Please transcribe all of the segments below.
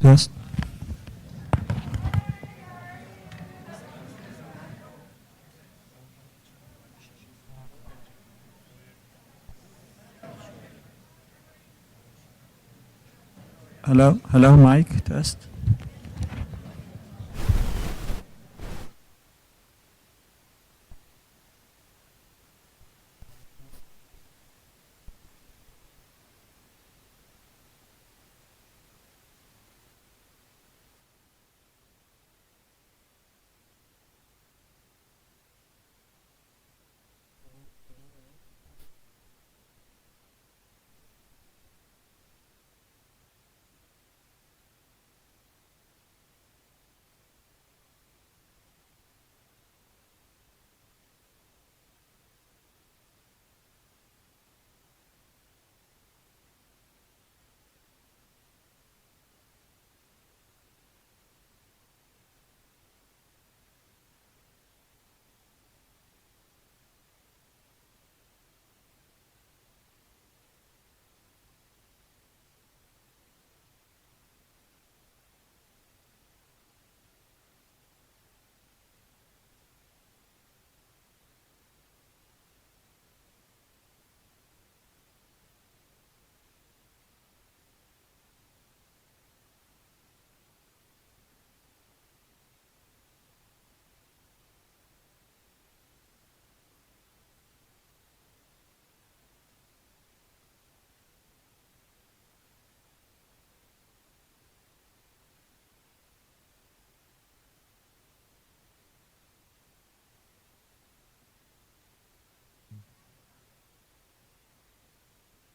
Test. Hello, hello, mic test.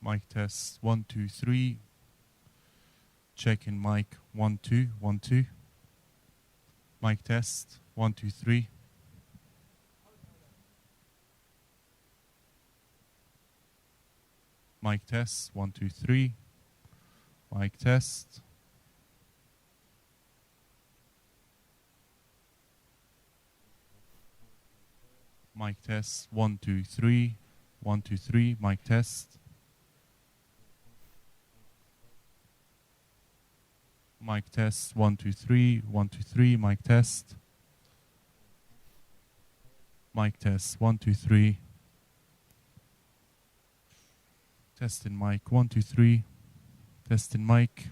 Mic test 1 2 3. Checking mic 1 2 1 2. Mic test 1 2 3. Mic test 1 2 3. Mic test. Mic test 1 2 3. 1 2 3. Mic test. Mic test 1 2 3. 1 2 3. Mic test. Mic test 1 2 3. Testing mic 1 2 3. Testing mic.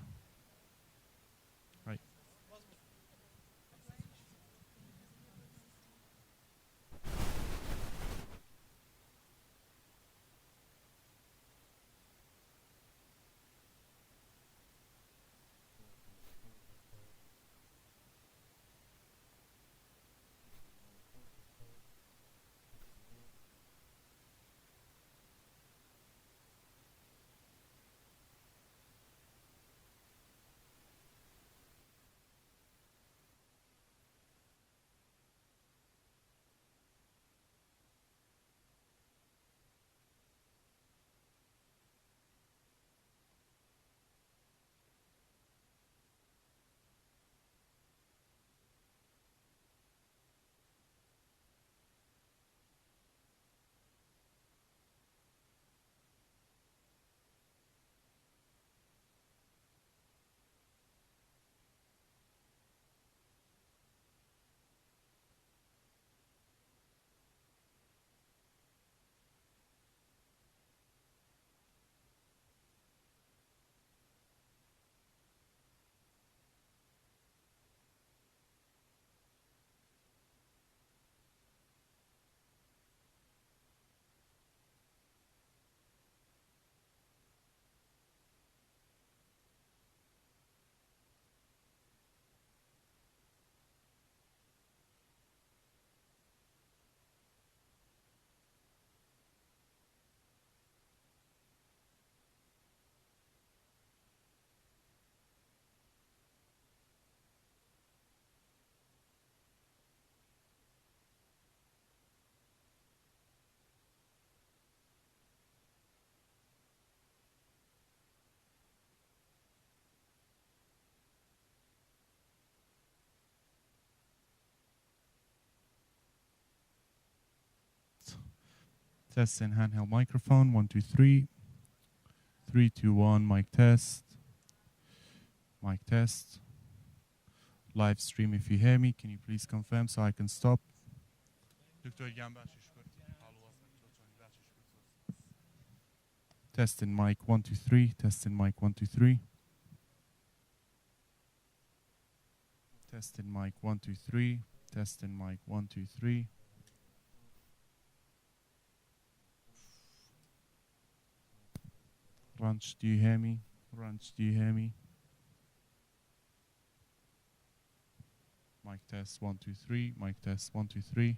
Right. Testing handheld microphone 1 2 3. 3 2 1. Mic test. Mic test. live stream. If you hear me, can you please confirm so I can stop? دكتور جان باشی شکر. حالو واسه دکتور باشی شکر. Testing mic 1 2 3. Testing mic 1 2 3. Testing mic 1 2 3. Testing mic 1 2 3. Ranch, do you hear me? Ranch, do you hear me? Mic test 1 2 3. Mic test 1 2 3.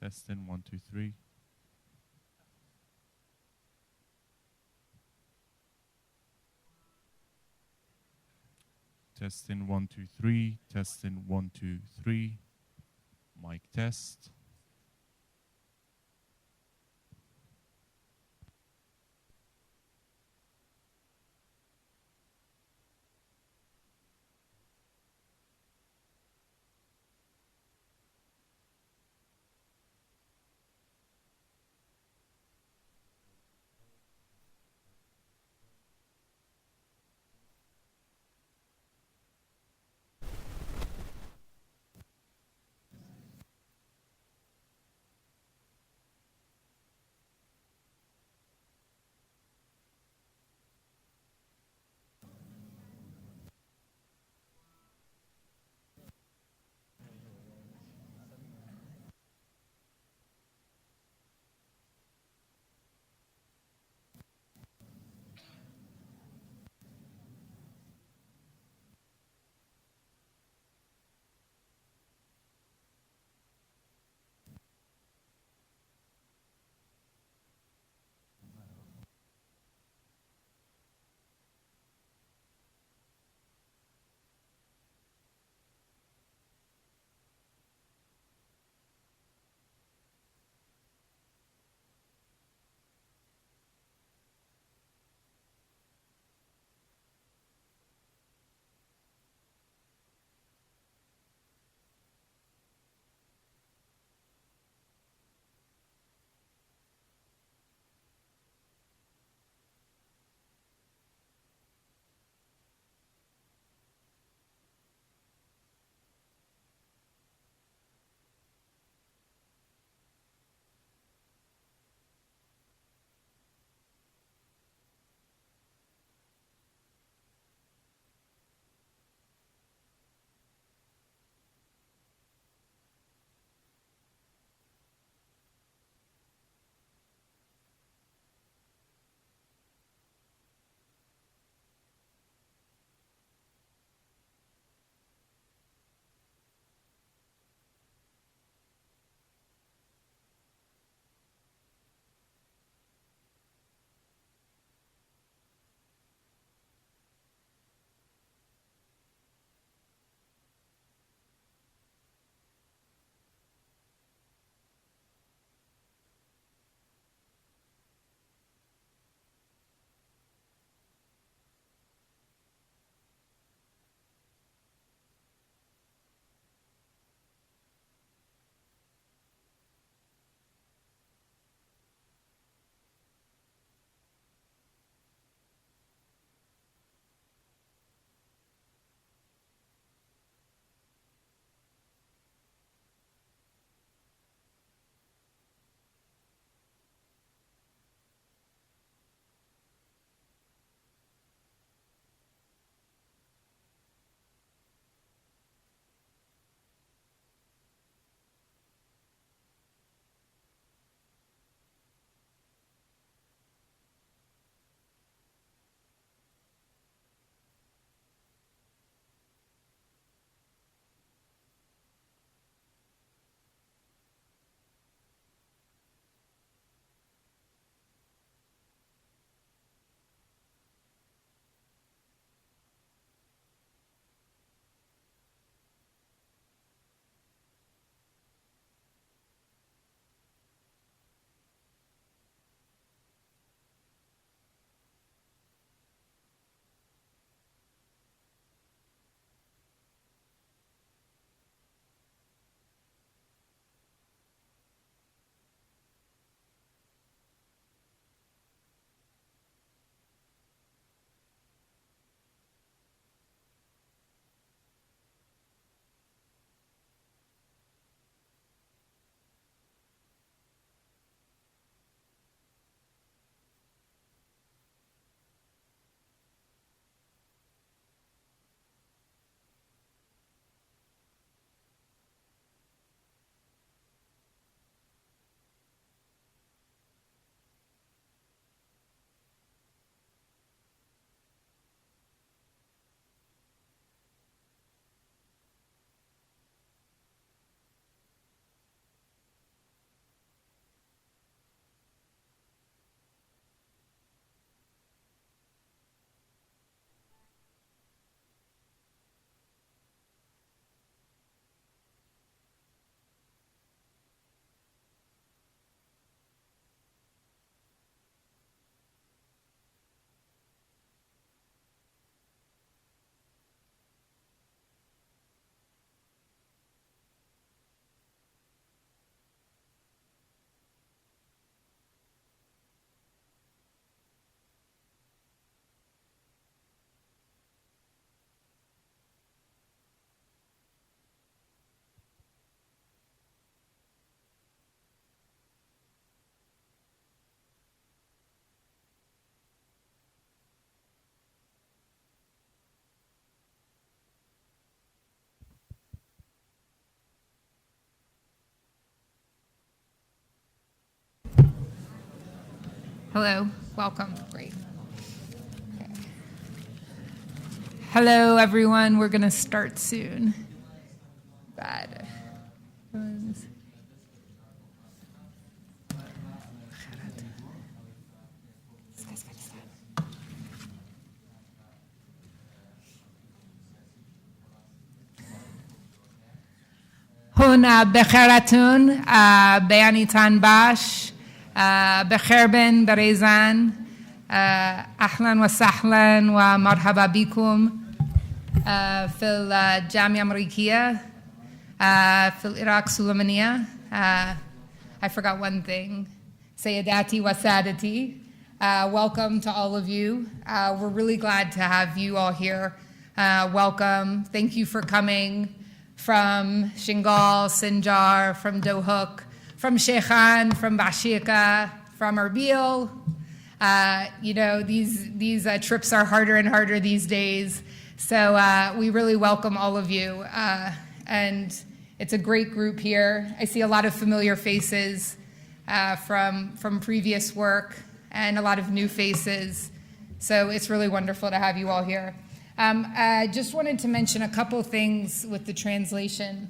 Testing 1, 2, 3. Testing 1, 2, 3. Testing 1, 2, 3. Mic test. Hello, welcome. Great. Okay. Hello, everyone. We're going to start soon. Bad. هون بخيرتون بيانيتان باش بخير بن بريزان أهلا وسهلا ومرحبا بكم في الجامعة الأمريكية في العراق سليمانية. I forgot one thing. Sayyadati wa Sadati. Welcome to all of you. We're really glad to have you all here. Welcome. Thank you for coming from Shingal, Sinjar, from Dohuk, from Sheikhan, from Bashika, from Erbil. These trips are harder and harder these days. So we really welcome all of you. And it's a great group here. I see a lot of familiar faces from previous work and a lot of new faces. So it's really wonderful to have you all here. I just wanted to mention a couple things with the translation.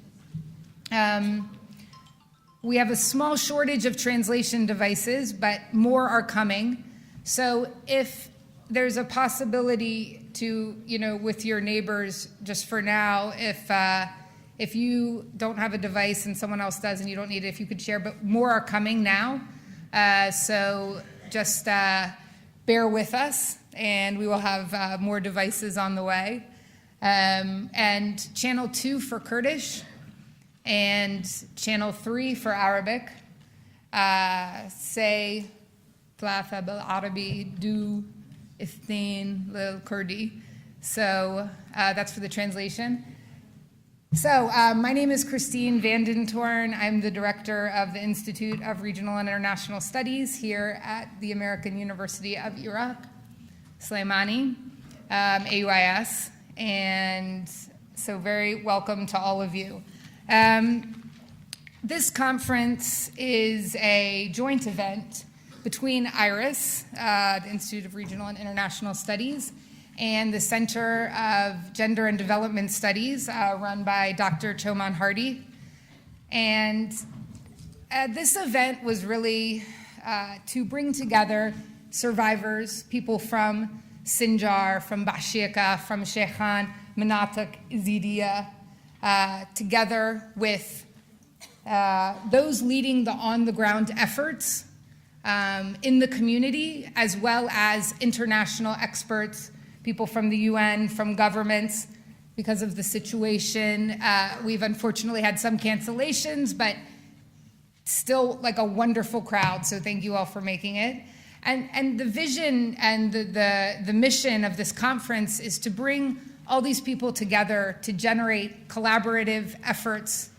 We have a small shortage of translation devices, but more are coming. So if there's a possibility to, with your neighbors, just for now, if you don't have a device and someone else does and you don't need it, if you could share, but more are coming now. So just bear with us, and we will have more devices on the way. And channel 2 for Kurdish, and channel 3 for Arabic. Say ثلاثة بالعربي دو اثنين للكردي. So that's for the translation. So my name is Christine Vanden Toorn. I'm the director of the Institute of Regional and International Studies here at the American University of Iraq, Sulaimani, AUIS. And so very welcome to all of you. This conference is a joint event between IRIS, the Institute of Regional and International Studies, and the Center of Gender and Development Studies, run by Dr. Choman Hardy. And this event was really to bring together survivors, people from Sinjar, from Bashika, from Sheikhan, Manatak, Zidia, together with those leading the on-the-ground efforts in the community, as well as international experts, people from the UN, from governments. Because of the situation, we've unfortunately had some cancellations, but still like a wonderful crowd, so thank you all for making it. And the vision and the mission of this conference is to bring all these people together to generate collaborative efforts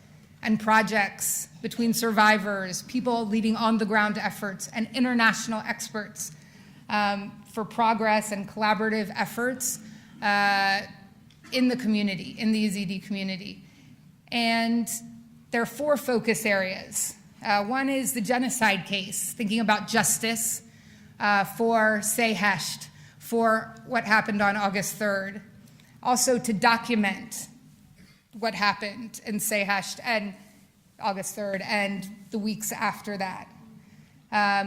and projects between survivors, people leading on-the-ground efforts, and international experts for progress and collaborative efforts in the community, in the Yazidi community. And there are 4 focus areas. One is the genocide case, thinking about justice for Sehesht, for what happened on August 3rd. Also to document what happened in Sehesht and August 3rd and the weeks after that.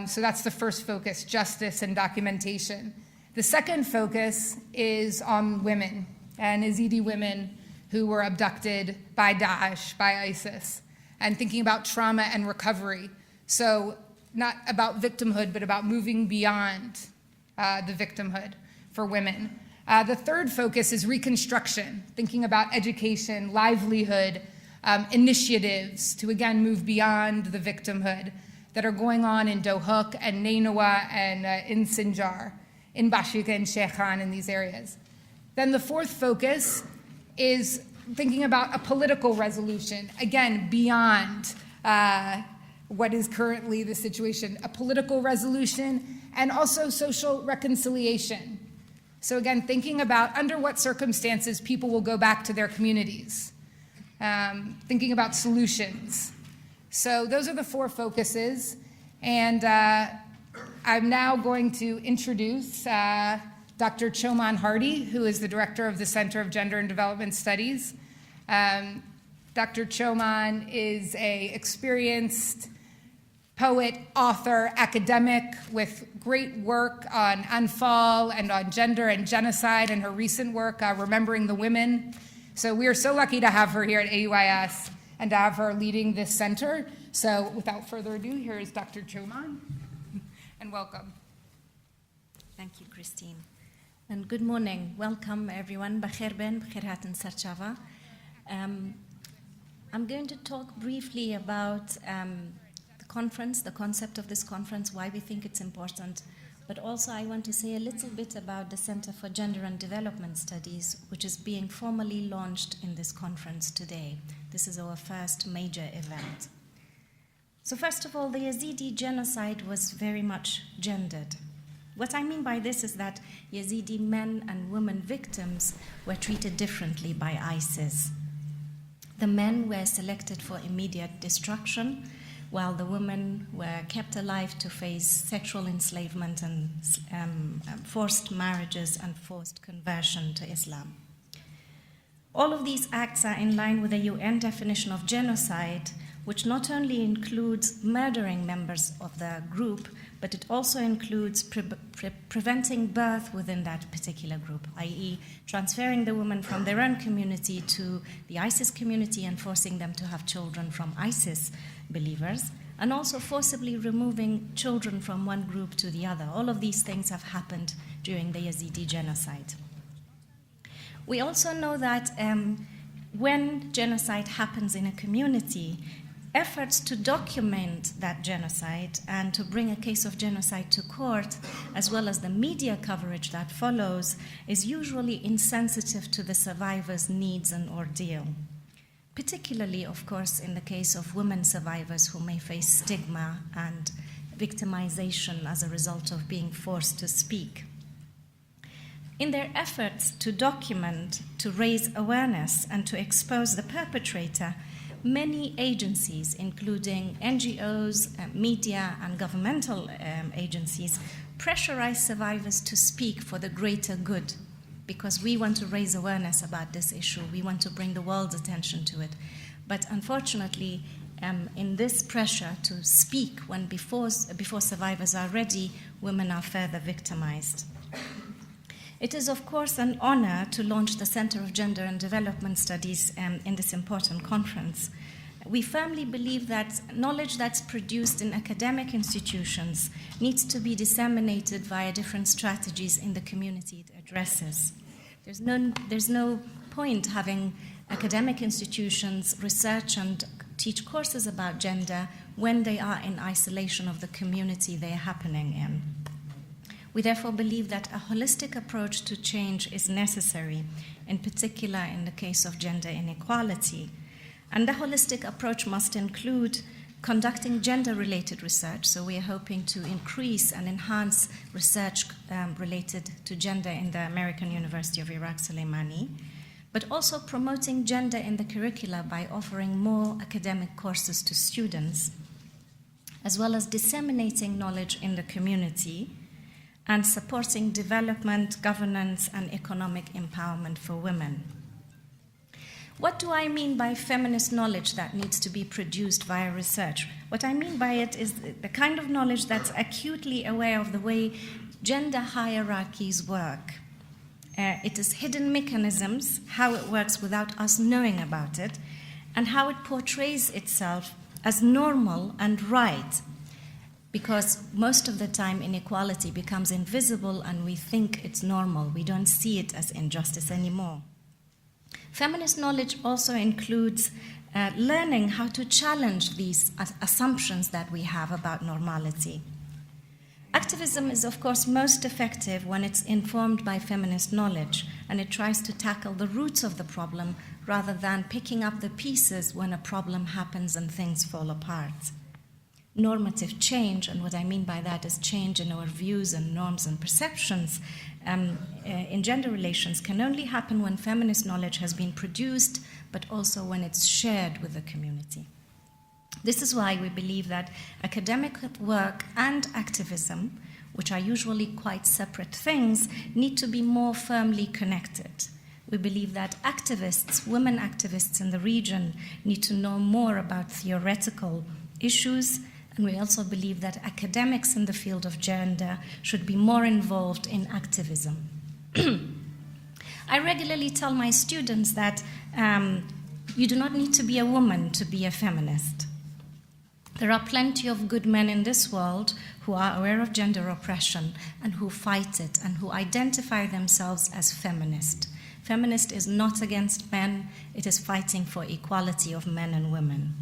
So that's the first focus, justice and documentation. The second focus is on women and Yazidi women who were abducted by Daesh, by ISIS, and thinking about trauma and recovery. So not about victimhood, but about moving beyond the victimhood for women. The third focus is reconstruction, thinking about education, livelihood, initiatives to, again, move beyond the victimhood that are going on in Dohuk and Nainawa and in Sinjar, in Bashika and Sheikhan, in these areas. Then the fourth focus is thinking about a political resolution, again, beyond what is currently the situation, a political resolution, and also social reconciliation. So again, thinking about under what circumstances people will go back to their communities, thinking about solutions. So those are the 4 focuses. And I'm now going to introduce Dr. Choman Hardy, who is the director of the Center of Gender and Development Studies. Dr. Choman is an experienced poet, author, academic with great work on Anfal and on gender and genocide, and her recent work, Remembering the Women. So we are so lucky to have her here at AUIS and to have her leading this center. So without further ado, here is Dr. Choman, and welcome. Thank you, Christine. And good morning. Welcome, everyone. Bakher ben, bakher hatin sarchava. I'm going to talk briefly about the conference, the concept of this conference, why we think it's important, but also I want to say a little bit about the Center for Gender and Development Studies, which is being formally launched in this conference today. This is our first major event. So first of all, the Yazidi genocide was very much gendered. What I mean by this is that Yazidi men and women victims were treated differently by ISIS. The men were selected for immediate destruction, while the women were kept alive to face sexual enslavement and forced marriages and forced conversion to Islam. All of these acts are in line with the UN definition of genocide, which not only includes murdering members of the group, but it also includes preventing birth within that particular group, i.e. transferring the women from their own community to the ISIS community and forcing them to have children from ISIS believers, and also forcibly removing children from one group to the other. All of these things have happened during the Yazidi genocide. We also know that when genocide happens in a community, efforts to document that genocide and to bring a case of genocide to court, as well as the media coverage that follows, is usually insensitive to the survivor's needs and ordeal. Particularly, of course, in the case of women survivors who may face stigma and victimization as a result of being forced to speak. In their efforts to document, to raise awareness, and to expose the perpetrator, many agencies, including NGOs, media, and governmental agencies, pressurize survivors to speak for the greater good, because we want to raise awareness about this issue. We want to bring the world's attention to it. But unfortunately, in this pressure to speak when before survivors are ready, women are further victimized. It is, of course, an honor to launch the Center of Gender and Development Studies in this important conference. We firmly believe that knowledge that's produced in academic institutions needs to be disseminated via different strategies in the community it addresses. There's no point having academic institutions research and teach courses about gender when they are in isolation of the community they are happening in. We therefore believe that a holistic approach to change is necessary, in particular in the case of gender inequality. And the holistic approach must include conducting gender-related research, so we are hoping to increase and enhance research related to gender in the American University of Iraq Soleimani, but also promoting gender in the curricula by offering more academic courses to students, as well as disseminating knowledge in the community, and supporting development, governance, and economic empowerment for women. What do I mean by feminist knowledge that needs to be produced via research? What I mean by it is the kind of knowledge that's acutely aware of the way gender hierarchies work. It is hidden mechanisms, how it works without us knowing about it, and how it portrays itself as normal and right, because most of the time inequality becomes invisible and we think it's normal. We don't see it as injustice anymore. Feminist knowledge also includes learning how to challenge these assumptions that we have about normality. Activism is, of course, most effective when it's informed by feminist knowledge, and it tries to tackle the roots of the problem rather than picking up the pieces when a problem happens and things fall apart. Normative change, and what I mean by that is change in our views and norms and perceptions in gender relations, can only happen when feminist knowledge has been produced, but also when it's shared with the community. This is why we believe that academic work and activism, which are usually quite separate things, need to be more firmly connected. We believe that activists, women activists in the region, need to know more about theoretical issues, and we also believe that academics in the field of gender should be more involved in activism. I regularly tell my students that you do not need to be a woman to be a feminist. There are plenty of good men in this world who are aware of gender oppression and who fight it and who identify themselves as feminist. Feminist is not against men, it is fighting for equality of men and women.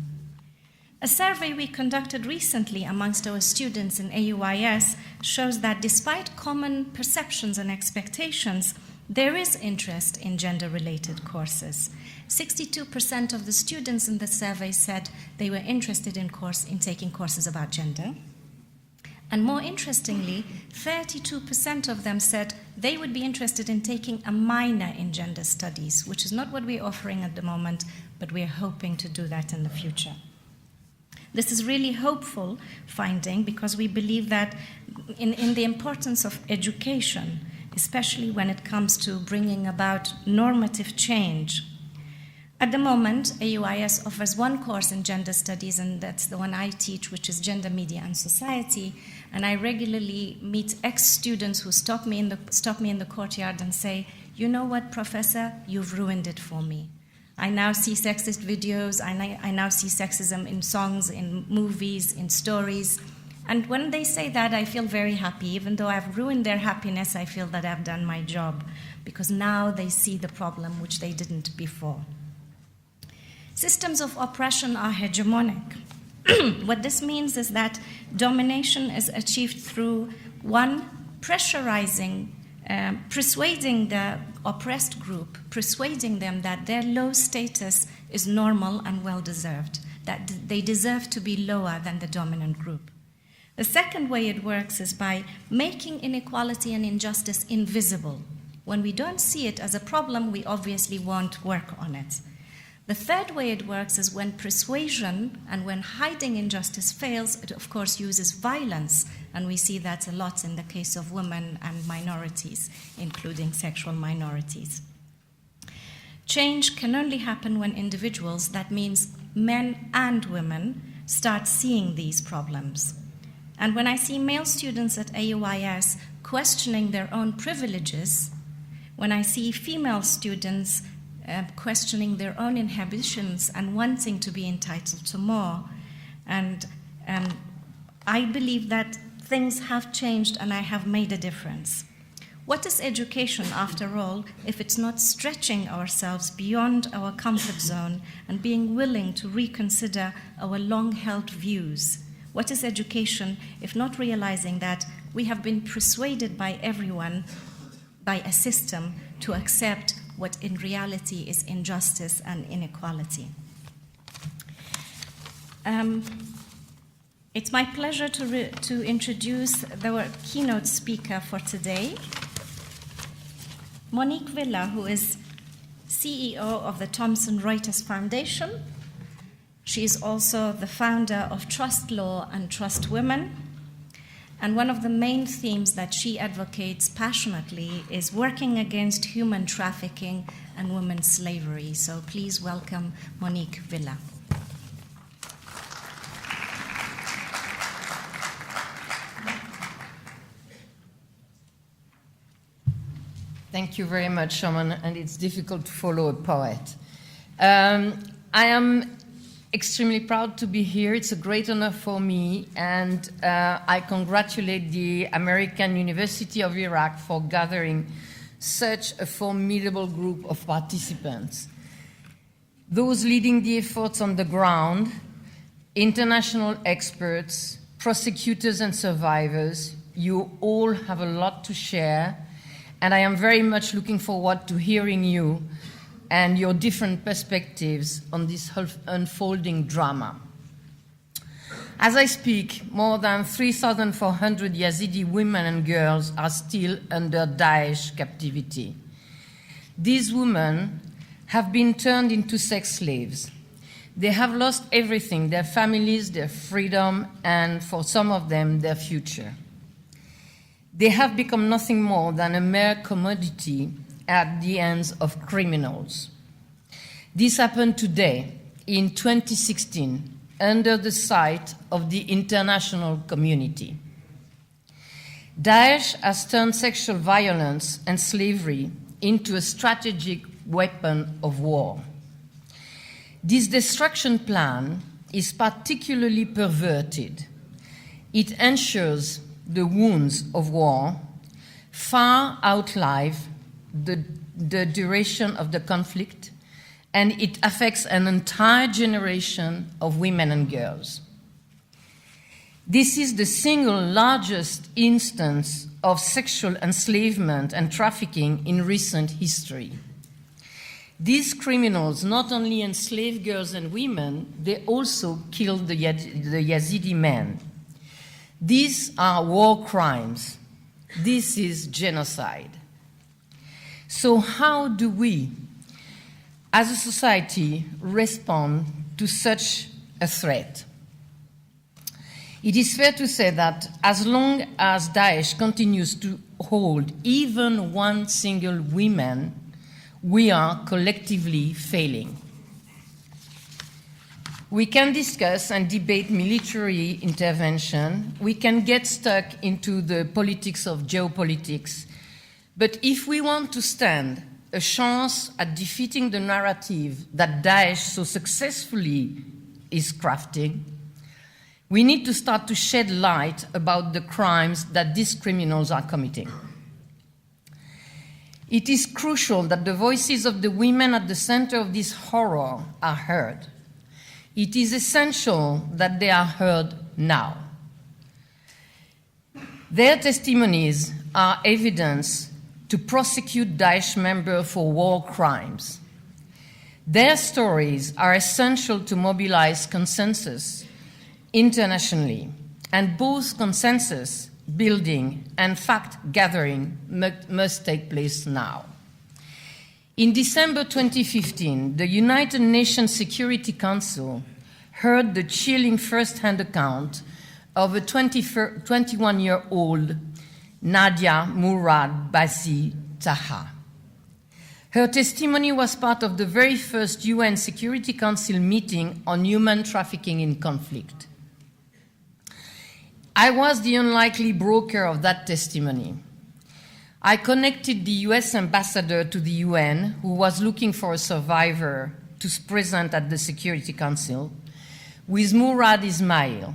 A survey we conducted recently amongst our students in AUIS shows that despite common perceptions and expectations, there is interest in gender-related courses. 62% of the students in the survey said they were interested in taking courses about gender. And more interestingly, 32% of them said they would be interested in taking a minor in gender studies, which is not what we're offering at the moment, but we're hoping to do that in the future. This is really hopeful finding because we believe that in the importance of education, especially when it comes to bringing about normative change. At the moment, AUIS offers one course in gender studies, and that's the one I teach, which is Gender, Media and Society. And I regularly meet ex-students who stop me in the courtyard and say, "You know what, Professor? You've ruined it for me. I now see sexist videos, I now see sexism in songs, in movies, in stories." And when they say that, I feel very happy. Even though I've ruined their happiness, I feel that I've done my job, because now they see the problem which they didn't before. Systems of oppression are hegemonic. What this means is that domination is achieved through, one, pressurizing, persuading the oppressed group, persuading them that their low status is normal and well-deserved, that they deserve to be lower than the dominant group. The second way it works is by making inequality and injustice invisible. When we don't see it as a problem, we obviously won't work on it. The third way it works is when persuasion and when hiding injustice fails, it of course uses violence, and we see that a lot in the case of women and minorities, including sexual minorities. Change can only happen when individuals, that means men and women, start seeing these problems. And when I see male students at AUIS questioning their own privileges, when I see female students questioning their own inhibitions and wanting to be entitled to more. And I believe that things have changed and I have made a difference. What is education, after all, if it's not stretching ourselves beyond our comfort zone and being willing to reconsider our long-held views? What is education if not realizing that we have been persuaded by everyone, by a system, to accept what in reality is injustice and inequality? It's my pleasure to introduce the keynote speaker for today, Monique Villa, who is CEO of the Thomson Reuters Foundation. She is also the founder of Trust Law and Trust Women. And one of the main themes that she advocates passionately is working against human trafficking and women's slavery. So please welcome Monique Villa. Thank you very much, Shaman, and it's difficult to follow a poet. I am extremely proud to be here. It's a great honor for me, and I congratulate the American University of Iraq for gathering such a formidable group of participants. Those leading the efforts on the ground, international experts, prosecutors and survivors, you all have a lot to share, and I am very much looking forward to hearing you and your different perspectives on this unfolding drama. As I speak, more than 3,400 Yazidi women and girls are still under Daesh captivity. These women have been turned into sex slaves. They have lost everything, their families, their freedom, and for some of them, their future. They have become nothing more than a mere commodity at the hands of criminals. This happened today, in 2016, under the sight of the international community. Daesh has turned sexual violence and slavery into a strategic weapon of war. This destruction plan is particularly perverted. It ensures the wounds of war far outlive the duration of the conflict, and it affects an entire generation of women and girls. This is the single largest instance of sexual enslavement and trafficking in recent history. These criminals not only enslave girls and women, they also kill the Yazidi men. These are war crimes. This is genocide. So how do we, as a society, respond to such a threat? It is fair to say that as long as Daesh continues to hold even one single woman, we are collectively failing. We can discuss and debate military intervention. We can get stuck into the politics of geopolitics. But if we want to stand a chance at defeating the narrative that Daesh so successfully is crafting, we need to start to shed light about the crimes that these criminals are committing. It is crucial that the voices of the women at the center of this horror are heard. It is essential that they are heard now. Their testimonies are evidence to prosecute Daesh members for war crimes. Their stories are essential to mobilize consensus internationally, and both consensus building and fact-gathering must take place now. In December 2015, the United Nations Security Council heard the chilling first-hand account of a 21-year-old Nadia Murad Bazi Taha. Her testimony was part of the very first UN Security Council meeting on human trafficking in conflict. I was the unlikely broker of that testimony. I connected the US ambassador to the UN, who was looking for a survivor to present at the Security Council, with Murad Ismail,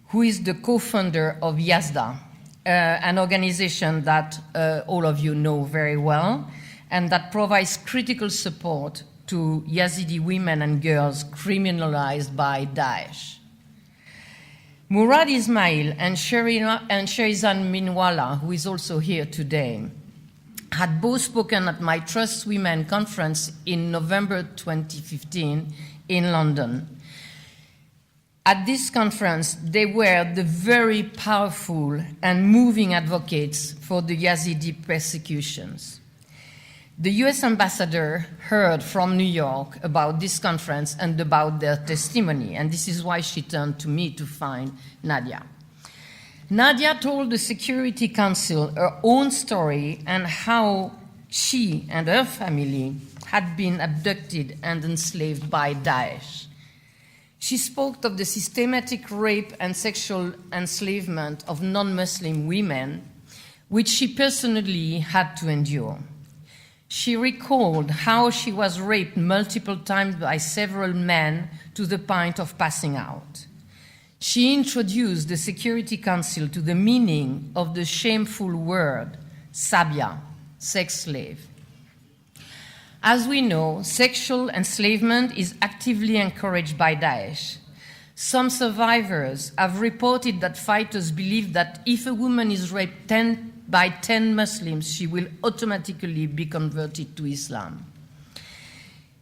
who is the co-founder of Yazda, an organization that all of you know very well, and that provides critical support to Yazidi women and girls criminalized by Daesh. Murad Ismail and Sherizan Minwala, who is also here today, had both spoken at my Trust Women conference in November 2015 in London. At this conference, they were the very powerful and moving advocates for the Yazidi persecutions. The US ambassador heard from New York about this conference and about their testimony, and this is why she turned to me to find Nadia. Nadia told the Security Council her own story and how she and her family had been abducted and enslaved by Daesh. She spoke of the systematic rape and sexual enslavement of non-Muslim women, which she personally had to endure. She recalled how she was raped multiple times by several men to the point of passing out. She introduced the Security Council to the meaning of the shameful word, sabia, sex slave. As we know, sexual enslavement is actively encouraged by Daesh. Some survivors have reported that fighters believe that if a woman is raped by 10 Muslims, she will automatically be converted to Islam.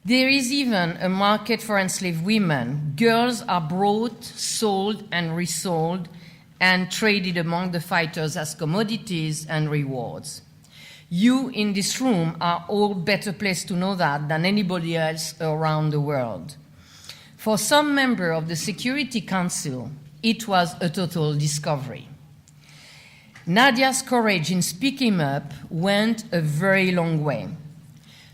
There is even a market for enslaved women. Girls are brought, sold, and resold, and traded among the fighters as commodities and rewards. You in this room are all better placed to know that than anybody else around the world. For some member of the Security Council, it was a total discovery. Nadia's courage in speaking up went a very long way.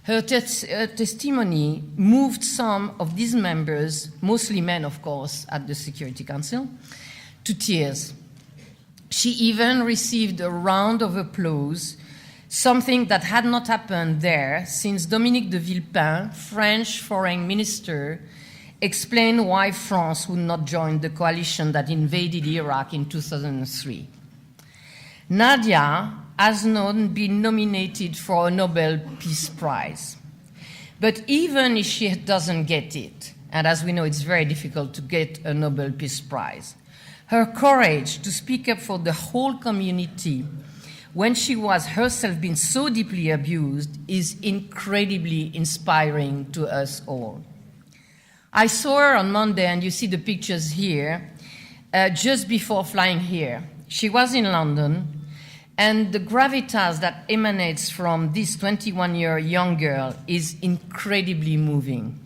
Her testimony moved some of these members, mostly men, of course, at the Security Council, to tears. She even received a round of applause, something that had not happened there since Dominique de Villepin, French foreign minister, explained why France would not join the coalition that invaded Iraq in 2003. Nadia has not been nominated for a Nobel Peace Prize. But even if she doesn't get it, and as we know it's very difficult to get a Nobel Peace Prize, her courage to speak up for the whole community when she was herself being so deeply abused is incredibly inspiring to us all. I saw her on Monday, and you see the pictures here, just before flying here. She was in London, and the gravitas that emanates from this 21-year young girl is incredibly moving.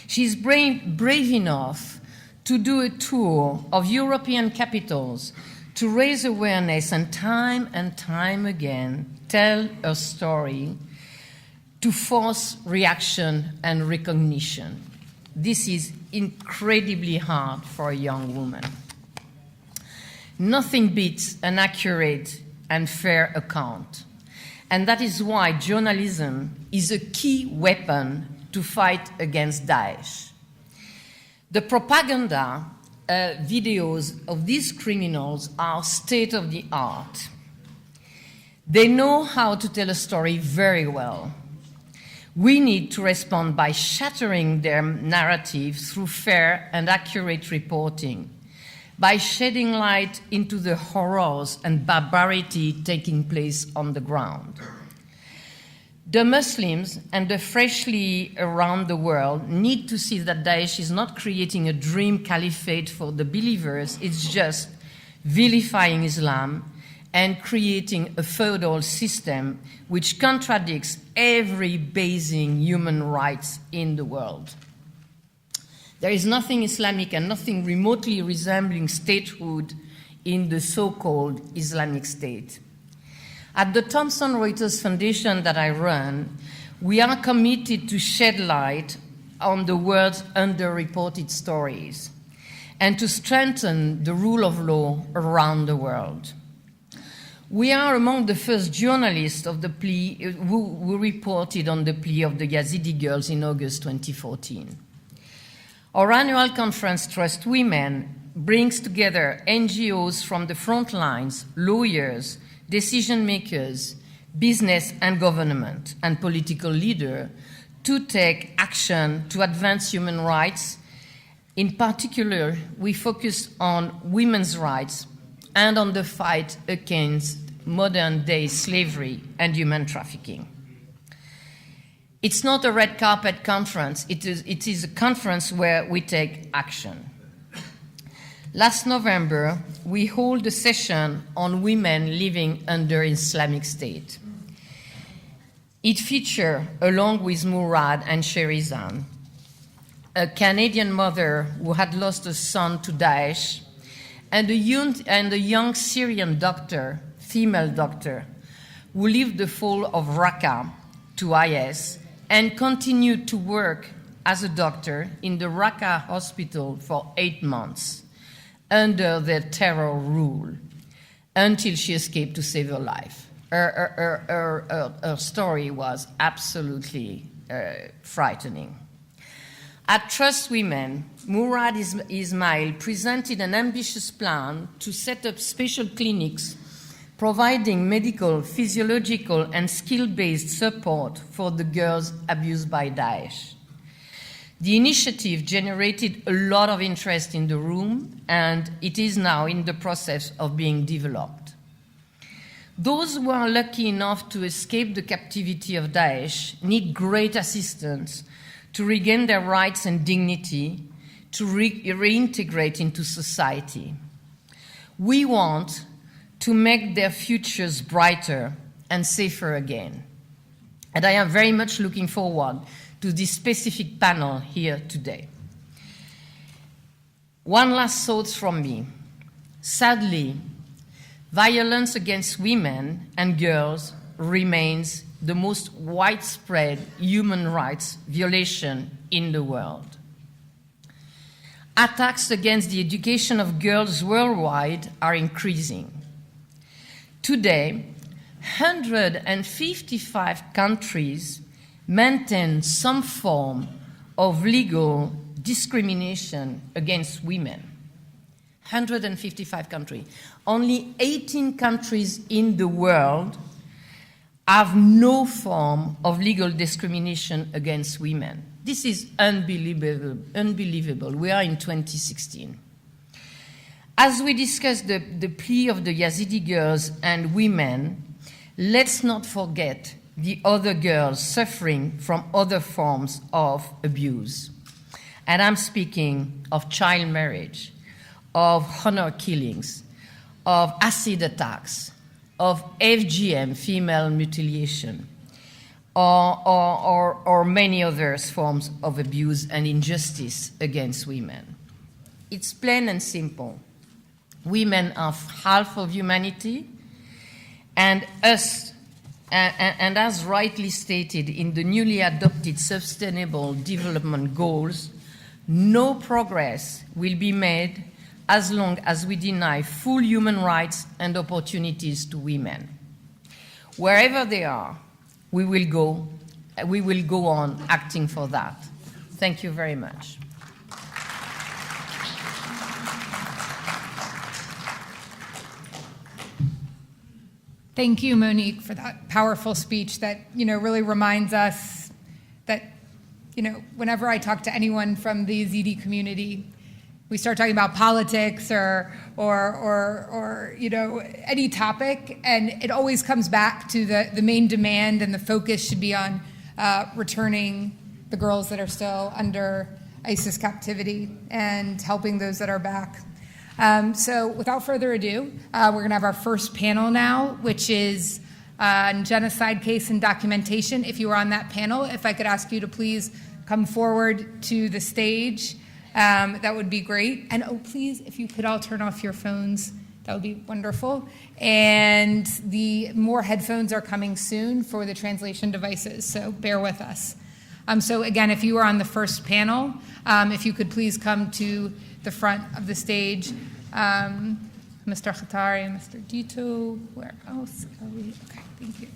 She's brave enough to do a tour of European capitals to raise awareness and time again tell her story to force reaction and recognition. This is incredibly hard for a young woman. Nothing beats an accurate and fair account. And that is why journalism is a key weapon to fight against Daesh. The propaganda videos of these criminals are state of the art. They know how to tell a story very well. We need to respond by shattering their narrative through fair and accurate reporting, by shedding light into the horrors and barbarity taking place on the ground. The Muslims and the freshly around the world need to see that Daesh is not creating a dream caliphate for the believers, it's just vilifying Islam and creating a feudal system which contradicts every basic human rights in the world. There is nothing Islamic and nothing remotely resembling statehood in the so-called Islamic State. At the Thomson Reuters Foundation that I run, we are committed to shed light on the world's underreported stories and to strengthen the rule of law around the world. We are among the first journalists of the plea who reported on the plea of the Yazidi girls in August 2014. Our annual conference, Trust Women, brings together NGOs from the front lines, lawyers, decision makers, business and government, and political leaders to take action to advance human rights. In particular, we focus on women's rights and on the fight against modern-day slavery and human trafficking. It's not a red carpet conference, it is a conference where we take action. Last November, we hold a session on women living under Islamic State. It featured, along with Murad and Sherizan, a Canadian mother who had lost a son to Daesh, and a young Syrian doctor, female doctor, who lived the fall of Raqqa to IS and continued to work as a doctor in the Raqqa hospital for 8 months under their terror rule until she escaped to save her life. Her story was absolutely frightening. At Trust Women, Murad Ismail presented an ambitious plan to set up special clinics providing medical, physiological, and skill-based support for the girls abused by Daesh. The initiative generated a lot of interest in the room, and it is now in the process of being developed. Those who are lucky enough to escape the captivity of Daesh need great assistance to regain their rights and dignity, to reintegrate into society. We want to make their futures brighter and safer again. And I am very much looking forward to this specific panel here today. One last thought from me. Sadly, violence against women and girls remains the most widespread human rights violation in the world. Attacks against the education of girls worldwide are increasing. Today, 155 countries maintain some form of legal discrimination against women. 155 countries. Only 18 countries in the world have no form of legal discrimination against women. This is unbelievable. We are in 2016. As we discuss the plea of the Yazidi girls and women, let's not forget the other girls suffering from other forms of abuse. And I'm speaking of child marriage, of honor killings, of acid attacks, of FGM, female mutilation, or many other forms of abuse and injustice against women. It's plain and simple. Women are half of humanity, and as rightly stated in the newly adopted Sustainable Development Goals, no progress will be made as long as we deny full human rights and opportunities to women. Wherever they are, we will go on acting for that. Thank you very much. Thank you, Monique, for that powerful speech that, really reminds us that, whenever I talk to anyone from the Yazidi community, we start talking about politics or any topic, and it always comes back to the main demand, and the focus should be on returning the girls that are still under ISIS captivity and helping those that are back. So without further ado, we're going to have our first panel now, which is genocide case and documentation. If you were on that panel, if I could ask you to please come forward to the stage, that would be great. And please, if you could all turn off your phones, that would be wonderful. And the more headphones are coming soon for the translation devices, so bear with us. So again, if you were on the first panel, if you could please come to the front of the stage. Mr. Khatari and Mr. Dito, where else are we? Okay, thank you.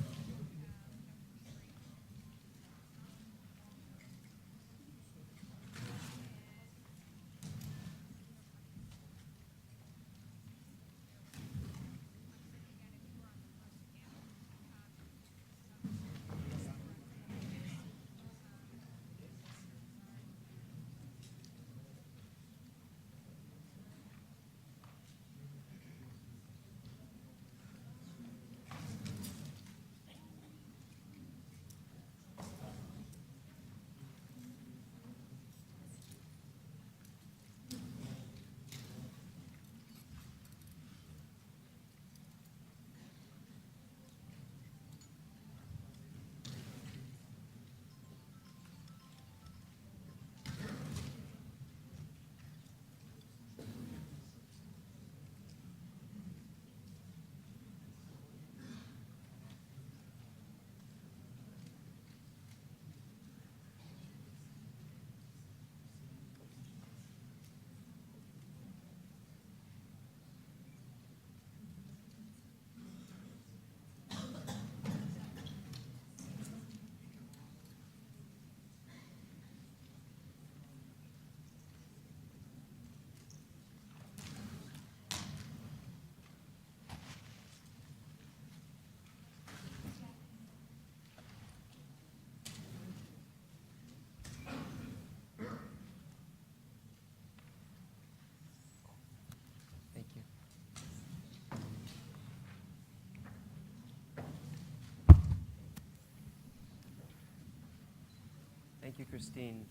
Thank you, Christine.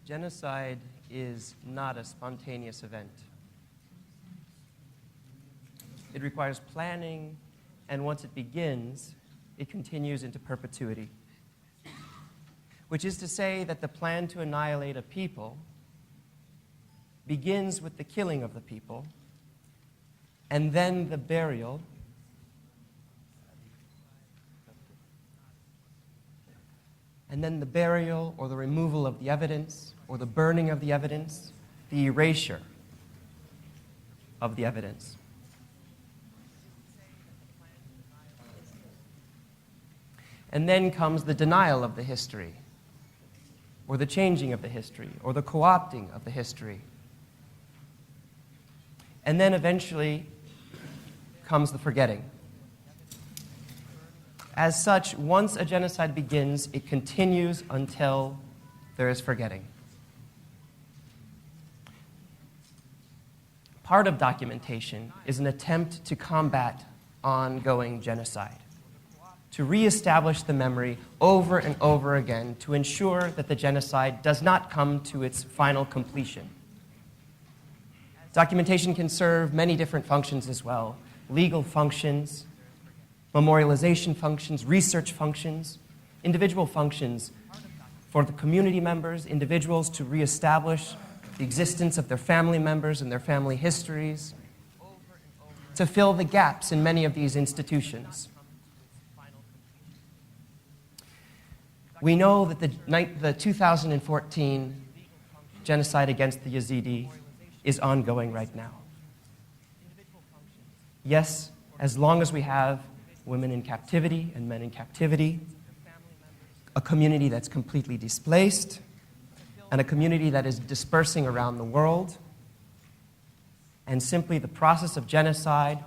Genocide is not a spontaneous event. It requires planning, and once it begins, it continues into perpetuity. Which is to say that the plan to annihilate a people begins with the killing of the people, and then the burial, or the removal of the evidence, or the burning of the evidence, the erasure of the evidence. And then comes the denial of the history, or the changing of the history, or the co-opting of the history. And then eventually comes the forgetting. As such, once a genocide begins, it continues until there is forgetting. Part of documentation is an attempt to combat ongoing genocide, to reestablish the memory over and over again to ensure that the genocide does not come to its final completion. Documentation can serve many different functions as well: legal functions, memorialization functions, research functions, individual functions for the community members, individuals to reestablish the existence of their family members and their family histories, to fill the gaps in many of these institutions. We know that the 2014 genocide against the Yazidi is ongoing right now. Yes, as long as we have women in captivity and men in captivity, a community that's completely displaced, and a community that is dispersing around the world, and simply the process of genocide,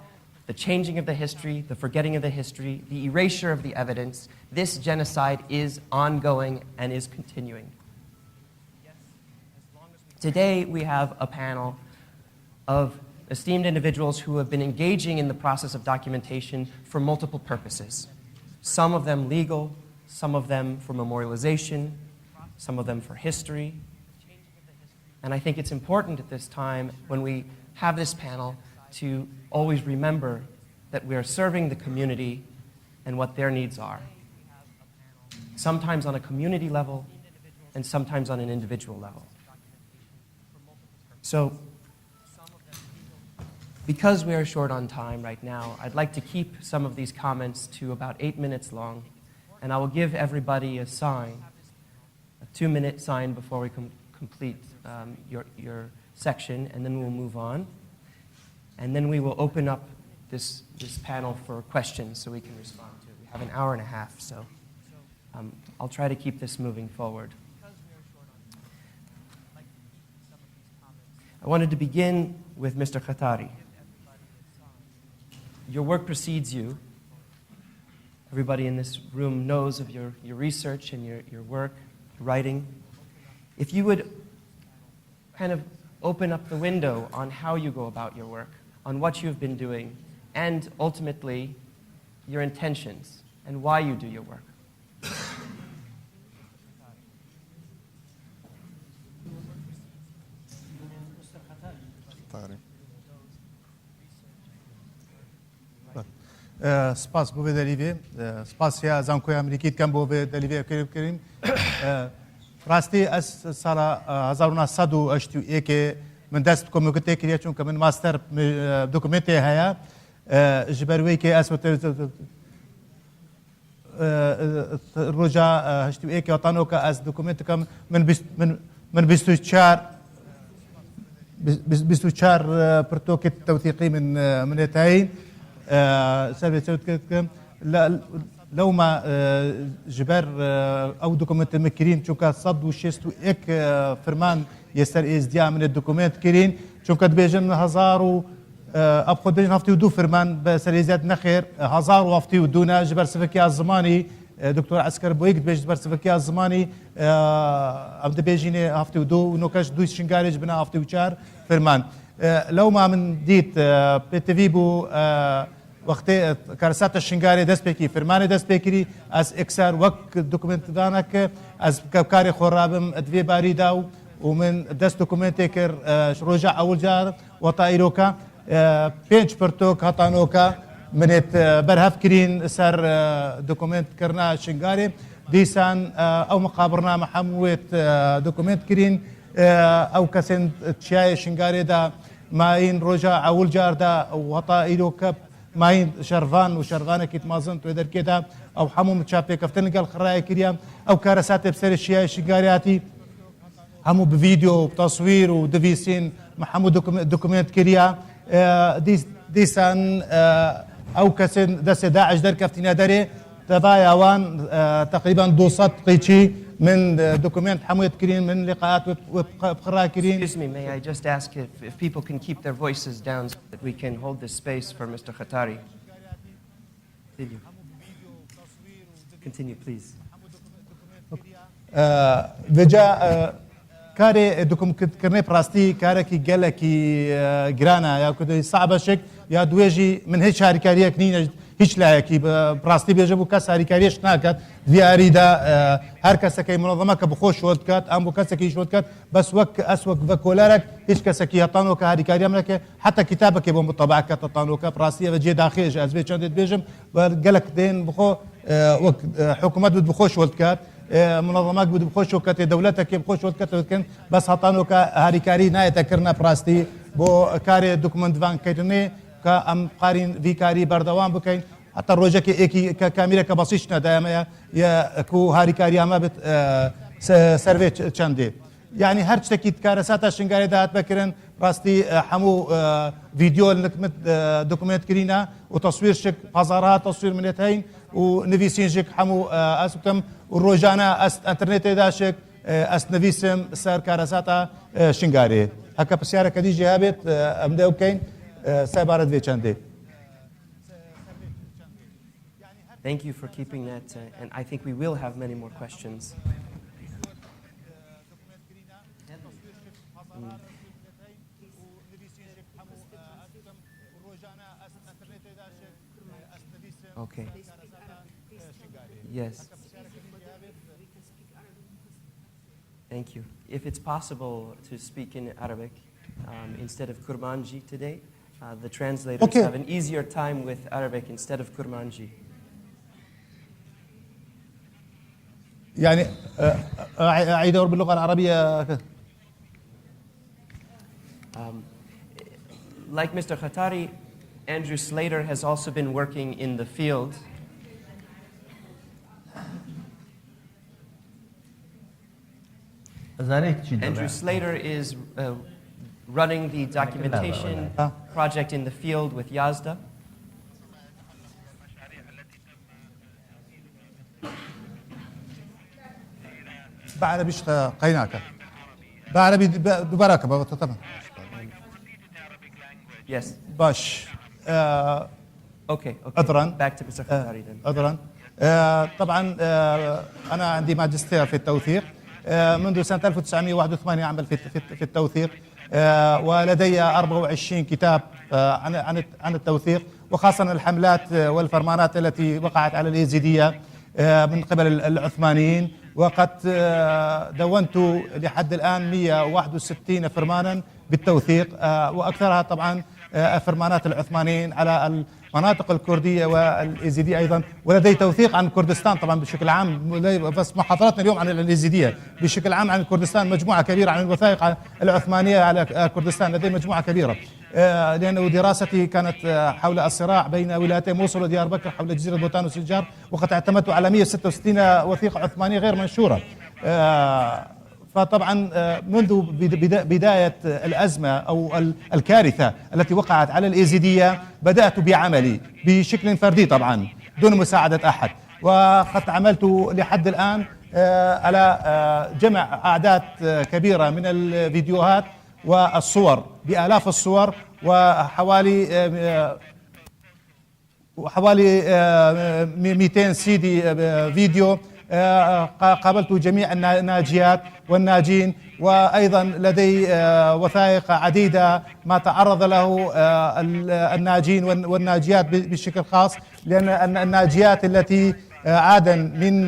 the changing of the history, the forgetting of the history, the erasure of the evidence, this genocide is ongoing and is continuing. Today, we have a panel of esteemed individuals who have been engaging in the process of documentation for multiple purposes. Some of them legal, some of them for memorialization, some of them for history. And I think it's important at this time, when we have this panel, to always remember that we are serving the community and what their needs are. Sometimes on a community level, and sometimes on an individual level. So, because we are short on time right now, I'd like to keep some of these comments to about 8 minutes long, and I will give everybody a sign, a 2-minute sign before we complete your section, and then we'll move on. And then we will open up this panel for questions so we can respond to it. We have an hour and a half, so I'll try to keep this moving forward. I wanted to begin with Mr. Khatari. Your work precedes you. Everybody in this room knows of your research and your work, your writing. If you would kind of open up the window on how you go about your work, on what you've been doing, and ultimately your intentions and why you do your work. سپاس بۆ دەلیێ سپاسیا زانکۆی ئەمریکیت کەم بۆ دەلیێ بکەین ڕاستی ئەس ساڵە 1981 من دەست کۆمەکتێک کرێ چونکە من ماستەر دۆکومنتێ هەیە ji ber wê kê ez roja heştûyekê watanoka ez dokument dikam min 24 pirtokê tewthîqî min hêtayîn لو ما جبر او دوكومنت مكرين چونكا 161 فرمان يستر ازدياء من الدوكومنت كرين چونكا دبيجن 1000 اب خود بيجن هفتي ودو فرمان بسريزات نخير 1000 وفتي ودونا جبر سفكي الزماني دكتور عسكر بويك بيج جبر سفكي الزماني ام دبيجين هفتي ودو نوكاش دوي شنغارج بنا هفتي وچار فرمان لو ما من ديت بتفيبو وقت كارسات الشنغاري دست بكي فرمان دست بكري از اكثر وقت دوكومنت دانك از كاري خرابم ادفي باريداو ومن دست دوكومنت كر رجع اول جار وطايروكا بينج برتوك هاتانوكا منت برهف كرين سر دوكومنت كرنا شنغاري ديسان او مقابرنا محموت دوكومنت كرين او كسن تشاي شنغاري دا ماين رجع اول جار دا وطا ايلو كب ماين شرفان وشرفانه كيت مازن تو در كده او حمو متشافي كفتن قال خراي كريام او كارسات بسر الشياي شنغارياتي همو بفيديو وبتصوير ودفيسين محمود دوكومنت كريا ديسان او كسن دس داعش در كفتنا دري تضايا وان تقريبا دوصت قيتشي من دوكومنت حمويت كرين من لقاءات بخرا كرين. Excuse me, may I just ask if people can keep their voices down so that we can hold this space for Mr. Khatari? Continue, please. فجاء كاري دوكم كرني براستي كاري كي جالكي جرانا يا كده صعبة شك يا دويجي من هيك هاريكارية كنينة هيك لا كي براستي بيجيبوا كاس هاريكاريش ناكت في أريدا هر كاس كي منظمة كبخوش ودكات أم بكاس كي شودكات بس وك أسوق بكولارك هيك كاس كي يطانو كهاريكارية ملك حتى كتابك يبون بالطبع كتطانو كبراستي بجي داخل أزبي شندت بيجم وقالك دين بخو وك حكومات بتبخوش ودكات منظمات بده بخوش وكت دولتك بخوش وكت بس هطانو كهاريكاري ناية تكرنا براستي بو كاري دوكمنت فان كيرني كأم قارين في كاري بردوان بكين حتى الروجك إيكي كاميرا كبسيشنا دائما يا كو هاريكاري ما بت سيرفي تشاندي يعني هر شتكي كارساتا شنغاري دات بكرن براستي حمو فيديو نكمت دوكمنت كرينا وتصوير شك بازارات تصوير منتين ونفيسين شك حمو اسكم والروجانا انترنت داشك اس نفيسم سر كارساتا شنغاري هكا بسياره كدي جابت امدو كاين سيبارد في تشاندي. Thank you for keeping that, and I think we will have many more questions. Okay. Yes. Thank you. If it's possible to speak in Arabic instead of Kurmanji today, the translators have an easier time with Arabic instead of Kurmanji. يعني أعيد باللغة العربية. Like Mr. Khatari, Andrew Slater has also been working in the field. Andrew Slater is running the documentation project in the field with Yazda. بعربي قيناك بعربي ببركة طبعا. Yes. باش Okay. عذرا. Back to Mr. Khatari then. عذرا. طبعا أنا عندي ماجستير في التوثيق منذ سنة 1981 أعمل في التوثيق ولدي 24 كتاب عن التوثيق وخاصة الحملات والفرمانات التي وقعت على اليزيدية من قبل العثمانيين وقد دونت لحد الآن 161 فرمانا بالتوثيق وأكثرها طبعا فرمانات العثمانيين على المناطق الكردية والإيزيدية أيضا ولدي توثيق عن كردستان طبعا بشكل عام بس محاضراتنا اليوم عن الإيزيدية بشكل عام عن كردستان مجموعة كبيرة عن الوثائق العثمانية على كردستان لدي مجموعة كبيرة لأنه دراستي كانت حول الصراع بين ولايتي موصل وديار بكر حول جزيرة بوتان وسنجار وقد اعتمدت على 166 وثيقة عثمانية غير منشورة فطبعا منذ بداية الأزمة أو الكارثة التي وقعت على الإيزيدية بدأت بعملي بشكل فردي طبعا دون مساعدة أحد وقد عملت لحد الآن على جمع أعداد كبيرة من الفيديوهات والصور بآلاف الصور وحوالي 200 سيدي فيديو قابلت جميع الناجيات والناجين وأيضا لدي وثائق عديدة ما تعرض له الناجين والناجيات بشكل خاص لأن الناجيات التي عادن من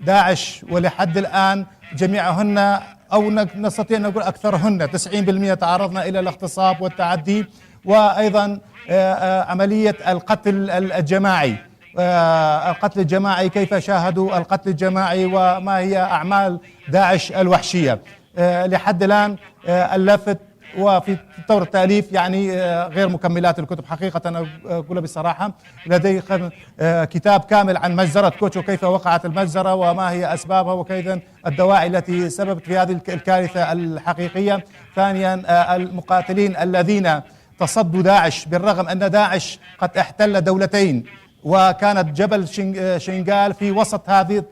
داعش ولحد الآن جميعهن أو نستطيع أن نقول أكثرهن 90% تعرضنا إلى الاغتصاب والتعدي وأيضا عملية القتل الجماعي. القتل الجماعي، كيف شاهدوا القتل الجماعي وما هي أعمال داعش الوحشية. لحد الآن اللفت وفي طور التأليف يعني غير مكملات الكتب حقيقة، أنا أقول بصراحة. لدي كتاب كامل عن مجزرة كوتشو، كيف وقعت المجزرة وما هي أسبابها وكيف الدواعي التي سببت في هذه الكارثة الحقيقية. ثانيا المقاتلين الذين تصدوا داعش، بالرغم أن داعش قد احتل دولتين وكانت جبل شنغال في وسط هذه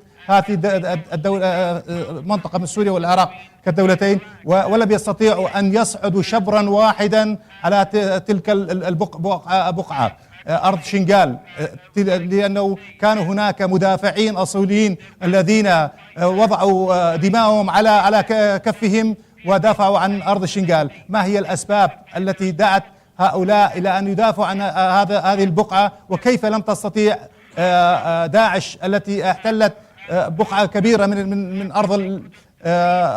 الدولة، منطقة من سوريا والعراق كدولتين، ولم يستطيعوا أن يصعدوا شبرا واحدا على تلك البقعة أرض شنغال، لأنه كانوا هناك مدافعين أصوليين الذين وضعوا دماءهم على كفهم ودافعوا عن أرض شنغال. ما هي الأسباب التي دعت هؤلاء إلى أن يدافعوا عن هذه البقعة، وكيف لم تستطيع داعش التي احتلت بقعة كبيرة من أرض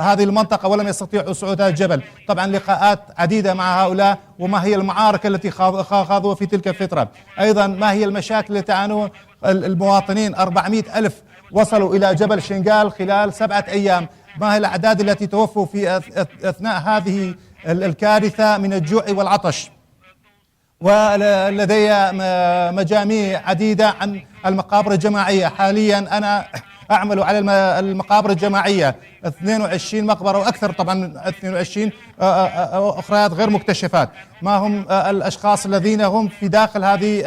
هذه المنطقة ولم يستطيعوا صعود هذا الجبل؟ طبعا لقاءات عديدة مع هؤلاء، وما هي المعارك التي خاضوها في تلك الفترة. أيضا ما هي المشاكل التي تعانون المواطنين؟ 400 ألف وصلوا إلى جبل شنغال خلال 7 أيام. ما هي الأعداد التي توفوا في أثناء هذه الكارثة من الجوع والعطش؟ ولدي مجاميع عديدة عن المقابر الجماعية. حاليا أنا أعمل على المقابر الجماعية، 22 مقبرة وأكثر طبعا من 22 أخريات غير مكتشفات. ما هم الأشخاص الذين هم في داخل هذه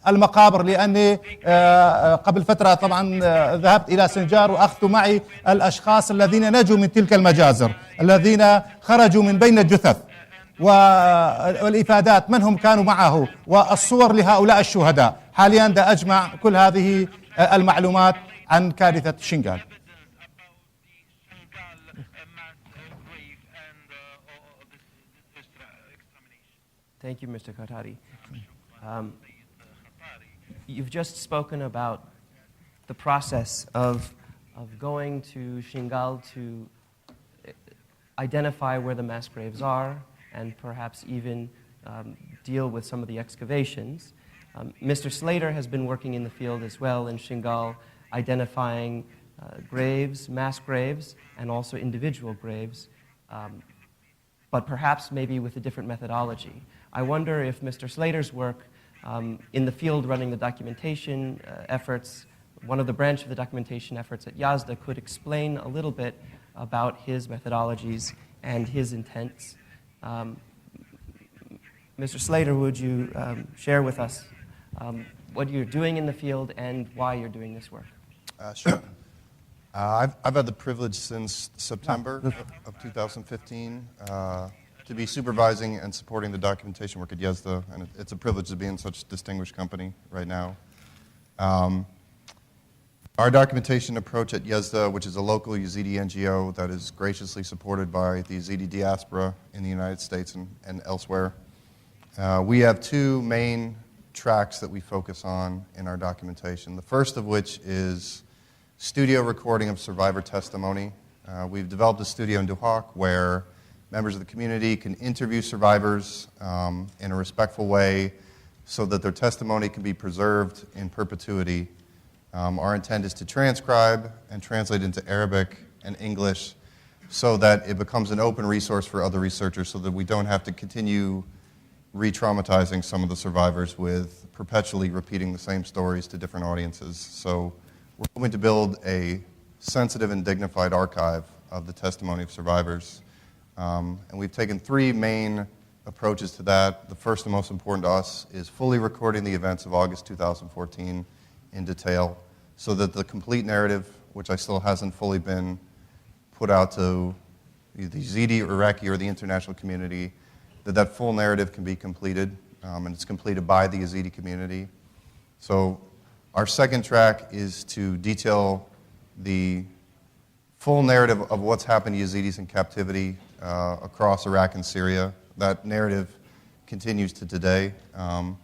المقابر؟ لأني قبل فترة طبعا ذهبت إلى سنجار وأخذت معي الأشخاص الذين نجوا من تلك المجازر، الذين خرجوا من بين الجثث، والإفادات من هم كانوا معه، والصور لهؤلاء الشهداء. حاليا دا أجمع كل هذه المعلومات عن كارثة شنغال. Thank you, Mr. Khatari. You've just spoken about the process of going to Shingal to identify where the mass graves are and perhaps even deal with some of the excavations. Mr. Slater has been working in the field as well in Shingal, identifying graves, mass graves, and also individual graves, but perhaps maybe with a different methodology. I wonder if Mr. Slater's work in the field running the documentation efforts, one of the branch of the documentation efforts at Yazda, could explain a little bit about his methodologies and his intents. Mr. Slater, would you share with us what you're doing in the field and why you're doing this work? Sure. I've had the privilege since September of 2015 to be supervising and supporting the documentation work at Yazda, and it's a privilege to be in such a distinguished company right now. Our documentation approach at Yazda, which is a local Yazidi NGO that is graciously supported by the Yazidi diaspora in the United States and elsewhere, we have 2 main tracks that we focus on in our documentation. The first of which is studio recording of survivor testimony. We've developed a studio in Duhok where members of the community can interview survivors in a respectful way so that their testimony can be preserved in perpetuity. Our intent is to transcribe and translate into Arabic and English so that it becomes an open resource for other researchers so that we don't have to continue re-traumatizing some of the survivors with perpetually repeating the same stories to different audiences. So we're hoping to build a sensitive and dignified archive of the testimony of survivors. And we've taken 3 main approaches to that. The first and most important to us is fully recording the events of August 2014 in detail so that the complete narrative, which I still hasn't fully been put out to the Yazidi, Iraqi, or the international community, that full narrative can be completed, and it's completed by the Yazidi community. So our second track is to detail the full narrative of what's happened to Yazidis in captivity across Iraq and Syria. That narrative continues to today, and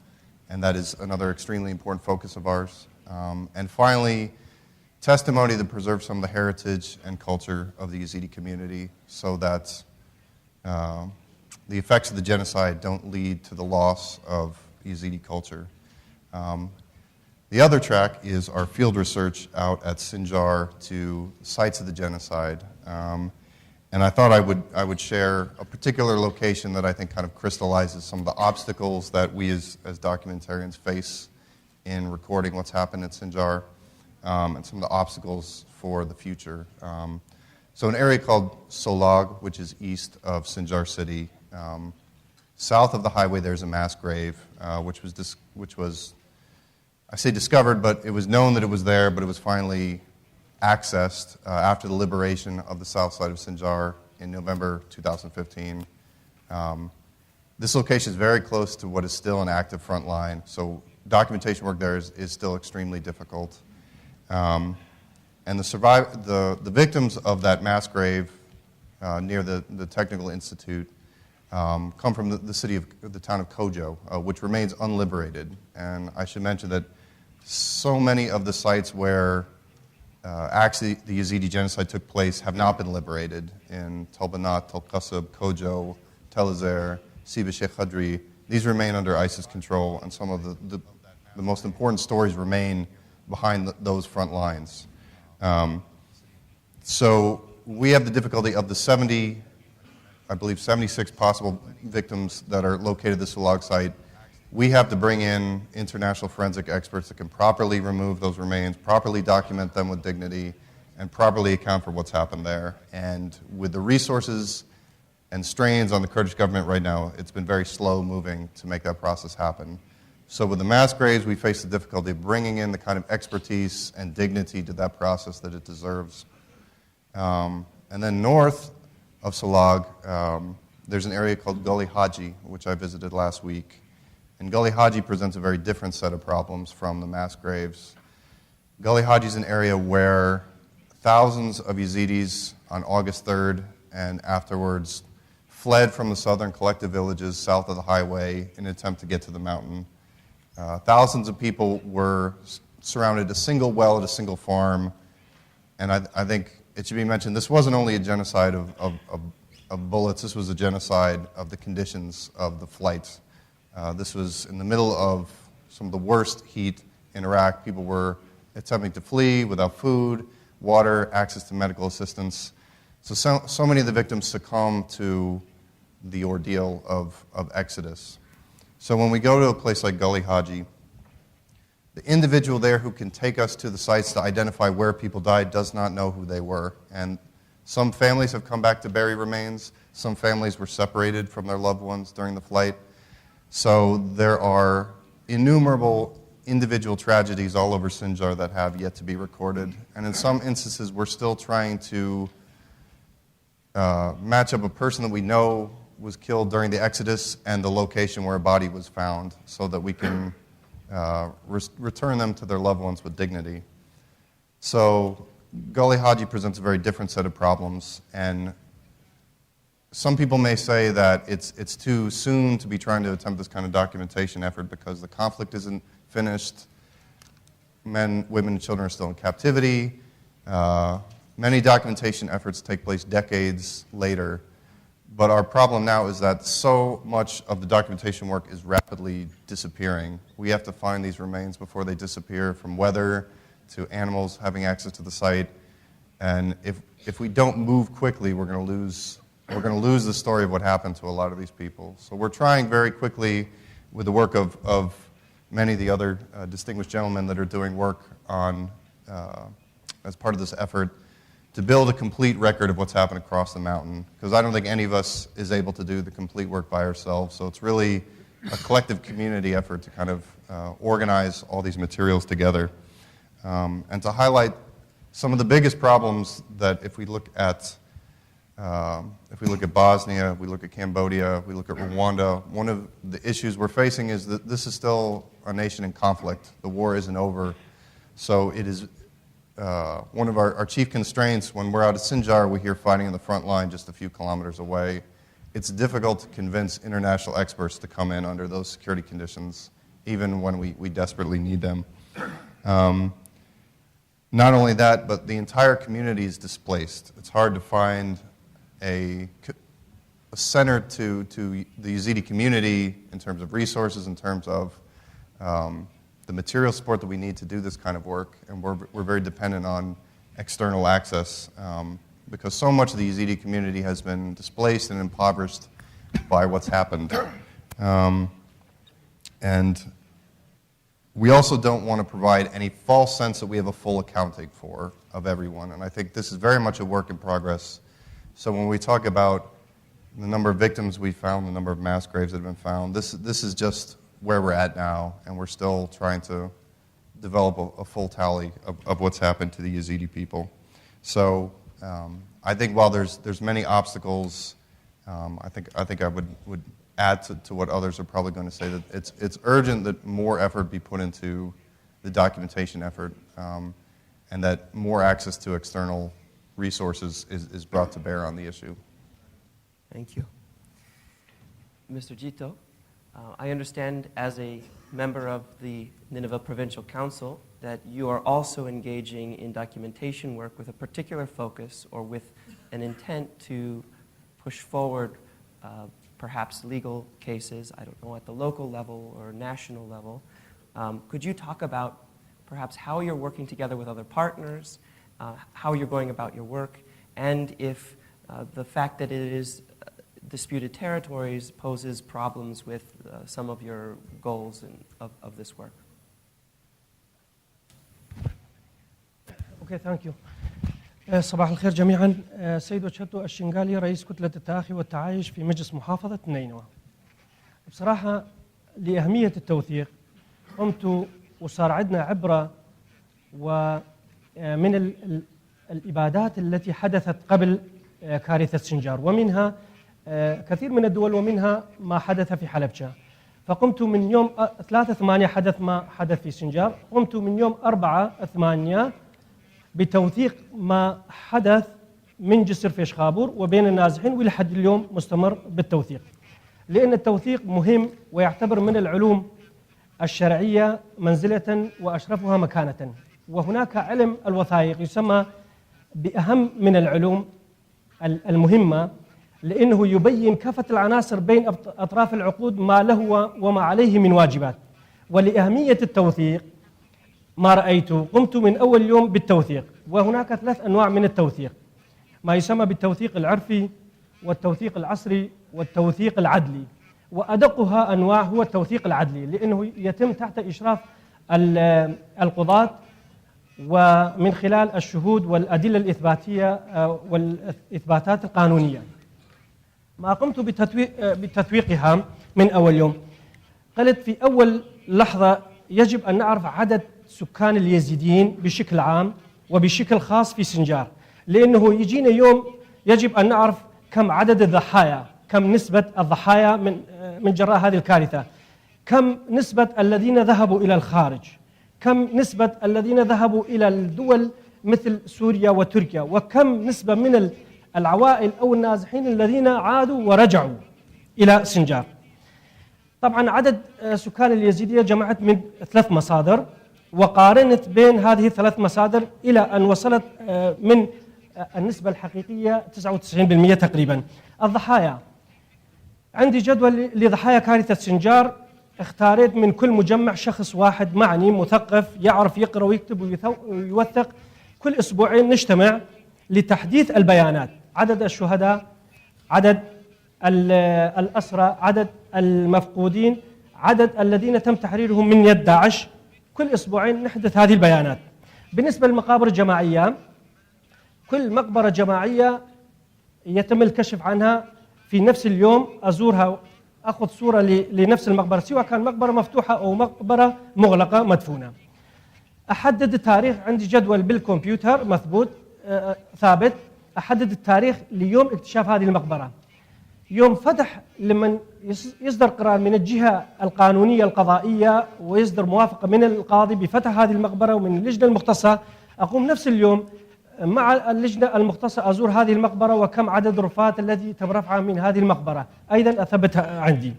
that is another extremely important focus of ours. And finally, testimony that preserves some of the heritage and culture of the Yazidi community so that the effects of the genocide don't lead to the loss of Yazidi culture. The other track is our field research out at Sinjar to sites of the genocide. And I thought I would share a particular location that I think kind of crystallizes some of the obstacles that we as documentarians face in recording what's happened at Sinjar, and some of the obstacles for the future. So an area called Solag, which is east of Sinjar city, south of the highway there's a mass grave, which was, I say discovered, but it was known that it was there, but it was finally accessed after the liberation of the south side of Sinjar in November 2015. This location is very close to what is still an active front line, so documentation work there is still extremely difficult. And the victims of that mass grave near the Technical Institute come from the town of Kojo, which remains unliberated. And I should mention that so many of the sites where actually the Yazidi genocide took place have not been liberated in Tel Banat, Tel Qasab, Kojo, Tel Azer, Siba Sheikh Khadri. These remain under ISIS control, and some of the most important stories remain behind those front lines. So we have the difficulty of the 76 possible victims that are located at the Solag site. We have to bring in international forensic experts that can properly remove those remains, properly document them with dignity, and properly account for what's happened there. And with the resources and strains on the Kurdish government right now, it's been very slow moving to make that process happen. So with the mass graves, we face the difficulty of bringing in the kind of expertise and dignity to that process that it deserves. And then north of Solag, there's an area called Gully Haji, which I visited last week. And Gully Haji presents a very different set of problems from the mass graves. Gully Haji is an area where thousands of Yazidis on August 3rd and afterwards fled from the southern collective villages south of the highway in an attempt to get to the mountain. Thousands of people were surrounded a single well at a single farm. And I think it should be mentioned, this wasn't only a genocide of bullets, this was a genocide of the conditions of the flight. This was in the middle of some of the worst heat in Iraq. People were attempting to flee without food, water, access to medical assistance. So many of the victims succumbed to the ordeal of exodus. So when we go to a place like Gully Haji, the individual there who can take us to the sites to identify where people died does not know who they were. And some families have come back to bury remains. Some families were separated from their loved ones during the flight. So there are innumerable individual tragedies all over Sinjar that have yet to be recorded. And in some instances, we're still trying to match up a person that we know was killed during the exodus and the location where a body was found so that we can return them to their loved ones with dignity. So Gully Haji presents a very different set of problems, and some people may say that it's too soon to be trying to attempt this kind of documentation effort because the conflict isn't finished. Men, women, and children are still in captivity. Many documentation efforts take place decades later. But our problem now is that so much of the documentation work is rapidly disappearing. We have to find these remains before they disappear, from weather to animals having access to the site. And if we don't move quickly, we're going to lose the story of what happened to a lot of these people. So we're trying very quickly with the work of many of the other distinguished gentlemen that are doing work on, as part of this effort, to build a complete record of what's happened across the mountain, because I don't think any of us is able to do the complete work by ourselves. So it's really a collective community effort to kind of organize all these materials together, and to highlight some of the biggest problems that if we look at Bosnia, we look at Cambodia, we look at Rwanda, one of the issues we're facing is that this is still a nation in conflict. The war isn't over. So it is one of our chief constraints when we're out at Sinjar, we hear fighting in the front line just a few kilometers away. It's difficult to convince international experts to come in under those security conditions, even when we desperately need them. Not only that, but the entire community is displaced. It's hard to find a centered to the Yazidi community in terms of resources, in terms of the material support that we need to do this kind of work, and we're very dependent on external access because so much of the Yazidi community has been displaced and impoverished by what's happened. And we also don't want to provide any false sense that we have a full accounting for of everyone, and I think this is very much a work in progress. So when we talk about the number of victims we found, the number of mass graves that have been found, this is just where we're at now, and we're still trying to develop a full tally of what's happened to the Yazidi people. So I think while there's many obstacles, I think I would add to what others are probably going to say, that it's urgent that more effort be put into the documentation effort, and that more access to external resources is brought to bear on the issue. Thank you. Mr. Jito, I understand as a member of the Nineveh Provincial Council that you are also engaging in documentation work with a particular focus or with an intent to push forward perhaps legal cases, I don't know, at the local level or national level. Could you talk about perhaps how you're working together with other partners, how you're going about your work, and if the fact that it is disputed territories poses problems with some of your goals of this work? Okay, thank you. صباح الخير جميعا. سيد وشتو الشنغالي رئيس كتلة التآخي والتعايش في مجلس محافظة نينوى. بصراحة لأهمية التوثيق قمت وصار عندنا عبرة ومن الإبادات التي حدثت قبل كارثة سنجار، ومنها كثير من الدول ومنها ما حدث في حلبجة. فقمت من يوم 3/8 حدث ما حدث في سنجار، قمت من يوم 4/8 بتوثيق ما حدث من جسر فيش خابور وبين النازحين، ولحد اليوم مستمر بالتوثيق، لأن التوثيق مهم ويعتبر من العلوم الشرعية منزلة وأشرفها مكانة. وهناك علم الوثائق يسمى بأهم من العلوم المهمة، لأنه يبين كافة العناصر بين أطراف العقود ما له وما عليه من واجبات. ولأهمية التوثيق ما رأيته قمت من أول يوم بالتوثيق. وهناك 3 أنواع من التوثيق، ما يسمى بالتوثيق العرفي والتوثيق العصري والتوثيق العدلي. وأدقها أنواع هو التوثيق العدلي، لأنه يتم تحت إشراف القضاة ومن خلال الشهود والأدلة الإثباتية والإثباتات القانونية. ما قمت بتثويقها من أول يوم، قلت في أول لحظة يجب أن نعرف عدد سكان اليزيديين بشكل عام وبشكل خاص في سنجار، لأنه يجينا يوم يجب أن نعرف كم عدد الضحايا، كم نسبة الضحايا من جراء هذه الكارثة، كم نسبة الذين ذهبوا إلى الخارج، كم نسبة الذين ذهبوا إلى الدول مثل سوريا وتركيا، وكم نسبة من العوائل أو النازحين الذين عادوا ورجعوا إلى سنجار. طبعا عدد سكان اليزيدية جمعت من 3 مصادر، وقارنت بين هذه ال3 مصادر إلى أن وصلت من النسبة الحقيقية 99% تقريبا. الضحايا، عندي جدول لضحايا كارثة سنجار، اختاريت من كل مجمع شخص واحد معني مثقف يعرف يقرأ ويكتب ويوثق. كل أسبوعين نجتمع لتحديث البيانات، عدد الشهداء، عدد الأسرى، عدد المفقودين، عدد الذين تم تحريرهم من يد داعش. كل أسبوعين نحدث هذه البيانات. بالنسبة للمقابر الجماعية، كل مقبرة جماعية يتم الكشف عنها في نفس اليوم، أزورها، أخذ صورة لنفس المقبرة، سواء كان مقبرة مفتوحة أو مقبرة مغلقة مدفونة. أحدد التاريخ، عندي جدول بالكمبيوتر مثبوت ثابت، أحدد التاريخ ليوم اكتشاف هذه المقبرة. يوم فتح لمن يصدر قرار من الجهة القانونية القضائية ويصدر موافقة من القاضي بفتح هذه المقبرة ومن اللجنة المختصة، أقوم نفس اليوم مع اللجنة المختصة أزور هذه المقبرة وكم عدد الرفات التي تم رفعها من هذه المقبرة، أيضا أثبتها عندي.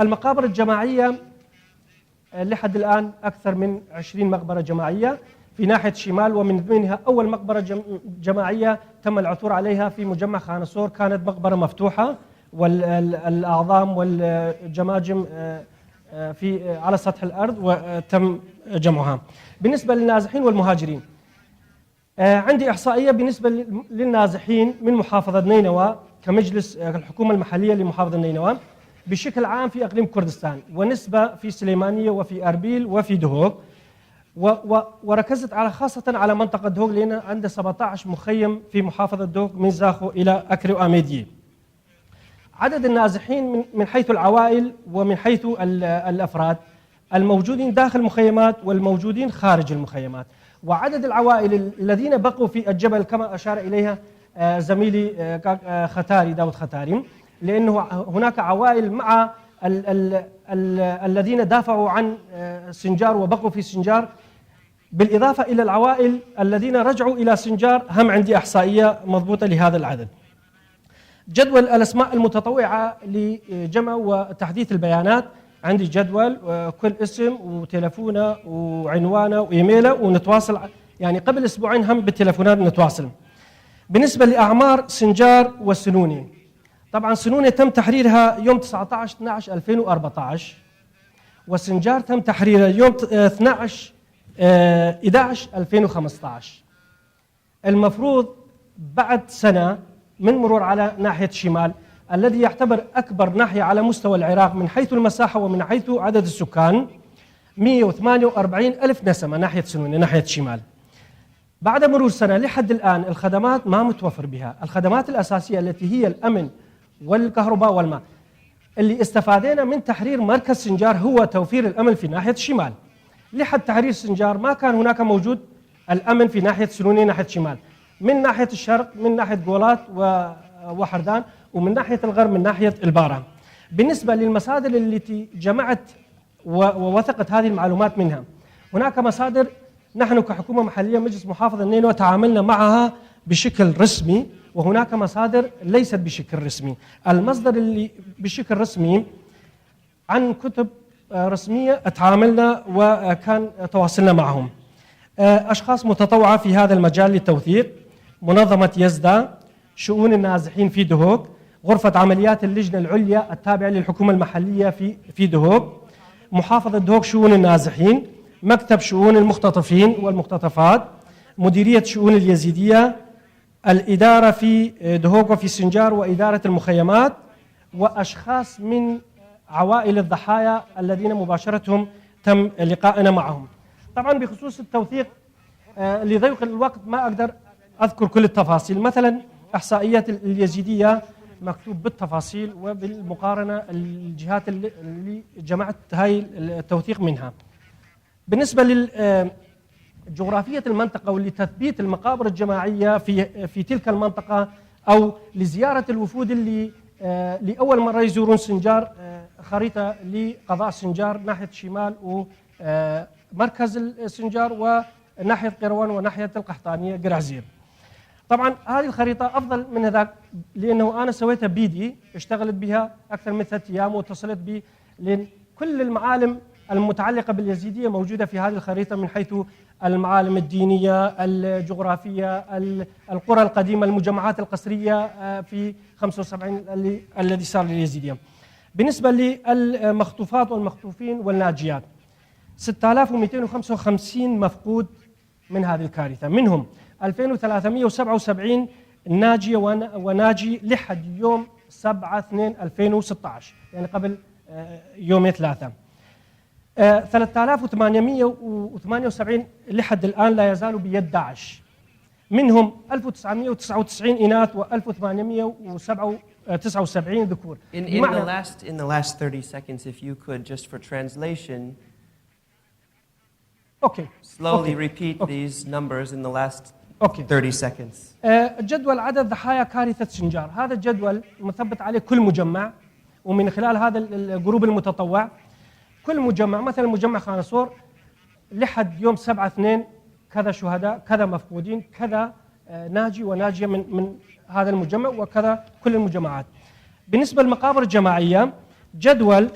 المقابر الجماعية لحد الآن أكثر من 20 مقبرة جماعية، في ناحية الشمال، ومن بينها أول مقبرة جماعية تم العثور عليها في مجمع خانسور، كانت مقبرة مفتوحة والأعظام والجماجم في على سطح الأرض وتم جمعها. بالنسبة للنازحين والمهاجرين، عندي إحصائية بالنسبة للنازحين من محافظة نينوى كمجلس الحكومة المحلية لمحافظة نينوى بشكل عام في إقليم كردستان، ونسبة في سليمانية وفي أربيل وفي دهوك، وركزت على خاصة على منطقة دهوك لأن عنده 17 مخيم في محافظة دهوك من زاخو إلى أكري وآميدية. عدد النازحين من حيث العوائل ومن حيث الأفراد الموجودين داخل المخيمات والموجودين خارج المخيمات، وعدد العوائل الذين بقوا في الجبل كما أشار إليها زميلي ختاري داود ختاري، لأنه هناك عوائل مع الذين دافعوا عن سنجار وبقوا في سنجار، بالإضافة إلى العوائل الذين رجعوا إلى سنجار. هم عندي إحصائية مضبوطة لهذا العدد. جدول الأسماء المتطوعة لجمع وتحديث البيانات، عندي جدول كل اسم وتلفونه وعنوانه وإيميله، ونتواصل يعني قبل أسبوعين هم بالتلفونات نتواصل. بالنسبة لأعمار سنجار والسنوني، طبعا سنوني تم تحريرها يوم 19/12/2014، وسنجار تم تحريرها يوم 12/11/2015. المفروض بعد سنة من مرور على ناحية الشمال الذي يعتبر أكبر ناحية على مستوى العراق من حيث المساحة ومن حيث عدد السكان، 148,000 نسمة ناحية سنوني ناحية الشمال. بعد مرور سنة لحد الآن الخدمات ما متوفر بها، الخدمات الأساسية التي هي الأمن والكهرباء والماء. اللي استفادينا من تحرير مركز سنجار هو توفير الأمن في ناحية الشمال. لحد تحرير سنجار ما كان هناك موجود الأمن في ناحية سنوني ناحية الشمال، من ناحية الشرق من ناحية قولات وحردان، ومن ناحية الغرب من ناحية البارة. بالنسبة للمصادر التي جمعت ووثقت هذه المعلومات منها، هناك مصادر نحن كحكومة محلية مجلس محافظة نينوى تعاملنا معها بشكل رسمي، وهناك مصادر ليست بشكل رسمي. المصدر اللي بشكل رسمي عن كتب رسمية تعاملنا وكان تواصلنا معهم. أشخاص متطوعة في هذا المجال للتوثيق: منظمة يزدا، شؤون النازحين في دهوك، غرفة عمليات اللجنة العليا التابعة للحكومة المحلية في دهوك، محافظة دهوك شؤون النازحين، مكتب شؤون المختطفين والمختطفات، مديرية شؤون اليزيدية، الإدارة في دهوك وفي سنجار وإدارة المخيمات، وأشخاص من عوائل الضحايا الذين مباشرتهم تم لقائنا معهم. طبعا بخصوص التوثيق لضيق الوقت ما أقدر أذكر كل التفاصيل، مثلا إحصائيات اليزيدية مكتوب بالتفاصيل وبالمقارنة الجهات اللي جمعت هاي التوثيق منها. بالنسبة لجغرافية المنطقة ولتثبيت المقابر الجماعية في تلك المنطقة، أو لزيارة الوفود اللي لأول مرة يزورون سنجار، خريطة لقضاء سنجار ناحية الشمال ومركز السنجار وناحية قيروان وناحية القحطانية قرعزير. طبعا هذه الخريطة أفضل من هذاك لأنه أنا سويتها بيدي، اشتغلت بها أكثر من 3 أيام واتصلت به، لأن كل المعالم المتعلقة باليزيدية موجودة في هذه الخريطة من حيث المعالم الدينية، الجغرافية، القرى القديمة، المجمعات القسرية في 75 الذي صار لليزيدية. بالنسبة للمخطوفات والمخطوفين والناجيات، 6255 مفقود من هذه الكارثة، منهم 2377 ناجية وناجي لحد يوم 7/2/2016 يعني قبل يومين 3. 3878 لحد الآن لا يزالوا بيد داعش، منهم 1999 إناث و1879 ذكور. In the last 30 seconds, if you could, just for translation, slowly repeat these numbers in the last 30 seconds. جدول عدد ضحايا كارثة سنجار، هذا الجدول مثبت عليه كل مجمع، ومن خلال هذا الجروب المتطوع كل مجمع، مثلا مجمع خانسور لحد يوم 7/2 كذا شهداء، كذا مفقودين، كذا ناجي وناجية من هذا المجمع، وكذا كل المجمعات. بالنسبة للمقابر الجماعية، جدول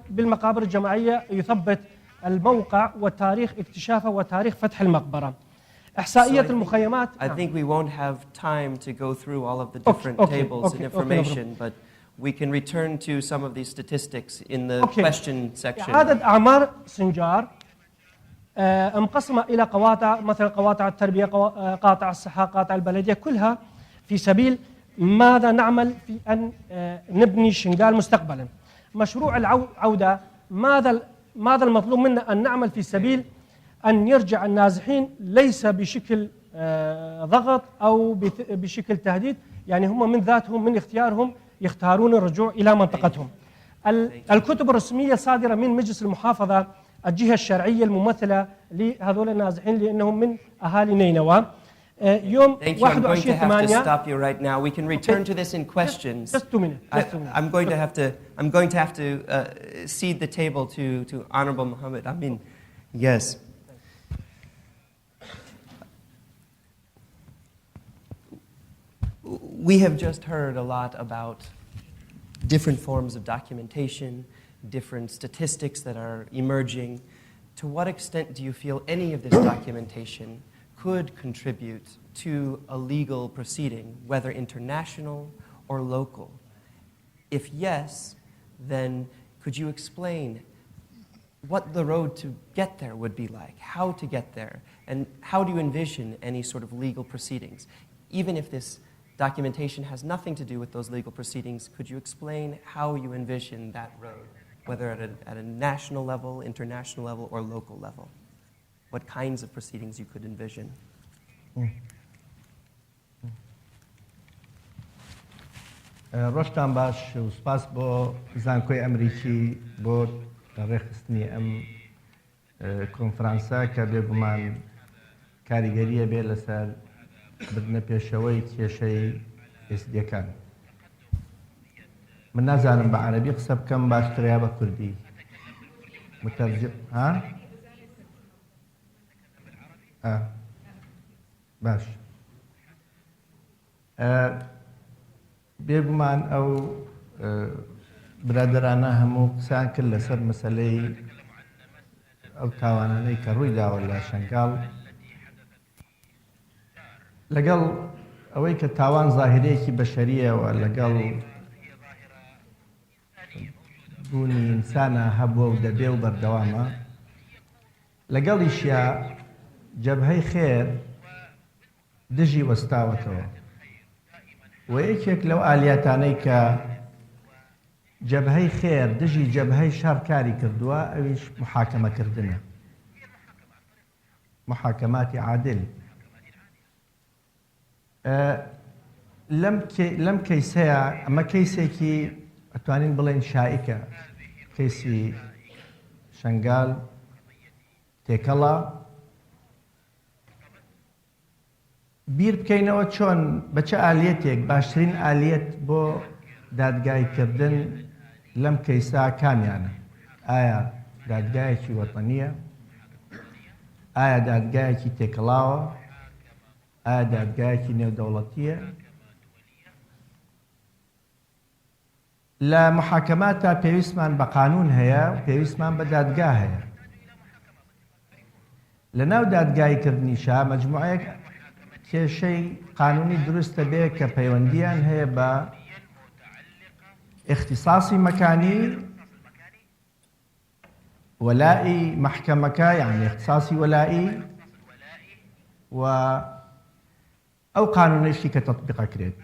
بالمقابر الجماعية يثبت الموقع وتاريخ اكتشافه وتاريخ فتح المقبرة. إحصائية المخيمات. I think we won't have time to go through all of the Okay, different okay, tables okay, and okay, no information, but we can return to some of these statistics in the Okay. question section. عدد أعمار سنجار مقسمة إلى قواطع، مثلا قواطع التربية، قاطع الصحة، قاطع البلدية، كلها في سبيل ماذا نعمل في أن نبني شنغال مستقبلا. مشروع العودة، ماذا المطلوب منا أن نعمل في سبيل أن يرجع النازحين ليس بشكل ضغط أو بشكل تهديد، يعني هم من ذاتهم من اختيارهم يختارون الرجوع إلى منطقتهم. الكتب الرسمية الصادرة من مجلس المحافظة الجهة الشرعية الممثلة لهذول النازحين لأنهم من أهالي نينوى يوم Thank you. I'm going to have to 21/8. stop you right now. We can return to this in questions. Just 2 minutes. I'm going to have to cede the table to Honorable Mohammed Amin. Yes. We have just heard a lot about different forms of documentation, different statistics that are emerging. To what extent do you feel any of this documentation could contribute to a legal proceeding, whether international or local? If yes, then could you explain what the road to get there would be like, how to get there, and how do you envision any sort of legal proceedings? Even if this documentation has nothing to do with those legal proceedings, could you explain how you envision that road, whether at a national level, international level, or local level? What kinds of proceedings you could envision? ڕۆژتان باش و سپاس بۆ زانکۆی ئەمریکی بۆ ڕێخستنی ئەم کۆنفرانسە کە بێگومان کاریگەریە بێ لەسەر بردنە پێشەوەی کێشەی ئێسدیەکان. من نازانم بە عەرەبی قسە بکەم باشترە بە کوردی. مترجم ها؟ باش. بێگومان ئەو برادرانە هەموو قسان کرد لەسەر مەسەلەی ئەو تاوانانەی کە ڕووی داوە لە شەنگاڵ لەگەڵ ئەوەی کە تاوان زاهرەیەکی بەشەریەوە لەگەڵ بوونی ئینسانە هەبووە و دەبێ و بەردەوامە لەگەڵیشیا جەبهەی خێر دژی وەستاوەتەوە و یەکێک لەو ئالیاتانەی کە جەبهەی خێر دژی جەبهەی شەڕ کاری کردووە ئەویش محاکەمەکردنە، محاکەماتی عادل. لەم کەیسەیە ئەمە کەیسێکی ئەتوانین بڵێن شائیکە، کەیسی شەنگال تێکەڵە. بیر بکەینەوە چۆن بە چه ئالیەتێک باشترین ئالیەت بۆ دادگایکردن لەم کەیسا کامیانە؟ ئایا دادگایەکی وەتەنیە؟ ئایا دادگایەکی تێکەڵاوە؟ ئایا دادگایەکی نێودەوڵەتیە؟ لە محاکەماتە پێویستمان بە قانون هەیە و پێویستمان بە دادگا هەیە. لە ناو دادگایکردنیشا مەجموعەیەک کێشەی قانونی دروستە بێ کە پەیوەندیان هەیە بە اختصاصی مەکانی وەلائی محکەمەکە، یعنی اختصاصی وەلائی و ئەو قانونیشی کە تەطبیقەکرێت.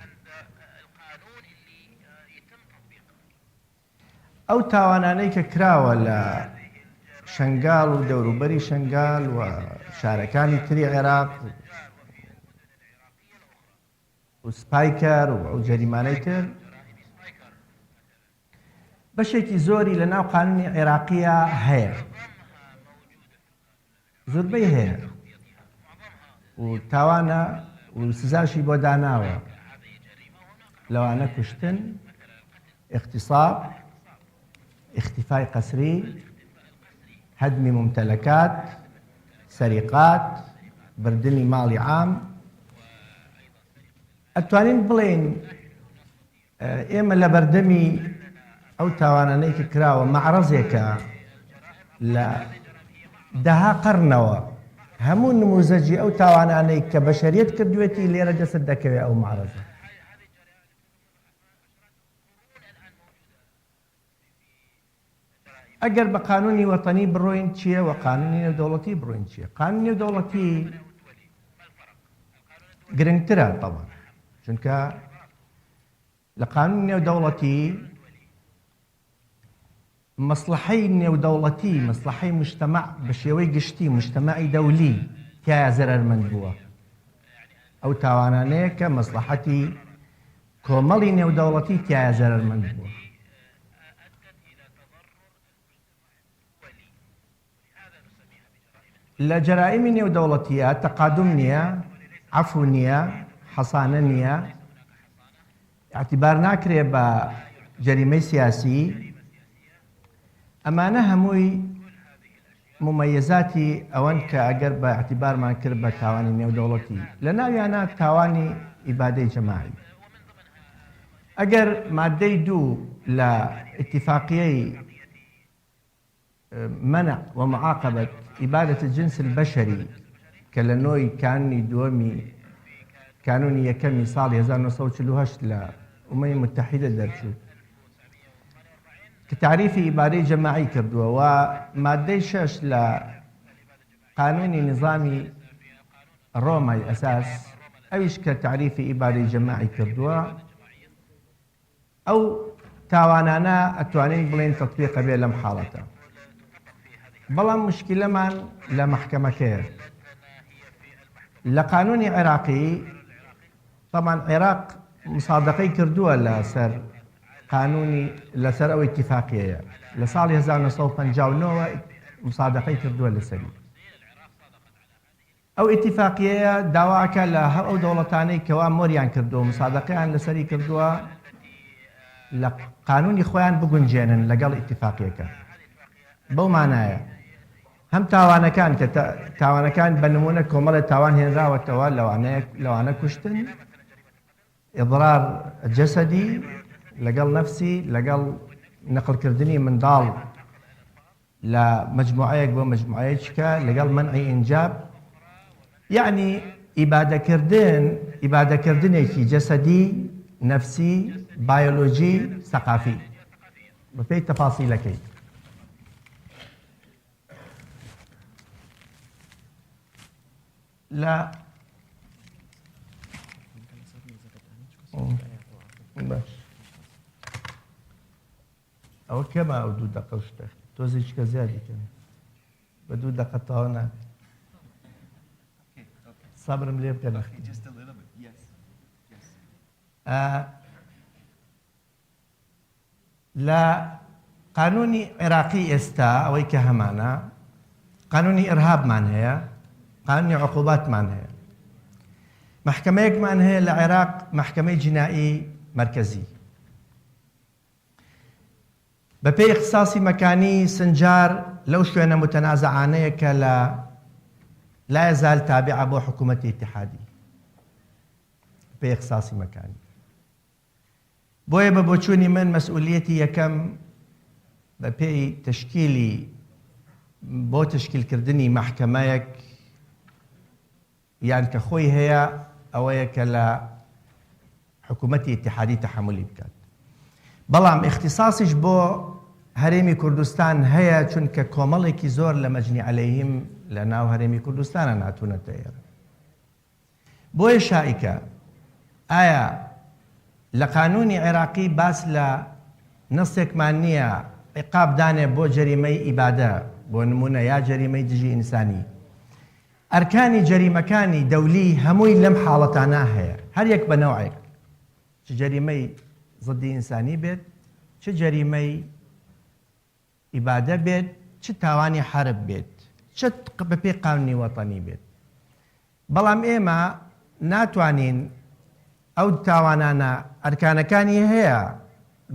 ئەو تاوانانەی کە کراوە لە شەنگاڵ و دەوروبەری شەنگاڵ و شارەکانی تری عێراق و سپایکەر و ئەو جەریمانەی تر بەشێکی زۆری لە ناو قانونی عێراقیە هەیە، زۆربەی هەیە و تاوانە و سزاشی بۆ داناوە، لەوانە کوشتن، اغتصاب، اختفای قەسری، هەدمی ممتەلەکات، سەریقات، بردنی ماڵی عام. ئەتوانین بڵێن ئێمە لە بەردەمی ئەو تاوانانەی کە کراوە مەعرەزێکە لە دەها قەرنەوە هەموو نموزەجی ئەو تاوانانەی کە بەشەریەت کردوێتی لێرە دەست دەکەوێت ئەو معرەزە. ئەگەر بە قانونی وەتەنی بڕۆین چییە و قانونی نێودەوڵەتی بڕۆین چییە؟ قانونی نێودەوڵەتی گرنگترە طبعا، چونکە لە قانونی نێودەوڵەتی مەسلحەی نێودەوڵەتی مەسلحەی مجتەمع بە شێوەی گشتی مجتەمعی دەولی تایە زەرەرمەند بووە. ئەو تاوانانەیە کە مەسلحەتی کۆمەڵی نێودەوڵەتی تایە زەرەرمەند بووە. لە جەرائیمی نێودەوڵەتیە تەقادم نییە، عەفو نییە، حەسانە نییە، اعتیبار ناکرێ بە جەریمەی سیاسی. ئەمانە هەمووی ممەیزاتی ئەوەن کە ئەگەر بە اعتیبارمان کرد بە تاوانی نێودەوڵەتی، لە ناویانە تاوانی ئیبادەی جەماعی. ئەگەر مادەی 2 لە اتفاقیەی منع ومعاقبة إبادة الجنس البشري كالنوي كاني دومي كانوني يكمي صالي 1948 لأمم المتحدة درشو كتعريف إبادة جماعي كردوا ومادة 6 لقانوني نظامي روما الأساس أيش كتعريف إبادة جماعي كردوا أو تاوانانا أتوانين بلين تطبيق بيه لم حالته. بەڵام مشکلەمان لە محکەمەکەیە. لە قانونی عێراقی طبعا عێراق مصادقەی کردووە لەسەر قانونی لەسەر ئەو اتفاقیەیە لە ساڵی 1959 مصادقەی کردووە لەسەری. ئەو اتفاقیەیە داواکە لە هەر ئەو دەوڵەتانەی کەوا مۆریان کردووە مصادقەیان لەسەری کردووە لە قانونی خۆیان بگونجێنن لەگەڵ اتفاقیەکە. بەو مانایە هەم تاوانەکان کە تاوانەکان بە نمونە کۆمەڵی تاوان هێنراوەتەوە لەوانە کوشتن، ئیضرار جەسەدی لەگەڵ نەفسی، لەگەڵ نەقڵکردنی منداڵ لە مجموعەیەک بۆ مجموعەیەکە، لەگەڵ منعی ئینجاب، یعنی ئیبادەکردنێکی جەسەدی، نەفسی، بایۆلۆژی، سەقافی بەپێی تەفاسیلەکەی. لا باش ئەو کەمە ئەو 2 دقە شتە تۆزێککە زیادی کەم بە 2 دقە تەواو ناکەم. سەبرم لێ بکە نەختی. لە قانونی عێراقی ئێستا ئەوەی کە هەمانە قانونی ئیرهابمان هەیە، قانونی عقوباتمان هەیە، محکەمەیەکمان هەیە لە عێراق، محکەمەی جینایی مرکزی بەپێی اختصاصی مەکانی سنجار لەو شوێنە متەنازعانەیە کە لا يزال تابعة بۆ حکوومەتی اتحادی بەپێی اختصاصی مەکانی. بۆیە بە بۆچوونی من مەسئولیەتی یەکەم بەپێی تشکیلی بۆ تشکیلکردنی محکەمەیەک یان کە خۆی هەیە ئەوەیە کە لە حکوومەتی اتحادی تەحملی بکات. بەڵام اختصاصیش بۆ هەرێمی کوردستان هەیە، چونکە کۆمەڵێکی زۆر لە مەجنی عەلەیهیم لە ناو هەرێمی کوردستانە ناتوونەتە ئێرە. بۆیە شائکە ئایا لە قانونی عێراقی باس لە نەسێکمان نییە عیقاب دانێ بۆ جەریمەی ئیبادە، بۆ نمونە یا جەریمەی دژی ئینسانی. ئەرکانی جەریمەکانی دەولی هەمووی لەم حاڵەتانە هەیە، هەر یەک بە نەوعێک، چ جەریمەی ضدی ئینسانی بێت، چ جەریمەی ئیبادە بێت، چ تاوانی حرب بێت، چ بەپێی قانونی وەتەنی بێت. بەڵام ئێمە ناتوانین ئەو تاوانانە ئەرکانەکانی هەیە،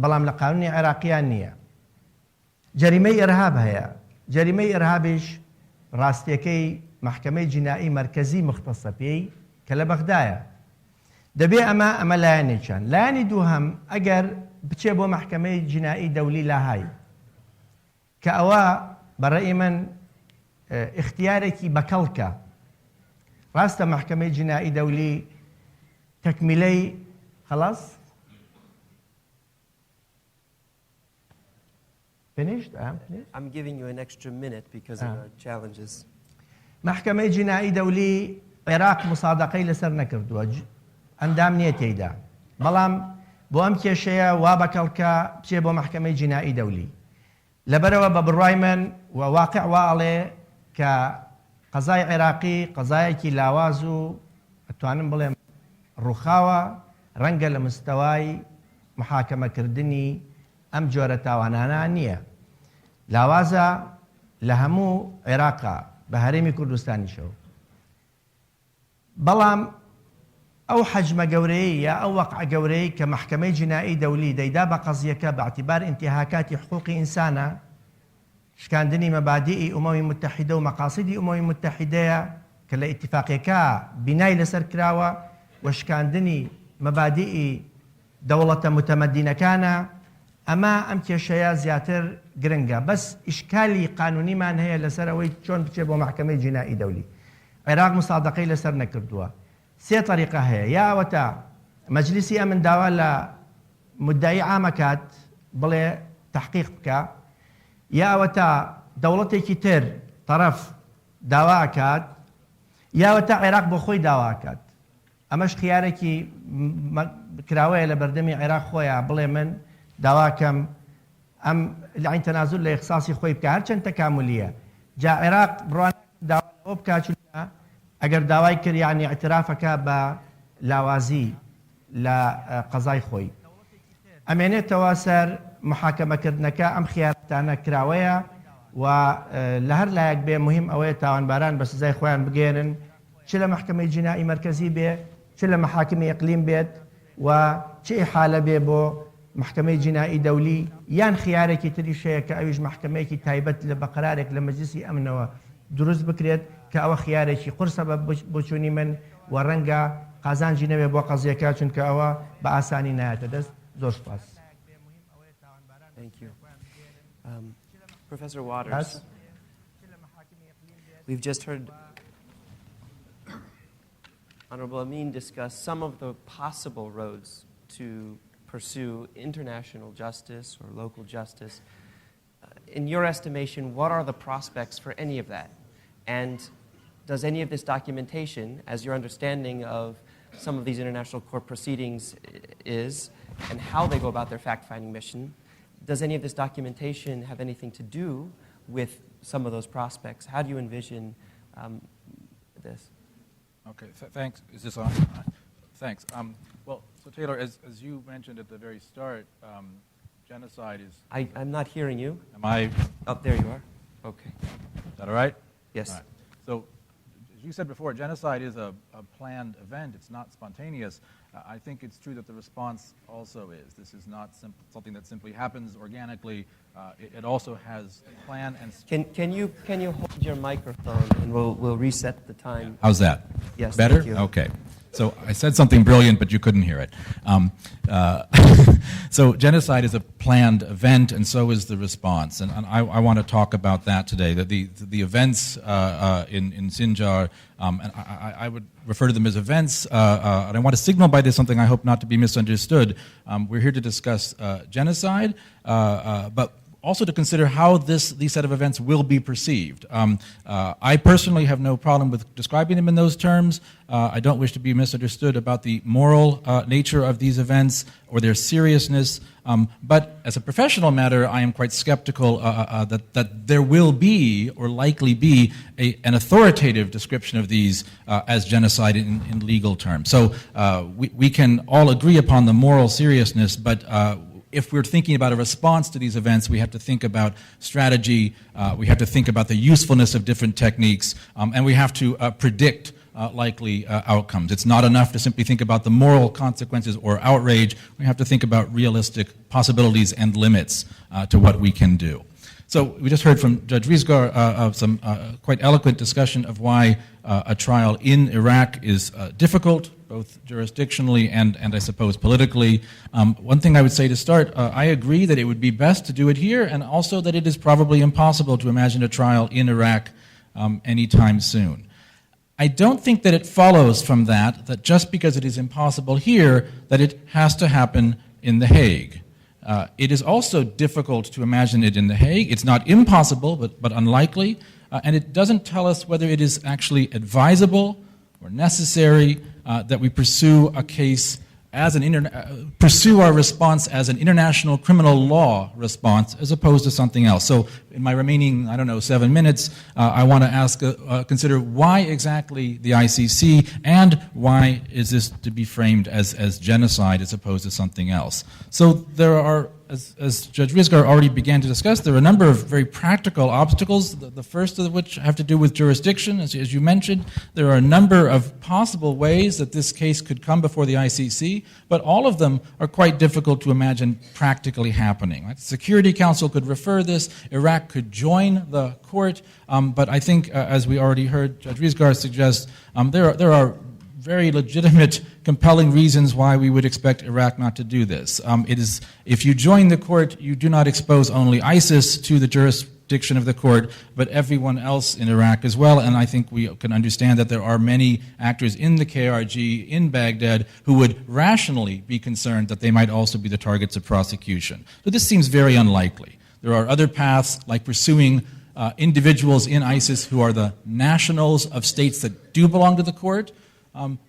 بەڵام لە قانونی عێراقیان نییە. جەریمەی ئیرهاب هەیە، جەریمەی ئیرهابیش ڕاستیەکەی محکەمەی جینایی مرکزی مختصە پێی کە لە بەغدایە. دەبێ ئەمە لایەنێکیان. لایەنی دووهەم ئەگەر بچێ بۆ محکەمەی جینایی دەولی لاهای کە ئەوە بەڕێی من اختیارێکی بەکەڵکە ڕاستە محکەمەی جنایی دەولی تەکمیلەی خلاص finished I'm giving you an extra minute because of our challenges. محکەمەی جنایی دەولی عێراق مسادقەی لەسەر نەکردووە ئەندام نییە تێیدا بەڵام بۆ ئەم کێشەیە وا بەکەڵکە بچێ بۆ محکەمەی جنایی دەولی لەبەرەوە بە بڕوای من و واقع واڵێ کە قەزای عێراقی قەزایەکی لاواز و ئەتوانم بڵێم ڕووخاوە ڕەنگە لە مستەوای محاکەمەکردنی ئەم جۆرە تاوانانە نییە لاوازە لە هەموو عێراقا بە هەرێمی کوردستانیشەوە بەڵام ئەو حەجمە گەورەی یا ئەو وەقع گەورەی کە محکەمەی جنایی دەولی دەیدا بە قەزیەکە باعتیبار ئینتیهاکاتی حقوقی ئینسانە شکاندنی مەبادیئی ئومەمی متحیدە و مەقاسیدی ئومەمی متحیدەیە کە لە ئیتیفاقیەکە بینای لەسەر کراوە و شکاندنی مەبادیئی دەوڵەتە متەمەدینەکانە ئەمە ئەم کێشەیە زیاتر گرنگە بەس ئیشکالی قانونیمان هەیە لەسەر ئەوەی چۆن بچێ بۆ محکەمەی جنایی دەولی عێراق مسادقەی لەسەر نەکردووە سێ طریقە هەیە یا ئەوەتە مەجلیسی ئەمن داوا لە مدعی عامەکات بڵێ تحقیق بکە یا ئەوەتە دەوڵەتێکی تر طرف داواکات یاوەتە عێراق بۆ خۆی داواکات ئەمەش خیارێکی کراوەیە لە بەردەمی عێراق خۆیان بڵێ من داواکەم ئەم لەعین تەنازل لە ئیخساسی خۆی بکە هەرچەند تەکاملیە جا عێراق بڕوان داوا بۆ بکات ئەگەر داوای کرد یعنی اعترافەکە بە لاوازی لە قەزای خۆی ئەمێنێتەوە سەر محاکەمەکردنەکە ئەم خیارەتانە کراوەیە و لە هەر لایەک بێ مهم ئەوەیە تاوانباران بە سزای خۆیان بگێنن چ لە محکەمەی جنایی مرکزی بێ چ لە محاکمی ئیقلیم بێت و چ ئیحالە بێ بۆ محکەمەی جنایی دەولی یان خیارێکی تریشەیە کە ئەویش محکەمەیەکی تایبەت لە بەقەرارێک لە مەجلیسی ئەمنەوە دروست بکرێت کە ئەوە خیارێکی قورسە بە بۆچوونی من و ڕەنگە قازانجی نەبێ بۆ قەزیەکە چونکە ئەوە بە ئاسانی نایەتە دەست زۆر سپاس. Thank you. Professor Waters, we've just heard Honorable Amin discuss some of the possible roads to pursue international justice or local justice. In your estimation, what are the prospects for any of that? And does any of this documentation, as your understanding of some of these international court proceedings is, and how they go about their fact-finding mission, does any of this documentation have anything to do with some of those prospects? How do you envision this? Okay, thanks. Is this on? Thanks. Well, so Taylor, as you mentioned at the very start, genocide is... I'm not hearing you. Am I... Oh, there you are. Okay. Is that all right? Yes. All right. So, as you said before, genocide is a planned event. It's not spontaneous. I think it's true that the response also is. This is not something that simply happens organically. It also has plan and... Can you hold your microphone and we'll reset the time. How's that? Yes. Better? Thank you. Okay. So I said something brilliant, but you couldn't hear it. So genocide is a planned event, and so is the response. And I want to talk about that today. That the events in Sinjar, and I would refer to them as events, and I want to signal by this something I hope not to be misunderstood. We're here to discuss genocide, but also to consider how these set of events will be perceived. I personally have no problem with describing them in those terms. I don't wish to be misunderstood about the moral nature of these events or their seriousness. But as a professional matter, I am quite skeptical that there will be or likely be an authoritative description of these as genocide in legal terms. So we can all agree upon the moral seriousness, but if we're thinking about a response to these events, we have to think about strategy, we have to think about the usefulness of different techniques, and we have to predict likely outcomes. It's not enough to simply think about the moral consequences or outrage. We have to think about realistic possibilities and limits to what we can do. So we just heard from Judge Rizgar some quite eloquent discussion of why a trial in Iraq is difficult, both jurisdictionally and I suppose politically. One thing I would say to start, I agree that it would be best to do it here, and also that it is probably impossible to imagine a trial in Iraq anytime soon. I don't think that it follows from that just because it is impossible here, that it has to happen in The Hague. It is also difficult to imagine it in The Hague. It's not impossible, but unlikely. And it doesn't tell us whether it is actually advisable or necessary that we pursue a case as pursue our response as an international criminal law response as opposed to something else. So in my remaining, 7 minutes, I want to consider why exactly the ICC and why is this to be framed as genocide as opposed to something else. So there are, as Judge Risgaard already began to discuss, there are a number of very practical obstacles, the first of which have to do with jurisdiction. As you mentioned, there are a number of possible ways that this case could come before the ICC, but all of them are quite difficult to imagine practically happening. Right? The Security Council could refer this, Iraq could join the court, but I think, as we already heard Judge Risgaard suggest, there are very legitimate, compelling reasons why we would expect Iraq not to do this. If you join the court, you do not expose only ISIS to the jurisdiction of the court, but everyone else in Iraq as well, and I think we can understand that there are many actors in the KRG in Baghdad who would rationally be concerned that they might also be the targets of prosecution. So this seems very unlikely. There are other paths, like pursuing individuals in ISIS who are the nationals of states that do belong to the court.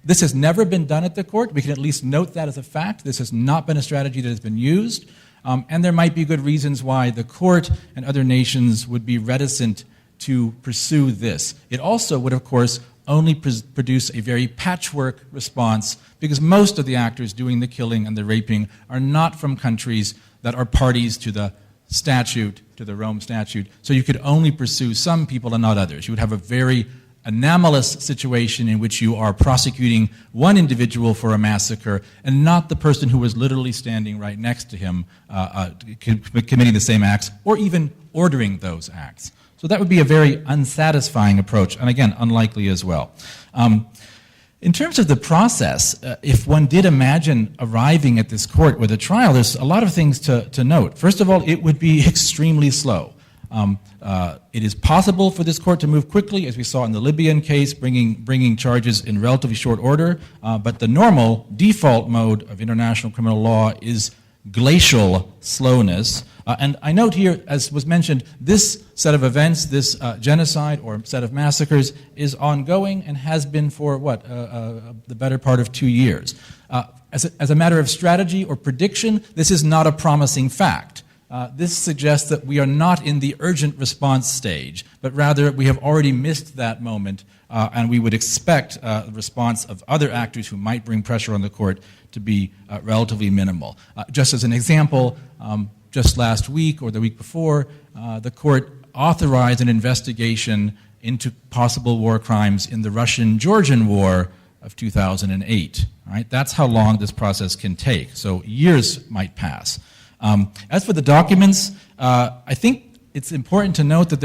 This has never been done at the court. We can at least note that as a fact. This has not been a strategy that has been used. And there might be good reasons why the court and other nations would be reticent to pursue this. It also would, of course, only produce a very patchwork response because most of the actors doing the killing and the raping are not from countries that are parties to the statute, to the Rome Statute. So you could only pursue some people and not others. You would have a very anomalous situation in which you are prosecuting one individual for a massacre and not the person who was literally standing right next to him committing the same acts or even ordering those acts. So that would be a very unsatisfying approach, and again, unlikely as well. In terms of the process, if one did imagine arriving at this court with a trial, there's a lot of things to note. First of all, it would be extremely slow. It is possible for this court to move quickly, as we saw in the Libyan case, bringing charges in relatively short order, but the normal default mode of international criminal law is glacial slowness. And I note here, as was mentioned, this set of events, this genocide or set of massacres is ongoing and has been for, the better part of 2 years. As a matter of strategy or prediction, this is not a promising fact. This suggests that we are not in the urgent response stage, but rather we have already missed that moment, and we would expect the response of other actors who might bring pressure on the court to be relatively minimal. Just as an example, just last week or the week before, the court authorized an investigation into possible war crimes in the Russian-Georgian War of 2008. Right? That's how long this process can take, so years might pass. As for the documents, I think it's important to note that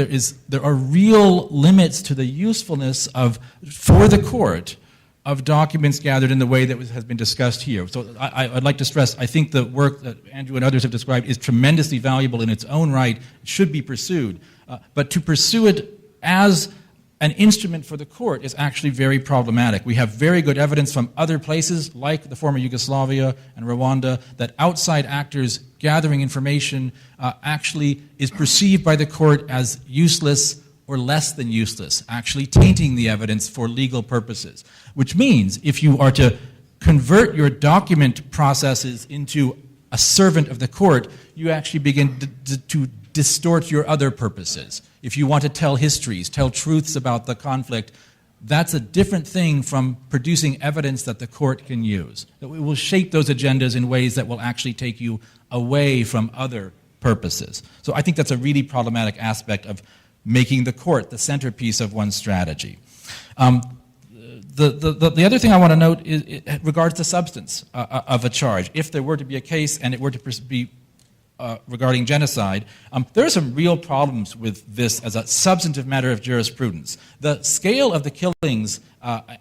there are real limits to the usefulness for the court of documents gathered in the way that has been discussed here. So I'd like to stress, I think the work that Andrew and others have described is tremendously valuable in its own right, should be pursued. But to pursue it as an instrument for the court is actually very problematic. We have very good evidence from other places, like the former Yugoslavia and Rwanda, that outside actors gathering information actually is perceived by the court as useless or less than useless, actually tainting the evidence for legal purposes. Which means if you are to convert your document processes into a servant of the court, you actually begin to distort your other purposes. If you want to tell histories, tell truths about the conflict, that's a different thing from producing evidence that the court can use. That we will shape those agendas in ways that will actually take you away from other purposes. So I think that's a really problematic aspect of making the court the centerpiece of one's strategy. The other thing I want to note it regards the substance of a charge. If there were to be a case and it were to be regarding genocide, there are some real problems with this as a substantive matter of jurisprudence. The scale of the killings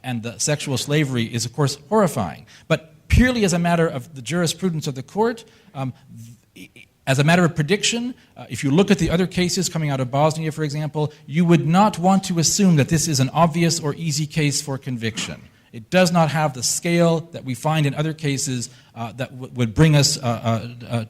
and the sexual slavery is, of course, horrifying. But purely as a matter of the jurisprudence of the court, As a matter of prediction, if you look at the other cases coming out of Bosnia, for example, you would not want to assume that this is an obvious or easy case for conviction. It does not have the scale that we find in other cases that would bring us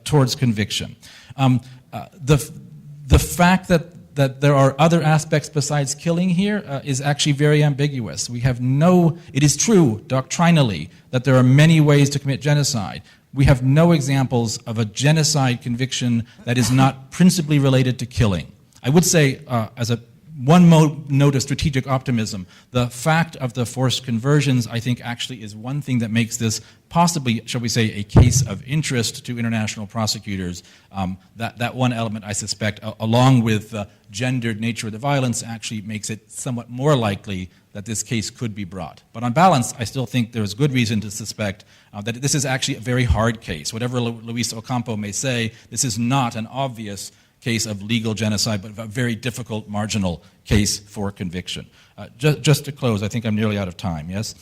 towards conviction. The fact that there are other aspects besides killing here is actually very ambiguous. We have it is true doctrinally that there are many ways to commit genocide. We have no examples of a genocide conviction that is not principally related to killing. I would say, as one note of strategic optimism, the fact of the forced conversions, I think, actually is one thing that makes this possibly, shall we say, a case of interest to international prosecutors. That one element, I suspect, along with the gendered nature of the violence, actually makes it somewhat more likely that this case could be brought. But on balance, I still think there's good reason to suspect that this is actually a very hard case. Whatever Luis Ocampo may say, this is not an obvious case of legal genocide, but a very difficult marginal case for conviction. Just to close, I think I'm nearly out of time, yes?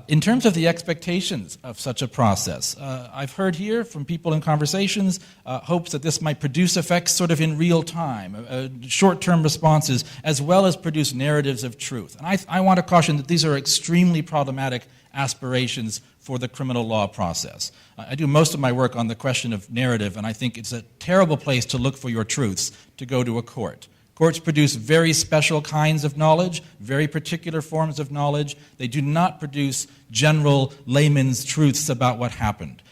In terms of the expectations of such a process, I've heard here from people in conversations hopes that this might produce effects sort of in real time, short-term responses, as well as produce narratives of truth. And I want to caution that these are extremely problematic aspirations for the criminal law process. I do most of my work on the question of narrative, and I think it's a terrible place to look for your truths, to go to a court. Courts produce very special kinds of knowledge, very particular forms of knowledge. They do not produce general layman's truths about what happened.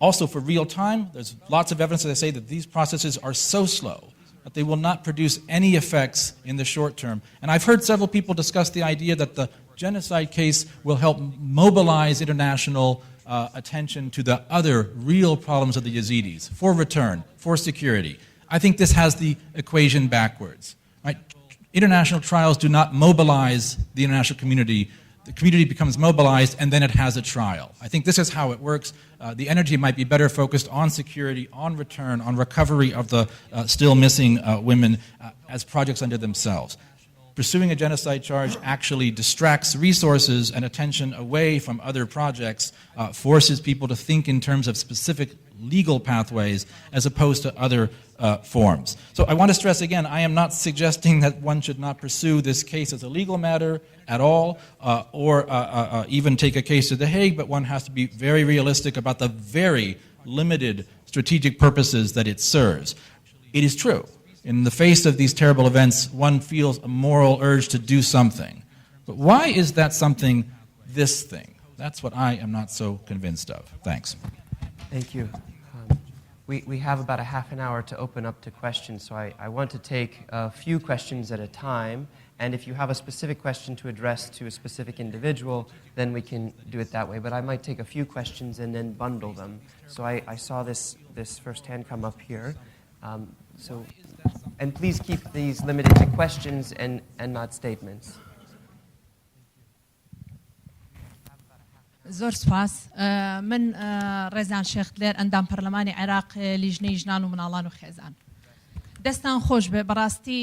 Also, for real time, there's lots of evidence, as I say, that these processes are so slow that they will not produce any effects in the short term. And I've heard several people discuss the idea that the genocide case will help mobilize international attention to the other real problems of the Yazidis, for return, for security. I think this has the equation backwards. Right? International trials do not mobilize the international community. The community becomes mobilized, and then it has a trial. I think this is how it works. The energy might be better focused on security, on return, on recovery of the still missing women as projects unto themselves. Pursuing a genocide charge actually distracts resources and attention away from other projects, forces people to think in terms of specific legal pathways as opposed to other forms. So I want to stress again, I am not suggesting that one should not pursue this case as a legal matter at all, or even take a case to The Hague, but one has to be very realistic about the very limited strategic purposes that it serves. It is true. In the face of these terrible events, one feels a moral urge to do something. But why is that something this thing? That's what I am not so convinced of. Thanks. Thank you. We have about a half an hour to open up to questions, so I want to take a few questions at a time. And if you have a specific question to address to a specific individual, then we can do it that way. But I might take a few questions and then bundle them. So I saw this first hand come up here. And please keep these limited to questions and not statements. زۆر سپاس من ڕێزان شێخ دلێر ئەندام پەرلەمانی عێراق لیژنەی ژنان و مناڵان و خێزان دەستان خۆش بێ بەڕاستی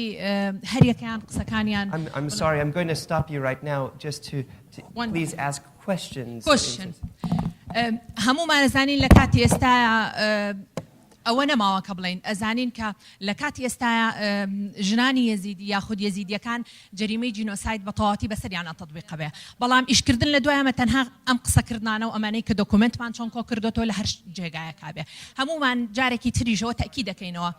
هەر یەکیان قسەکانیان I'm sorry, I'm going to stop you right now just to please ask questions. هەمومان ئەزانین لە کاتی ئێستا ئەوە نەماوە کە بڵێن ئەزانین کە لە کاتی ئێستا ژنانی یەزیدی یاخود یەزیدیەکان جەریمەی جینۆساید بە تەواوەتی بەسەریانە تەطبیق بێ بەڵام ئیشکردن لە دوایەمە تەنها ئەم قسەکردانە و ئەمانەی کە دۆکومنتمان چۆن کۆ کردوتەوە لە هەر جێگایەکا بێ هەمومان جارێکی تریژەوە تەکی دەکەینەوە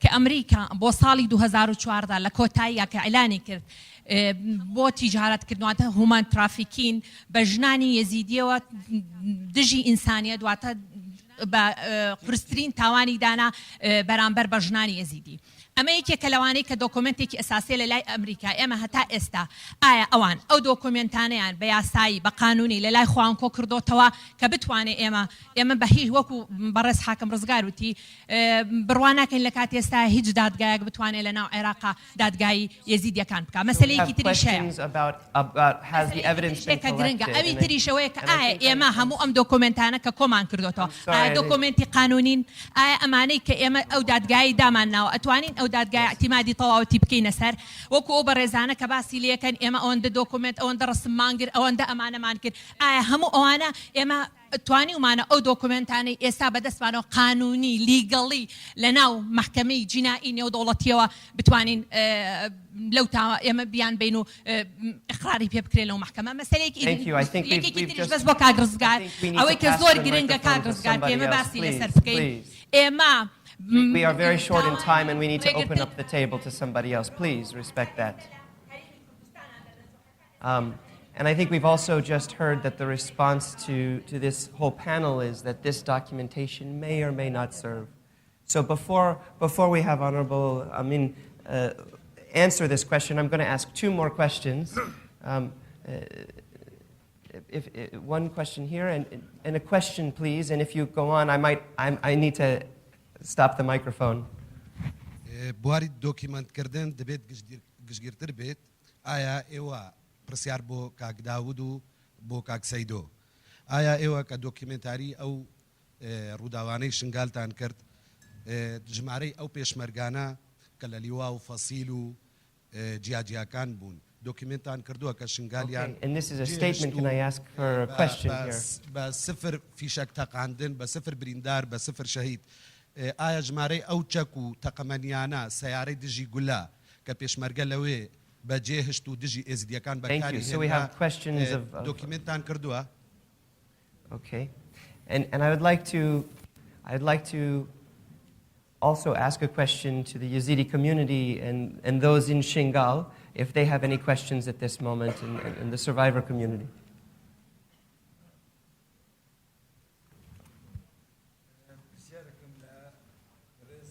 کە ئەمریکا بۆ ساڵی 2014 لە کۆتاییە کە ئەعلانی کرد بۆ تیجارەتکردنواتە هومان ترافیکین بە ژنانی یەزیدیەوە دژی ئینسانیە دواتە بە قورسترین تاوانی دانا بەرامبەر بە ژنانی یەزیدی ئەمە یەکێکە لەوانەی کە دۆکومنتێکی ئەساسیە لە لای ئەمریکا ئێمە هەتا ئێستا ئایا ئەوان ئەو دۆکومنتانەیان بە یاسایی بە قانونی لە لای خۆیان کۆ کردوتەوە کە بتوانێت ئێمە بە هیچ وەکو بەڕێز حاکم ڕزگار وتی بڕوا ناکەین لە کاتی ئێستا هیچ دادگایەک بتوانێت لە ناو عێراقا دادگای یەزیدیەکان بکات مەسەلەیەکی تریشەیە گرنگە ئەوی تریشەوەیە کە ئایا ئێمە هەموو ئەم دۆکومنتانە کە کۆمان کردوتەوە ئایا دۆکومنتی قانونین ئایا ئەمانەی کە ئێمە ئەو دادگایی دامانناوە ئەتوانین ئەو دادگای اعتمادی تەواوەتی بکەینە سەر وەکو ئەو بەڕێزانە کە باسی لێکەن ئێمە ئەوەندە دۆکومنت ئەوەندە ڕسممان کرد ئەوەندە ئەمانەمان کرد ئایا هەموو ئەوانە ئێمە توانی ومانە ئەو دۆکومنتانەی ئێستا بەدەستمانەوە قانونی لیگەڵی لە ناو محکەمەی جینایی نێودەوڵەتیەوە بتوانین لەو تا ئێمە بیان بین و ئقراری پێ بکرێت لەو محکەمە مەسەلەیەکی تریش بەس بۆ کاگرزگار ئەوەی کە زۆر گرنگە کاگرزگار ئێمە باسی لەسەر بکەین ئێمە We are very short in time and we need to open up the table to somebody else. Please respect that. And I think we've also just heard that the response to this whole panel is that this documentation may or may not serve. So before we have Honorable Amin answer this question, I'm going to ask two more questions. If one question here and a question, please. And if you go on, I need to stop the microphone. بواری دوکیمنت کردن دەبێت گشتگیرتر بێت ئایا ئێوە پرسیار بۆ کاک داود و بۆ کاک سەیدۆ ئایا ئێوە کە دۆکیمنتاری ئەو ڕووداوانەی شنگالتان کرد ژمارەی ئەو پێشمەرگانە کە لە لیوا و فەسیل و جیاجیاکان بوون دۆکیمنتان کردووە کە شنگالیان And this is a statement. Can I ask for a question here? بە سفر فیشک تەقاندن بە سفر بریندار بە سفر شەهید ئایا ژمارەی ئەو چەک و تەقەمەنیانە سەیارەی دژی گولا کە پێشمەرگە لەوێ بەجێهشت و دژی ئێزیدیەکان بەکاری هێنا دۆکیمنتان کردووە؟ Okay. And I would like to also ask a question to the Yazidi community and those in Shingal if they have any questions at this moment in the survivor community.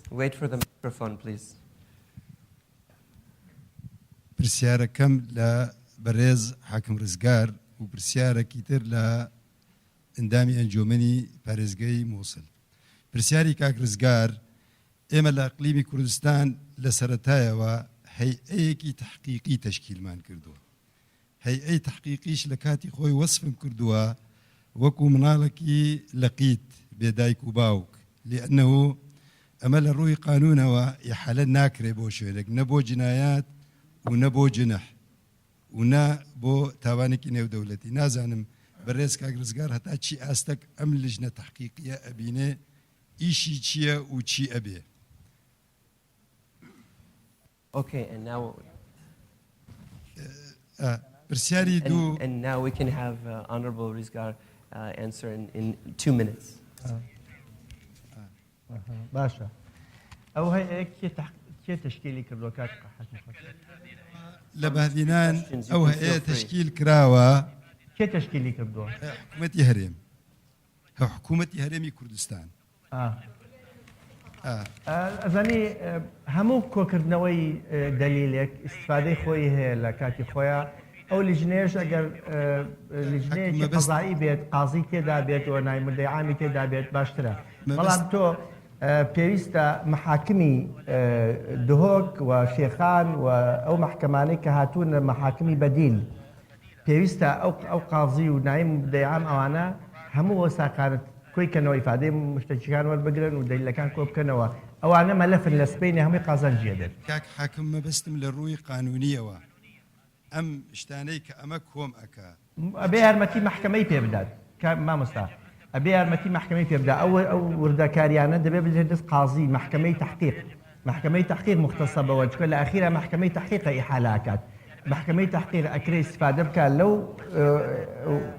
Wait for the microphone, please. پرسیارەکەم لە بەڕێز حاکم ڕزگار و پرسیارێکی تر لە ئەندامی ئەنجومەنی پارێزگای مووسڵ. پرسیاری کاک ڕزگار ئێمە لە ئەقلیمی کوردستان لە سەرەتایەوە هەیئەیەکی تحقیقی تەشکیلمان کردووە. هەیئەی تحقیقیش لە کاتی خۆی وەسفم کردووە وەکو مناڵێکی لەقیت بێدایک و باوک لێنەوە ئەمە لە ڕووی قانونەوە ئیحالە ناکرێ بۆ شوێنێک نە بۆ جنایات و نە بۆ جنەح و نە بۆ تاوانێکی نێودەوڵەتی نازانم بەڕێز کاک ڕزگار هەتا چی ئاستەک ئەم لیژنە تحقیقیە ئەبینێ ئیشی چییە و چی ئەبێ. Okay, and now پرسیاری دوو and now we can have Honorable Rizgar answer in 2 minutes. باشە ئەو هەیە کێ تشکیلی کردووە کاک لە بەهدینان ئەو هەیە تشکیل کراوە کێ تشکیلی کردووە حکوومەتی هەرێم حکوومەتی هەرێمی کوردستان ئەزانی هەموو کۆکردنەوەی دەلیلێک ئیسفادەی خۆی هەیە لە کاتی خۆیان ئەو لیژنەیەش ئەگەر لیژنەیەکی قەزایی بێت قازی تێدا بێت و نایمەندەی عامی تێدا بێت باشترە بەڵام تۆ پێویستە محاکمی دهۆک و شێخان و ئەو محکەمانەی کە هاتوون محاکمی بەدیل پێویستە ئەو قازی و نایمەندەی عام ئەوانە هەموو وەساکانت کۆیکەنەوە ئیفادەی مشتەکیەکان وەربگرن و دەلیلەکان کۆ بکەنەوە ئەوانە مەلەفن لە سپەینی هەمووی قازان جێدێت کاک حاکم مەبەستم لە ڕووی قانونیەوە ئەم شتانەی کە ئەمە کۆم ئەکا ئەبێ یارمەتی محکەمەی پێ بدات مامۆستا ئەبێ یارمەتی محکەمەی پێ بدات ئەو وردەکاریانە دەبێ بێت دەست قازی محکەمەی تحقیق مختصە بەوە چکە لە ئەخیرا محکەمەی تحقیقە ئیحالاکات محکەمەی تحقیق ئەکرێ استفادە بکات لەو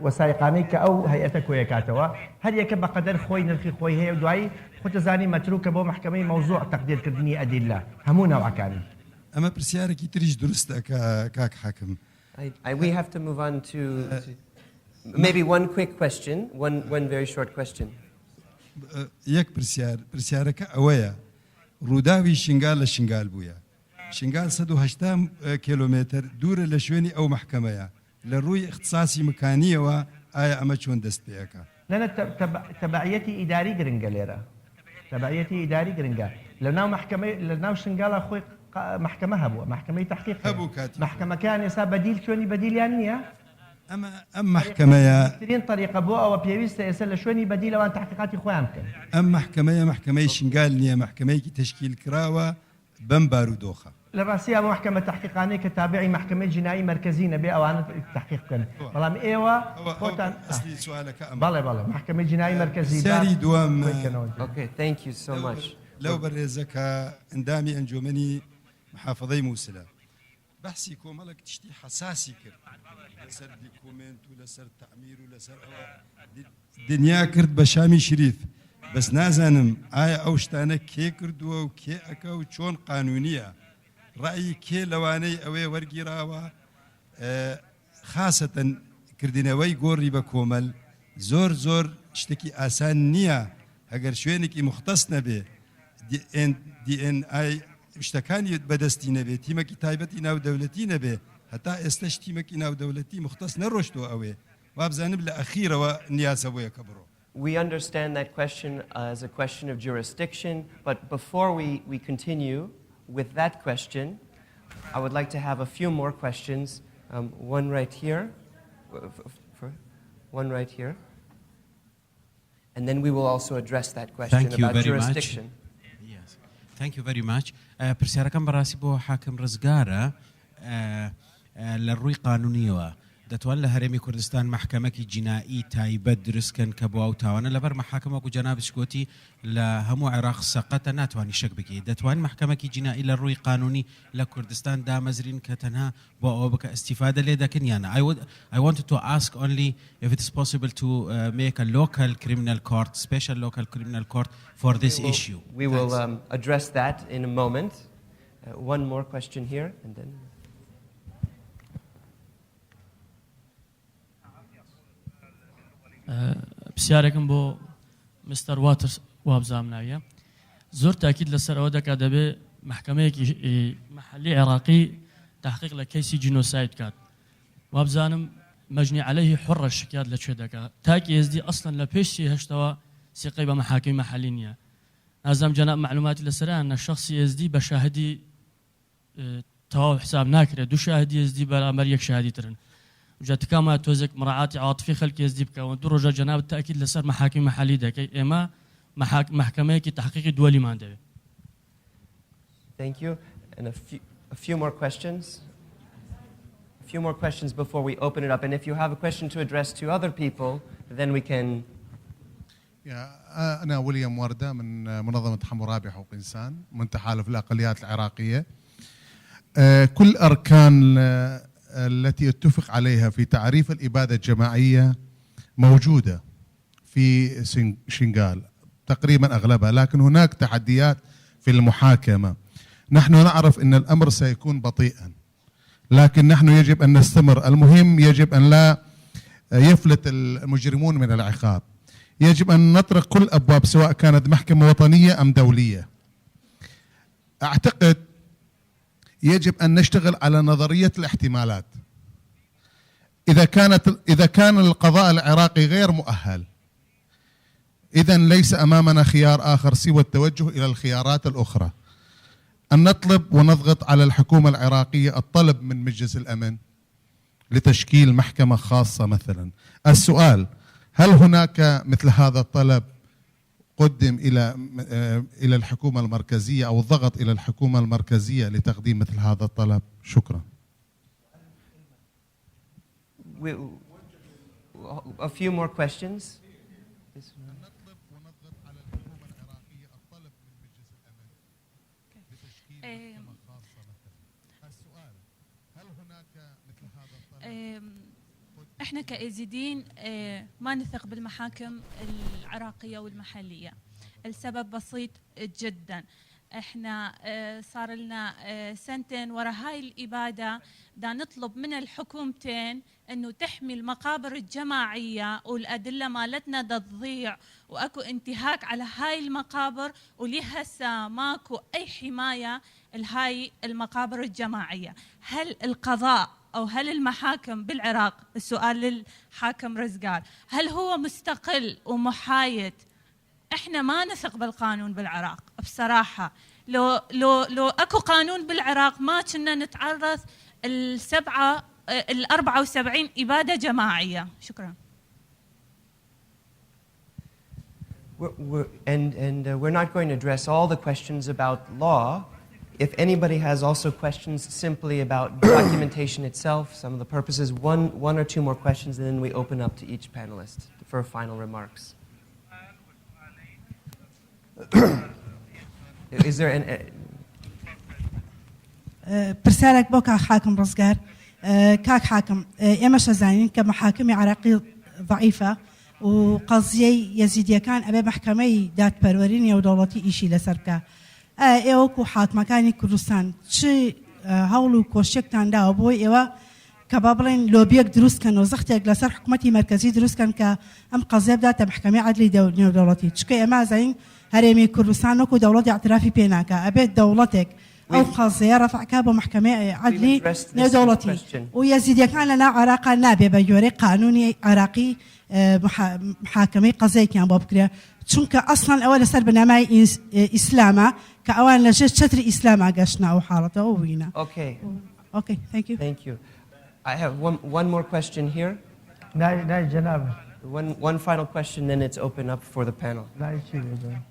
وەسایقانەی کە ئەو هەیئەتە کۆیەکاتەوە هەر یەکە بەقەدەر خۆی نرخی خۆی هەیە و دوایی خۆتە زانی مەتروکە بۆ محکەمەی مەوزوع تەقدیرکردنی ئەدیلە هەموو ناوعەکانی ئەمە پرسیارێکی تریش دروستە کاک حاکم. We have to move on to maybe one quick question, one very short question. یەک پرسیارەکە ئەوەیە ڕووداوی شنگال لە شنگال بووە شنگال 180 کیلومتر دوورە لە شوێنی ئەو محکەمەیە لە ڕووی اختصاسی مکانیەوە ئایا ئەمە چۆن دەست پێەکە تەبعیەتی ئیداری گرنگە لێرە تەبعیەتی ئیداری گرنگە لە ناو شنگالە خۆی محکەمە هەبووە محکەمەی تحقیق هەبوو محکەمەکان ئێستا بەدیل چۆنی بەدیلیان نییە ئەم محکەمەیە ترین طریقە بۆ ئەوە پێویستە ئێستا لە شوێنی بەدیلەوان تحقیقاتی خۆیان بکەن ئەم محکەمەیە محکەمەی شنگال نییە محکەمەیەکی تشکیل کراوە بەم بارودۆخە لراسية محكمة تحقيقانية كتابعي محكمة جنائي مركزية نبي أوانت التحقيق كان بلام إيوه خوتان أصلي سؤالك بلا محكمة جنائي مركزية ساري دوام Okay, thank you so much. لو برزك اندامي انجومني محافظي موصلة بحسي كومالك تشتي حساسي كر لسر ديكومنت ولا سر تعمير ولا سر دنيا كرد بشامي شريف بس نازنم آية أوشتانا كي كردوا وكي أكا وشون قانونية رأيي كي لواني أوي ورقي راوا خاصة كردناوي قوري بكومل زور اشتكي آسان نية هەگەر شوێنێکی مختص نەبێ DNI شتەکانی بەدەستی نەبێ تیمەکی تایبەتی ناودەوڵەتی نەبێ هەتا ئێستش تیمەکی ناودەوڵەتی مختص نەڕۆشتۆ ئەوێ وابزانم لە ئەخیرەوە نیازە بۆ یەکە بڕۆ. We understand that question as a question of jurisdiction, but before we continue with that question, I would like to have a few more questions. One right here, one right here. And then we will also address that question about jurisdiction. Yes. Thank you very much. پرسیارەکەم بەڕاستی بۆ حاکم ڕزگارە لە ڕووی قانونیەوە دەتوان لە هەرێمی کوردستان محکەمەکی جینایی تایبەت دروستکەن کە بۆ ئەو تاوانە لەبەر محاکمە و جەنابش گوتی لە هەموو عێراق سەقەتە ناتوانانی شەک بکەیت دەتوان محکەمەکی جینایی لە ڕووی قانونی لە کوردستان دامەزرین کە تەنها بۆ ئەوە بکە ئیستیفادە لێ دەکەن یانە. I wanted to ask only if it is possible to make a local criminal court, special local criminal court for this issue. We will address that in a moment. One more question here and then. پرسیارێکم بۆ مستەر واترس وابزام ناویە زۆر تاکید لەسەر ئەوە دەکات دەبێ محکەمەیەکی محلی عێراقی تحقیق لە کەیسی جینۆساید کات وابزانم مەجنی عەلەیهی حوڕە شکات لەکوێ دەکات تاکی ئێزدی ئەسڵەن لە پێشی هەشتەوە سیقەی بە محاکمی محلی نییە نازام جەناب معلوماتی لەسەرانە شخصی ئێزدی بە شاهدی تەواو حساب ناکرێت دوو شاهدی ئێزدی بەرامبەر یەک شاهدی ترن وجاتك ما توزك مراعاة عاطفي خلق يزديبك ودرجة جناب التأكيد لسر محاكم محلية دكي إما محكمة تحقيق دولي ما عنده. Thank you. And a few more questions. A few more questions before we open it up. And if you have a question to address to other people, then we can. أنا وليام وردة من منظمة حمورابي حقوق إنسان من تحالف الأقليات العراقية. كل أركان التي اتفق عليها في تعريف الإبادة الجماعية موجودة في شنغال تقريبا أغلبها لكن هناك تحديات في المحاكمة نحن نعرف أن الأمر سيكون بطيئا لكن نحن يجب أن نستمر المهم يجب أن لا يفلت المجرمون من العقاب يجب أن نطرق كل أبواب سواء كانت محكمة وطنية أم دولية أعتقد يجب أن نشتغل على نظرية الاحتمالات إذا كان القضاء العراقي غير مؤهل إذن ليس أمامنا خيار آخر سوى التوجه إلى الخيارات الأخرى أن نطلب ونضغط على الحكومة العراقية الطلب من مجلس الأمن لتشكيل محكمة خاصة مثلا السؤال هل هناك مثل هذا الطلب قدم إلى الحكومة المركزية أو الضغط إلى الحكومة المركزية لتقديم مثل هذا الطلب شكرا A few more questions. احنا كايزيديين ما نثق بالمحاكم العراقيه والمحليه السبب بسيط جدا احنا صار لنا سنتين ورا هاي الاباده دا نطلب من الحكومتين انه تحمي المقابر الجماعيه والادله مالتنا دا تضيع واكو انتهاك على هاي المقابر ولهسه ماكو اي حمايه لهاي المقابر الجماعيه هل القضاء أو هل المحاكم بالعراق السؤال للحاكم رزقال هل هو مستقل ومحايد احنا ما نثق بالقانون بالعراق بصراحة لو اكو قانون بالعراق ما كنا نتعرض ال 74 إبادة جماعية شكرا We're not going to address all the questions about law If anybody has also questions simply about documentation itself, some of the purposes, one or two more questions, and then we open up to each panelist for final remarks. Is there an... برسالك بو كاك حاكم رزقار كاك حاكم إما شزانين كمحاكم عراقي ضعيفة وقضية يزيدية كان أبي محكمة دات برورين أو دولتي إيشي لسركا إيوكو حاكم كاني كردستان شي هولو كوشكتان دا أبوي إيوا كبابلين لوبيك دروس كان وزختيك لسر حكومتي مركزي دروس كان كأم قضية بدات محكمة عدلي دولتي تشكي إما زين هرمي كردستان وكو دولتي اعترافي بيناكا أبي دولتك أو قضية رفع كابو محكمة عدلي دولتي ويزيد كان لنا عراقا نابي بيوري قانوني عراقي محاكمة قضية كان بابكريا چونك أصلا أول سر بنامي إسلاما كأوان لجيش شتري إسلاما قشنا أو حالته أو وينا. Okay, thank you. Thank you. I have one more question here. ناي جناب. One final question, then it's open up for the panel. ناي شيء جناب.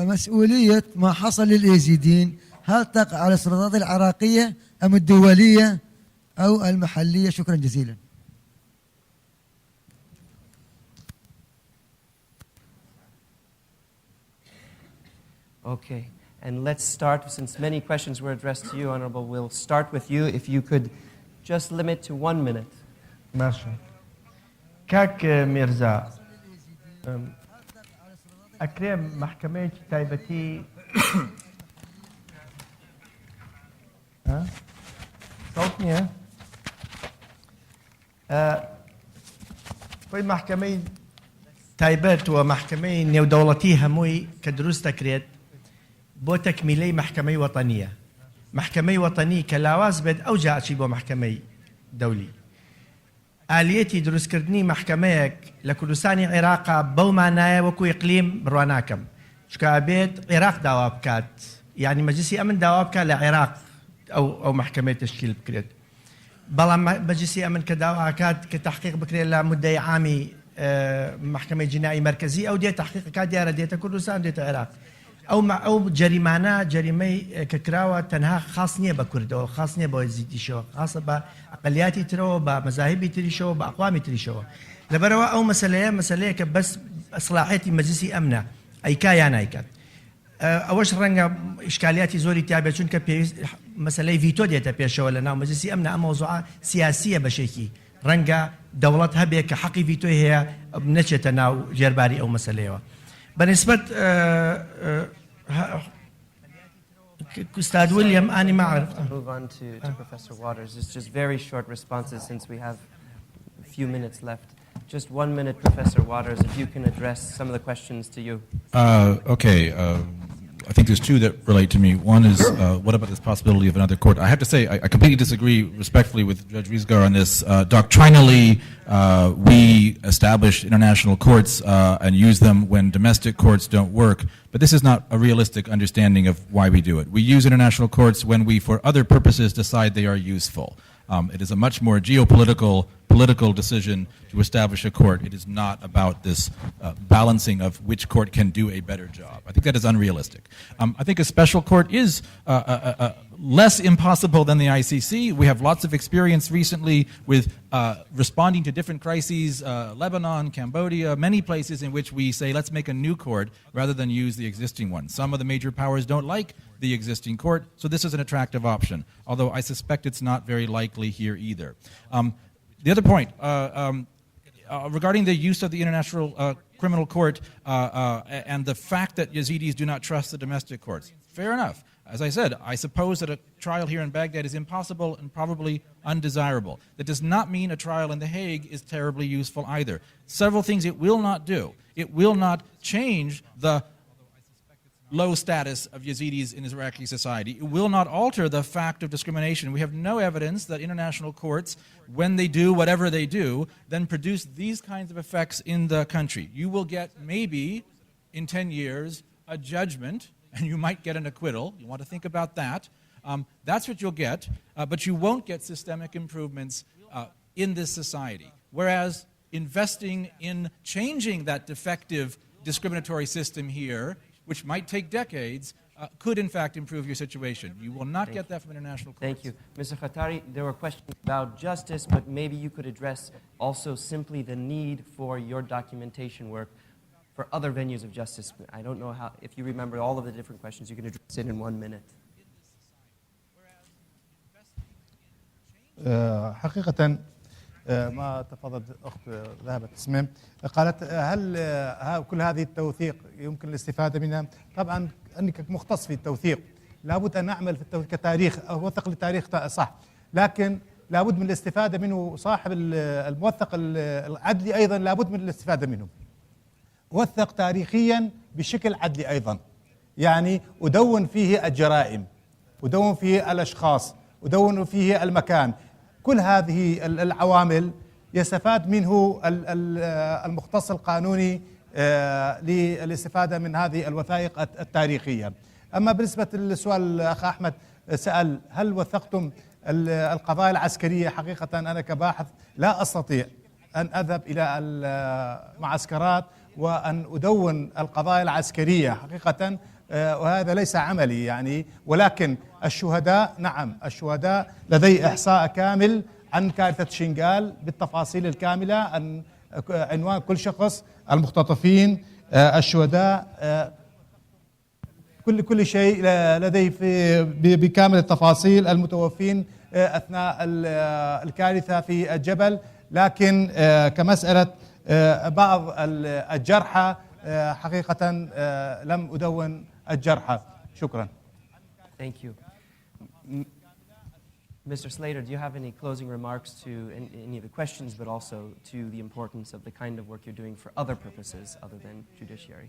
مسؤولية ما حصل لليزيديين هل تقع على السلطات العراقية أم الدولية أو المحلية؟ شكرا جزيلا. Okay, and let's start, since many questions were addressed to you, Honorable, we'll start with you. If you could just limit to 1 minute. ماشي. كاك ميرزا أكرم محكمة تايبتي ها صوتني ها في محكمة تايبت ومحكمة نيو دولتي هموي كدروس تكريت بو تكميلي محكمة وطنية محكمة وطنية كلاواز بد أو جاء شي بو محكمة دولي آليتي دروس كردني محكمة لكردستاني عراق بو معناها وكو إقليم برواناكم شكا بيت عراق داوا بكات يعني مجلسي أمن داوا بكا لعراق أو محكمة تشكيل بكريت بلا مجلسي أمن كداوا كات كتحقيق بكريت لمدة عامي محكمة جنائي مركزي أو دي تحقيق كات ديارة ديتا كردستان ديتا عراق أو جريمانا جريمي ككراوة تنها خاص نية بكردو خاص نية بوزيتي شو خاصة بأقلياتي ترو بمذاهبي تري شو بأقوامي تري شو لبروا أو مسألة كبس إصلاحاتي مجلسي أمنة أي كايانا أيكات أوش رنجا إشكالياتي زوري تابع شون مسألة فيتو ديتا بيشوا لنا مجلسي أمنة موضوع سياسية بشيكي رنجا دولتها بك حقي فيتو هي نشتنا وجرباري أو مسألة بالنسبة أستاذ ويليام أنا ما أعرف. Move on to Professor Waters. It's just very short responses since we have a few minutes left. Just 1 minute, Professor Waters, if you can address some of the questions to you. Okay. I think there's two that relate to me. One is, what about this possibility of another court? I have to say, I completely disagree respectfully with Judge Rizgar on this. Doctrinally, we establish international courts and use them when domestic courts don't work, but this is not a realistic understanding of why we do it. We use international courts when we, for other purposes, decide they are useful. It is a much more political decision to establish a court. It is not about this balancing of which court can do a better job. I think that is unrealistic. I think a special court is less impossible than the ICC. We have lots of experience recently with responding to different crises, Lebanon, Cambodia, many places in which we say, let's make a new court rather than use the existing one. Some of the major powers don't like the existing court, so this is an attractive option, although I suspect it's not very likely here either. The other point, regarding the use of the International Criminal Court and the fact that Yazidis do not trust the domestic courts, fair enough. As I said, I suppose that a trial here in Baghdad is impossible and probably undesirable. That does not mean a trial in The Hague is terribly useful either. Several things it will not do. It will not change the low status of Yazidis in Iraqi society. It will not alter the fact of discrimination. We have no evidence that international courts, when they do whatever they do, then produce these kinds of effects in the country. You will get maybe in 10 years a judgment, and you might get an acquittal. You want to think about that. That's what you'll get, but you won't get systemic improvements in this society. Whereas investing in changing that defective discriminatory system here, which might take decades, could in fact improve your situation. You will not get that from international courts. Thank you. Mr. Khatari, there were questions about justice, but maybe you could address also simply the need for your documentation work for other venues of justice. I don't know how, if you remember all of the different questions, you can address it in 1 minute. حقيقة ما تفضلت أخت ذهبت تسمم قالت هل كل هذه التوثيق يمكن الاستفادة منها؟ طبعا أنك مختص في التوثيق لابد أن نعمل في التوثيق كتاريخ أوثق للتاريخ صح، لكن لابد من الاستفادة منه. صاحب الموثق العدلي أيضا لابد من الاستفادة منه. وثق تاريخيا بشكل عدلي أيضا، يعني أدون فيه الجرائم، أدون فيه الأشخاص، أدون فيه المكان. كل هذه العوامل يستفاد منه المختص القانوني للاستفادة من هذه الوثائق التاريخية. أما بالنسبة للسؤال الأخ أحمد سأل هل وثقتم القضايا العسكرية؟ حقيقة أنا كباحث لا أستطيع أن أذهب إلى المعسكرات وأن أدون القضايا العسكرية حقيقة، وهذا ليس عملي يعني. ولكن الشهداء نعم، الشهداء لدي إحصاء كامل عن كارثة شنغال بالتفاصيل الكاملة، عن عنوان كل شخص، المختطفين، الشهداء، كل شيء لدي بكامل التفاصيل، المتوفين أثناء الكارثة في الجبل. لكن كمسألة بعض الجرحى حقيقة لم أدون الجرحى. شكرا. Thank you. Mr. Slater, do you have any closing remarks to any of the questions, but also to the importance of the kind of work you're doing for other purposes other than judiciary?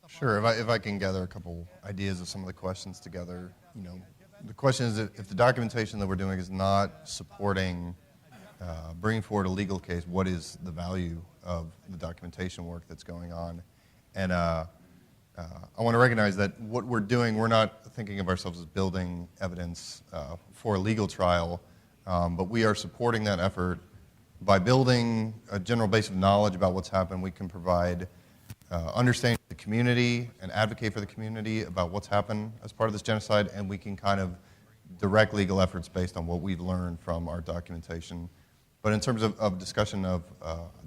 Sure. If I can gather a couple ideas of some of the questions together, the question is if the documentation that we're doing is not supporting bringing forward a legal case, what is the value of the documentation work that's going on? And I want to recognize that what we're doing, we're not thinking of ourselves as building evidence for a legal trial, but we are supporting that effort by building a general base of knowledge about what's happened. We can provide understanding of the community and advocate for the community about what's happened as part of this genocide, and we can kind of direct legal efforts based on what we've learned from our documentation. But in terms of discussion of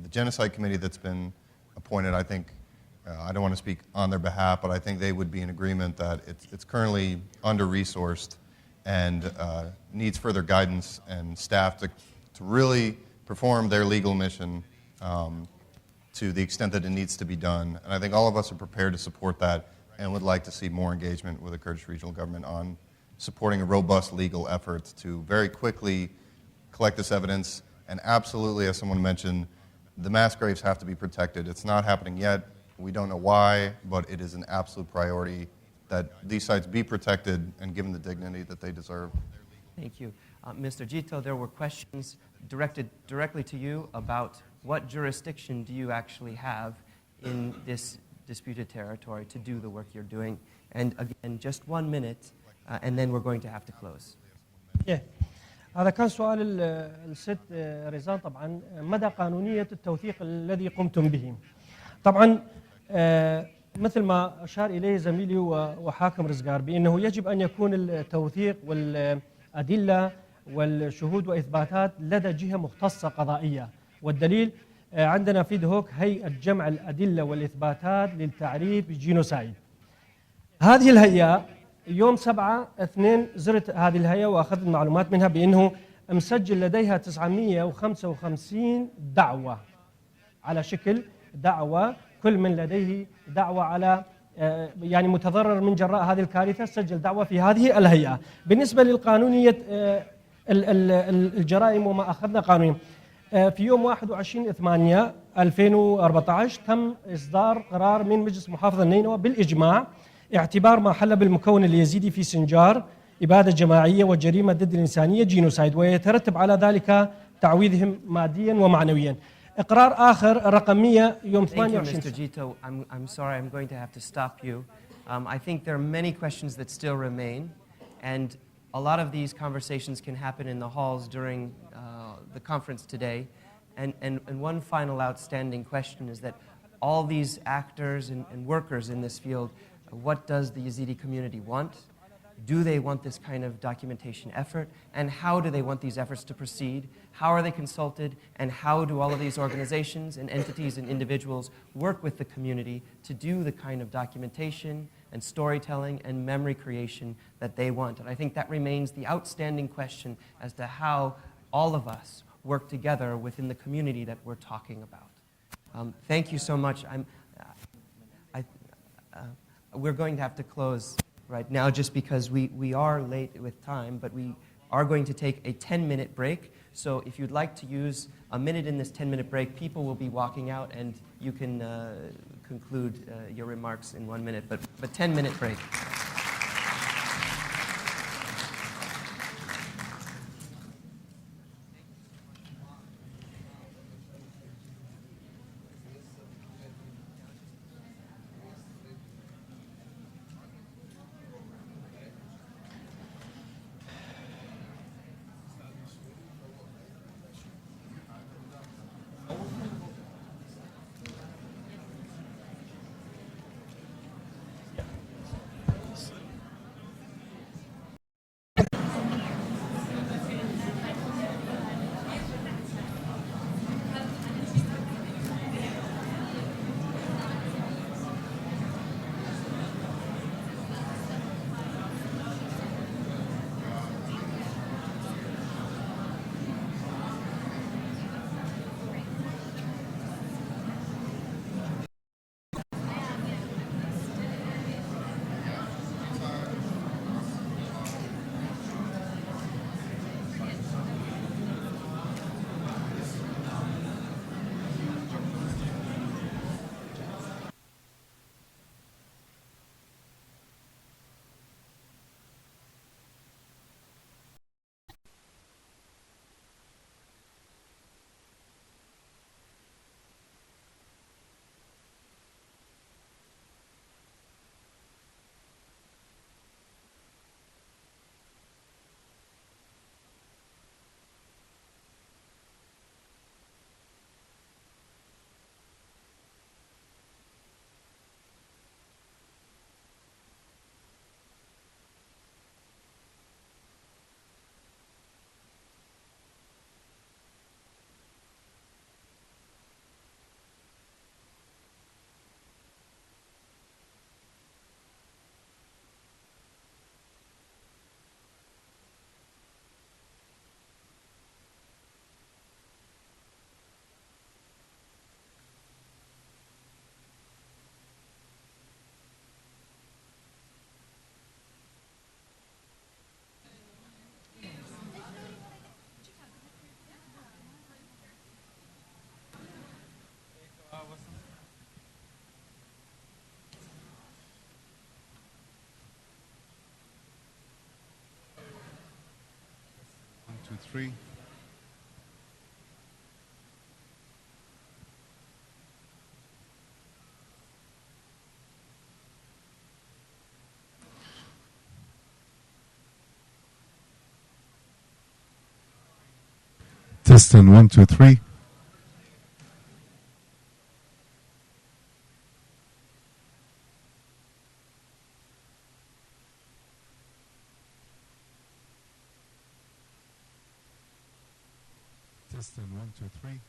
the genocide committee that's been appointed, I think I don't want to speak on their behalf, but I think they would be in agreement that it's currently under-resourced and needs further guidance and staff to really perform their legal mission to the extent that it needs to be done. And I think all of us are prepared to support that and would like to see more engagement with the Kurdish regional government on supporting a robust legal effort to very quickly collect this evidence. And absolutely, as someone mentioned, the mass graves have to be protected. It's not happening yet. We don't know why, but it is an absolute priority that these sites be protected and given the dignity that they deserve. Thank you. Mr. Jito, there were questions directed directly to you about what jurisdiction do you actually have in this disputed territory to do the work you're doing? And again, just 1 minute, and then we're going to have to close. Yeah. هذا كان سؤال الست ريزان. طبعا مدى قانونية التوثيق الذي قمتم به. طبعا مثل ما أشار إليه زميلي وحاكم رزقار بأنه يجب أن يكون التوثيق والأدلة والشهود وإثباتات لدى جهة مختصة قضائية، والدليل عندنا في دهوك هيئة جمع الأدلة والإثباتات للتعريف بالجينوسايد. هذه الهيئة يوم 7/2 زرت هذه الهيئة وأخذت معلومات منها بأنه مسجل لديها 955 دعوة على شكل دعوة، كل من لديه دعوة على يعني متضرر من جراء هذه الكارثة سجل دعوة في هذه الهيئة. بالنسبة للقانونية الجرائم وما أخذنا قانونيا، في يوم 21/8/2014 تم إصدار قرار من مجلس محافظة نينوى بالإجماع اعتبار ما حل بالمكون اليزيدي في سنجار إبادة جماعية وجريمة ضد الإنسانية جينوسايد، ويترتب على ذلك تعويضهم ماديا ومعنويا. إقرار آخر رقم 100 يوم 28. Mr. Jito, I'm sorry, I'm going to have to stop you. I think there are many questions that still remain, and a lot of these conversations can happen in the halls during the conference today. And one final outstanding question is that all these actors and workers in this field What does the Yazidi community want? Do they want this kind of documentation effort? And how do they want these efforts to proceed? How are they consulted? And how do all of these organizations and entities and individuals work with the community to do the kind of documentation and storytelling and memory creation that they want? And I think that remains the outstanding question as to how all of us work together within the community that we're talking about. Thank you so much. We're going to have to close right now just because we are late with time, but we are going to take a 10-minute break. So if you'd like to use a minute in this 10-minute break, people will be walking out and you can conclude your remarks in 1 minute, but 10-minute break. One, two, three. Testing 1, 2, 3. Testing 1, 2, 3.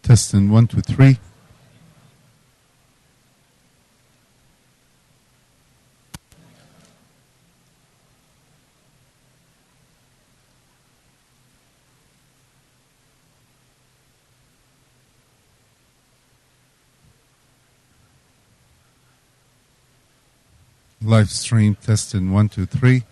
Testing 1, 2, 3. Live stream testing 1, 2, 3.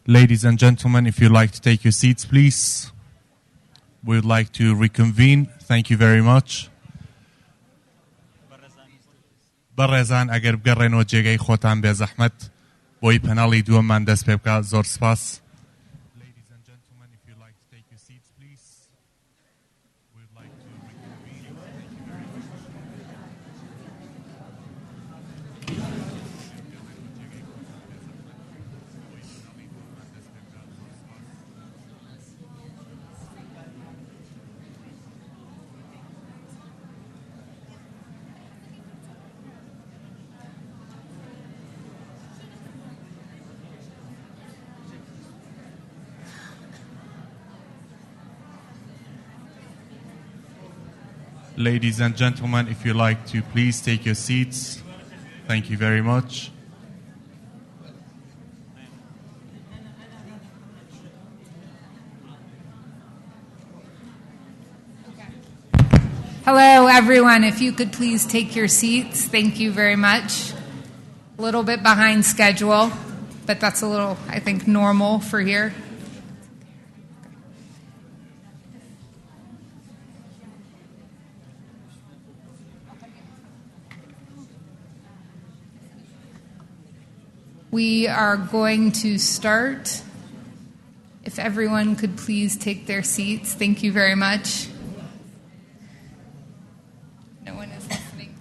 Ladies and gentlemen, if you'd like to take your seats, please. We would like to reconvene. Thank you very much. بەڕێزان ئەگەر بگەڕێنەوە جێگەی خۆتان بێ زەحمەت بۆی پەناڵی دووەممان دەست پێ بکات. زۆر سپاس. Ladies and gentlemen, if you'd like to please take your seats. Thank you very much. Hello, everyone. If you could please take your seats. Thank you very much. A little bit behind schedule, but that's a little, I think, normal for here. We are going to start. If everyone could please take their seats. Thank you very much. No one is listening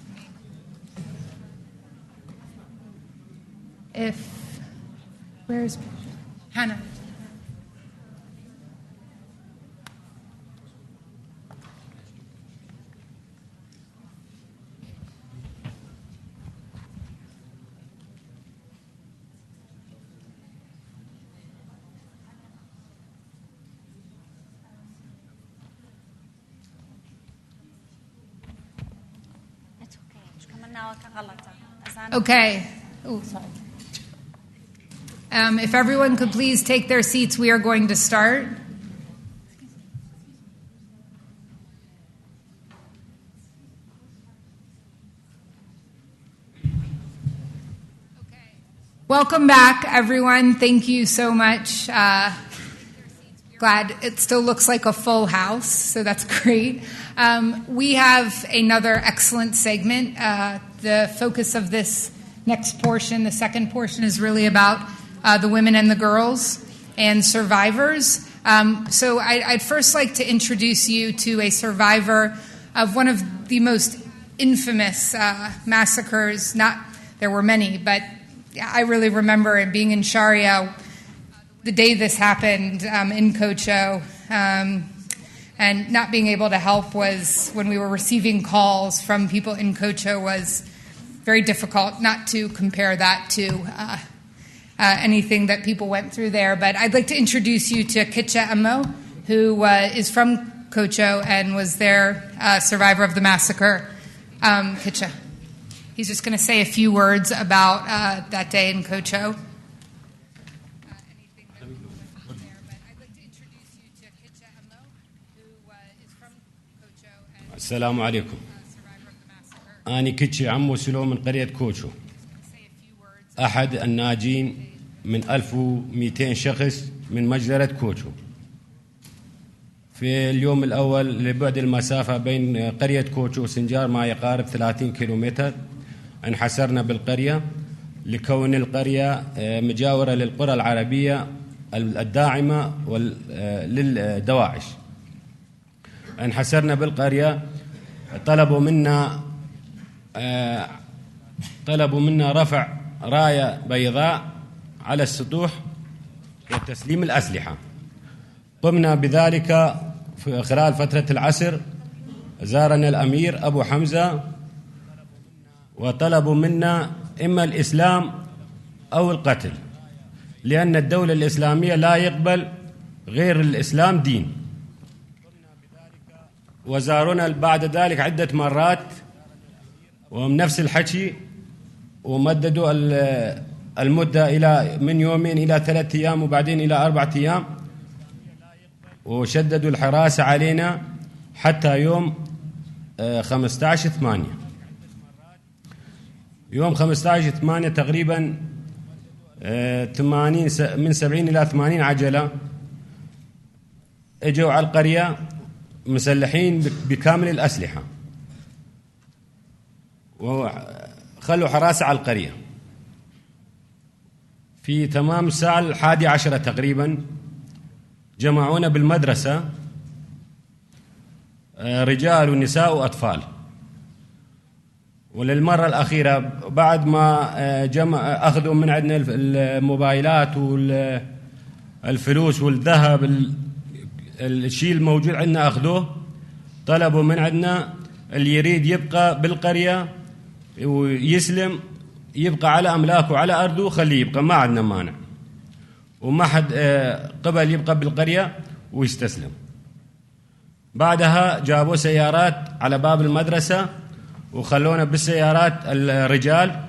to me. Where's Hannah? Okay. Oh, sorry. If everyone could please take their seats, we are going to start. Welcome back, everyone. Thank you so much. Glad it still looks like a full house, so that's great. We have another excellent segment. The focus of this next portion, the second portion, is really about the women and the girls and survivors. So I'd first like to introduce you to a survivor of one of the most infamous massacres. There were many, but I really remember it being in Sharia the day this happened in Kocho. And not being able to help was when we were receiving calls from people in Kocho was very difficult, not to compare that to anything that people went through there. But I'd like to introduce you to Kitcha Amo, who is from Kocho and was their survivor of the massacre. Kitcha. He's just going to say a few words about that day in Kocho. السلام عليكم. أنا كيتشي عمو سلو من قرية كوتشو، أحد الناجين من 1200 شخص من مجزرة كوتشو. في اليوم الأول لبعد المسافة بين قرية كوتشو وسنجار ما يقارب 30 كيلومتر انحسرنا بالقرية لكون القرية مجاورة للقرى العربية الداعمة للدواعش. انحسرنا بالقرية، طلبوا منا رفع راية بيضاء على السطوح وتسليم الأسلحة. قمنا بذلك في خلال فترة العصر. زارنا الأمير أبو حمزة وطلبوا منا إما الإسلام أو القتل، لأن الدولة الإسلامية لا يقبل غير الإسلام دين. وزارونا بعد ذلك عدة مرات ومن نفس الحكي، ومددوا المدة إلى من يومين إلى 3 أيام وبعدين إلى 4 أيام، وشددوا الحراسة علينا حتى يوم 15/8. يوم 15/8 تقريبا من 70 إلى 80 عجلة اجوا على القرية مسلحين بكامل الأسلحة وخلوا حراسة على القرية. في تمام الساعة 11 تقريبا جمعونا بالمدرسة رجال ونساء وأطفال، وللمرة الأخيرة بعد ما أخذوا من عندنا الموبايلات والفلوس والذهب، الشيء الموجود عندنا أخذوه. طلبوا من عندنا اللي يريد يبقى بالقرية ويسلم يبقى على أملاكه وعلى أرضه خليه يبقى، ما عندنا مانع، وما حد قبل يبقى بالقرية ويستسلم. بعدها جابوا سيارات على باب المدرسة وخلونا بالسيارات الرجال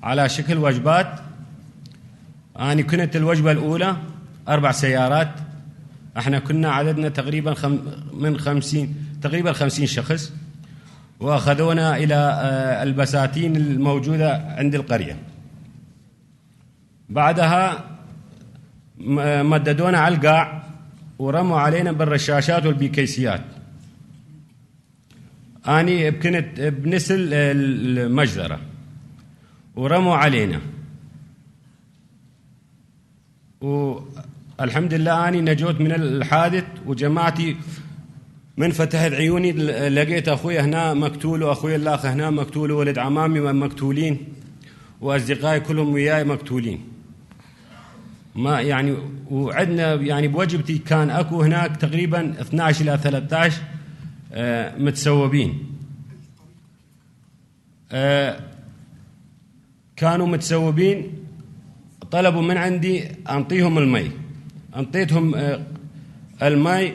على شكل وجبات. أنا كنت الوجبة الأولى 4 سيارات، احنا كنا عددنا تقريبا تقريبا 50 شخص، واخذونا الى البساتين الموجوده عند القريه. بعدها مددونا على القاع ورموا علينا بالرشاشات والبيكيسيات. اني كنت بنسل المجزره ورموا علينا، والحمد لله اني نجوت من الحادث وجماعتي من فتحت عيوني لقيت أخوي هنا مقتول وأخوي الأخ هنا مقتول وولد عمامي مقتولين وأصدقائي كلهم وياي مقتولين. ما يعني وعندنا يعني بوجبتي كان أكو هناك تقريبا 12 إلى 13 متسوبين. كانوا متسوبين، طلبوا من عندي أنطيهم المي، أنطيتهم المي،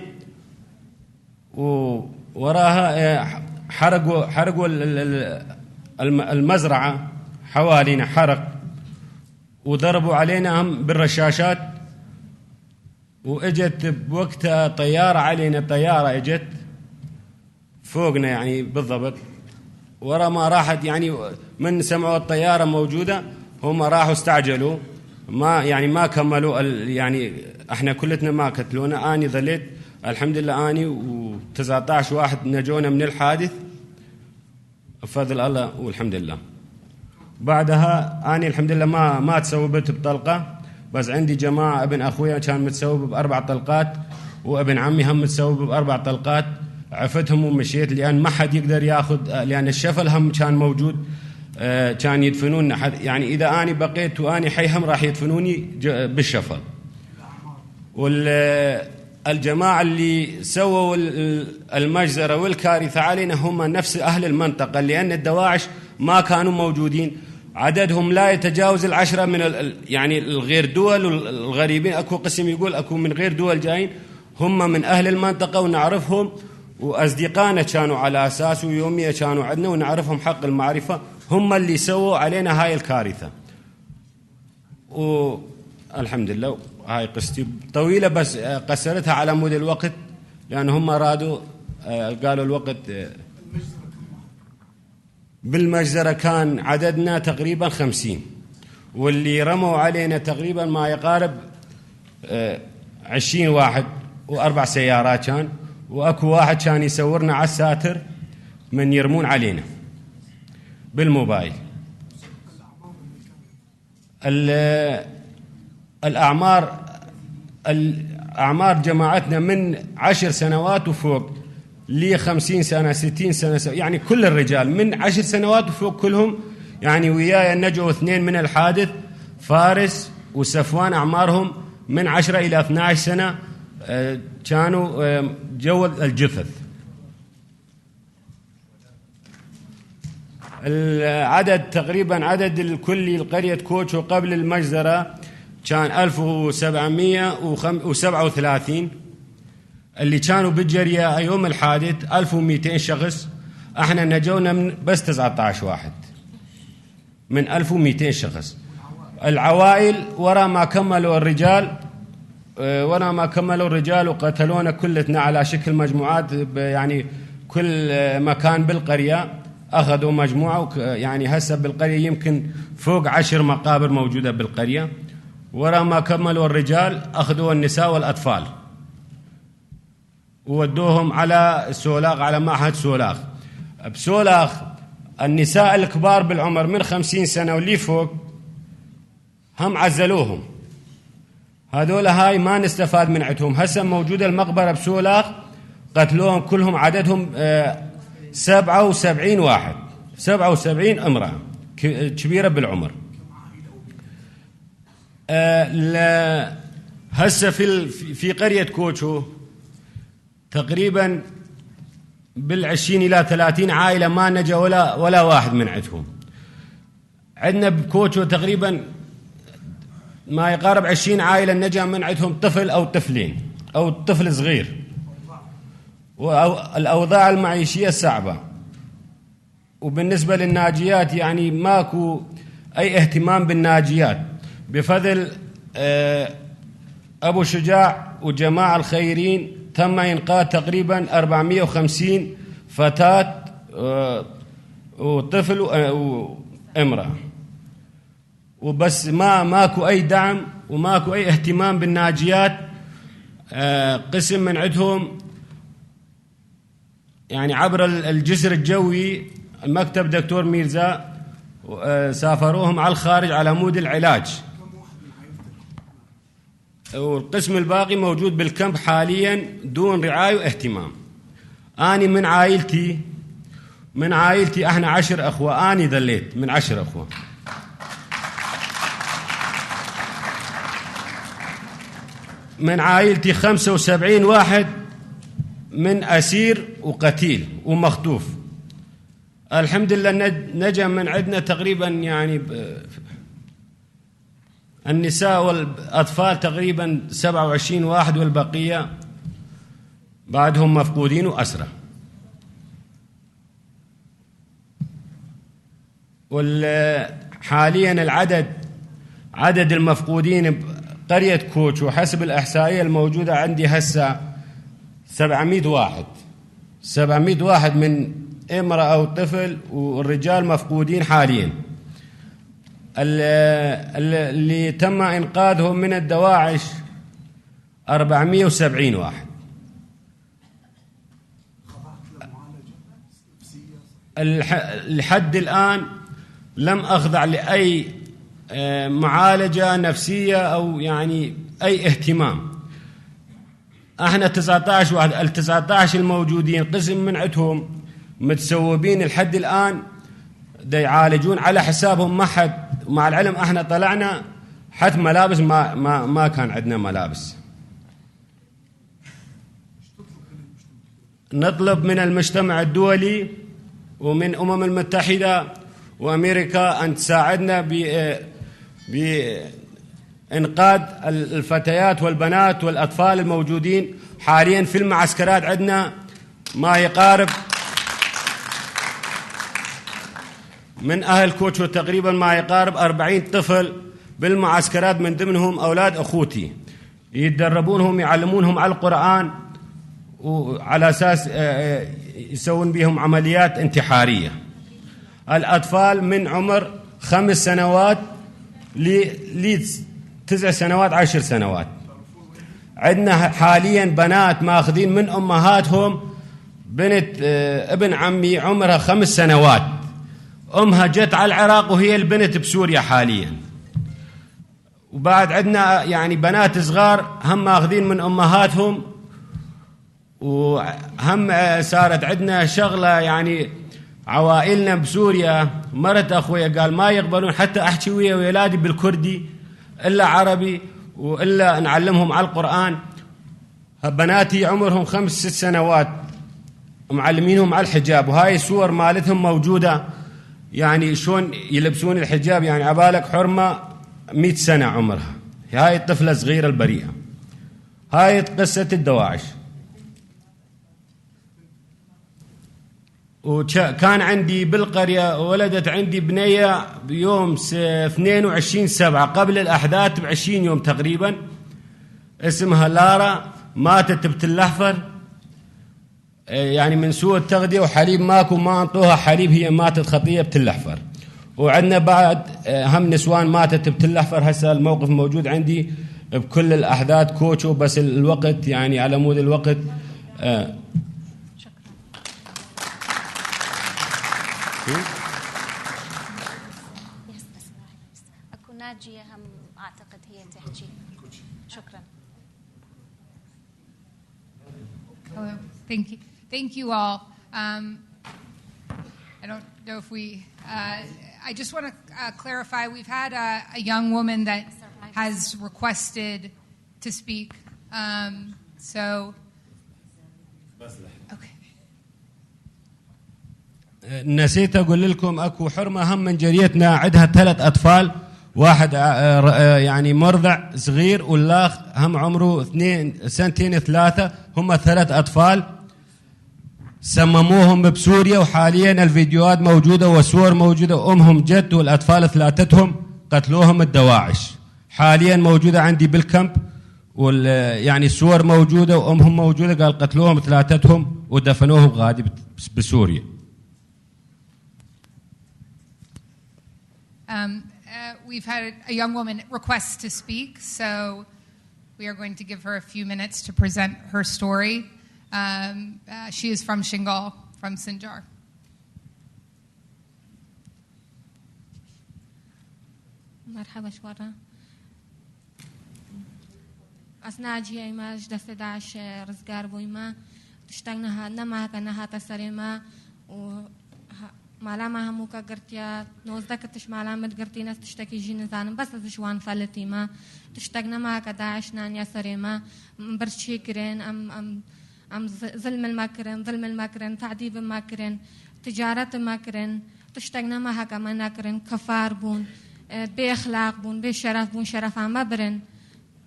ووراها حرقوا المزرعة حوالينا حرق، وضربوا علينا هم بالرشاشات. واجت بوقتها طيارة علينا، طيارة اجت فوقنا يعني بالضبط، ورا ما راحت يعني من سمعوا الطيارة موجودة هم راحوا استعجلوا، ما كملوا يعني احنا كلتنا ما قتلونا. اني ظليت الحمد لله اني و19 واحد نجونا من الحادث بفضل الله والحمد لله. بعدها اني الحمد لله ما تسوبت بطلقة، بس عندي جماعة ابن اخويا كان متسوب ب4 طلقات، وابن عمي هم متسوب ب4 طلقات. عفتهم ومشيت لان ما حد يقدر ياخذ، لان الشفل هم كان موجود، كان يدفنون يعني اذا اني بقيت واني حي هم راح يدفنوني بالشفل. الجماعة اللي سووا المجزرة والكارثة علينا هم نفس أهل المنطقة، لأن الدواعش ما كانوا موجودين، عددهم لا يتجاوز 10 من يعني الغير دول والغريبين. أكو قسم يقول أكو من غير دول جايين، هم من أهل المنطقة ونعرفهم، وأصدقائنا كانوا على أساس ويومية كانوا عندنا ونعرفهم حق المعرفة، هم اللي سووا علينا هاي الكارثة. والحمد لله هاي قصتي طويلة بس قصرتها على مود الوقت، لأن هم رادوا قالوا الوقت. بالمجزرة كان عددنا تقريبا 50، واللي رموا علينا تقريبا ما يقارب 20 واحد و4 سيارات كان، وأكو واحد كان يصورنا على الساتر من يرمون علينا بالموبايل. الأعمار جماعتنا من 10 سنوات وفوق لي 50 سنة 60 سنة، يعني كل الرجال من 10 سنوات وفوق كلهم يعني وياي. نجوا 2 من الحادث، فارس وسفوان، أعمارهم من 10 إلى 12 سنة، كانوا جو الجثث. العدد تقريبا عدد الكلي لقرية كوتشو قبل المجزرة كان 1737. اللي كانوا بالجرية يوم الحادث 1200 شخص، احنا نجونا من بس 19 واحد من 1200 شخص. العوائل ورا ما كملوا الرجال وقتلونا كلتنا على شكل مجموعات، يعني كل مكان بالقرية أخذوا مجموعة، يعني هسه بالقرية يمكن فوق 10 مقابر موجودة بالقرية، ورا ما كملوا الرجال أخذوا النساء والأطفال وودوهم على سولاخ، على معهد سولاخ. بسولاخ النساء الكبار بالعمر من 50 سنة واللي فوق هم عزلوهم، هذول هاي ما نستفاد من عندهم. هسه موجودة المقبرة بسولاخ قتلوهم كلهم، عددهم 77 واحد، 77 امرأة كبيرة بالعمر. هسه في قرية كوتشو تقريبا بال20 إلى 30 عائلة ما نجا ولا واحد من عندهم. عندنا بكوتشو تقريبا ما يقارب 20 عائلة نجا من عندهم طفل أو طفلين أو طفل صغير. والأوضاع المعيشية صعبة. وبالنسبة للناجيات يعني ماكو أي اهتمام بالناجيات. بفضل أبو شجاع وجماعة الخيرين تم إنقاذ تقريبا 450 فتاة وطفل وامرأة، وبس ماكو أي دعم وماكو أي اهتمام بالناجيات. قسم من عندهم يعني عبر الجسر الجوي مكتب دكتور ميرزا سافروهم على الخارج على مود العلاج، والقسم الباقي موجود بالكامب حاليا دون رعاية واهتمام. أنا من عائلتي احنا 10 أخوة، أنا ذليت من 10 أخوة. من عائلتي 75 واحد من أسير وقتيل ومخطوف. الحمد لله نجا من عندنا تقريبا يعني النساء والأطفال تقريبا 27 واحد، والبقية بعدهم مفقودين وأسرى. حاليا عدد المفقودين بقرية كوتشو حسب الإحصائية الموجودة عندي هسه 700 واحد. 700 واحد من امرأة أو طفل، والرجال مفقودين حاليا. اللي تم إنقاذهم من الدواعش 470 واحد. لحد الآن لم أخضع لأي معالجة نفسية أو يعني أي اهتمام. احنا 19 واحد، ال19 الموجودين قسم من عندهم متسوبين لحد الآن دا يعالجون على حسابهم. ما حد، مع العلم احنا طلعنا حتى ملابس ما كان عندنا ملابس. نطلب من المجتمع الدولي ومن الأمم المتحدة وأمريكا أن تساعدنا بإنقاذ الفتيات والبنات والأطفال الموجودين حاليا في المعسكرات. عندنا ما يقارب من أهل كوتشو تقريبا ما يقارب 40 طفل بالمعسكرات، من ضمنهم أولاد أخوتي يتدربونهم يعلمونهم على القرآن، وعلى أساس يسوون بهم عمليات انتحارية. الأطفال من عمر 5 سنوات ل 9 سنوات 10 سنوات. عندنا حاليا بنات ماخذين من أمهاتهم. بنت ابن عمي عمرها 5 سنوات، أمها جت على العراق وهي البنت بسوريا حاليا. وبعد عندنا يعني بنات صغار هم ماخذين من أمهاتهم. وهم صارت عندنا شغلة يعني عوائلنا بسوريا مرت أخويا قال ما يقبلون حتى أحكي ويا ولادي بالكردي إلا عربي، وإلا نعلمهم على القرآن. بناتي عمرهم 5-6 سنوات معلمينهم على الحجاب، وهاي الصور مالتهم موجودة يعني شلون يلبسون الحجاب، يعني عبالك حرمة 100 سنة عمرها. هاي الطفلة صغيرة البريئة. هاي قصة الدواعش. وكان عندي بالقرية ولدت عندي بنية بيوم 22/7 قبل الأحداث ب20 يوم تقريبا، اسمها لارا، ماتت بتلحفر يعني من سوء التغذية وحليب ماكو، ما انطوها حليب، هي ماتت خطية بتلحفر. وعندنا بعد هم نسوان ماتت بتل أحفر. هسه الموقف موجود عندي بكل الأحداث كوتشو، بس الوقت يعني على مود الوقت. أكو ناجية هم أعتقد هي تحكي. شكرا. Hello. Thank you all. I don't know if we. I just want to clarify. We've had a young woman that has requested to speak. So. Okay. نسيت أقول لكم أكو حرمة هم من جريتنا، عندها 3 أطفال، واحد يعني مرضع صغير والآخر هم عمره 2 سنتين 3. هم 3 أطفال سمموهم بسوريا، وحاليا الفيديوهات موجودة والصور موجودة. أمهم جد والأطفال 3 قتلوهم الدواعش. حاليا موجودة عندي بالكامب، يعني الصور موجودة وأمهم موجودة. قال قتلوهم 3 ودفنوهم غادي بسوريا. We've had a young woman request to speak, so we are going to give her a few minutes to present her story. She is from Shingal, from Sinjar. مرحبا شكرا. أثناء جي ما جدست داعش رزقار بويما تشتغنها نما كنها تسريما و مالا ما هموكا قرتيا نوزدك تش مالا مد قرتي ناس تشتكي جي نزانم بس تشوان فلتي ما تشتغنا ما كداعش نانيا سريما برشي كرين أم ظلم المكرن تعذيب المكرن تجارة المكرن تشتغنا ما هكا ما نكرن كفار بون بأخلاق بون بشرف بون شرف ما برن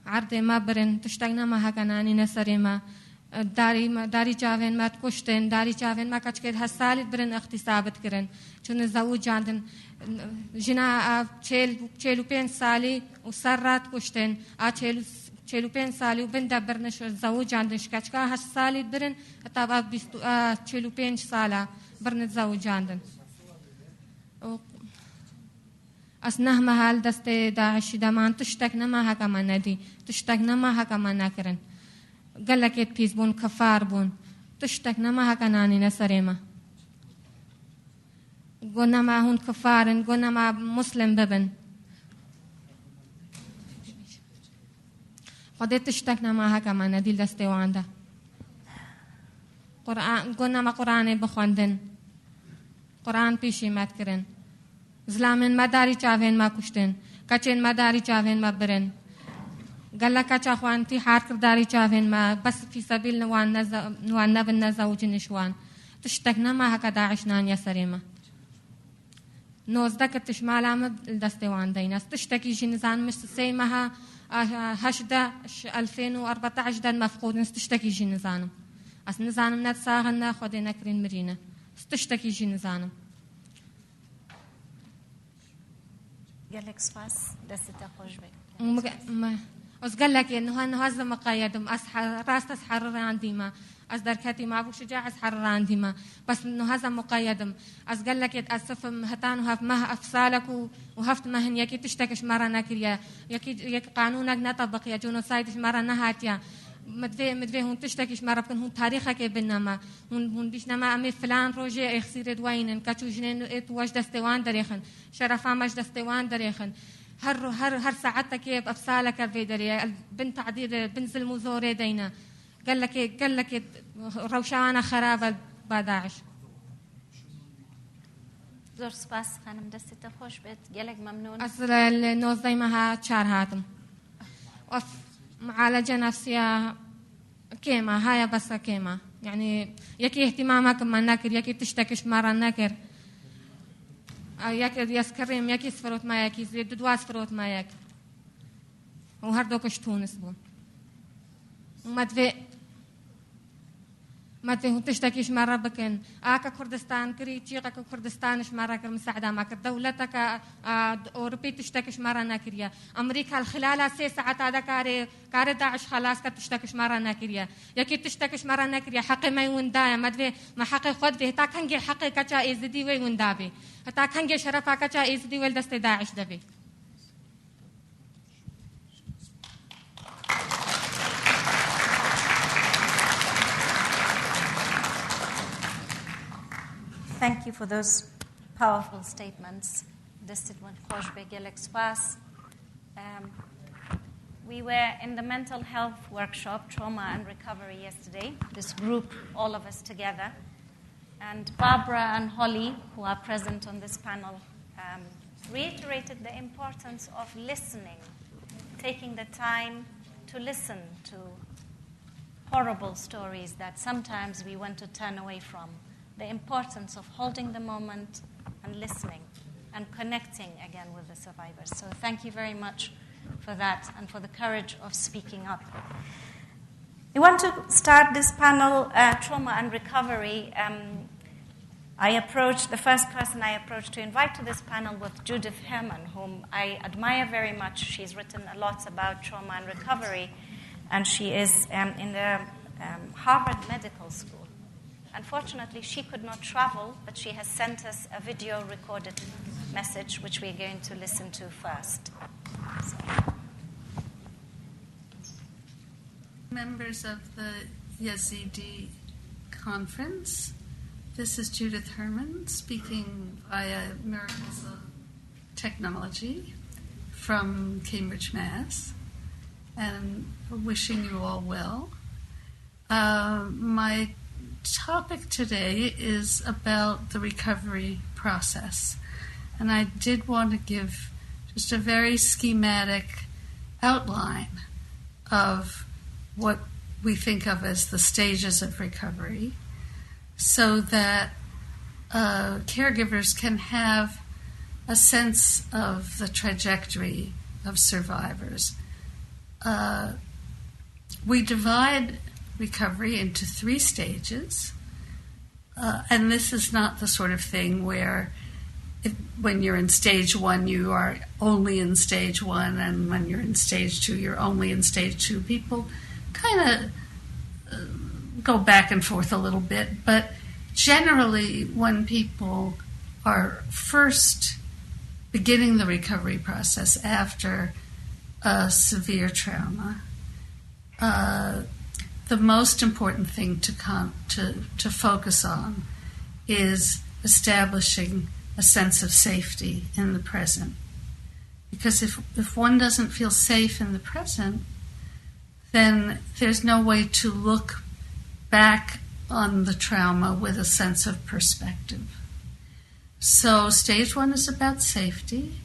عرضي ما برن تشتغنا ما هكا ناني نسريما داری جاوین مات کشتن داری جاوین ما کچ که حسالیت برن اختصابت کرن چون زوج جاندن جنا 45 سالی و سرات کشتن 45 سالی و بنده برنش زوج جاندنش کچ که حسالیت برن تابع 45 ساله برن زوج جاندن أصنه محل دست داعش دمان تشتكنا ما هكا ما ندي تشتكنا ما هكا ما نكرن قال لك يتبيز بون كفار بون تشتكنا ما هكا ناني نسريما قلنا ما هون كفارن قلنا ما مسلم ببن قدت تشتكنا ما هكا ما ندي دست واندا قرآن قلنا ما قرآن بخوندن قرآن بيشي ما تكرن زلامن ما داري چاوين ما كشتن كچين ما داري چاوين ما برن قال لك كچا خوانتي حار داري چاوين ما بس في سبيل نوان نبن نزوج نشوان تشتكنا ما هكا داعش نانيا سريمة نوزدك تشمال الدستوان ديناس تشتكي جي نزان مش سيمها هشدا 2014 دان مفقود تشتكي جي نزانم أس نزانم نتساغنا خودي نكرين مرينا تشتكي جي نزانم قال لك سباس دستة خوش بك أس قال لك إنه هذا مقايدم راس أسحرر عندي ما أس دركتي ما أبو شجاع أسحرر عندي ما بس إنه هذا مقايدم أس قال لك أسف هتان وهف ما أفصالك وهفت ما هن يكي تشتكش مرة نكريا يكي قانونك نطبق يا جونوسايد مرة نهاتيا مدفع هون تشتكيش مرة بكن هون تاريخك بينما هون بيشنا ما أمي فلان روجي يخسر دوينن كاتو جنين إت واش دستوان دريخن شرفا ماش دستوان دريخن هر ساعتك كيف أفصالك في دريا بنت عديد بنت ظلم وزوري دينا قال لك روشانا خرابة باداعش زور سباس خانم دستة خوش بيت قال لك ممنون أصل النوز دايما تشار هاتم معالجة نفسية كيما هاي بس كيما يعني يكي اهتمامك ما نكر يكي تشتكش مرة نكر يكي يسكريم يكي سفروت ما يكي زيد دوا سفروت ما يك وهردوكش تونس بون وما تفي ما تشتكيش مرة بكن آكا كردستان كري تيغا كردستانش مرة كمساعدة ما دولتك أوروبي تشتكيش مرة ناكريا أمريكا الخلال 6 ساعات هذا كاري داعش خلاص كتشتكيش مرة ناكريا يكي تشتكيش مرة ناكريا حقي ما يوندايا ما دفي ما حقي خود فيه تا كنجي حقي كتا إزدي ويوندابي تا كنجي شرفا كتا إزدي والدست داعش دبي. Thank you for those powerful statements. We were in the mental health workshop, Trauma and Recovery, yesterday, this group, all of us together. And Barbara and Holly, who are present on this panel, reiterated the importance of listening, taking the time to listen to horrible stories that sometimes we want to turn away from. The importance of holding the moment and listening and connecting again with the survivors. So thank you very much for that and for the courage of speaking up. We want to start this panel, Trauma and Recovery. The first person I approached to invite to this panel was Judith Herman, whom I admire very much. She's written a lot about trauma and recovery, and she is in the Harvard Medical School. Unfortunately, she could not travel, but she has sent us a video recorded message, which we're going to listen to first. Members of the Yazidi Conference, this is Judith Herman speaking via Miracles of Technology from Cambridge, Mass., and wishing you all well. My topic today is about the recovery process, and I did want to give just a very schematic outline of what we think of as the stages of recovery, so that caregivers can have a sense of the trajectory of survivors. We divide recovery into 3 stages, and this is not the sort of thing where when you're in stage 1 you are only in stage 1, and when you're in stage 2 you're only in stage 2. People kind of go back and forth a little bit, but generally when people are first beginning the recovery process after a severe trauma, the most important thing to focus on is establishing a sense of safety in the present. Because if one doesn't feel safe in the present, then there's no way to look back on the trauma with a sense of perspective. So stage 1 is about safety.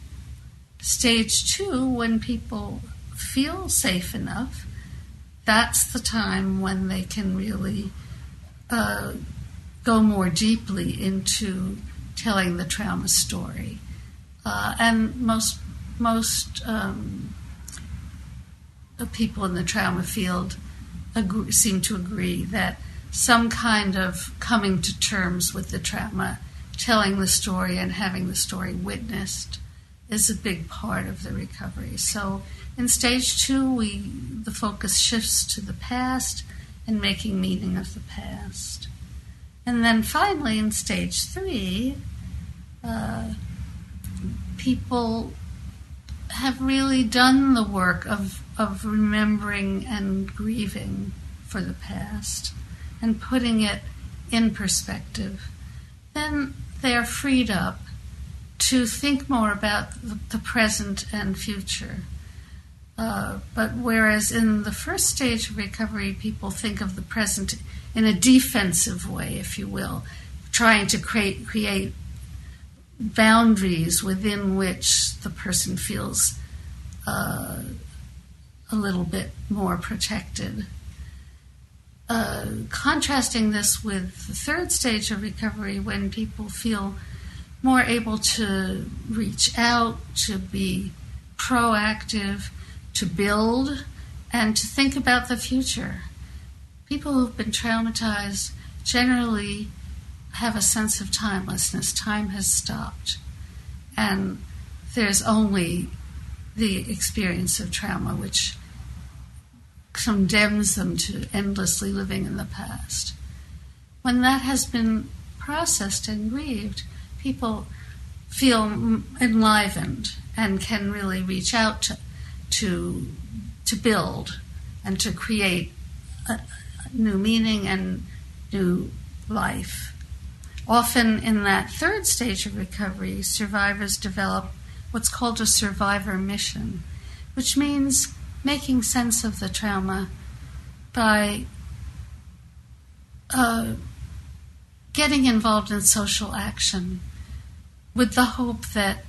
Stage 2, when people feel safe enough, that's the time when they can really go more deeply into telling the trauma story. And most people in the trauma field seem to agree that some kind of coming to terms with the trauma, telling the story and having the story witnessed is a big part of the recovery. So in stage 2, the focus shifts to the past and making meaning of the past. And then finally in stage 3, people have really done the work of remembering and grieving for the past and putting it in perspective. Then they are freed up to think more about the present and future. But whereas in the first stage of recovery, people think of the present in a defensive way, if you will, trying to create boundaries within which the person feels a little bit more protected. Contrasting this with the third stage of recovery, when people feel more able to reach out, to be proactive, to build, and to think about the future. People who've been traumatized generally have a sense of timelessness. Time has stopped. And there's only the experience of trauma, which condemns them to endlessly living in the past. When that has been processed and grieved, people feel enlivened and can really reach out to build and to create a new meaning and new life. Often in that third stage of recovery, survivors develop what's called a survivor mission, which means making sense of the trauma by getting involved in social action with the hope that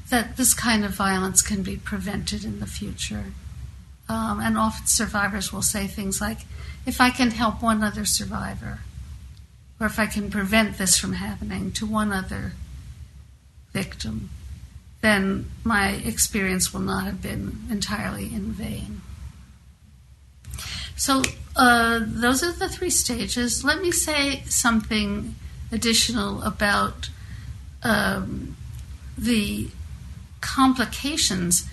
that this kind of violence can be prevented in the future. And often survivors will say things like, if I can help one other survivor, or if I can prevent this from happening to one other victim, then my experience will not have been entirely in vain. So those are the three stages. Let me say something additional about the complications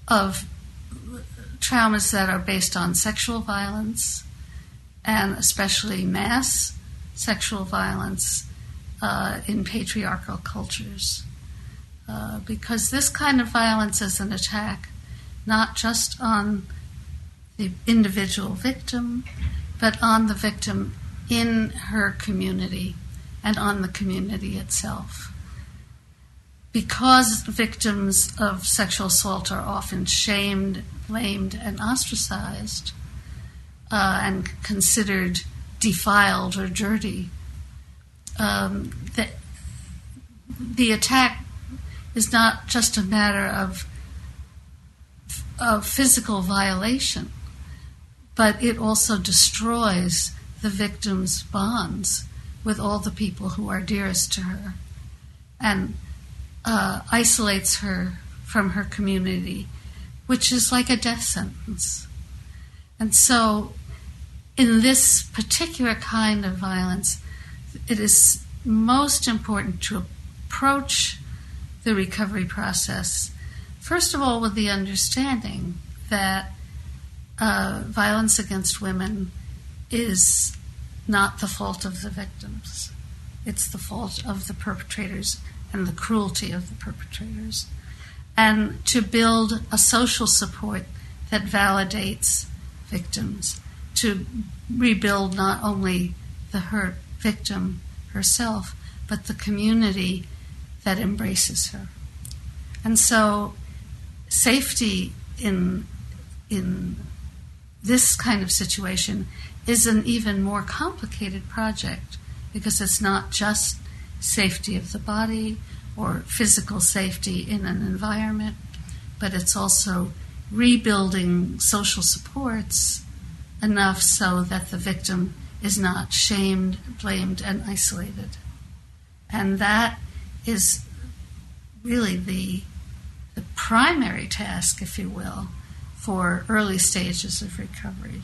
of traumas that are based on sexual violence, and especially mass sexual violence in patriarchal cultures. Because this kind of violence is an attack not just on the individual victim, but on the victim in her community and on the community itself. Because victims of sexual assault are often shamed, blamed, and ostracized, and considered defiled or dirty, the attack is not just a matter of physical violation, but it also destroys the victim's bonds with all the people who are dearest to her, and isolates her from her community, which is like a death sentence. And so, in this particular kind of violence, it is most important to approach the recovery process, first of all, with the understanding that violence against women is not the fault of the victims. It's the fault of the perpetrators and the cruelty of the perpetrators. And to build a social support that validates victims, to rebuild not only the hurt victim herself, but the community that embraces her. And so safety in this kind of situation is an even more complicated project, because it's not just safety of the body or physical safety in an environment, but it's also rebuilding social supports enough so that the victim is not shamed, blamed, and isolated. And that is really the primary task, if you will, for early stages of recovery.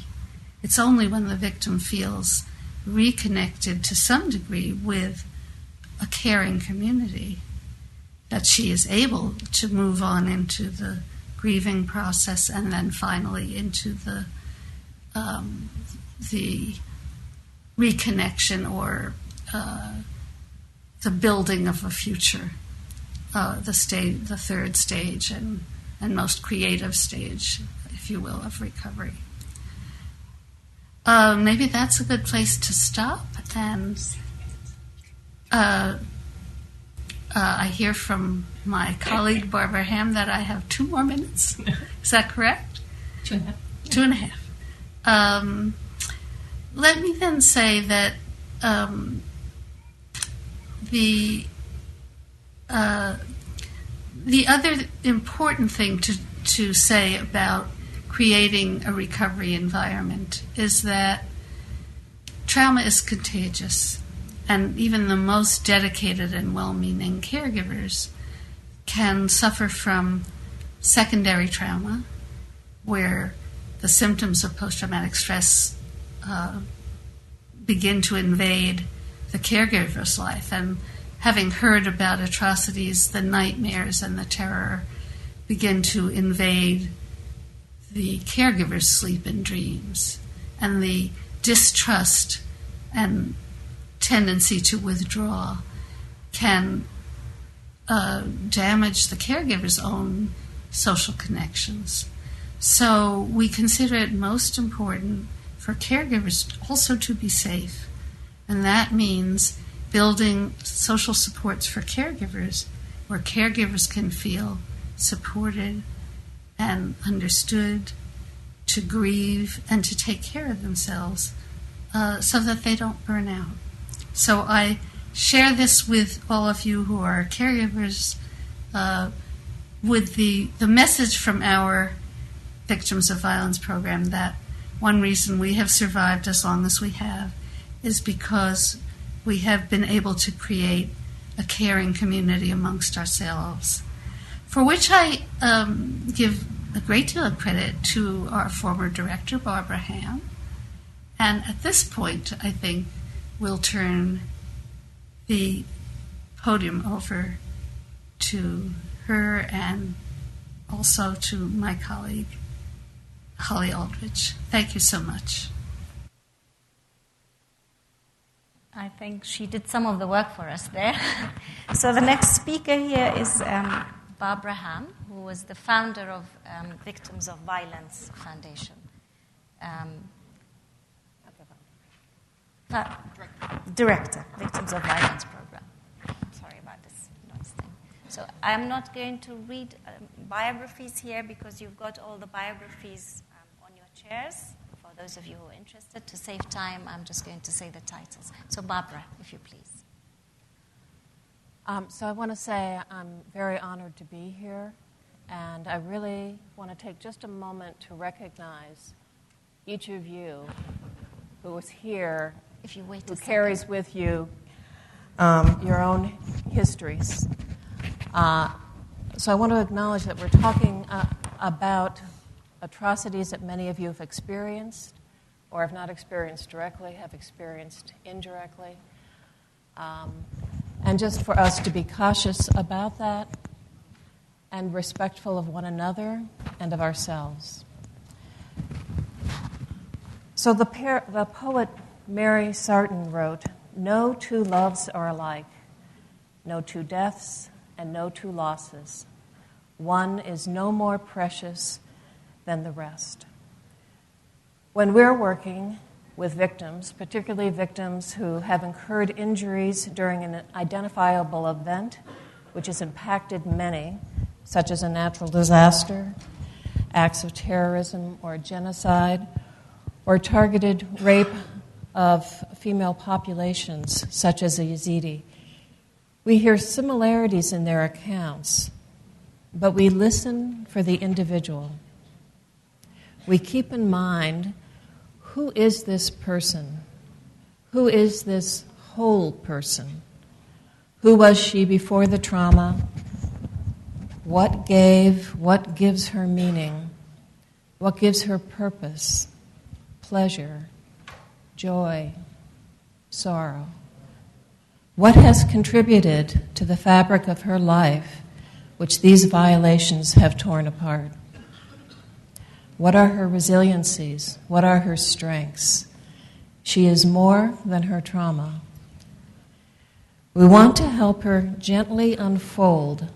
It's only when the victim feels reconnected to some degree with a caring community that she is able to move on into the grieving process and then finally into the reconnection or the building of a future, the third stage and most creative stage, if you will, of recovery. Maybe that's a good place to stop. And I hear from my colleague Barbara Ham that I have 2 more minutes. Is that correct? 2.5. 2.5. Let me then say that the other important thing to say about creating a recovery environment is that trauma is contagious, and even the most dedicated and well-meaning caregivers can suffer from secondary trauma, where the symptoms of post-traumatic stress begin to invade the caregiver's life. And having heard about atrocities, the nightmares and the terror begin to invade the caregiver's sleep and dreams, and the distrust and tendency to withdraw can damage the caregiver's own social connections. So we consider it most important for caregivers also to be safe, and that means building social supports for caregivers where caregivers can feel supported and understood, to grieve and to take care of themselves so that they don't burn out. So I share this with all of you who are caregivers with the message from our Victims of Violence program that one reason we have survived as long as we have is because we have been able to create a caring community amongst ourselves, for which I give a great deal of credit to our former director, Barbara Ham. And at this point, I think we'll turn the podium over to her and also to my colleague, Holly Aldrich. Thank you so much. I think she did some of the work for us there. So the next speaker here is Barbara Ham, who was the founder of Victims of Violence Foundation. Director, Victims of Violence Program. Sorry about this noise thing. So I'm not going to read biographies here because you've got all the biographies on your chairs. For those of you who are interested, to save time, I'm just going to say the titles. So Barbara, if you please. So I want to say I'm very honored to be here, and I really want to take just a moment to recognize each of you who is here, if you wait who carries with you your own histories. So I want to acknowledge that we're talking about atrocities that many of you have experienced, or have not experienced directly, have experienced indirectly. And just for us to be cautious about that and respectful of one another and of ourselves. So the poet Mary Sarton wrote, "No two loves are alike, no two deaths and no two losses. One is no more precious than the rest." When we're working with victims, particularly victims who have incurred injuries during an identifiable event which has impacted many, such as a natural disaster, acts of terrorism or genocide, or targeted rape of female populations, such as the Yazidi, we hear similarities in their accounts, but we listen for the individual. We keep in mind, who is this person? Who is this whole person? Who was she before the trauma? What gives her meaning? What gives her purpose, pleasure, joy, sorrow? What has contributed to the fabric of her life which these violations have torn apart? What are her resiliencies? What are her strengths? She is more than her trauma. We want to help her gently unfold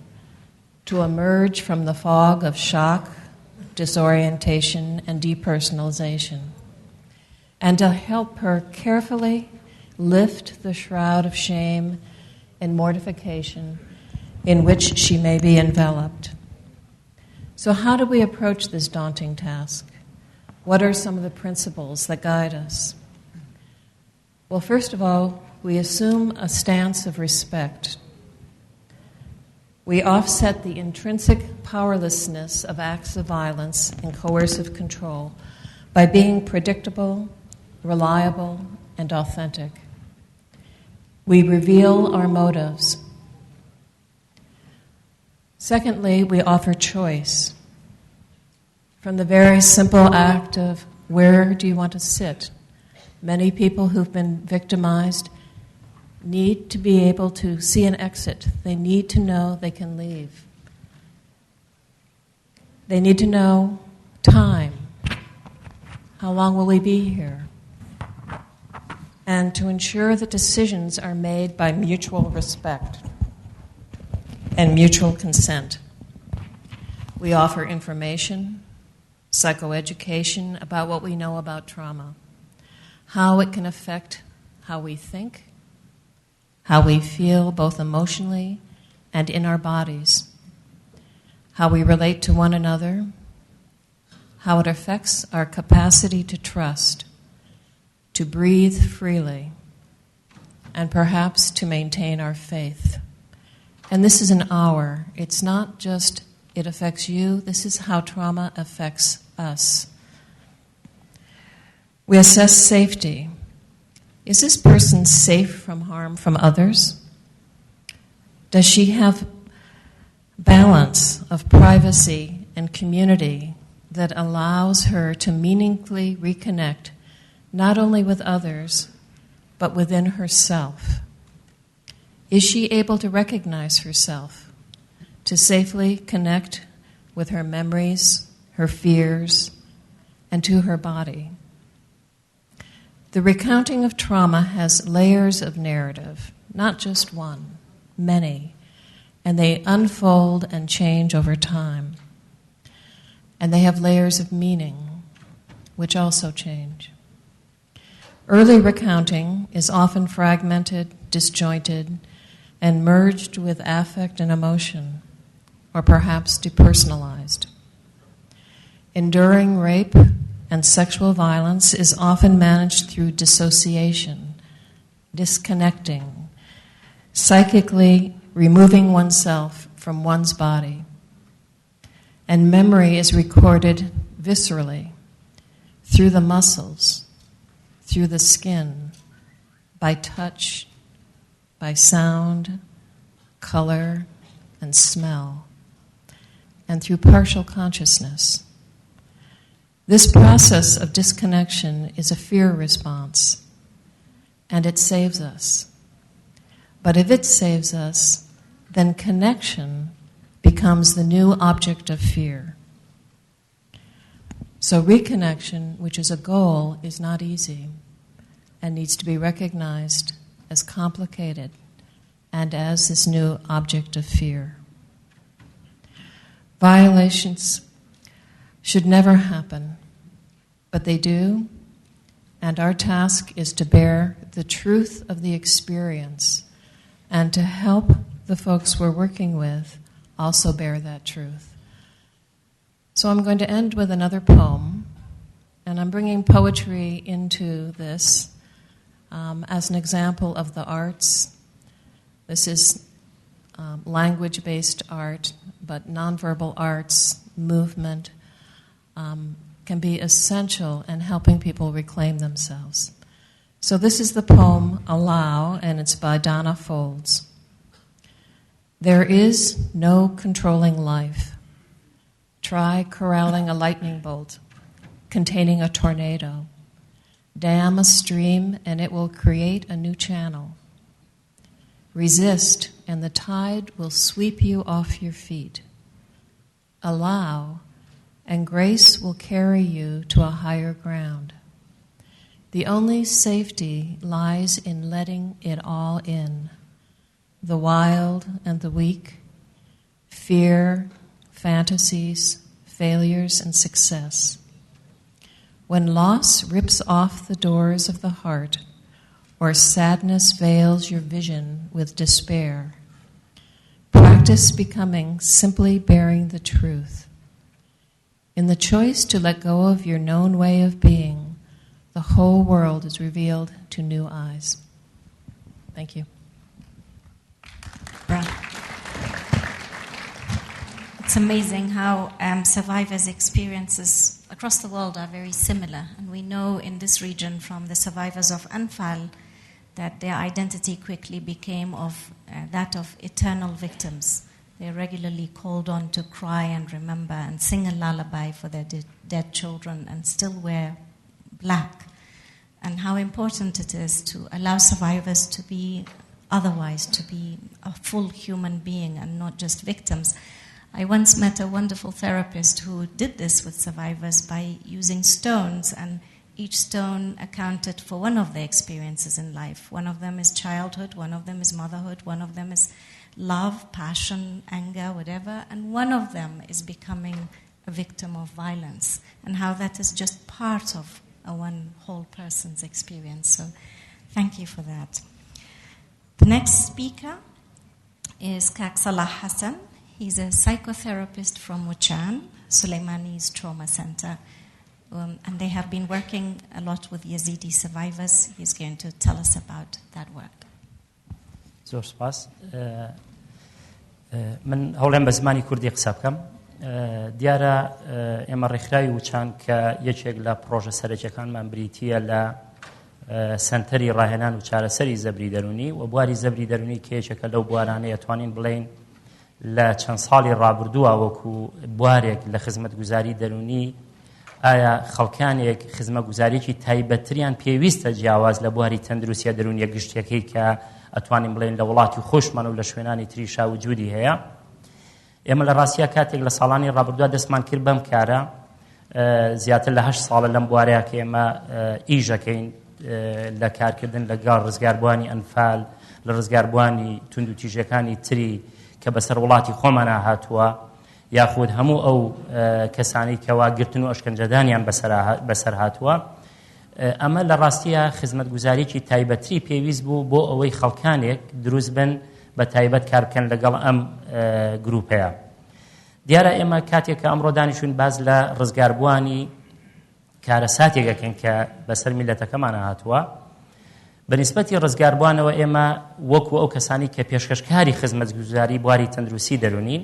to emerge from the fog of shock, disorientation, and depersonalization, and to help her carefully lift the shroud of shame and mortification in which she may be enveloped. So how do we approach this daunting task? What are some of the principles that guide us? Well, first of all, we assume a stance of respect. We offset the intrinsic powerlessness of acts of violence and coercive control by being predictable, reliable, and authentic. We reveal our motives. Secondly, we offer choice. From the very simple act of where do you want to sit? Many people who've been victimized need to be able to see an exit. They need to know they can leave. They need to know time. How long will we be here? And to ensure that decisions are made by mutual respect and mutual consent. We offer information, psychoeducation about what we know about trauma, how it can affect how we think, how we feel both emotionally and in our bodies, how we relate to one another, how it affects our capacity to trust, to breathe freely, and perhaps to maintain our faith. And this is an hour. It's not just it affects you. This is how trauma affects us. We assess safety. Is this person safe from harm from others? Does she have balance of privacy and community that allows her to meaningfully reconnect not only with others, but within herself? Is she able to recognize herself, to safely connect with her memories, her fears, and to her body? The recounting of trauma has layers of narrative, not just one, many, and they unfold and change over time. And they have layers of meaning, which also change. Early recounting is often fragmented, disjointed, and merged with affect and emotion, or perhaps depersonalized. Enduring rape and sexual violence is often managed through dissociation, disconnecting, psychically removing oneself from one's body. And memory is recorded viscerally, through the muscles, through the skin, by touch, by sound, color, and smell, and through partial consciousness. This process of disconnection is a fear response, and it saves us. But if it saves us, then connection becomes the new object of fear. So reconnection, which is a goal, is not easy and needs to be recognized as complicated and as this new object of fear. Violations should never happen, but they do, and our task is to bear the truth of the experience and to help the folks we're working with also bear that truth. So I'm going to end with another poem, and I'm bringing poetry into this as an example of the arts. This is language-based art, but nonverbal arts, movement, can be essential in helping people reclaim themselves. So this is the poem Allow, and it's by Donna Folds. There is no controlling life. Try corralling a lightning bolt containing a tornado. Dam a stream and it will create a new channel. Resist and the tide will sweep you off your feet. Allow and grace will carry you to a higher ground. The only safety lies in letting it all in. The wild and the weak, fear, fantasies, failures, and success. When loss rips off the doors of the heart, or sadness veils your vision with despair, practice becoming simply bearing the truth. In the choice to let go of your known way of being, the whole world is revealed to new eyes. Thank you. It's amazing how survivors' experiences across the world are very similar. And we know in this region from the survivors of Anfal that their identity quickly became that of eternal victims. They regularly called on to cry and remember and sing a lullaby for their dead children and still wear black. and how important it is to allow survivors to be otherwise, to be a full human being and not just victims. I once met a wonderful therapist who did this with survivors by using stones, and each stone accounted for one of their experiences in life. One of them is childhood, one of them is motherhood, one of them is love, passion, anger, whatever, and one of them is becoming a victim of violence, and how that is just part of a one whole person's experience. So thank you for that. The next speaker is Kak Salah Hassan. He's a psychotherapist from Wuchan, Suleimani's Trauma Center. And they have been working a lot with Yazidi survivors. He's going to tell us about that work. زۆر سپاس. من هەوڵێم بە زمانی کوردی قسە بکەم. دیارە ئێمە ڕێکخراوی وچان کە یەکێک لە پرۆژە سەرەکیەکانمان بریتیە لە سنتەری ڕاهێنان و چارەسەری زەبری دەرونی و بواری زەبری دەرونی کە یەکێکە لەو بوارانەیە توانین بڵێن لە چەند ساڵی ڕابردووە وەکو بوارێک لە خزمەتگوزاری دەرونی ئایا خەڵکانێک خزمەتگوزاریی تایبەتریان پێویستە جیاواز لە بواری تەندروستیە دەرونیە گشتیەکەی کە ئەتوانین بڵێن لە وڵاتی خۆشمان و لە شوێنانی تریشا وجودی هەیە. ئێمە لە ڕاستیە کاتێک لە ساڵانی ڕابردووە دەستمان کرد بەم کارە زیاتر لە 8 ساڵە لەم بوارەیە کە ئێمە ئیژەکەین لە کارکردن لەگەڵ ڕزگاربوانی ئەنفال لە ڕزگاربوانی تونند و تیژەکانی تری کە بەسەر وڵاتی خۆمانە هاتووە یاخود هەموو ئەو کەسانی کەوا گرتن و ئەشکەنجەدانیان بەسەر هاتووە. ئەمە لە ڕاستیە خزمەتگوزاریی تایبەتری پێویست بوو بۆ ئەوەی خەڵکانێک دروست بن بە تایبەت کار بکەن لەگەڵ ئەم گروپەیە. دیارە ئێمە کاتێک کە ئەمڕۆ دانیشتوین باز لە ڕزگاربوانی کارەساتێکەکەن کە بەسەر میلەتەکەمانە هاتووە بەنسبەتی ڕزگاربوانەوە ئێمە وەکو ئەو کەسانی کە پێشکەشکاری خزمەتگوزاری بواری تەندروستی دەرونین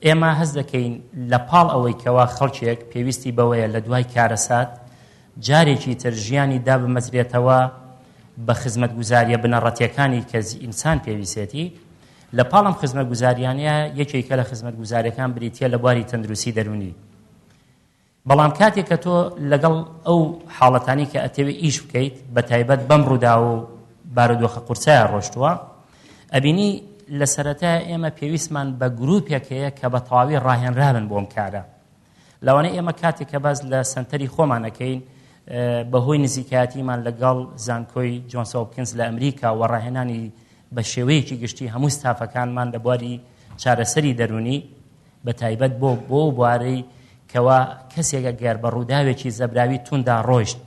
ئێمە هەز دەکەین لە پاڵ ئەوەی کەوا خەڵکێک پێویستی بەوەیە لە دوای کارەسات جارێکی تر ژیانی دابمەزرێتەوە بە خزمەتگوزاریە بنەڕەتیەکانی کە ئینسان پێویستێتی لە پاڵم خزمەتگوزاریانەیە یەکێکە لە خزمەتگوزاریەکان بریتیە لە بواری تەندروستی دەرونی. بەڵام کاتێک کە تۆ لەگەڵ ئەو حاڵەتانی کە ئەتەوێ ئیش بکەیت بە تایبەت بەم ڕوودا و بارودۆخە قورسایە ڕۆشتووە ئەبینی لە سەرەتایە ئێمە پێویستمان بە گروپێکەیە کە بە تەواوی ڕاهێنرابن بۆم کارە. لەوانەیە ئێمە کاتێک کە باز لە سنتەری خۆمانەکەین بەهۆی نزیکایەتیمان لەگەڵ زانکۆی جۆنس هۆپکینز لە ئەمریکا و ڕاهێنانی بە شێوەیەکی گشتی هەموو ستافەکانمان لە بواری چارەسەری دەرونی بە تایبەت بۆ بوارەی کەوا کەسێکە گەر بە ڕووداوێکی زەبراوی توندا ڕۆیشت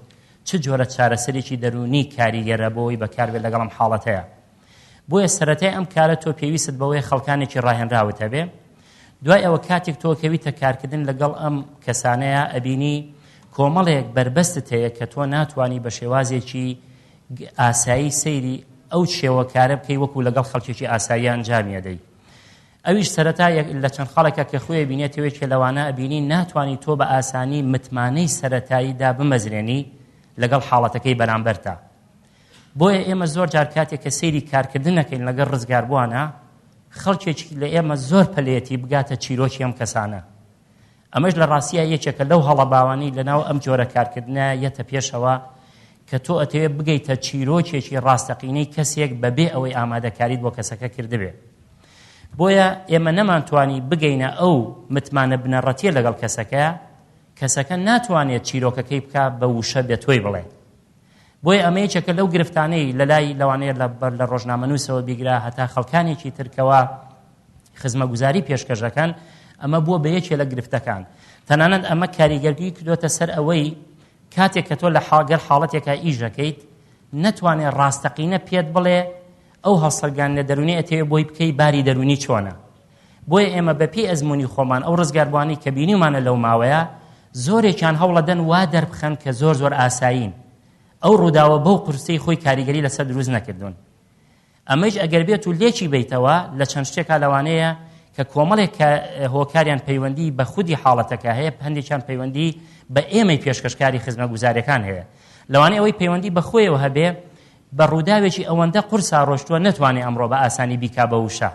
چ جۆرە چارەسەرێکی دەرونی کاریگەرە بۆی بەکاربێت لەگەڵم حاڵەتەیە. بۆیە سەرەتای ئەم کارە تۆ پێویست بەوەی خەڵکانێکی ڕاهێنراوت هەبێ. دوای ئەوە کاتێک تۆ کەویتە کارکردن لەگەڵ ئەم کەسانەیە ئەبینی کۆمەڵێک بربەستت هەیە کە تۆ ناتوانی بە شێوازێکی ئاسایی سەیری ئەو شێوەکارە بکەی وەکو لەگەڵ خەڵکێکی ئاسایی ئەنجامی دەی. ئەویش سەرەتا لە چەند خەڵێکە کە خۆی بینێتەوەی کە لەوانە ئەبینی ناتوانی تۆ بە ئاسانی متمانەی سەرەتاییدا بمەزرێنی لەگەڵ حاڵەتەکەی بەرامبەرتە. بۆیە ئێمە زۆر جار کاتێک کە سەیری کارکردنەکەین لەگەڵ ڕزگاربوانە خەڵکێکی لە ئێمە زۆر پەلێتی بگاتە چیرۆکی ئەم کەسانە. ئەمەش لە ڕاستیە یەکێکە لەو هەڵەباوانەی لەناو ئەم جۆرە کارکردنە یەتە پێشەوە کە تۆ ئەتەوێت بگەیتە چیرۆکێکی ڕاستەقینەی کەسێک بەبێ ئەوەی ئامادەکاریت بۆ کەسەکە کردبێ. بۆیە ئێمە نەمانتوانی بگەینە ئەو متمانە بنەڕەتیە لەگەڵ کەسەکە ناتوانێت چیرۆکەکەی بکە بە وشە بێت تۆی بڵێ. بۆیە ئەمە یەکێکە لەو گرفتانەی لە لای لەوانەیە لە ڕۆژنامەنووسەوە بیگرا هەتا خەڵکانێکی ترکەوە خزمەتگوزاری پێشکەشەکەن ئەمە بووە بە یەکێ لە گرفتەکان. تەنانەت ئەمە کاریگەری کردوتە سەر ئەوەی کاتێک کە تۆ لە گەر حاڵەتێکە ئیش دەکەیت نەتوانێت ڕاستەقینە پێت بڵێ ئەو هەڵسەرگانە دەرونی ئەتەوێت بۆی بکەی باری دەرونی چۆنە. بۆیە ئێمە بەپێی ئەزمموی خۆمان ئەو ڕزگاربوانی کە بینیمانە لەو ماوەیە زۆرێکیان هەوڵەدەن وا دەربخەن کە زۆر ئاسایین ئەو ڕووداوە بەو قورسەی خۆی کاریگەری لەسەر دروست نەکردوون. ئەمەش ئەگەر بێت و لێکی بیتەوە لە چەند شتێکا لەوانەیە کە کۆمەڵێک هۆکاریان پەیوەندی بە خودی حاڵەتەکە هەیە هەندێکیان پەیوەندی بە ئێمەی پێشکەشکاری خزمەتگوزاریەکان هەیە. لەوانەیە ئەوەی پەیوەندی بە خۆیەوە هەبێ بە ڕووداوێکی ئەوەندە قورسا ڕۆشتووە نەتوانێت ئەمڕۆ بە ئاسانی بیکا بە وشە.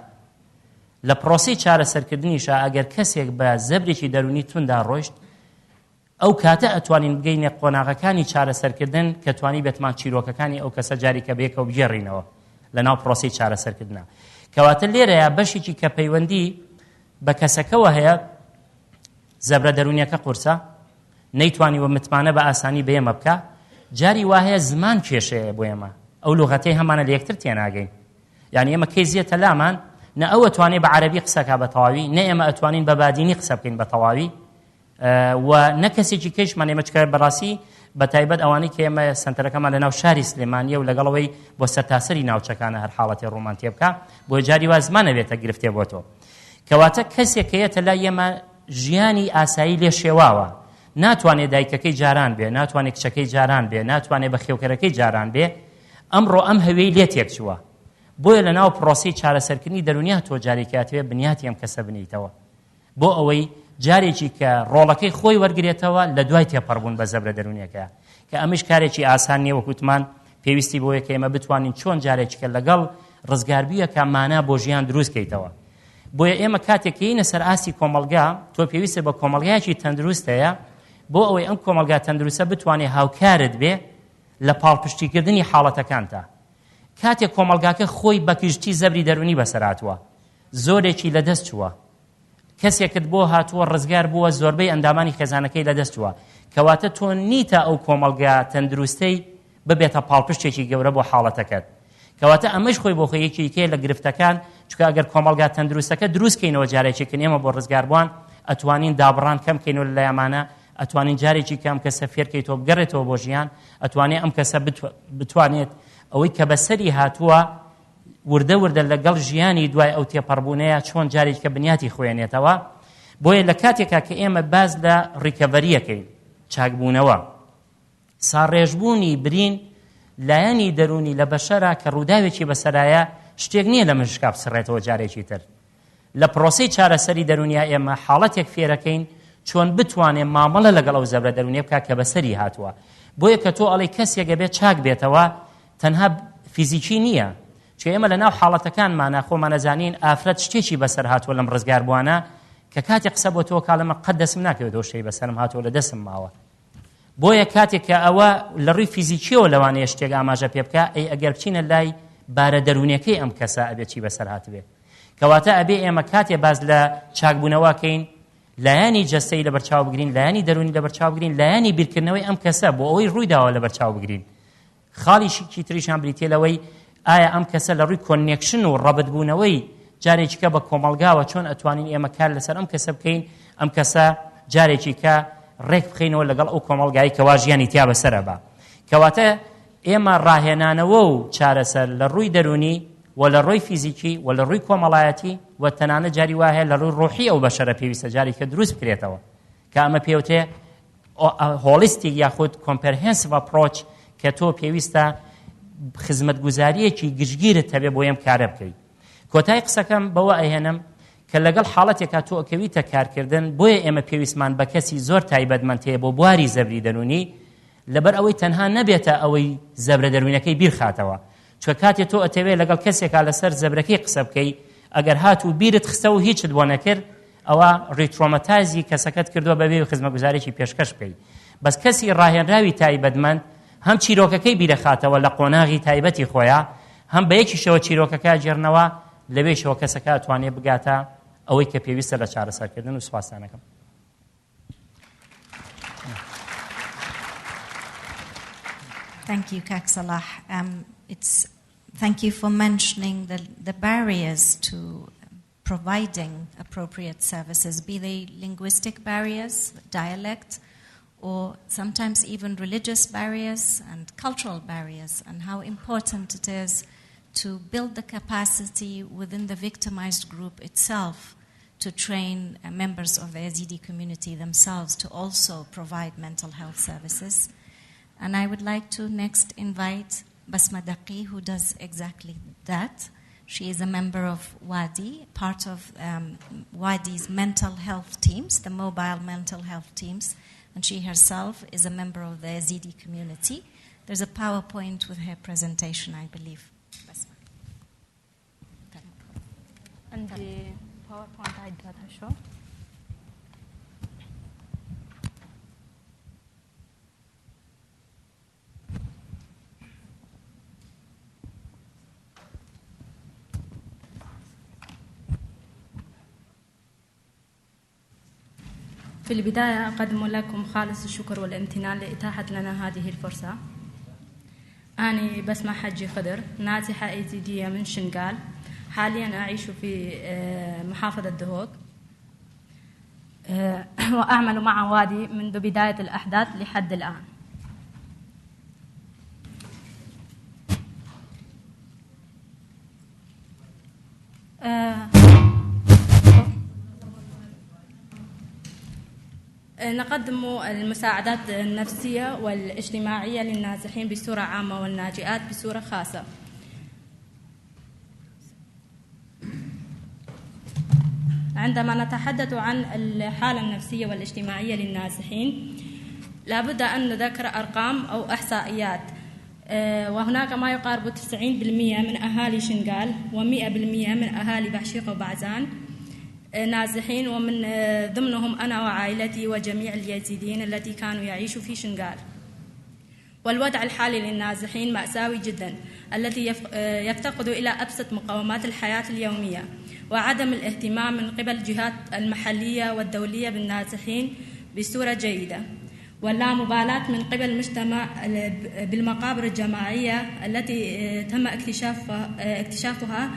لە پرۆسی چارەسەرکردنیشە ئەگەر کەسێک بە زەبرێکی دەرونی توندا ڕۆیشت ئەو کاتە ئەتوانین بگەینە قۆناغەکانی چارەسەرکردن کە توانی بێتمان چیرۆکەکانی ئەو کەسە جاری کە بێکەوە بگێڕینەوە لە ناو پرۆسی چارەسەرکردنە. کەواتە لێرەیە بەشێکی کە پەیوەندی بە کەسەکەەوە هەیە زەبرە دەرونیەکە قورسە نەیتوانیوە متمانە بە ئاسانی بە ئێمە بکە، جاری وایە زمان کێشەیە بۆ ئێمە ئەو لوغەتەی هەمانە لە یەکتر تێناگەین. یعنی ئێمە کەی زیێتە لامان نە ئەو ئەتوانێت بە عەرەبی قسەکە بە تەواوی، نە ئێمە ئەتوانین بە بادینی قسە بکەین بە تەواوی، و نە کەسێکی کەشمان ئێمە چکار بەڕاستی بە تایبەت ئەوانەی کە ئێمە سنتەرەکەمان لە ناو شاری سلێمانیە و لەگەڵەوەی بۆ سەرتاسەری ناوچەکانە هەر حاڵەتی ڕۆمان تێ بکە بۆ جاری وا زمانە بێتە گرفتێ بۆ تۆ. کەواتە کەسێک کەیەتە لای ئێمە ژیانی ئاسایی لێ شێواوە، ناتوانێت دایکەکەی جاران بێ، ناتوانێت کچەکەی جاران بێ، ناتوانێت بە خێوکەرەکەی جاران بێ، ئەمڕۆ ئەم هەوێی لێ تێکچووە. بۆیە لە ناو پرۆسی چارەسەرکردنی دەرونیا تۆ جارێکاتوێ بنیاتی ئەم کەسە بنیتەوە بۆ ئەوەی جارێکی کە ڕۆڵەکەی خۆی وەرگێتەوە لە دوای تێپەڕبوون بە زەبرە دەرونیەکە، کە ئەمش کارێکی ئاسان نییە وەکوتمان پێویستی بۆیە کە ئێمە بتوانین چۆن جارێککە لەگەڵ ڕزگاربوویەکە مانا بۆ ژیان دروستکەیتەوە. بۆیە ئێمە کاتێک کەینە سەر ئاستی کۆمەلگا تۆ پێویستە بە کۆمەلگایەکی تەندروست هەیە بۆ ئەوەی ئەم کۆمەلگا تەندروستە بتوانێت هاوکارت بێ لە پاڵپشتیکردنی حاڵەتەکانتە. کاتێک کۆمەلگاکە خۆی بە کشتی زەبری دەرونی بەسەرهاتووە، زۆرێکی لەدەست چووە، کەسێکت بۆ هاتووە ڕزگار بووە، زۆربەی ئەندامانی خێزانەکەی لەدەست چووە، کەواتە تۆ نیتە ئەو کۆمەلگا تەندروستەی ببێتە پاڵپشتێکی گەورە بۆ حاڵەتەکەت. کەواتە ئەمەش خۆی بۆ خۆی یەکێکەیە لە گرفتەکان، چونکە ئەگەر کۆمەلگا تەندروستەکە دروستکەینەوە جارێکێکن ئێمە بۆ ڕزگاربووان ئەتوانین دابڕان کەم کەینەوە لە لایەمانە، ئەتوانین جارێکی کەم کەسە فێرکەیتەوە بگەڕێتەوە بۆ ژیان، ئەتوانێت ئەم کەسە بتوانێت ئەوەی کە بەسەری هاتووە وردە وردە لەگەڵ ژیانی دوای ئەو تێپەڕبوونەیە چۆن جارێککە بنیاتی خوێنێتەوە. بۆیە لە کاتێکا کە ئێمە باز لە ڕیکەڤەریەکەین چاکبوونەوە ساڕێژبوونی برین لایەنی دەرونی لە بەشەرە کە ڕووداوێکی بەسەرایە شتێک نییە لە مژکا بسڕێتەوە جارێکی تر. لە پرۆسەی چارەسەری دەرونیا ئێمە حاڵەتێک فێرەکەین چۆن بتوانێت مامەڵە لەگەڵ ئەو زەبرە دەرونیە بکات کە بەسەری هاتووە. بۆیە کە تۆ ئەڵێ کەسێکە بێت چاک بێتەوە تەنها فیزیکی نییە، چێ ئێمە لە ناو حاڵەتەکانمانە خۆمان نەزانین ئافرەت شتێکی بەسەر هاتووە لەم ڕزگاربووانە کە کاتی قسە بۆ تۆ کاڵەمە قەت دەسم ناکەوێتەوە شتێی بەسەرم هاتووە لە دەسم ماوە. بۆیە کاتێک کە ئەوە لە ڕووی فیزیکیەوە لەوانەیە شتێک ئاماژە پێ بکە، ئەی ئەگەر بچینە لای بارە دەرونیەکەی ئەم کەسە ئەبێت چی بەسەر هاتبێ. کەواتە ئەبێ ئێمە کاتێ باز لە چاکبوونەوەکەین لایانی جەستەی لە بەرچاو بگرین، لایانی دەرونی لە بەرچاو بگرین، لایانی بیرکردنەوەی ئەم کەسە بۆ ئەوەی ڕوویداوە لە بەرچاو بگرین. خاڵیشی تریشان بریتێ لەوەی ئایا ئەم کەسە لە ڕووی کۆنێکشن و ڕەبتبوونەوەی جارێکیکە بە کۆمەلگاوە چۆن ئەتوانین ئێمە کار لەسەر ئەم کەسە بکەین، ئەم کەسە جارێکی کە ڕێک بخینەوە لەگەڵ ئەو کۆمەلگایی کەوا ژیانی تیا بەسەرە بە. کەواتە ئێمە ڕاهێنانەوە و چارەسەر لە ڕووی دەرونی و لە ڕووی فیزیکی و لە ڕووی کۆمەڵایەتی و تەنانە جاری وایە لە ڕووی ڕۆحی ئەو بەشەرە پێویستە جارێکە دروست بکرێتەوە کە ئەمە پێوتێ هۆلیستیک یاخود کۆمپەرهێنسیڤ ئەپڕۆچ کە تۆ پێویستە خزمەتگوزاریەکی گشتگیرت هەبێ بۆ ئێم کارە بکەیت. کۆتای قسەکەم بەوە ئەهێنم کە لەگەڵ حاڵەتێکا تۆ ئەکەویتە کارکردن، بۆیە ئێمە پێویستمان بە کەسی زۆر تایبەتمەند هەیە بۆ بواری زەبری دەرونی، لەبەر ئەوەی تەنها نەبێتە ئەوەی زەبرە دەرونیەکەی بیرخاتەوە. چۆ کاتێ تۆ ئەتەوێت لەگەڵ کەسێکا لەسەر زەبرەکەی قسە بکەی، ئەگەر هات و بیرت خستە و هیچت بۆ نەکرد، ئەوە ڕیترۆمەتایزی کەسەکەت کردووە بەبێ خزمەتگوزارێکی پێشکەش بکەیت. بەس کەسی ڕاهێنراوی تایبەتمەند هەم چیرۆکەکەی بیرەخاتەوە لە قۆناغی تایبەتی خۆیان، هەم بە یەکیشەوە چیرۆکەکە جێرنەوە لەوێشەوە کەسەکە ئەتوانێت بگاتە ئەوەی کە پێویستە لە چارەسەرکردن و سوپاسانەکەم. Thank you, Kak Salah. Thank you for mentioning the barriers to providing appropriate services, be they linguistic barriers, dialect, or sometimes even religious barriers and cultural barriers, and how important it is to build the capacity within the victimized group itself to train members of the Yazidi community themselves to also provide mental health services. And I would like to next invite Basma Daqi, who does exactly that. She is a member of WADI, part of WADI's mental health teams, the mobile mental health teams, and she herself is a member of the Yazidi community. There's a PowerPoint with her presentation, I believe. Basma. عندي PowerPoint عدتها شو في البداية أقدم لكم خالص الشكر والامتنان لإتاحة لنا هذه الفرصة. أنا بسمة حجي خضر، نازحة أيزيدية من شنغال، حاليا أعيش في محافظة دهوك، وأعمل مع وادي منذ بداية الأحداث لحد الآن. نقدم المساعدات النفسية والاجتماعية للنازحين بصورة عامة واللاجئات بصورة خاصة. عندما نتحدث عن الحالة النفسية والاجتماعية للنازحين لابد أن نذكر أرقام أو إحصائيات، وهناك ما يقارب 90% من أهالي شنغال و100% من أهالي بحشيقة وبعزان نازحين، ومن ضمنهم أنا وعائلتي وجميع اليزيديين التي كانوا يعيشوا في شنغال. والوضع الحالي للنازحين مأساوي جدا، التي يفتقد إلى أبسط مقومات الحياة اليومية، وعدم الاهتمام من قبل الجهات المحلية والدولية بالنازحين بصورة جيدة، ولا مبالاة من قبل المجتمع بالمقابر الجماعية التي تم اكتشافها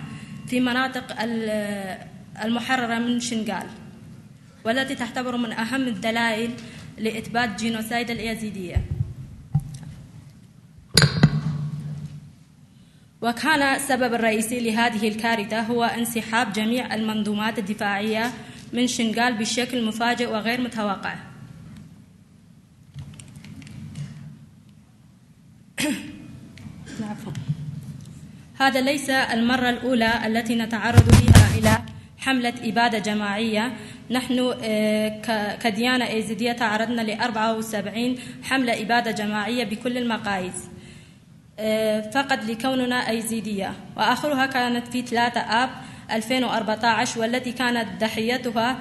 في مناطق المحررة من شنغال، والتي تعتبر من أهم الدلائل لإثبات جينوسايد اليزيدية. وكان السبب الرئيسي لهذه الكارثة هو انسحاب جميع المنظومات الدفاعية من شنغال بشكل مفاجئ وغير متوقع. هذا ليس المرة الأولى التي نتعرض فيها إلى حملة إبادة جماعية. نحن كديانة أيزيدية تعرضنا ل 74 حملة إبادة جماعية بكل المقاييس فقط لكوننا أيزيدية، وآخرها كانت في 3 آب 2014، والتي كانت ضحيتها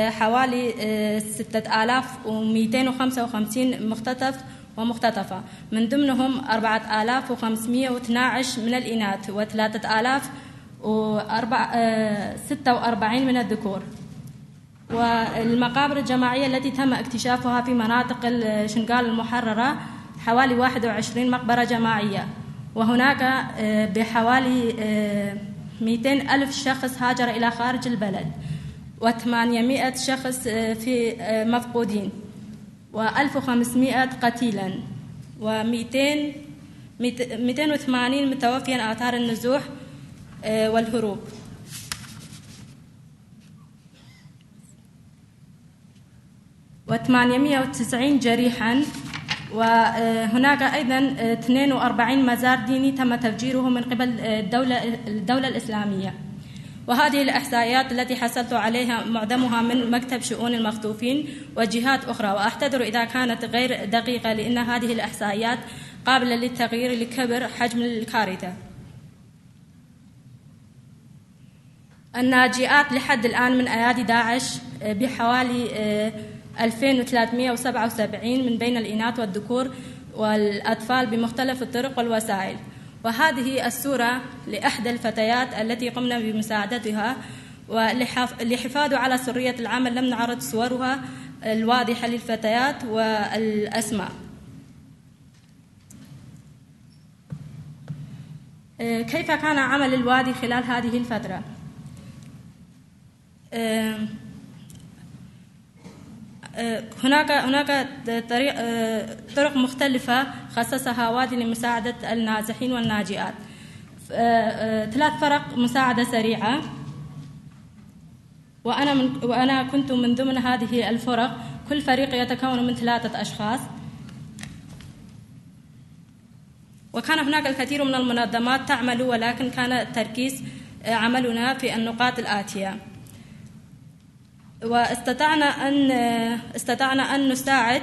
حوالي 6255 مختطف ومختطفة، من ضمنهم 4512 من الإناث و3046 من الذكور. والمقابر الجماعية التي تم اكتشافها في مناطق شنغال المحررة حوالي 21 مقبرة جماعية، وهناك بحوالي 200 ألف شخص هاجر إلى خارج البلد، و800 شخص في مفقودين، و1500 قتيلا، و280 متوفيا آثار النزوح والهروب. و890 جريحا. وهناك أيضا 42 مزار ديني تم تفجيره من قبل الدولة الإسلامية. وهذه الإحصائيات التي حصلت عليها معظمها من مكتب شؤون المخطوفين وجهات أخرى، وأعتذر إذا كانت غير دقيقة، لأن هذه الإحصائيات قابلة للتغيير لكبر حجم الكارثة. الناجئات لحد الآن من أيادي داعش بحوالي 2377 من بين الإناث والذكور والأطفال بمختلف الطرق والوسائل. وهذه الصورة لإحدى الفتيات التي قمنا بمساعدتها، وللحفاظ على سرية العمل لم نعرض صورها الواضحة للفتيات والأسماء. كيف كان عمل الوادي خلال هذه الفترة؟ هناك طرق مختلفة خصصها وادي لمساعدة النازحين والناجئات. 3 فرق مساعدة سريعة، وأنا كنت من ضمن هذه الفرق. كل فريق يتكون من 3 أشخاص. وكان هناك الكثير من المنظمات تعمل، ولكن كان تركيز عملنا في النقاط الآتية. واستطعنا أن نساعد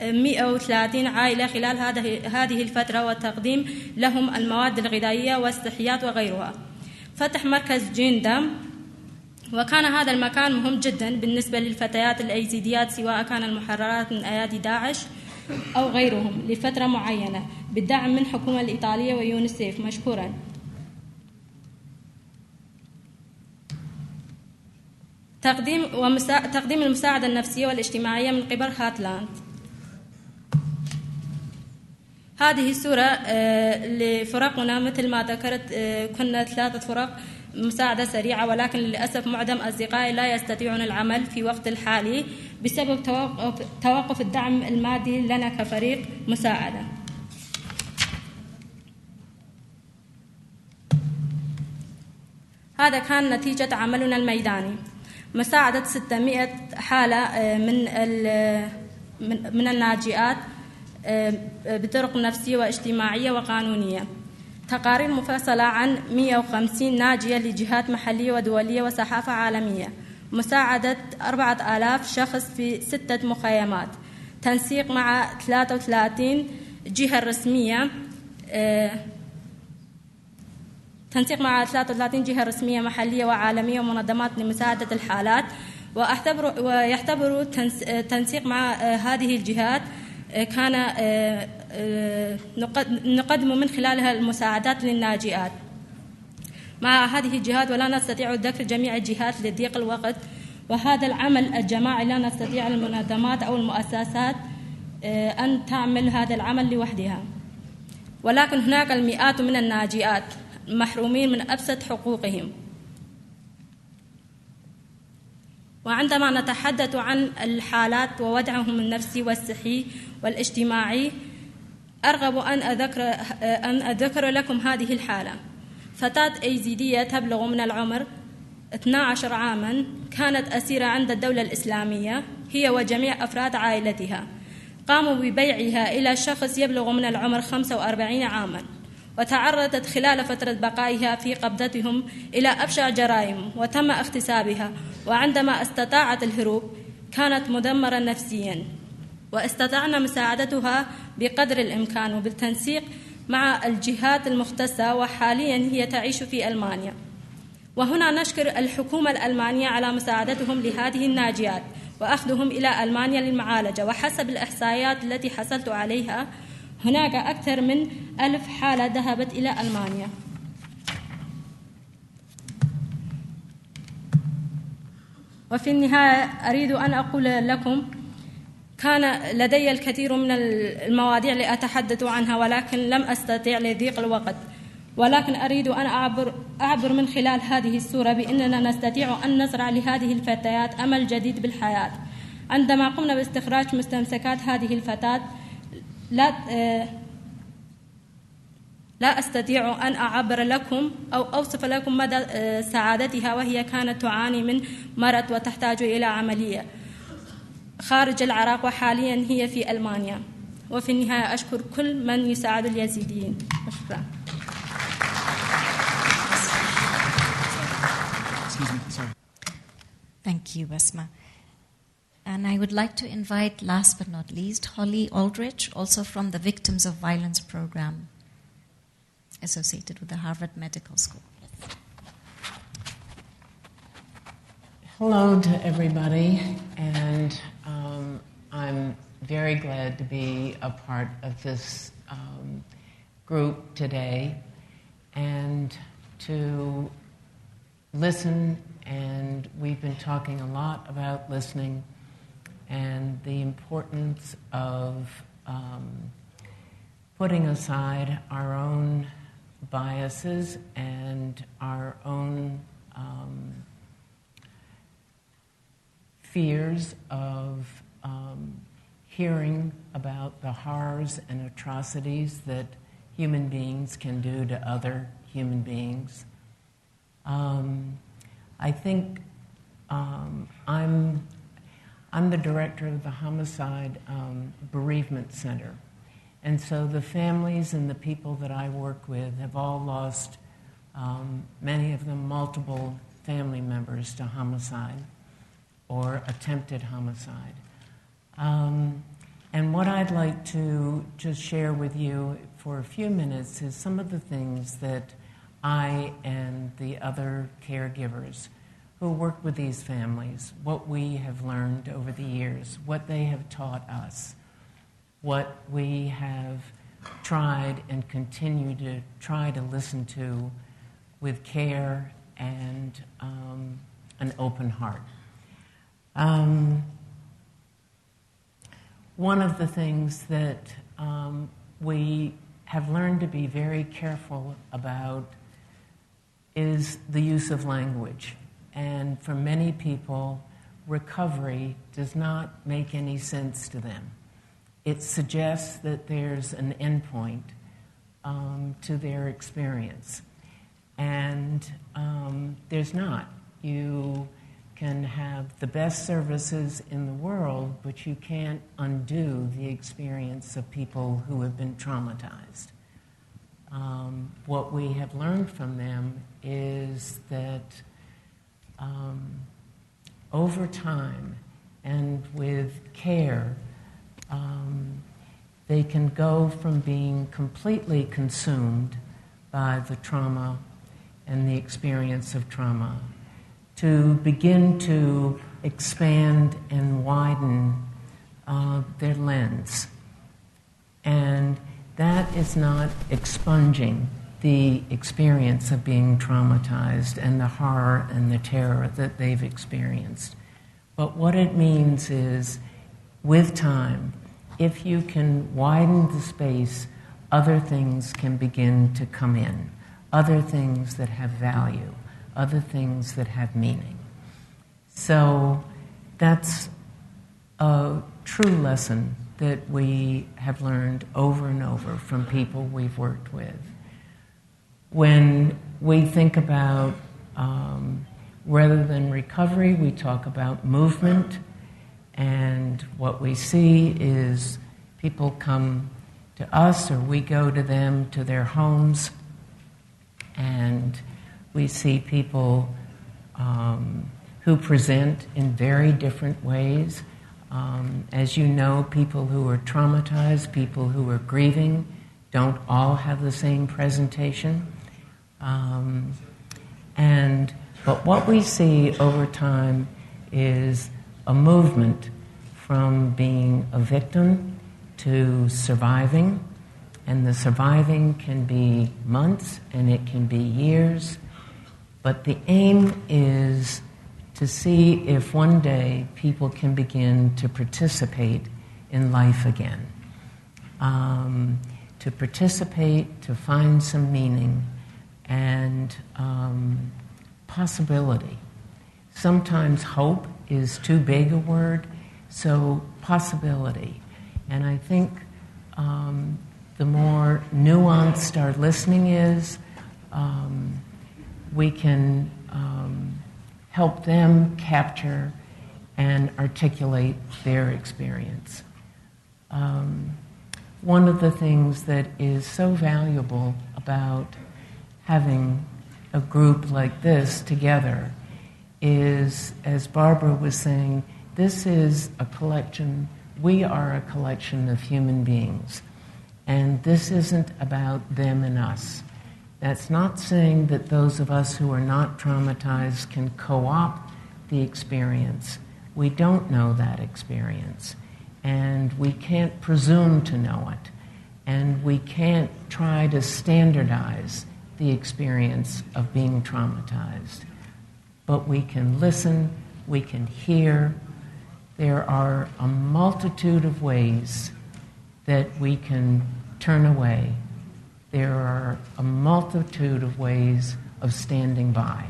130 عائلة خلال هذه الفترة، وتقديم لهم المواد الغذائية والصحيات وغيرها. فتح مركز جيندم، وكان هذا المكان مهم جدا بالنسبة للفتيات الأيزيديات، سواء كان المحررات من أيادي داعش أو غيرهم، لفترة معينة بالدعم من الحكومة الإيطالية ويونيسيف. مشكورا. تقديم المساعدة النفسية والاجتماعية من قبل هاتلاند. هذه الصورة لفرقنا مثل ما ذكرت، كنا 3 فرق مساعدة سريعة، ولكن للأسف معظم أصدقائي لا يستطيعون العمل في وقت الحالي بسبب توقف الدعم المادي لنا كفريق مساعدة. هذا كان نتيجة عملنا الميداني، مساعدة 600 حالة من الناجئات بطرق نفسية واجتماعية وقانونية، تقارير مفصلة عن 150 ناجية لجهات محلية ودولية وصحافة عالمية، مساعدة 4000 شخص في 6 مخيمات، تنسيق مع 33 جهة رسمية، جهة محلية وعالمية ومنظمات لمساعدة الحالات، ويعتبر تنسيق مع هذه الجهات كان نقدم من خلالها المساعدات للناجئات مع هذه الجهات، ولا نستطيع ذكر جميع الجهات لضيق الوقت، وهذا العمل الجماعي لا نستطيع المنظمات أو المؤسسات أن تعمل هذا العمل لوحدها، ولكن هناك المئات من الناجئات محرومين من أبسط حقوقهم. وعندما نتحدث عن الحالات ووضعهم النفسي والصحي والاجتماعي، أرغب أن أذكر لكم هذه الحالة. فتاة أيزيدية تبلغ من العمر 12 عاما، كانت أسيرة عند الدولة الإسلامية هي وجميع أفراد عائلتها، قاموا ببيعها إلى شخص يبلغ من العمر 45 عاما، وتعرضت خلال فترة بقائها في قبضتهم إلى أبشع جرائم وتم اغتصابها، وعندما استطاعت الهروب كانت مدمرة نفسيا، واستطعنا مساعدتها بقدر الإمكان وبالتنسيق مع الجهات المختصة، وحاليا هي تعيش في ألمانيا. وهنا نشكر الحكومة الألمانية على مساعدتهم لهذه الناجيات وأخذهم إلى ألمانيا للمعالجة، وحسب الإحصائيات التي حصلت عليها هناك أكثر من 1000 حالة ذهبت إلى ألمانيا. وفي النهاية أريد أن أقول لكم، كان لدي الكثير من المواضيع لأتحدث عنها، ولكن لم أستطيع لضيق الوقت، ولكن أريد أن أعبر من خلال هذه الصورة بأننا نستطيع أن نزرع لهذه الفتيات أمل جديد بالحياة. عندما قمنا باستخراج مستمسكات هذه الفتاة، لا أستطيع أن أعبر لكم أو أوصف لكم مدى سعادتها، وهي كانت تعاني من مرض وتحتاج إلى عملية خارج العراق، وحاليا هي في ألمانيا. وفي النهاية أشكر كل من يساعد اليزيديين. شكرا. Thank you, Basma. And I would like to invite, last but not least, Holly Aldrich, also from the Victims of Violence program associated with the Harvard Medical School. Hello to everybody, and I'm very glad to be a part of this group today and to listen. And we've been talking a lot about listening and the importance of putting aside our own biases and our own fears of hearing about the horrors and atrocities that human beings can do to other human beings. I think I'm the director of the Homicide Bereavement Center. And so the families and the people that I work with have all lost, many of them multiple family members to homicide or attempted homicide. And what I'd like to just share with you for a few minutes is some of the things that I and the other caregivers who work with these families, what we have learned over the years, what they have taught us, what we have tried and continue to try to listen to with care and an open heart. One of the things that we have learned to be very careful about is the use of language. And for many people, recovery does not make any sense to them. It suggests that there's an endpoint to their experience. And there's not. You can have the best services in the world, but you can't undo the experience of people who have been traumatized. What we have learned from them is that over time and with care, they can go from being completely consumed by the trauma and the experience of trauma to begin to expand and widen their lens. And that is not expunging the experience of being traumatized and the horror and the terror that they've experienced. But what it means is, with time, if you can widen the space, other things can begin to come in, other things that have value, other things that have meaning. So that's a true lesson that we have learned over and over from people we've worked with. When we think about, rather than recovery, we talk about movement, and what we see is people come to us or we go to them, to their homes, and we see people who present in very different ways. As you know, people who are traumatized, people who are grieving, don't all have the same presentation. But what we see over time is a movement from being a victim to surviving, and the surviving can be months and it can be years, but the aim is to see if one day people can begin to participate in life again, to participate, to find some meaning and possibility. Sometimes hope is too big a word, so possibility. And I think the more nuanced our listening is, we can help them capture and articulate their experience. One of the things that is so valuable about having a group like this together is, as Barbara was saying, this is a collection, we are a collection of human beings. And this isn't about them and us. That's not saying that those of us who are not traumatized can co-opt the experience. We don't know that experience. And we can't presume to know it. And we can't try to standardize the experience of being traumatized. But we can listen, we can hear. There are a multitude of ways that we can turn away. There are a multitude of ways of standing by.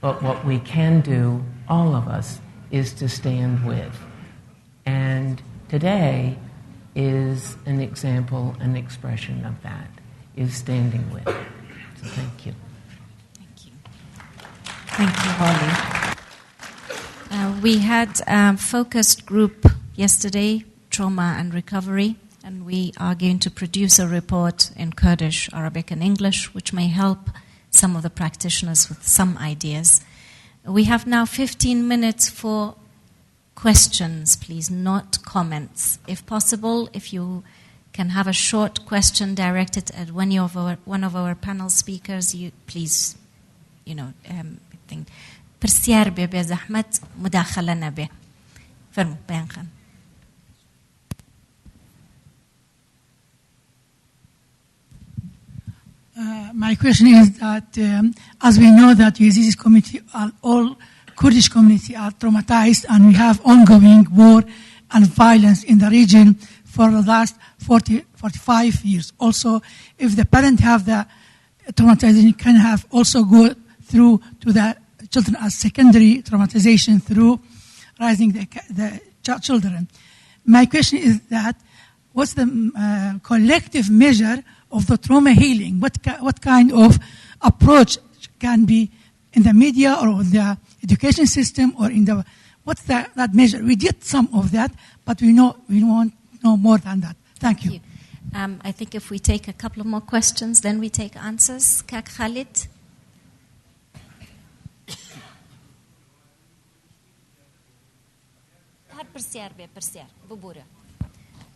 But what we can do, all of us, is to stand with. And today is an example, an expression of that, is standing with. So thank you. Thank you. Thank you, Holly. We had a focused group yesterday, Trauma and Recovery, and we are going to produce a report in Kurdish, Arabic, and English, which may help some of the practitioners with some ideas. We have now 15 minutes for questions, please, not comments. If possible, if you can have a short question directed at one of our panel speakers, please, think. برسيار بي زحمة مداخلة به. فرمو بيان خان. My question is that as we know that Yazidis community are all Kurdish community are traumatized, and we have ongoing war and violence in the region for the last 45 years. Also, if the parent have the traumatization, can have also go through to the children as secondary traumatization through raising the children. My question is that, what's the collective measure of the trauma healing? What kind of approach can be in the media or in the education system or in the, what's that measure? We did some of that, but we want no more than that. Thank you. I think if we take a couple of more questions, then we take answers. Kak Khalid?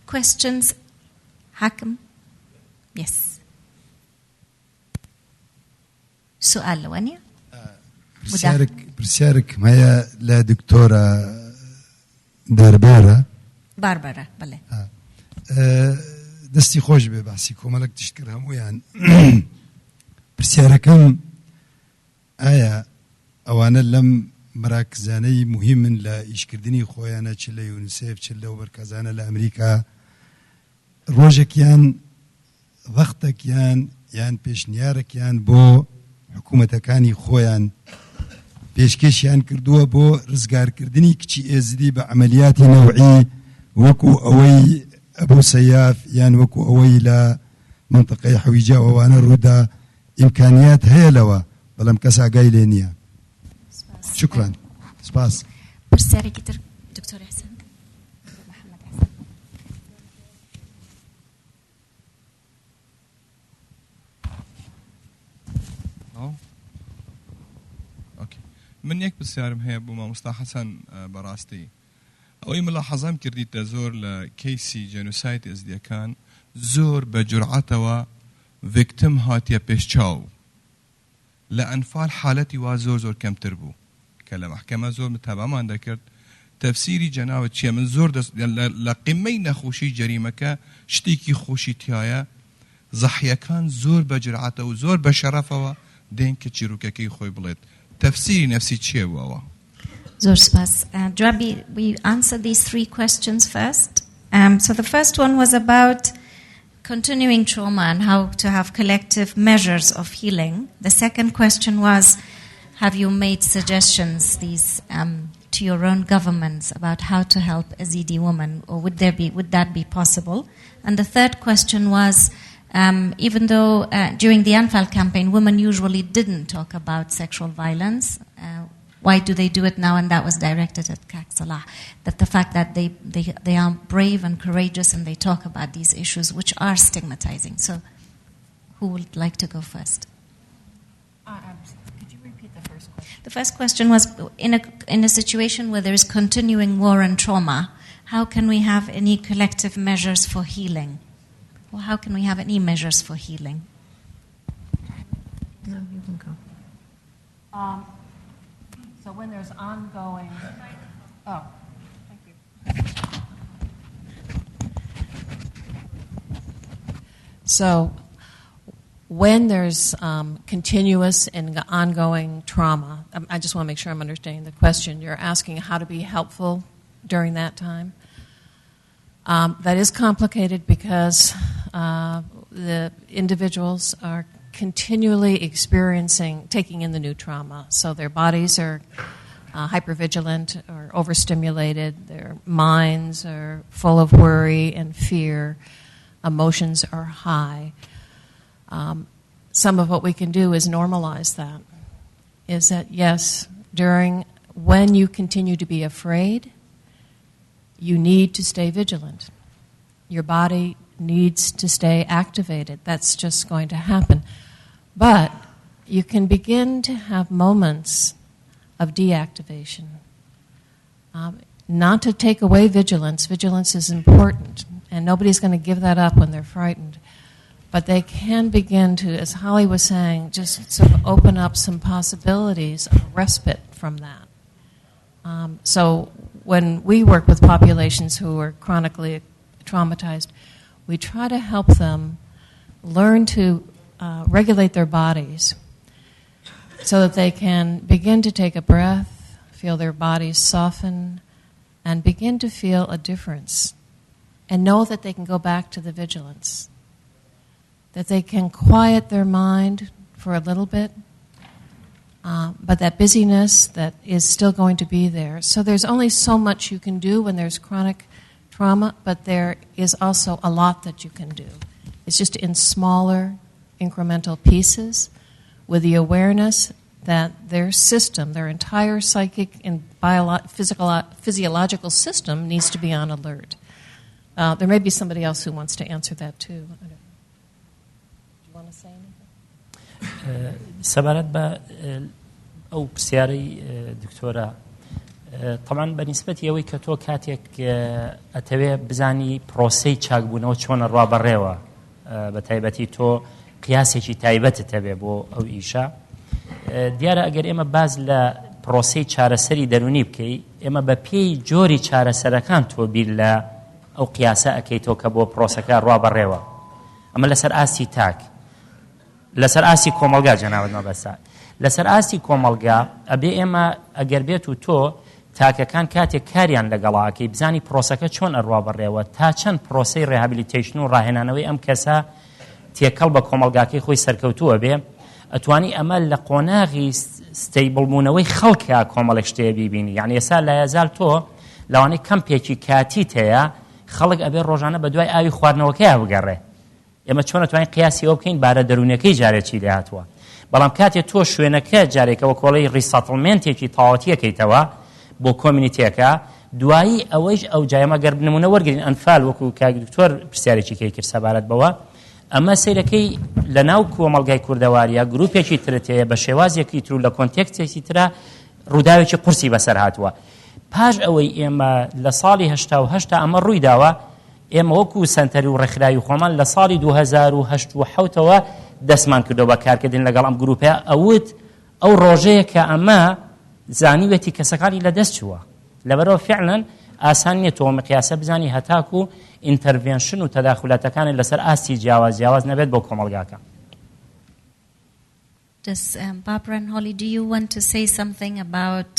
Questions? Hakim? Yes. سؤال لوانيا؟ برسيارك معايا لدكتورة باربرا بله. دستي خوش ببعسيكم مالك تشكرها مو يعني برسياركم آية أوانا لم مراكزاني مهم لا يشكردني خويانا تشلا يونسيف تشلا ومركزانا لأمريكا روجك يان ضغطك يان بيشنيارك يان بو حكومة كاني خويان بيشكيشيان كردوها بو رزقار كردني كتشي ازدي بعمليات نوعي وكو اوي ابو سياف يعني وكو اوي لا منطقة حويجة وانا رودا امكانيات هي لوا بلام كسا قايلينيا شكرا سباس برساري كتر دكتور حسن محمد حسن من يك بسيارم هي بوما مستحسن براستي اوي ملاحظه كرديت زور لكيسي جينوسايد ازدي كان زور بجرعته و فيكتم هاتيا بيشچاو لانفال حالتي وازور زور كم تربو كلام محكمه زور متابعه ما ذكرت تفسيري جناوه شي من زور لقمي نخوشي جريمه شتيكي خوشي تيايا ضحيه كان زور بجرعته وزور بشرفه دين كتشيروكي خوي بليت تفسيري نفسي تشي واوا Zor spas. Drabi, we answer these three questions first. So the first one was about continuing trauma and how to have collective measures of healing. The second question was, have you made suggestions to your own governments about how to help a Yazidi woman, or would that be possible? And the third question was, even though during the Anfal campaign, women usually didn't talk about sexual violence, why do they do it now? And that was directed at Kak Salah. That the fact that they are brave and courageous and they talk about these issues, which are stigmatizing. So, who would like to go first? Could you repeat the first question? The first question was, in a situation where there is continuing war and trauma, how can we have any collective measures for healing? Or how can we have any measures for healing? No, you can go. So when there's ongoing... Oh, thank you. So when there's continuous and ongoing trauma, I just want to make sure I'm understanding the question. You're asking how to be helpful during that time? That is complicated because the individuals are continually taking in the new trauma. So their bodies are hypervigilant or overstimulated. Their minds are full of worry and fear. Emotions are high. Some of what we can do is normalize that. Is that, yes, when you continue to be afraid, you need to stay vigilant. Your body needs to stay activated. That's just going to happen. But you can begin to have moments of deactivation. Not to take away vigilance. Vigilance is important, and nobody's going to give that up when they're frightened. But they can begin to, as Holly was saying, just sort of open up some possibilities of respite from that. So when we work with populations who are chronically traumatized, we try to help them learn to regulate their bodies so that they can begin to take a breath, feel their bodies soften, and begin to feel a difference. And know that they can go back to the vigilance. That they can quiet their mind for a little bit, but that busyness that is still going to be there. So there's only so much you can do when there's chronic trauma, but there is also a lot that you can do. It's just in smaller, incremental pieces with the awareness that their system, their entire psychic and physiological system needs to be on alert. There may be somebody else who wants to answer that too. Do you want to say anything? سبارت با أو بسياري دكتورة طبعا بالنسبة يوي كتو كاتيك أتوي بزاني بروسي تشاقبونه وشون الروا بريوا بتايبتي تو قياسي شي تايبت تبي بو أو إيشا دیارە ئەگەر ئێمە باز لە پرۆسەی چارەسەری دەرونی بکەی ئێمە بە پێی جۆری چارەسەرەکان تۆ بیر لە ئەو قیاسە ئەەکەیتەوە کە بۆ پرۆسەکە ڕابەڕێوە ئەمە لەسەر ئاسی تاک لەسەر ئاسی کۆمەلگا جەناوت مەبەسا لەسەر ئاسی کۆمەلگا ئەبێ ئێمە ئەگەر بێت و تۆ تاکەکان کاتێک کاریان لەگەڵاکەی بزانی پرۆسەکە چۆن ئەڕابەڕێوە تا چەند پرۆسەی ڕێهابیلیتیشن و ڕاهێنانەوەی ئەم کەسە تێکەڵ بە کۆمەلگاکەی خۆی سەرکەوتووە بێ ئەتوانی ئەمە لە قۆناغی ستەیبڵبوونەوەی خەڵکە کۆمەڵێک شتەیە بیبینی یعنی ئێستا لە یازال تۆ لەوانەی کەمپێکی کاتیت هەیە خەڵک ئەبێ ڕۆژانە بە دوای ئاوی خواردنەوەکەیە بگەڕێ ئێمە چۆن ئەتوانین قیاسی ئەوە بکەین بارە دەروونەکەی جارێکی لێهاتووە بەڵام کاتێک تۆ شوێنەکە جارێکەوە کۆڵەی ڕیسەتڵمێنتێکی تاوەتیەکەیتەوە بۆ کۆمیونیتیەکە دوایی ئەوەیش ئەو جایەمە گەر نمونە وەرگرین ئەنفال وەکو کاک دکتۆر پرسیارێکی کەی کرد سەبارەت بەوە ئەمە سەیرەکەی لە ناو کۆمەڵگای کوردەواریە گروپێکی ترت هەیە بە شێوازێکی تر و لە کۆنتێکسێکی ترە ڕووداوێکی قورسی بەسەر هاتووە پاش ئەوەی ئێمە لە ساڵی 1970 ئەمە ڕووی داوە ئێمە وەکو سنتەری و ڕێکخراوی خۆمان لە ساڵی 2007ەوە دەستمان کردەوە بە کارکردن لەگەڵ ئەم گروپە ئەوت ئەو ڕۆژەیە کە ئەمە زانیوێتی کەسەکانی لەدەست چووە لەبەرەوە فعلاً ئاسان نییە تۆ مقیاسە بزانی هەتاکو ئینتەرڤێنشن و تەداخلاتەکانی لەسەر ئاستی جیاواز نەبێت بۆ کۆمەڵگاکە. Barbara and Holly, do you want to say something about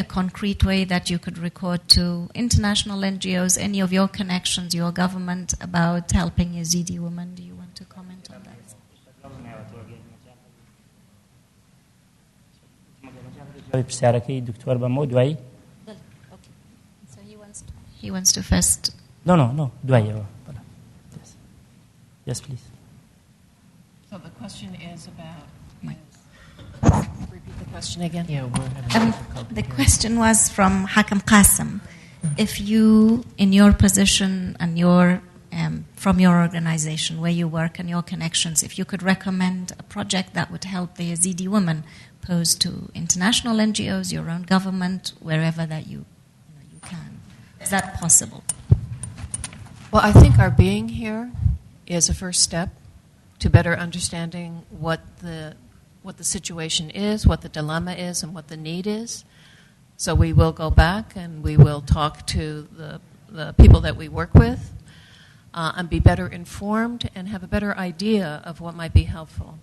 a concrete way that you could record to international NGOs, any of your connections, your government, about helping Yazidi women? Do you want to comment on that? He wants to first. No. Yes, please. So the question is about. Repeat the question again. Yeah, the question was from Hakam Qasim. If you, in your position and your from your organization where you work and your connections, if you could recommend a project that would help the Yazidi women posed to international NGOs, your own government, wherever that you can. Is that possible? Well, I think our being here is a first step to better understanding what the situation is, what the dilemma is, and what the need is. So we will go back and we will talk to the people that we work with and be better informed and have a better idea of what might be helpful.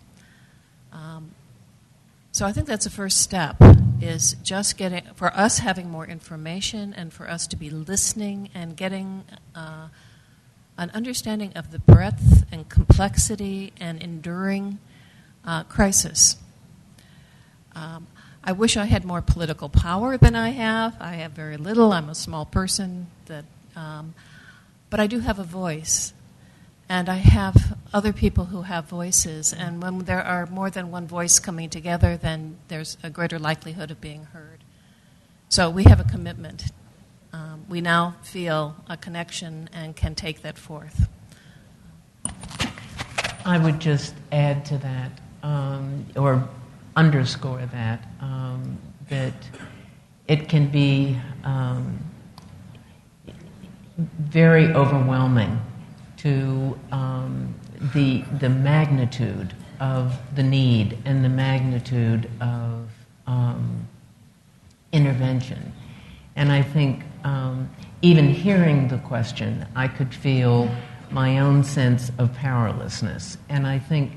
So I think that's the first step, is just getting, for us having more information and for us to be listening and getting an understanding of the breadth and complexity and enduring crisis. I wish I had more political power than I have. I have very little. I'm a small person, but I do have a voice. And I have other people who have voices. And when there are more than one voice coming together, then there's a greater likelihood of being heard. So we have a commitment. We now feel a connection and can take that forth. I would just add to that, or underscore that it can be very overwhelming to the magnitude of the need and the magnitude of intervention. And I think even hearing the question, I could feel my own sense of powerlessness. And I think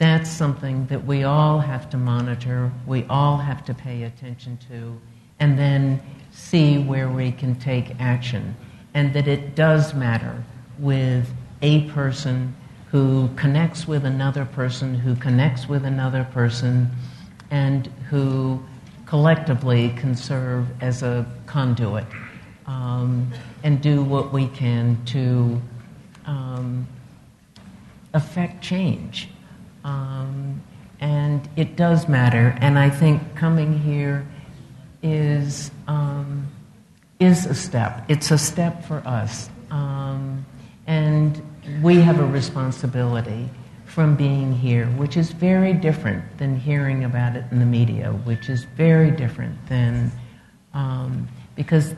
that's something that we all have to monitor, we all have to pay attention to, and then see where we can take action. And that it does matter with a person who connects with another person, who connects with another person, and who collectively can serve as a conduit and do what we can to affect change. And it does matter, and I think coming here is a step. It's a step for us. And we have a responsibility from being here, which is very different than hearing about it in the media, which is very different than, because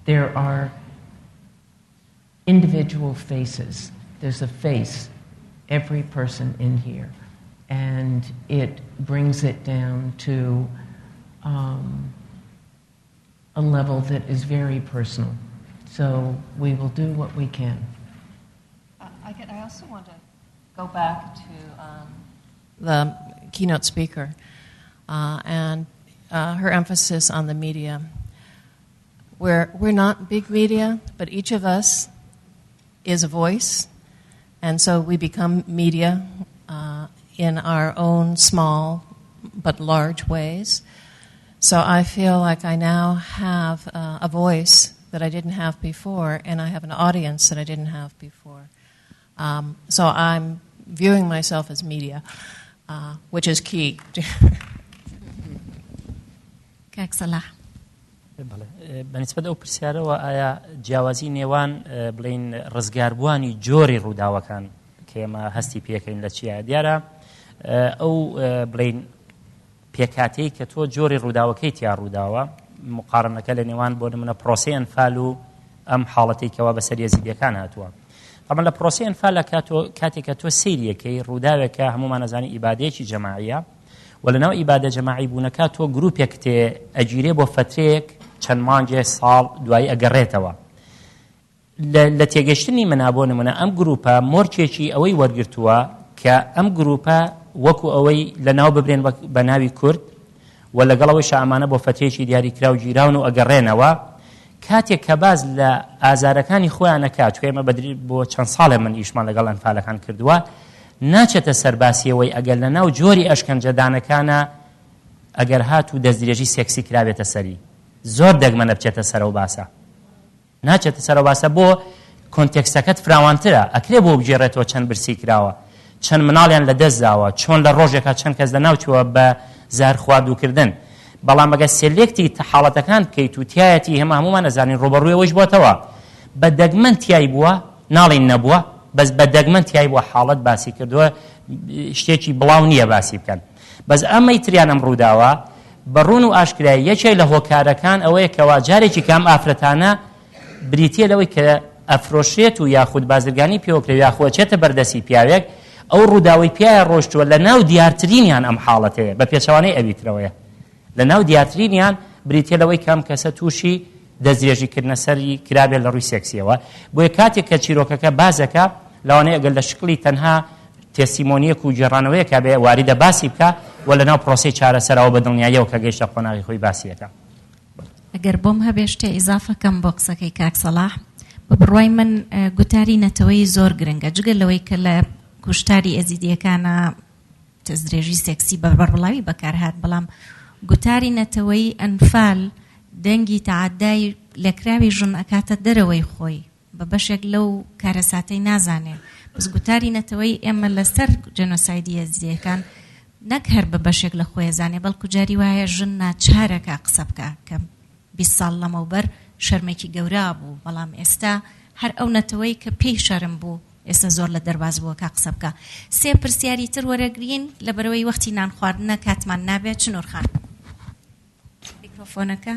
there are individual faces. There's a face, every person in here, and it brings it down to a level that is very personal. So we will do what we can. I also want to go back to the keynote speaker and her emphasis on the media. We're not big media, but each of us is a voice, and so we become media in our own small but large ways. So I feel like I now have a voice that I didn't have before, and I have an audience that I didn't have before. So I'm viewing myself as media, which is key. كاك صلاح. بەنسبەت ئەو پرسیارەوە ئایا جیاوازی نێوان بڵین ڕزگاربووانی جۆری ڕووداوەکان کە ئێمە هەستی پێکەین لە چیە دیارە ئەو بڵین پێکاتەی کە تۆ جۆری ڕووداوەکەی تیا ڕووداوە مقارنەکە لە نێوان بۆ نمونە پرۆسەی ئەنفال و ئەم حاڵەتەی کەوا بەسەر یەزیدیەکان هاتووە طبعا لە پرۆسەی ئەنفال لە کاتێک کە تۆ سەیریەکەی ڕووداوێکە هەمومان ئەزانی ئیبادەیەکی جەماعیە و لەناو ئیبادە جەماعی بوونەکە تۆ گروپێک تێ ئەگیرێ بۆ فترەیەک چەند مانگێ ساڵ دوایی ئەگەڕێتەوە لە تێگەشتنی منە بۆ نمونە ئەم گروپە مۆرچێکی ئەوەی وەرگرتووە کە ئەم گروپە وەکو ئەوەی لەناو ببرێن بە ناوی کورد و لەگەڵەوەی شەعمانە بۆ فترێکی دیاریکرا و گیراون و ئەگەڕێنەوە کاتێک کە باز لە ئازارەکانی خۆیان نەکات چکە ئێمە بۆ چەند ساڵێ من ئیشمان لەگەڵ ئەنفالەکان کردووە ناچێتە سەرباسیەوەی ئەگەر لەناو جۆری ئەشکەنجەدانەکانە ئەگەر هات و دەستدرێژی سێکسی کرابێتە سەری زۆر دەگمەنە بچێتە سەرە و باسە ناچێتە سەرە و باسە بۆ کۆنتێکسەکەت فراوانترە ئەکرێ بۆ بگێڕێتەوە چەند برسی کراوە چەند مناڵیان لە دەست داوە چۆن لە ڕۆژێکە چەند کەس لەناوچووە بە زار خواردووکردن بەڵام ئەگەر سێلێکتی حاڵەتەکان بکەیت و تایەتی هەمومان ئەزانین ڕۆبەڕوویەوەش بۆتەوە بە دەگمەن تیای بووە ناڵین نەبووە بەس بە دەگمەن تیای بووە حاڵەت باسی کردووە شتێکی بڵاو نییە باسی بکەن بەس ئەمەی تریان ئەم ڕووداوە بەڕوون و ئاشکرایی یەکێک لە هۆکارەکان ئەوەیە کەوا جارێکی کام ئافرەتانە بریتیە لەوەی کە ئەفرۆشێت و یاخود بازرگانی پێوەکرێ یاخوەچێتە بەردەسی پیاوێک ئەو ڕووداوی پیاە ڕۆشتووە لە ناو دیارترینیان ئەم حاڵەتەیە بە پێچەوانەی ئەویترەوەیە لە ناو دیارترینیان بریتیە لەوەی کام کەسە تووشی دەستدرێژیکردنە سەری کرابێت لە ڕووی سێکسیەوە بۆیە کاتێک کە چیرۆکەکە بازەکە لەوانەیە ئەگەر لە شکلی تەنها تێسیمۆنیەک و جێڕانەوەیە کە بێ واریدە باسی بکە و لەناو پرۆسەی چارەسەرەوە بە دڵنیاییەوە کە گەیشتە قۆناغی خۆی باسیەکە ئەگەر بۆم هەبێ شتێ ئیزافەکەم بۆ قسەکەی کاک سەلاح بە بڕوای من گوتاری نەتەوەی زۆر گرنگە جگە لەوەی کە لە کوشتاری ئەزیدیەکانە دەستدرێژی سێکسی بە بەربڵاوی بەکارهات بەڵام گوتاری نەتەوەی ئەنفال دەنگی تەعادای لەکراوی ژن ئەکاتە دەرەوەی خۆی بە بەشێک لەو کارەساتەی نازانێ بەس گوتاری نەتەوەی ئێمە لەسەر جێنۆسایدی ئەزیدیەکان نەک هەر بە بەشێک لە خۆی زانێ بەڵکو جاری وایە ژن ناچارەکە قسە بکە کە 20 ساڵ لەمەوبەر شەرمێکی گەورە بوو بەڵام ئێستا هەر ئەو نەتەوەی کە پێی شەرم بوو ئێستا زۆر لە دەرباز بووە کە قسە بکە سێ پرسیاری تر وەرەگرین لەبەرەوەی وەختی نان خواردنە کاتمان نابێت چنوورخان میکرۆفۆنەکە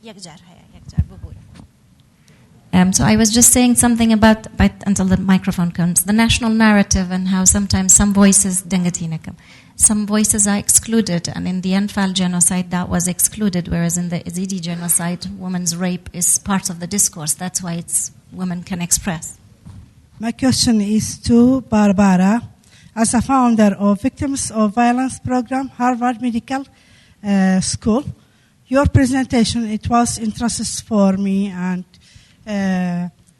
یەکجار هەیە یەکجار ببوورە So I was just saying something about until the microphone comes, the national narrative and how sometimes some voices some voices are excluded, and in the Anfal genocide that was excluded, whereas in the Yazidi genocide women's rape is part of the discourse. That's why women can express. My question is to Barbara. As a founder of Victims of Violence Program, Harvard Medical School, your presentation, it was interesting for me, and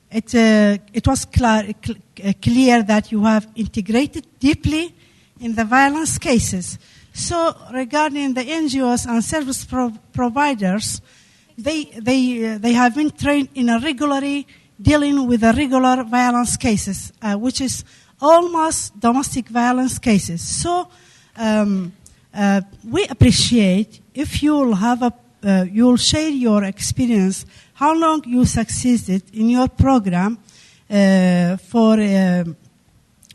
it was clear that you have integrated deeply in the violence cases. So regarding the NGOs and service providers, they have been trained in a regularly dealing with the regular violence cases, which is almost domestic violence cases. So we appreciate if you'll share your experience, how long you succeeded in your program for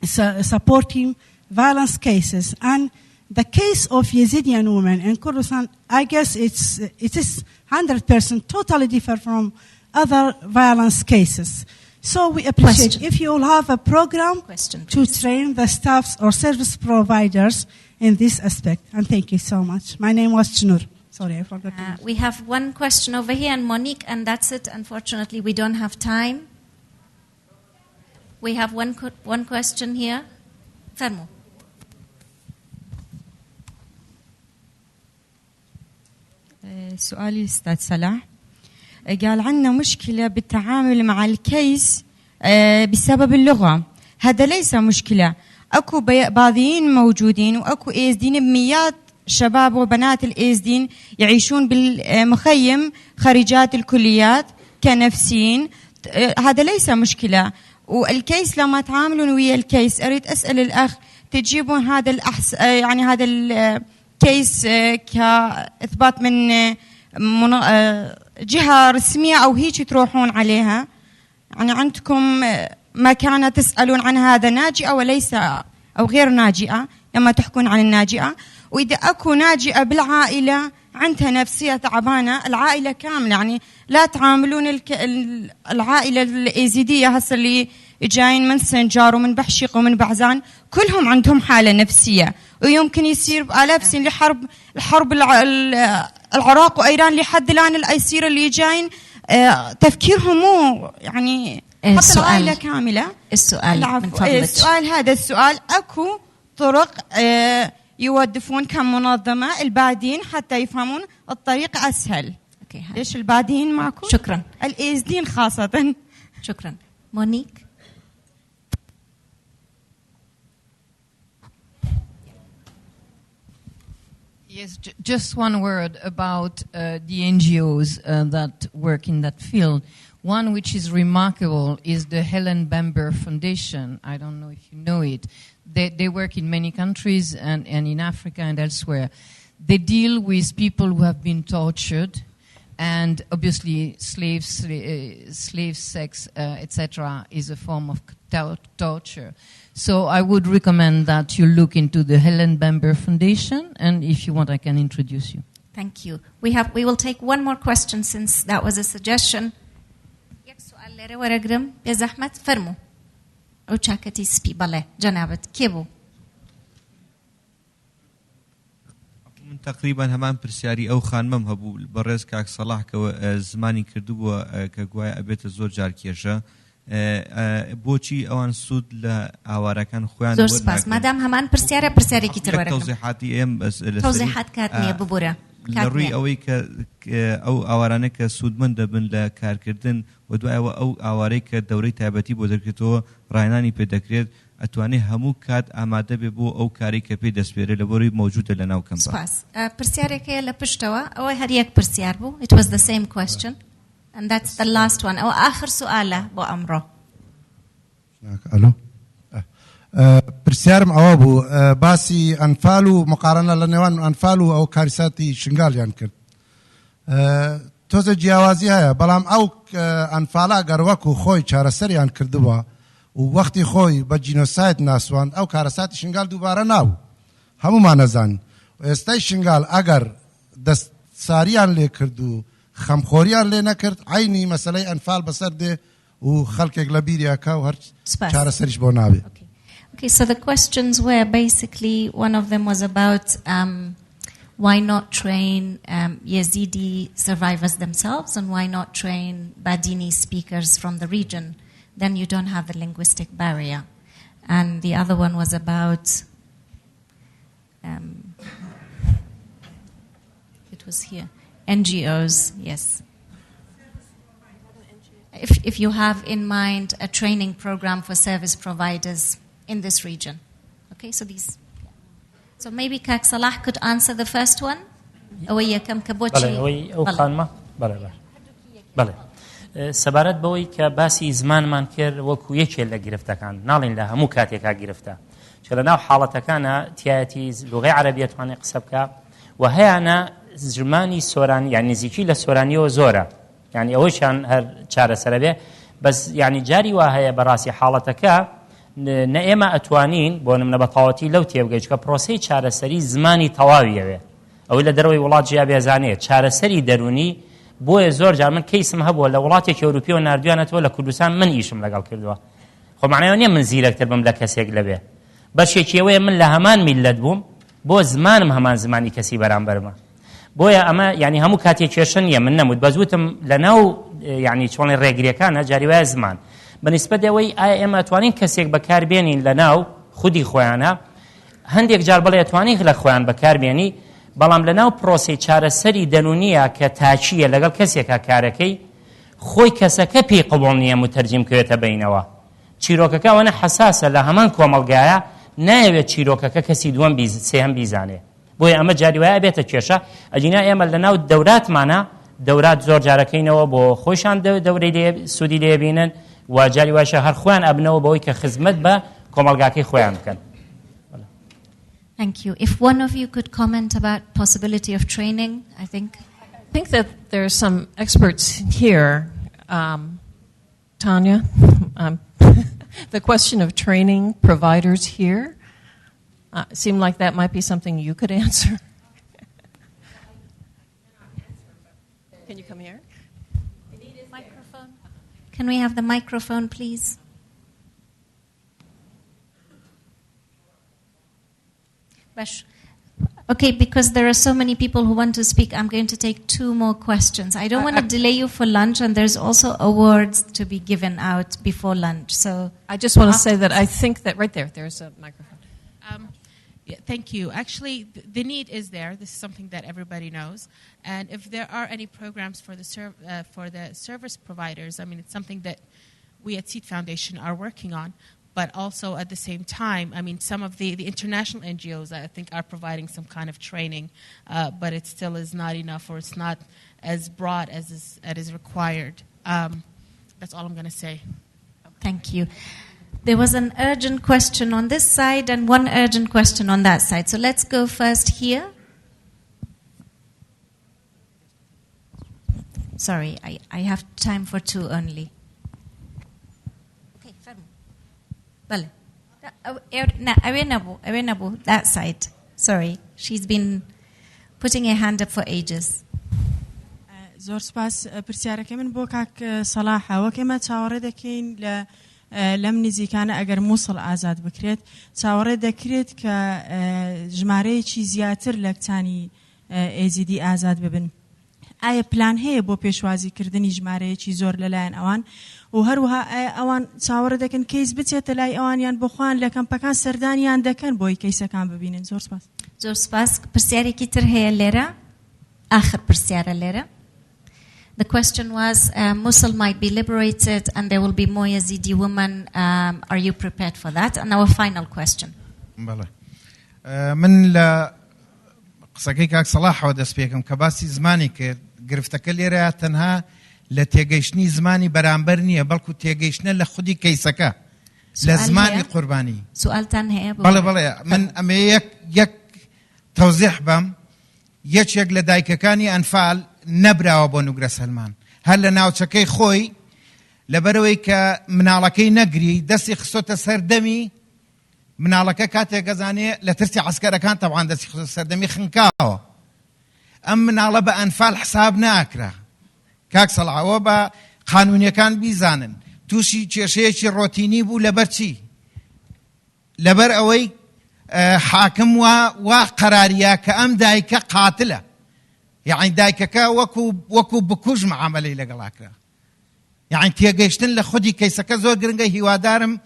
supporting violence cases. And the case of Yazidi women in Kurdistan, I guess it is 100% totally different from other violence cases. So we appreciate if you will have a program to train the staffs or service providers in this aspect. And thank you so much. My name was Chnur. Sorry, I forgot. We have one question over here, and Monique, and that's it. Unfortunately, we don't have time. We have one question here. Fermo. سؤالي أستاذ صلاح قال عندنا مشكلة بالتعامل مع الكيس بسبب اللغة. هذا ليس مشكلة. أكو باضيين موجودين وأكو إيزدين بمئات شباب وبنات الإيزدين يعيشون بالمخيم خارجات الكليات كنفسيين. هذا ليس مشكلة. والكيس لما تعاملون ويا الكيس أريد أسأل الأخ تجيبون هذا يعني هذا الكيس كإثبات من جهة رسمية أو هيك تروحون عليها؟ يعني عندكم مكانة تسألون عن هذا ناجئة وليس أو غير ناجئة لما تحكون عن الناجئة؟ وإذا أكو ناجئة بالعائلة عندها نفسية تعبانة، العائلة كاملة، يعني لا تعاملون العائلة الإيزيدية هسه اللي جايين من سنجار ومن بحشيق ومن بعزان كلهم عندهم حالة نفسية، ويمكن يصير بآلاف سنين الحرب العراق وإيران لحد الآن الأسيرة اللي جايين تفكيرهم مو يعني حتى العائلة كاملة. السؤال السؤال هذا السؤال أكو طرق يودفون كمنظمة البادين حتى يفهمون الطريق أسهل. ليش البادين معكم؟ شكرا. الإيزدين خاصة. شكرا. مونيك. Yes, just one word about the NGOs that work in that field. One which is remarkable is the Helen Bamber Foundation. I don't know if you know it. They work in many countries and in Africa and elsewhere. They deal with people who have been tortured, and obviously slave sex, etc., is a form of torture. So I would recommend that you look into the Helen Bamber Foundation, and if you want, I can introduce you. Thank you. We will take one more question since that was a suggestion. یک سوال لره ورقرم به زحمت فرمو. او چاکتی سپی بله جنابت کی بو؟ من تقريبا همان برسياري او خانمم هبو برز كاك صلاح كو زماني كردو كغواي ابيت زور جار كيشا بوچی اوان سود ل اوارکان خوان زور سپاس مادام همان برسیاری کی تر ورقم توضیحاتی ام بس توضیحات کاتنیه ببوره لروی اوی که او اوارانه که سودمند بن ل کارکردن و دو او اواری که دوری تابعتی بودرکتو راینانی پدکرید اتوانی همو کات آماده ببو او کاری که پی دسپیره لبوری موجوده لناو کم با سپاس برسیاری که لپشتوا او هر یک برسیار بو it was the same question and that's the last one او آخر سؤاله بو امره الو برسيارم اوابو باسي انفالو مقارنه لنوان انفالو او كارثاتي شنغال يعني كرد توز جیاوازی هيا بلام او انفالا گروکو خوی چارەسەریان کردووە و وەختی خۆی بە جینۆساید ناسوان او کارەساتی شنگال دووبارە ناو هەمومان نەزانین ئێستای شنگال ئەگەر دەستساریان لێ کرد و خەمخۆریان لێ نەکرد عینی مەسەلەی ئەنفال بەسەر دێ و خەڵکێک لە بیریاکە و هەر چارەسەریش بۆ نابێ. Okay, so the questions were basically, one of them was about why not train Yazidi survivors themselves, and why not train Badini speakers from the region. then you don't have the linguistic barrier. And the other one was about, it was here, NGOs, yes. If you have in mind a training program for service providers in this region. Okay, so these. So maybe Kak Salah could answer the first one. سەبارەت بەوەی کە باسی زمانمان کرد وەکو یەکێک لە گرفتەکان ناڵێن لە هەموو کاتێکا گرفتە چکە لە ناو حاڵەتەکانە تایەتی لوغەی عەرەبیە توانێت قسە بکە و هەیەنە زمانی سۆرانی یان نزیکی لە سۆرانیەوە زۆرە یعنی ئەوەیشان هەر چارەسەرە بێ بەس یعنی جاری وا هەیە بەڕاستی حاڵەتەکە نە ئێمە ئەتوانین بۆ نمونە بەتەواوەتی لەو تێبگەین چکە پرۆسەی چارەسەری زمانی تەواویەوێ ئەوەی لە دەرەوەی وڵات جیا بێزانێت چارەسەری دەرونی بۆیە زۆر جار من کەیسم هەبووە لە وڵاتێکی ئەوروپیەوە نردویانەتەوە لە کوردستان من ئیشم لەگەڵ کردووە خۆ معنایەوە نییە من زیرەکتر بم لە کەسێک لەبێ بەشێکیەوەیە من لە هەمان میلەت بووم بۆ زمانم هەمان زمانی کەسی بەرامبەرمە بۆیە ئەمە یعنی هەموو کاتێک کێشە نییە من نەموت بەزوتم لە ناو یعنی چۆڵی ڕێگریەکانە جاری وایە زمان بەنسبەت ئەوەی ئایا ئێمە ئەتوانین کەسێک بەکاربێنین لە ناو خودی خۆیانە هەندێک جار بەڵێ ئەتوانین لە خۆیان بەکاربێنی بەڵام لە ناو پرۆسی چارەسەری دەنونیە کە تاچیە لەگەڵ کەسێکە کارەکەی خۆی کەسەکە پێی قبوڵ نییە متەرجیم کەوێتە بینەوە چیرۆکەکە وەنە حەساسە لە هەمان کۆمەڵگایە نایەوێت چیرۆکەکە کەسی دووەم سێهەم بیزانێ بۆیە ئەمە جاری وایە بێتە کێشە ئەجینا ئێمە لە ناو دەوراتمانە دەورات زۆر جارەکەینەوە بۆ خۆشان دەورەی سوودی لێبینن و جاری وایشە هەر خۆیان ئەبنەوە بەوەی کە خزمەت بە کۆمەڵگاکەی خۆیان بکەن. Thank you. If one of you could comment about possibility of training, I think that there are some experts here. Tanya, the question of training providers here seemed like that might be something you could answer. Can you come here? Microphone. Can we have the microphone, please? Okay, because there are so many people who want to speak, I'm going to take 2 more questions. I don't want to delay you for lunch, and there's also awards to be given out before lunch. So I just want to say that I think that right there's a microphone. Yeah, thank you. Actually, the need is there. This is something that everybody knows. And if there are any programs for the service providers, I mean, it's something that we at Seed Foundation are working on. But also at the same time, I mean, some of the international NGOs, I think, are providing some kind of training, but it still is not enough, or it's not as broad as is required. That's all I'm going to say. Thank you. There was an urgent question on this side and one urgent question on that side. So let's go first here. Sorry, I have time for 2 only. Well, Arenabu, that side. Sorry, she's been putting her hand up for ages. زۆر سپاس پرسیارەکە من بۆ کاک سەلاحەوە کەمە چاوەڕێ دەکەین لەم نزیکانە ئەگەر مووسڵ ئازاد بکرێت چاوەڕێ دەکرێت کە ژمارەیەکی زیاتر لە کچانی ئێزیدی ئازاد ببن. ئایا پلان هەیە بۆ پێشوازیکردنی ژمارەیەکی زۆر لەلایەن ئەوان و هەروەها ئەوان چاوەڕێ دەکەن کەیس بچێتە لای ئەوانیان بۆخۆیان لە کەمپەکان سەردانیان دەکەن بۆی کەیسەکان ببینن. زۆر سپاس. زۆر سپاس. پرسیارێکی تر هەیە لێرە؟ آخر پرسیارە لێرە. The question was, Mosul might be liberated and there will be more Yazidi women. Are you prepared for that? And our final question. بله. من لا قسەکەی کاک سەلاحەوە دەست پێکەم کە باسی زمانی کرد گرفتەکە لێرە تەنها لە تێگەیشتنی زمانی بەرامبەر نییە بەڵکو تێگەیشتنە لە خودی کەیسەکە لە زمانی قوربانی. سوالتان هەیە؟ بەڵێ من ئەمە یەک تەوزیح بەم یەکێک لە دایکەکانی ئەنفال نەبراوە بۆ نوگرە سەلمان هەر لە ناوچەکەی خۆی لەبەرەوەی کە مناڵەکەی نەگری دەستی خستۆتە سەردەمی مناڵەکە کاتێک گەزانێ لە ترسی عسکەرەکان تەوان دەستی خستۆتە سەردەمی خنکاوە ئەم مناڵە بە ئەنفال حساب ناکرا کاک سەڵاوە بە قانونیەکان بیزانن تووشی کێشەیەکی ڕۆتینی بوو لەبەر چی لەبەر ئەوەی حاکم وا قەراریە کە ئەم دایکە قاتلە یعنی دایکەکە وەکو بکوژ معاملەی لەگەڵا کرا یعنی تێگەیشتن لە خودی کەیسەکە زۆر گرنگە. هیوادارم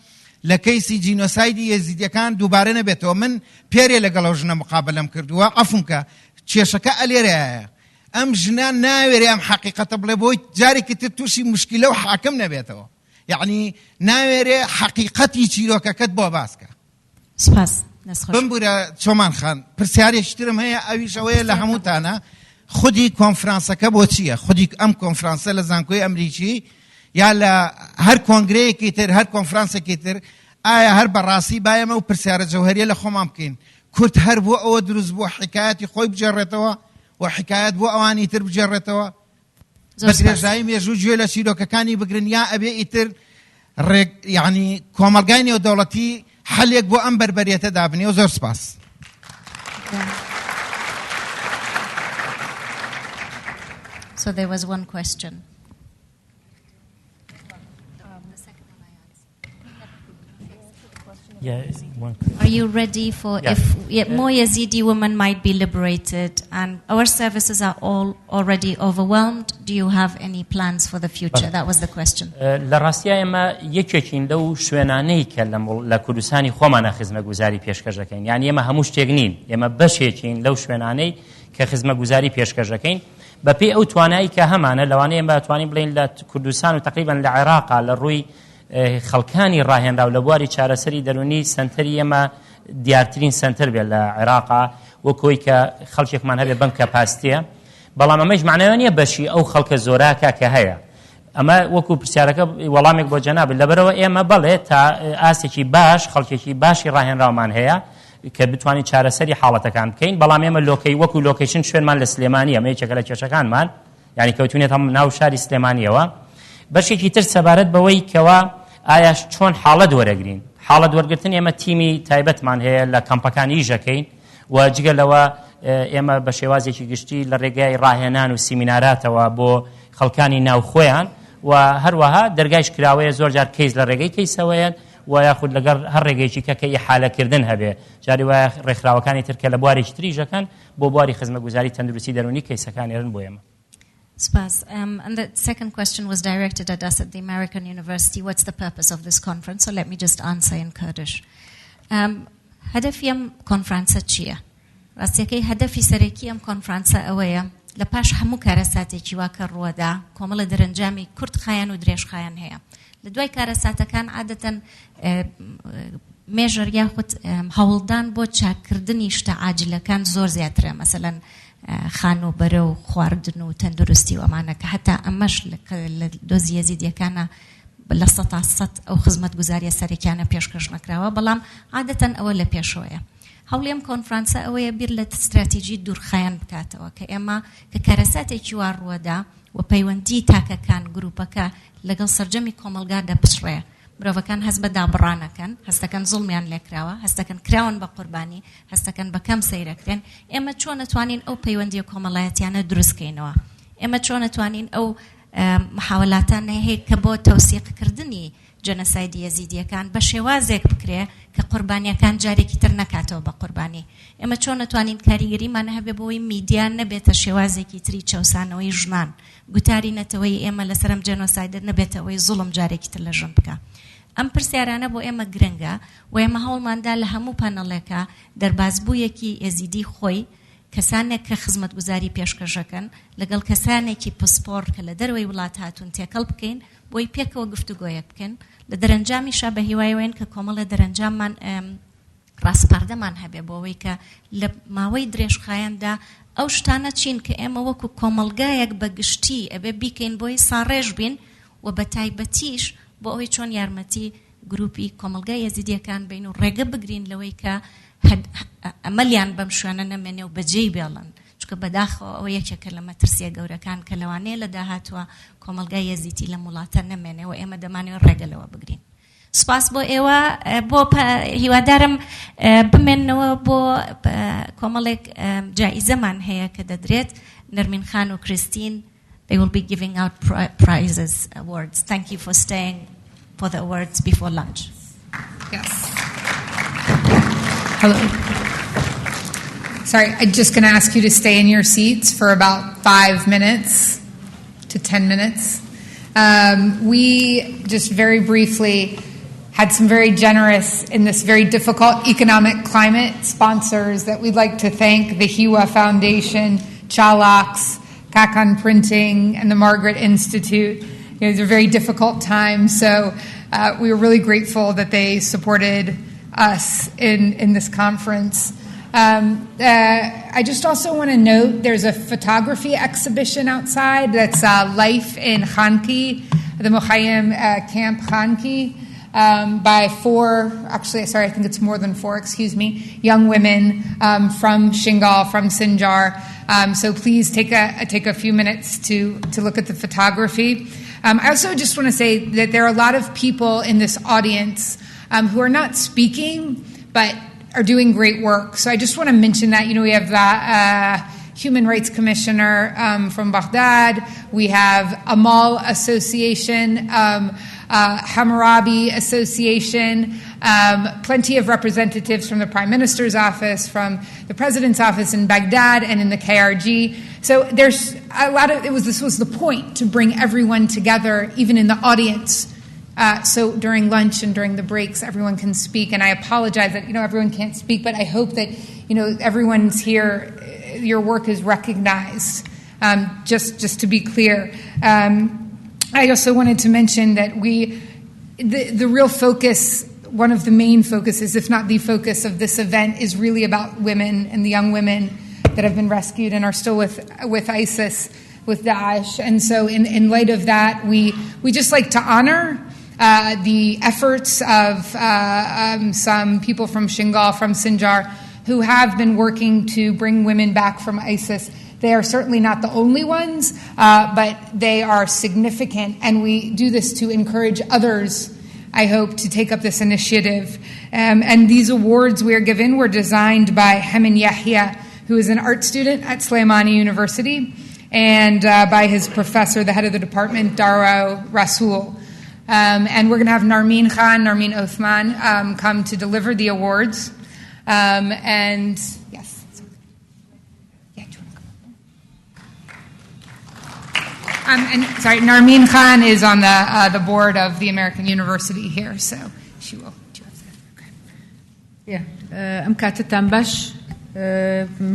لە کەیسی جینۆسایدی یەزیدیەکان دووبارە نەبێتەوە. من پێرێ لەگەڵ ژنە مقابلەم کردووە، ئەفونکە کێشەکە ئەلێرەیە. ئەم ژنە ناوێرێ ئەم حەقیقەتە بڵێ بۆی جارێکی تر تووشی مشکلە و حاکم نەبێتەوە. یعنی ناوێرێ حەقیقەتی چیرۆکەکەت بۆ باسکە. سپاس. بمبورە چۆمان خان پرسیارێکترم هەیە، ئەویش ئەوەیە لە هەمووتانە خودی کۆنفرانسەکە بۆ چییە؟ خودی ئەم کۆنفرانسە لە زانکۆی ئەمریکی یا لە هەر کۆنگرەیەکی تر هەر کۆنفرانسێکی تر ئایا هەر بەڕاستی باەمە و پرسیارە جەوهەریە لە خۆمان بکەین کورد هەر بۆ ئەوە دروست بووە حکایەتی خۆی بجێڕێتەوە و حکایەت بۆ ئەوانی تر بجێڕێتەوە؟ بە درێژایی مێژوو گوێ لە چیرۆکەکانی بگرن یا ئەبێ ئیتر یعنی کۆمەلگای نێودەوڵەتی حەلێک بۆ ئەم بەربەریەتە دابنێ و زۆر سپاس. So there was one question. Are you ready for if more Yazidi women might be liberated and our services are all already overwhelmed? Do you have any plans for the future? That was the question. لراستیا اما یەکێکین لەو شوێنانەی کە لە کوردستانی خۆمانە خزمەتگوزاری پێشکەشەکەین. یعنی ئێمە هەموو شتێک نین، ئێمە بەشێکین لەو شوێنانەی کە خزمەتگوزاری پێشکەشەکەین بەپێی ئەو توانایی کە هەمانە لەوانەیە ئێمە توانین بڵێن لە کوردستان و تقریبا لە عێراقا لە ڕووی خەڵکانی ڕاهێنراو لە بواری چارەسەری دەرونی سنتەری ئێمە دیارترین سنتەر بێت لە عێراقا وەکۆی کە خەڵکێکمان هەبێ بەم کەپاسیتیە. بەڵام ئەمەش معناوە نییە بەشی ئەو خەڵکە زۆراکە کە هەیە. ئەمە وەکو پرسیارەکە وەڵامێک بۆ جەناب لەبەرەوە ئێمە بەڵێ تا ئاسێکی باش خەڵکێکی باشی ڕاهێنراومان هەیە کە بتوانین چارەسەری حاڵەتەکان بکەین. بەڵام ئێمە وەکو لۆکیشن شوێنمان لە سلێمانی ئەمە یەکێکە لە کێشەکانمان، یعنی کەوتونێت هەم ناو شاری سلێمانیەوە. بەشێکی تر سەبارەت بەوەی کەوا ئایا چۆن حاڵەت وەرەگرین. حاڵەت وەرگرتن ئێمە تیمی تایبەتمان هەیە لە کەمپەکانی ژەکەین و جگە لەوە ئێمە بە شێوازێکی گشتی لە ڕێگای ڕاهێنان و سیمیناراتەوە بۆ خەڵکانی ناوخۆیان و هەروەها دەرگایش کراوەیە زۆر جار کەیس لە ڕێگەی کەیسەوەیەن و یاخود لەگەڵ هەر ڕێگەیەکی کە حالەکردن هەبێ جاری وایە ڕێکخراوەکانی تر کە لە بوارێکی تریژەکەن بۆ بواری خزمەتگوزاری تەندروستی دەرونی کەیسەکان ێرن بۆ ئێمە. Spas. And the second question was directed at us at the American University. What's the purpose of this conference? So let me just answer in Kurdish. هدفي ام كونفرنسا چیه؟ راستیەکەی هدفی سەرەکی ئەم کۆنفرانسە ئەوەیە لە پاش هەموو کارەساتێکی واکە ڕووەدا کۆمەڵە دەرەنجامی کورد خایان و درێژخایان هەیە. لە دوای کارەساتەکان عادەتەن مێژەر یاخود هەوڵدان بۆ چاکردنی شتە عاجلەکان زۆر زیاترە، مەسەلەن خان و بەرە و خواردن و تەندروستی و ئەمانە کە هەتا ئەمەش لە دۆزی یەزیدیەکانە لە 100% ئەو خزمەتگوزاریە سەرەکیانە پێشکەش نەکراوە، بەڵام عادەتەن ئەوە لە پێشەوەیە. هەوڵی ئەم کۆنفرانسە ئەوەیە بیر لە استراتیژی دوورخایان بکاتەوە کە ئێمە کە کارەساتێکی وا ڕووەدا و پەیوەندی تاکەکان گروپەکە لەگەڵ سەرجەمی کۆمەلگادا پشڕێ. مرۆڤەکان هەست بە دابڕانەکەن، هەستەکەن زوڵمیان لێکراوە، هەستەکەن کراون بە قوربانی، هەستەکەن بە کەم سەیرەکرێن. ئێمە چۆن نتوانین ئەو پەیوەندی کۆمەڵایەتیانە دروستکەینەوە؟ ئێمە چۆن نتوانین ئەو محاولاتانە هەیە کە بۆ تەوسیقکردنی جەنەسایدی یەزیدیەکان بە شێوازێک بکرێ کە قوربانیەکان جارێکی تر نەکاتەوە بە قوربانی. ئێمە چۆن نتوانین کاریگەریمانە هەبێ بۆی میدیان نەبێتە شێوازێکی تری چەوسانەوەی ژنان، گوتاری نەتەوەی ئێمە لەسەرم جەنۆسایدە نەبێتەوەی زوڵم جارێکی تر لە ژن بکە. ئەم پرسیارانە بۆ ئێمە گرنگە و ئێمە هەوڵماندا لە هەموو پانەڵێکە دەربازبوویەکی یەزیدی خۆی کەسانێک کە خزمەتگوزاری پێشکەشەکەن لەگەڵ کەسانێکی پسپۆر کە لە دەروەی وڵات هاتوون تێکەڵ بکەین بۆی پێکەوە گفتوگۆیەک بکەن. لە دەرەنجامیشە بە هیوایەوەین کە کۆمەڵە دەرەنجاممان ڕاستپاردەمان هەبێ بۆ ئەوەی کە لە ماوەی درێژخایاندا ئەو شتانە چین کە ئێمە وەکو کۆمەلگایەک بەگشتی ئەبێ بیکەین بۆی ساڕێژ بین و بە تایبەتیش بۆ ئەوەی چۆن یارمەتی گروپی کۆمەلگای یەزیدیەکان بین و ڕێگە بگرین لەوەی کە ئەمەلیان بەم شوێنە نەمێنێ و بەجێی بێڵن، چونکە بەداخەوە ئەوە یەکێکە لە مەترسیە گەورەکان کە لەوانەیە لە داهاتوە کۆمەلگای یەزیدی لە وڵاتە نەمێنێ و ئێمە دەمانەوێت ڕێگە لەوە بگرین. سپاس بۆ ئێوە، بۆ هیوادارم بمێنەوە بۆ کۆمەڵێک جائیزەمان هەیە کە دەدرێت. نەرمین خان و کریستین they will be giving out prizes, awards. Thank you for staying for the awards before lunch. Yes. Hello. Sorry, I'm just going to ask you to stay in your seats for about 5 minutes to 10 minutes. We just very briefly had some very generous, in this very difficult economic climate, sponsors that we'd like to thank: the Hiwa Foundation, Chalax, Kakan Printing, and the Margaret Institute. These are very difficult times, so we were really grateful that they supported us in this conference. I just also want to note there's a photography exhibition outside that's Life in Khanki, the Mokhayam Camp Khanki, by I think it's more than 4, young women from Shingal, from Sinjar. So please take a few minutes to look at the photography. I also just want to say that there are a lot of people in this audience who are not speaking, but are doing great work. So I just want to mention that. We have the Human Rights Commissioner from Baghdad. We have Amal Association, Hammurabi Association, plenty of representatives from the Prime Minister's office, from the President's office in Baghdad and in the KRG. So there's a lot of, this was the point, to bring everyone together, even in the audience. So during lunch and during the breaks, everyone can speak. And I apologize that, everyone can't speak, but I hope that, everyone's here, your work is recognized, just to be clear. I also wanted to mention that the real focus, one of the main focuses, if not the focus of this event, is really about women and the young women that have been rescued and are still with ISIS, with Daesh. And so in light of that, we just like to honor the efforts of some people from Shingal, from Sinjar, who have been working to bring women back from ISIS. They are certainly not the only ones, but they are significant, and we do this to encourage others, I hope, to take up this initiative. And these awards we are given were designed by Hemin Yahya, who is an art student at Sulaimani University, and by his professor, the head of the department, Daro Rasool. And we're going to have Narmeen Othman come to deliver the awards. And yes. Narmeen Khan is on the board of the American University here, so she will. ام كاتتان باش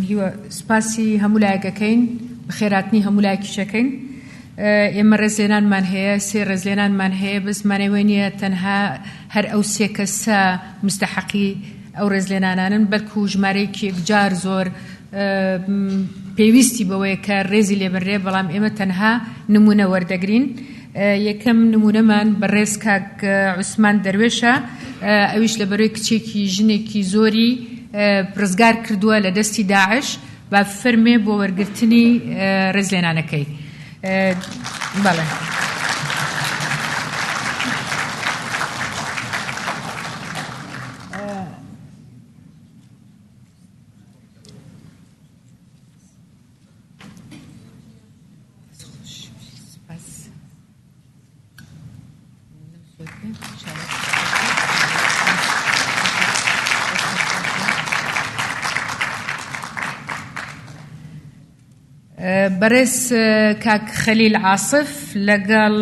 هو سپاسی همولایگەکەین بەخێراتنی همولایەکیشەکەین ئێمە ڕێزلێنانمان هەیە سێ ڕێزلێنانمان هەیە بەس مانەوەی نییە تەنها هەر ئەو سێ کەسە مستحقی ئەو ڕێزلێنانانن بەلکو ژمارەیەکی یەکجار زۆر پێویستی بەوەیە کە ڕێزی لێبڕێ بەڵام ئێمە تەنها نمونە وەردەگرین یەکەم نمونەمان بەڕێز کاک عوسمان دەروێشە ئەویش لەبەرەوەی کچێکی ژنێکی زۆری ڕزگار کردووە لە دەستی داعش با فەرمێ بۆ وەرگرتنی ڕێزلێنانەکەی بەڵێ بەڕێز کاک خەلیل عاسف لەگەڵ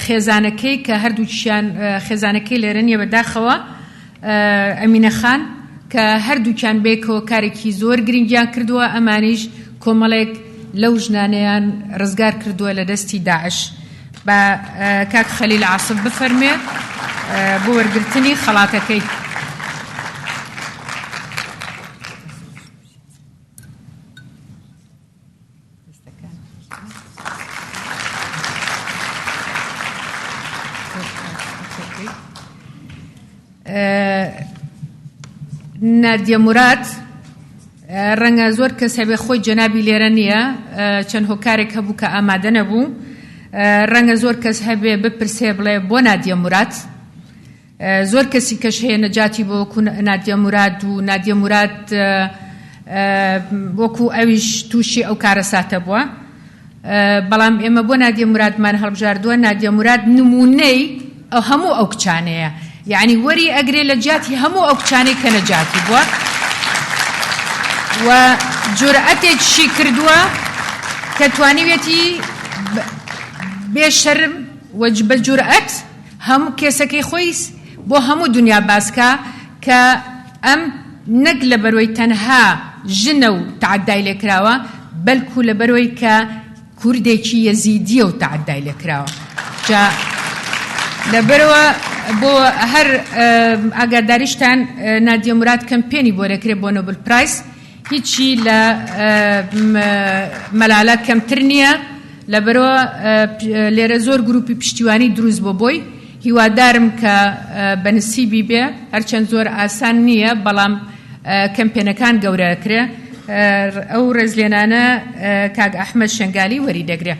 خێزانەکەی کە هەردووکیان خێزانەکەی لێرە نیە بەداخەوە ئەمینە خان کە هەردووکیان بێکەوە کارێکی زۆر گرنگیان کردووە ئەمانیش کۆمەڵێک لەو ژنانەیان ڕزگار کردووە لە دەستی داعش بە کاک خەلیل عاسف بفەرمێ بۆ وەرگرتنی خەڵاتەکەی نادیە موراد ڕەنگە زۆر کەس هەبێ خۆی جەنابی لێرە نییە چەند هۆکارێک هەبوو کە ئامادە نەبوو ڕەنگە زۆر کەس هەبێ بپرسێ بڵێ بۆ نادیە موراد زۆر کەسی کەش هەیە نەجاتی بۆ وەکو نادیە موراد و نادیە موراد وەکو ئەویش تووشی ئەو کارە ساتە بووە بەڵام ئێمە بۆ نادیە مورادمان هەڵبژاردووە نادیە موراد نمونەی هەموو ئەو کچانەیە یعنی وەری ئەگرێ لە جاتی هەموو ئەو کچانەی کە نەجاتی بووە و جورئەتێکشی کردووە کە توانیوێتی بێشەرم وجبل جرأت هم كيسكي خويس بو همو دنيا باسكا كأم نقل بروي تنها جنو تعداي لكراوا بل كل بروي كرديكي يزيديو تعداي لكراوا جا لبروا بو هر اگاداریشتان نادیا مراد کمپینی بو رکری بو نوبل پرایس هیچی ل ملاله کمترنیه لبروا لێرە زۆر گروپی پشتیوانی دروست بۆ بۆی هیوادارم کە بەنسیبی بێ هەرچەند زۆر ئاسان نییە بەڵام کەمپێنەکان گەورەکرێ ئەو ڕێزلێنانە کاک ئەحمەد شەنگالی وەری دەگرێ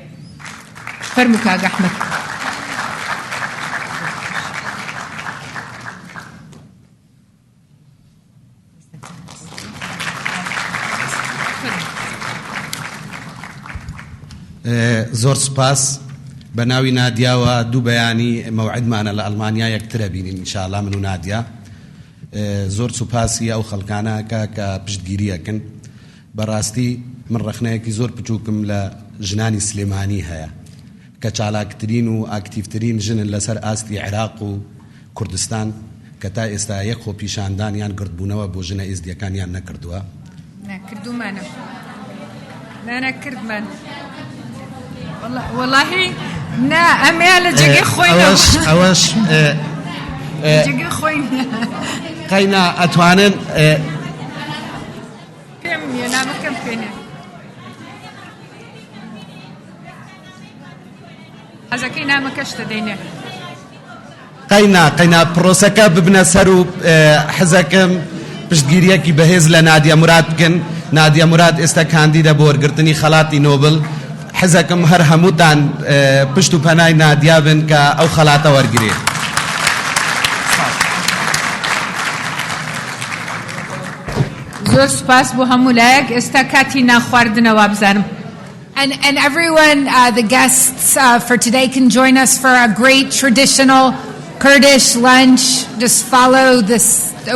فەرموو کاک ئەحمەد زۆر سپاس بە ناوی نادیاوە دوو بەیانی مەوعدمانە لە ئەڵمانیا یەکترە بینین ئینشاءڵڵا من و نادیا زۆر سوپاسی ئەو خەڵکانەکە کە پشتگیریەکەن بەڕاستی من ڕەخنەیەکی زۆر بچووکم لە ژنانی سلێمانی هەیە کە چالاکترین و ئاکتیڤترین ژنن لەسەر ئاستی عێراق و کوردستان کە تا ئێستا یەک خۆ پیشاندان یان گردبوونەوە بۆ ژنە ئێزدیەکانیان نەکردووە نەکردومانە نەکردمان والله نا أميال جيجي خوينا أوش جيجي خوينا قينا أتوانن كم ينام كم فينا هذا كينا ما كشت دينا قينا بروسكا ببنا سرو حزكم پشتگیریەکی بەهێز لە نادیا مراد بکەن نادیا مراد ئێستا کاندیدە بۆ وەرگرتنی خەڵاتی نۆبل حزەکەم هەر هەمووتان پشت و پەنای نادیا بن کە ئەو خەڵاتە وەرگرێت زۆر سپاس بۆ هەموو لایەک ئێستا کاتی ناخواردنەوە بزانم And everyone, the guests for today can join us for a great traditional Kurdish lunch. Just follow this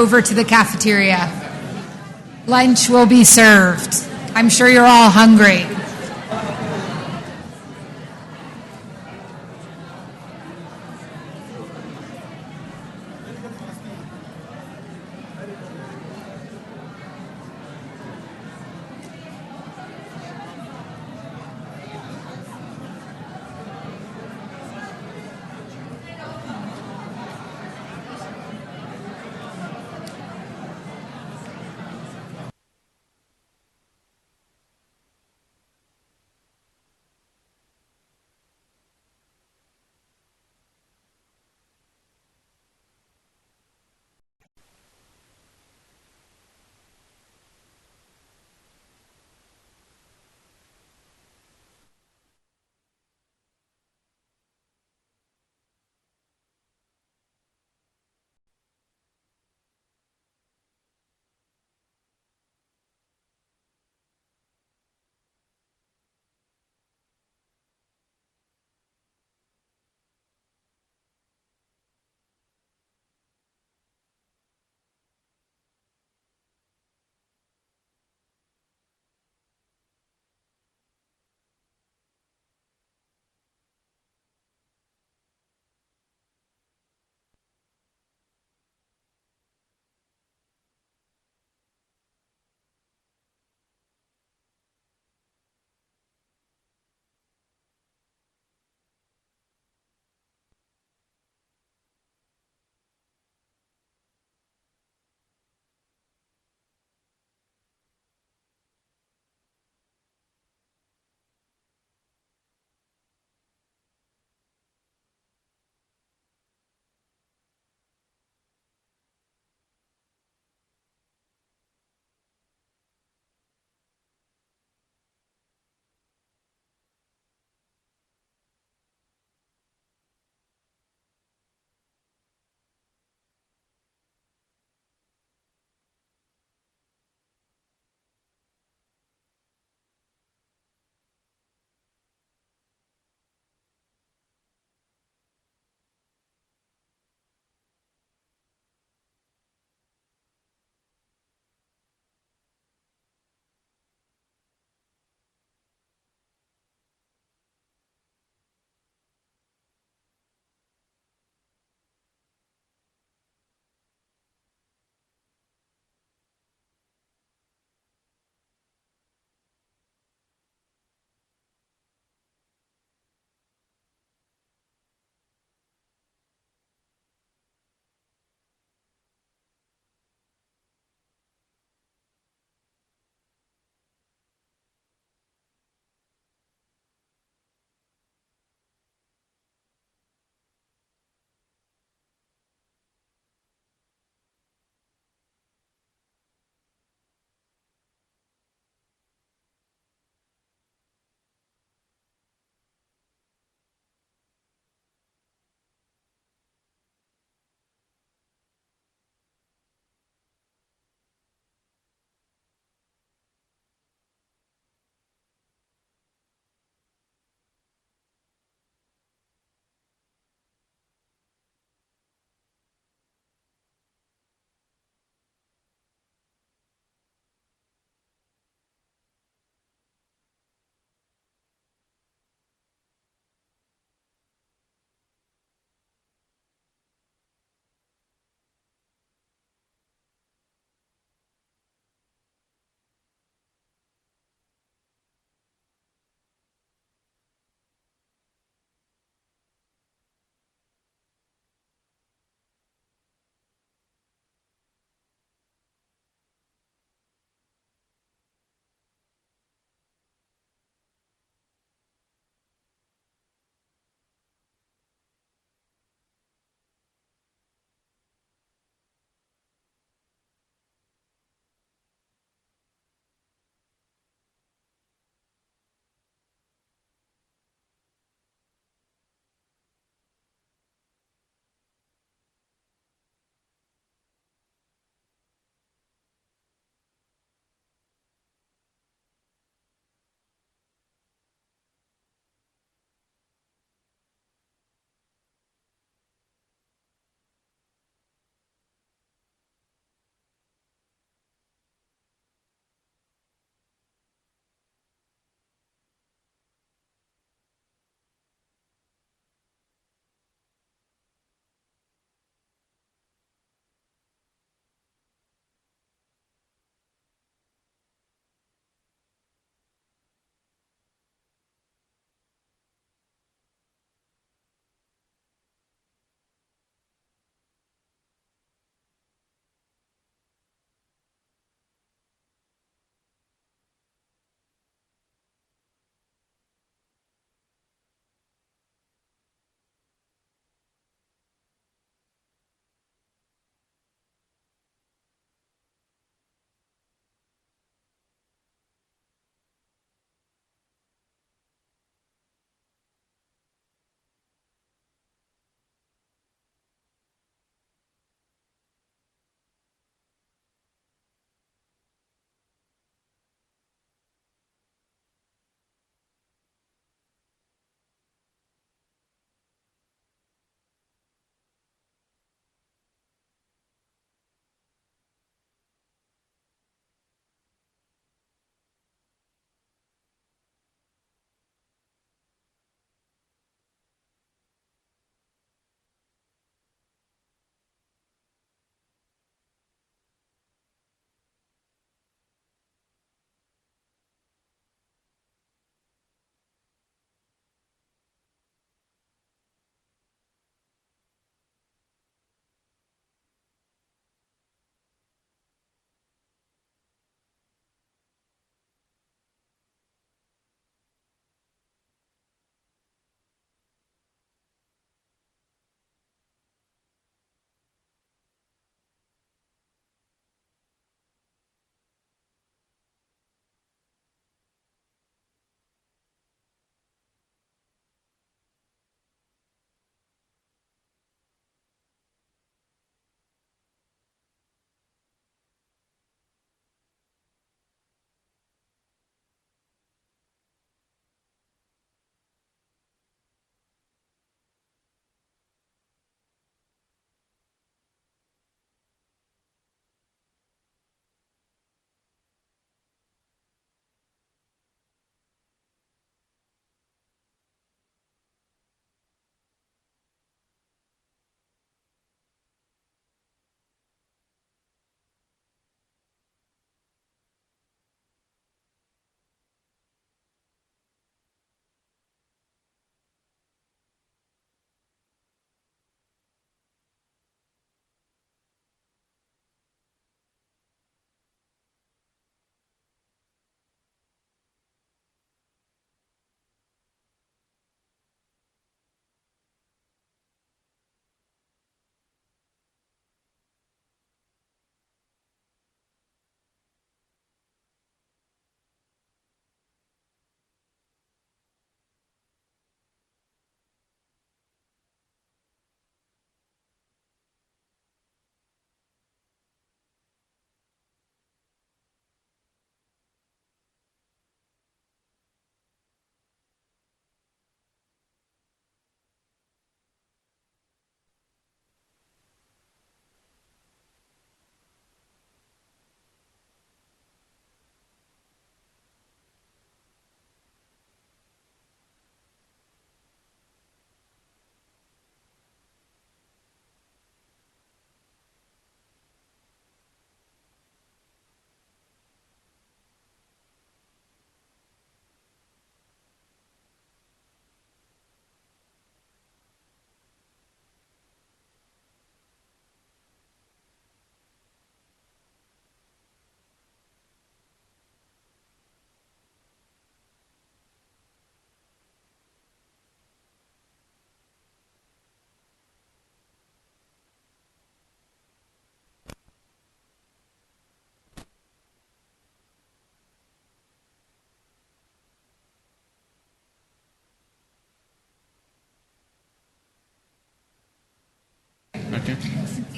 over to the cafeteria. Lunch will be served. I'm sure you're all hungry.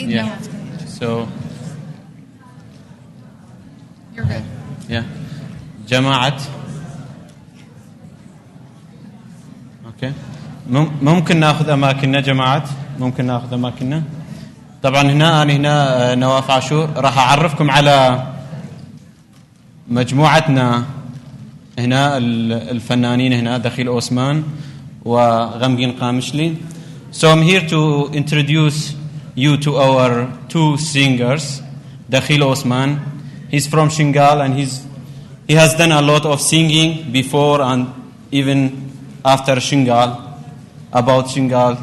Yeah. So. You're good. Yeah. جماعة. Okay. ممكن ناخذ أماكننا جماعة؟ ممكن ناخذ أماكننا؟ طبعا هنا نواف عاشور راح أعرفكم على مجموعتنا هنا الفنانين هنا دخيل أوسمان وغمقين قامشلي. So I'm here to introduce you to our two singers. Dakhil Osman, he's from Shingal and he has done a lot of singing before and even after Shingal, about Shingal.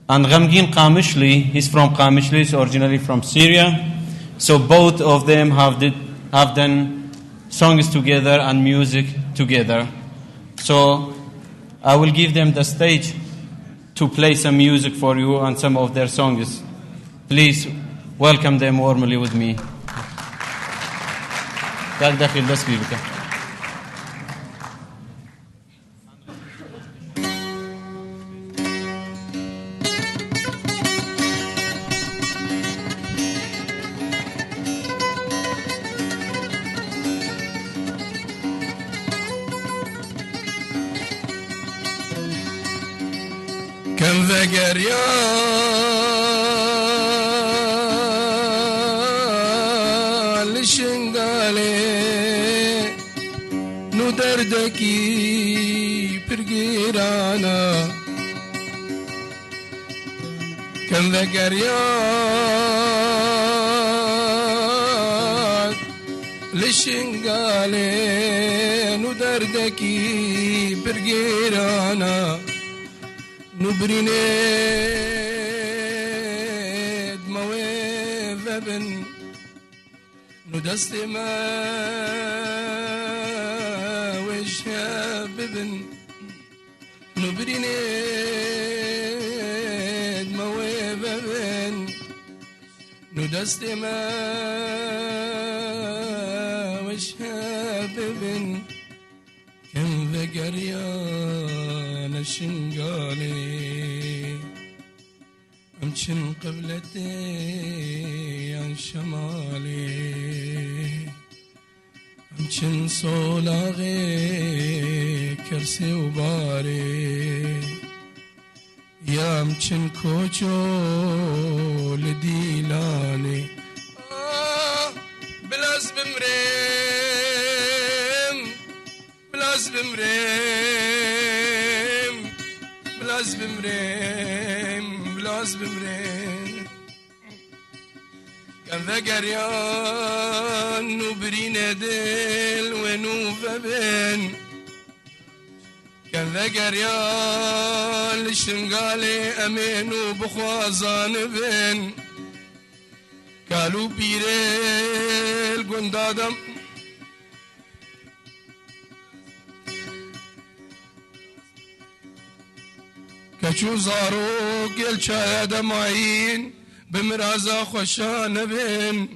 And Ghamgin Qamishli, he's from Qamishli, he's originally from Syria. So both of them have done songs together and music together. So I will give them the stage to play some music for you and some of their songs. Please welcome them warmly with me. كم ذكر يا لشنقالي ندردكي برقيرانا كم ذكر يا لشنقالي ندردكي برقيرانا نبرينيد مويفبن ندست ما وشاببن نبرينيد مويفبن ندست ما وشاببن كم ذكر يا نشنقالي أمشن قبلتي عن شمالي أمشن صولاغي كرسي وباري يا أمشن كوچو لديلاني بلاز بمريم بلاز بمريم بلاز بمريم بلاز بمريم كان ذكر يا نبرين دل ونوفبن كان ذكر يا لشنقالي أمين وبخوازان بن قالوا بيريل قندادم كشو زارو قل شايا دمعين بمرازا خوشان بن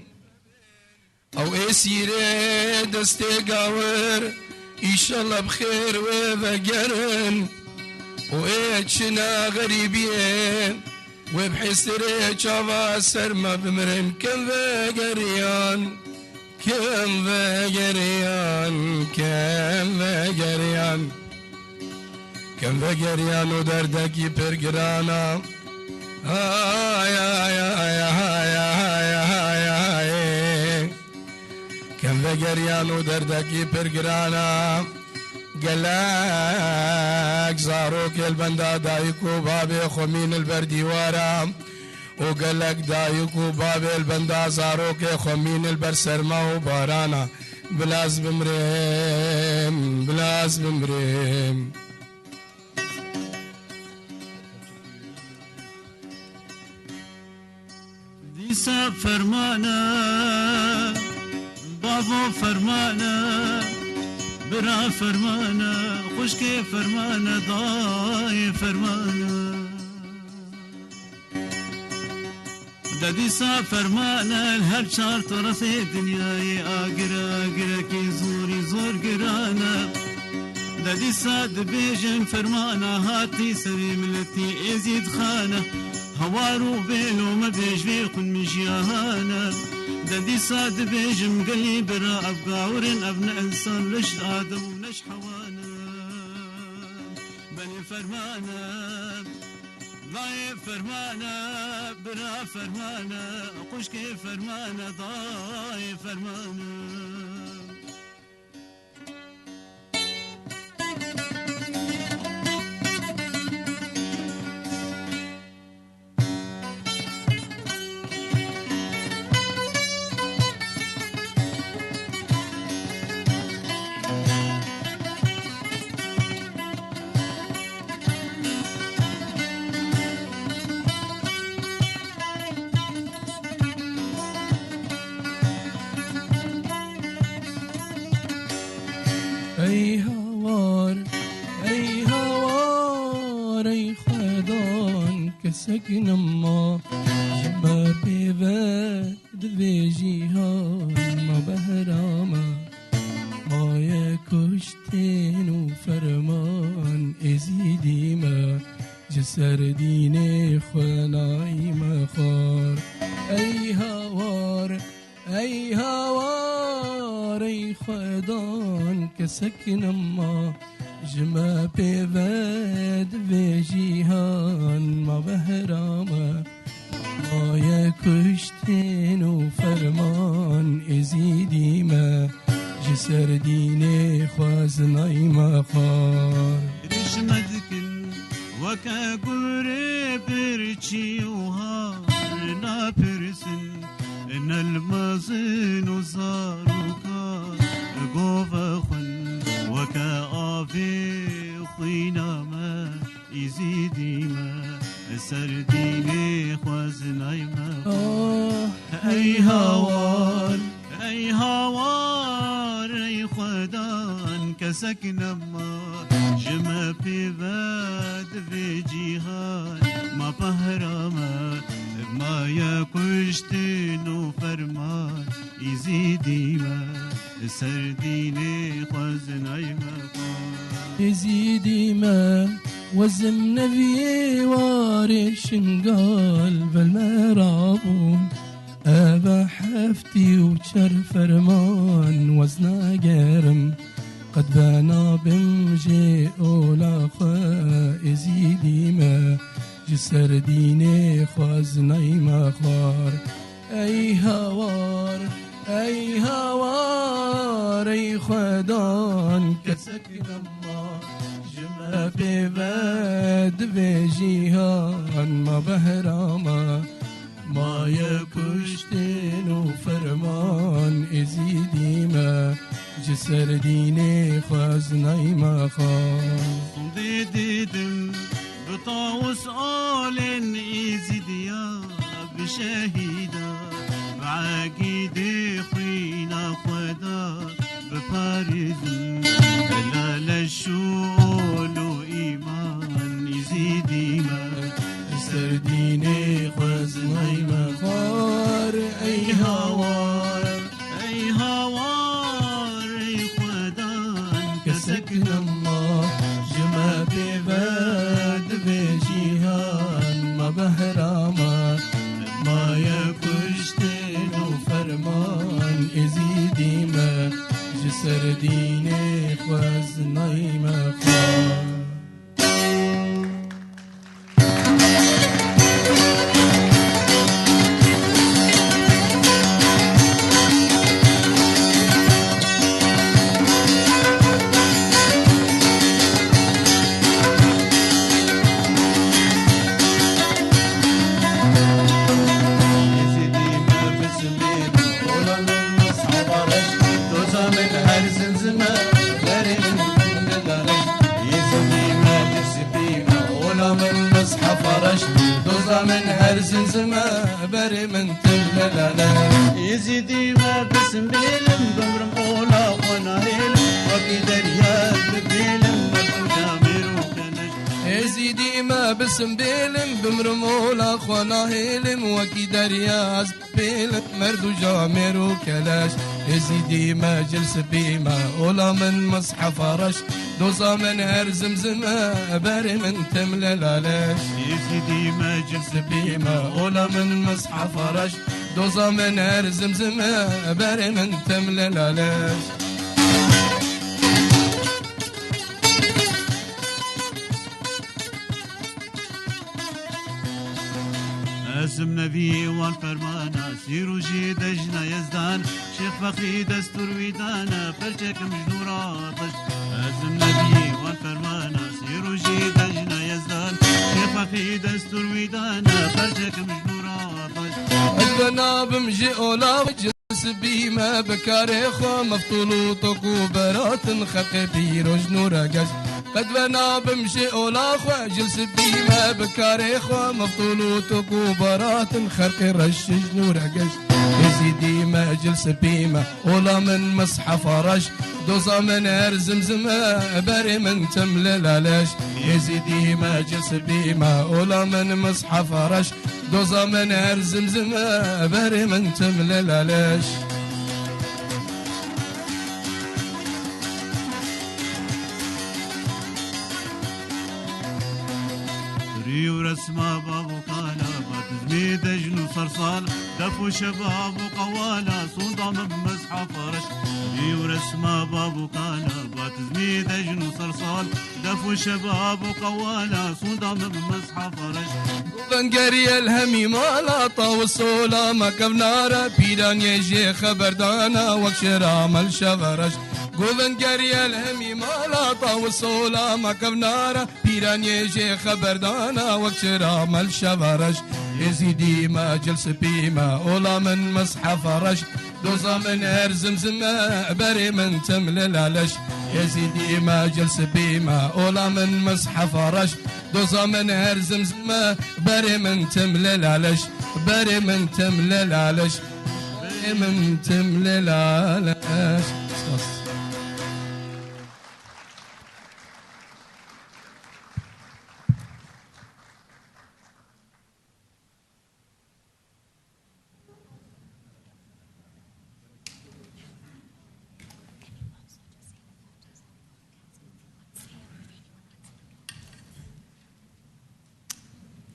او اسيري دستي قاور ان شاء الله بخير وبقرن وإيشنا غريبين وبحسري شافا سرما بمرن كم بقريان كم بقريان كم بقريان كم بقريان ودردكي برقرانا هاي هاي هاي هاي هاي هاي هاي كم بقريان ودردكي برقرانا قالك زاروك البندا دايكو بابي خمين البرديوارا وقالك دايكو بابي البندا زاروك خمين البرسرما وبارانا بلاز بمريم بلاز بمريم ديسا فرمانا بابو فرمانا برا فرمانا خشكي فرمانا ضاي فرمانا دديسا فرمانا الهر شار طرفي دنياي آقرا كي زوري زور قرانا دديسا دبيجن فرمانا هاتي سري ملتي ازيد خانه هوارو بيلو ما بيج فيكن مجيانا ددي صاد بيجم قلي برا أبقاورن أبن إنسان لش آدم ونش حوانا بني فرمانا ضاي فرمانا برا فرمانا قشكي فرمانا ضاي فرمانا ای هوار ای خدان که سکنم ما جمع پیوه دوی جیهان ما بهراما مای کشتین و فرمان ازیدی ما جسر دین خنایی مخار ای هوار ای خدان که سکنم ما جمع پیوه دوی جیهان ما بهراما مای کشتین و فرمان ازیدی ما جسر دین خوازنای مخار رشمدكن وكا قري برشي وهار نابرسن إن المازن وزاروكا قوفخن وكا آفي خينا ما يزيدي ما سرديني خوازناي ما أي هوار أي خدان كسكن ما جمع بباد في جيهان ما بهرما ما يكشتن وفرمان يزيدي ما سرديني خوازناي ما يزيدي ما وزم نبي وارش قال بالمرابون أبا حفتي وشر فرمان وزنا قرم قد بنا بمجي أولا خائزيدي ما جسر ديني خوازناي مخار أي هوار أي خدان كسكن الله جمع بباد بجيهان ما بهراما ما يكشتين وفرمان ازيدي ما جسر ديني خوازناي مخار ديدم بطاوس آلن إزيديا بشهيدا بعقيدي خينا خدا ببارزن لا للشول وإيمان يزيدي ما سرديني خوازناي مخار أي هوار أي خدان كسكن الله جمع بباد بجيهان ما بهراما ما يكشتن وفرمان ازيدي ما جسر ديني خوازناي مخار من هرزن زما بري من تللالا يزيدي ما بسم بيلم بمرم أولا ونايل وكي دريا ببيلم مكو جامر وكنش يزيدي ما بسم بيلم بمرمولا خوانا هيلم وكي درياز بيلم مردو جامر وكلاش يزيدي ما جلس بيما ولا من مصحف رش دوزا من هر زمزمة باري من تملل علاش يزيدي ما جلس بيما ولا من مصحف رش دوزا من هر زمزمة باري من تملل علاش اسم نبي والفرمانا سيرو جي دجنا يزدان شيخ فخي دستور ويدانا فرجك مجنورا طش اسم نبي والفرمانا سيرو جي دجنا يزدان شيخ فخي دستور ويدانا فرجك مجنورا طش أدنا بمجي أولا وجلس بيما بكاريخو مفتولو تقو برات خلق بيرو جنورا قش قد بنا بمشي أولا خوا جلس بيما بكاريخو مفتولو تقو برات خلق رش جنورا قش يزيدي ما جلس بيما أولا من مصحف رش دوزا من هر زمزمة باري من تملل علاش يزيدي ما جلس بيما أولا من مصحف رش دوزا من هر زمزمة باري من تملل علاش ورسمة بابو قالا باتزمي دجن وصرصال دفو شباب وقوالا صندام بمسحة فرش ورسمة بابو قالا باتزمي دجن وصرصال دفو شباب وقوالا صندام بمسحة فرش بنقري الهمي مالا طاوصولا ما كبنارا بيران يجي خبردانا وكشرا مال شغرش قوذن قرية الهمي مالا طاوصولا ما كبنارا بيران يجي خبردانا وكشرا مال شغرش يزيدي ما جلس بيما أولا من مصحف رش دوزا من هر زمزمة بري من تملل علش يزيدي ما جلس بيما أولا من مصحف رش دوزا من هر زمزمة بري من تملل علش بري من تملل علش بري من تملل علش.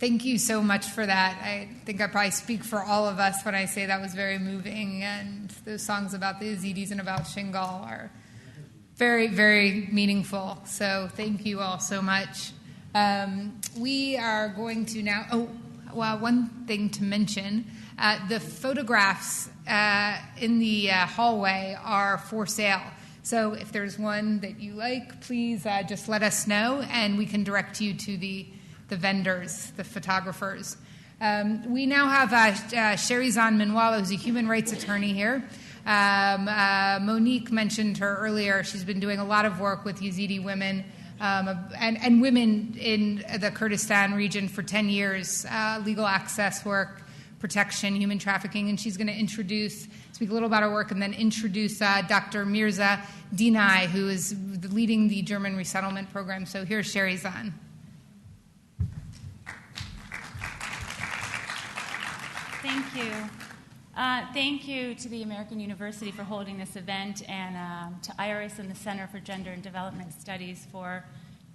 Thank you so much for that. I think I probably speak for all of us when I say that was very moving, and those songs about the Yazidis and about Shingal are very, very meaningful. So thank you all so much. We are going to now, one thing to mention, the photographs in the hallway are for sale. So if there's one that you like, please just let us know, and we can direct you to the vendors, the photographers. We now have Sherizan Minwala, who's a human rights attorney here. Monique mentioned her earlier. She's been doing a lot of work with Yazidi women and women in the Kurdistan region for 10 years, legal access work, protection, human trafficking, and she's going to speak a little about her work and then introduce Dr. Mirza Dinay, who is leading the German resettlement program. So here's Sherizan. Thank you. Thank you to the American University for holding this event, and to IRIS and the Center for Gender and Development Studies for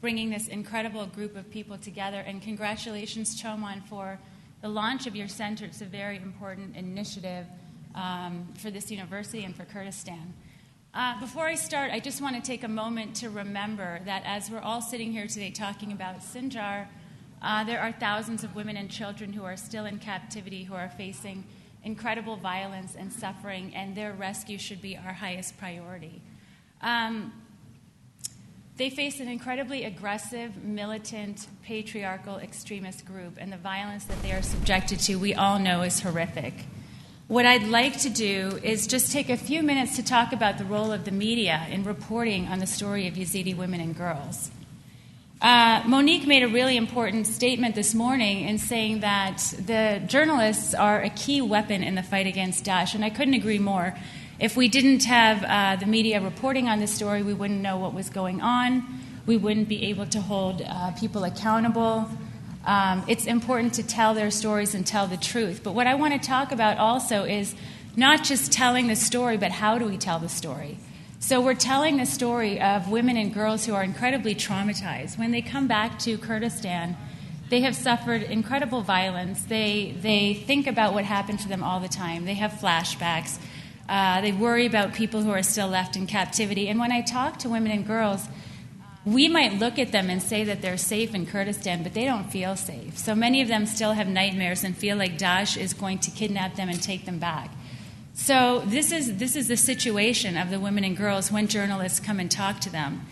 bringing this incredible group of people together. And congratulations, Choman, for the launch of your center. It's a very important initiative for this university and for Kurdistan. Before I start, I just want to take a moment to remember that as we're all sitting here today talking about Sinjar, there are thousands of women and children who are still in captivity, who are facing incredible violence and suffering, and their rescue should be our highest priority. They face an incredibly aggressive, militant, patriarchal, extremist group, and the violence that they are subjected to, we all know, is horrific. What I'd like to do is just take a few minutes to talk about the role of the media in reporting on the story of Yazidi women and girls. Monique made a really important statement this morning in saying that the journalists are a key weapon in the fight against Daesh, and I couldn't agree more. If we didn't have the media reporting on this story, we wouldn't know what was going on. we wouldn't be able to hold people accountable. It's important to tell their stories and tell the truth. But what I want to talk about also is not just telling the story, but how do we tell the story? So we're telling the story of women and girls who are incredibly traumatized. When they come back to Kurdistan, they have suffered incredible violence. They think about what happened to them all the time. They have flashbacks. They worry about people who are still left in captivity. And when I talk to women and girls, we might look at them and say that they're safe in Kurdistan, but they don't feel safe. So many of them still have nightmares and feel like Daesh is going to kidnap them and take them back. So this is the situation of the women and girls when journalists come and talk to them.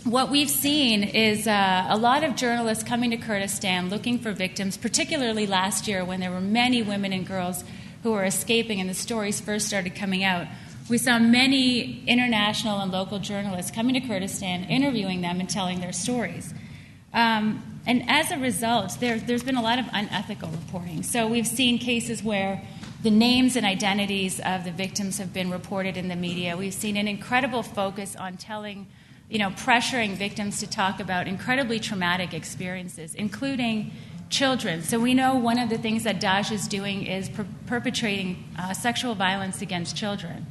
What we've seen is a lot of journalists coming to Kurdistan looking for victims, particularly last year when there were many women and girls who were escaping and the stories first started coming out. We saw many international and local journalists coming to Kurdistan, interviewing them and telling their stories. And as a result, there's been a lot of unethical reporting. So we've seen cases where the names and identities of the victims have been reported in the media. We've seen an incredible focus on pressuring victims to talk about incredibly traumatic experiences, including children. So we know one of the things that Daesh is doing is perpetrating sexual violence against children.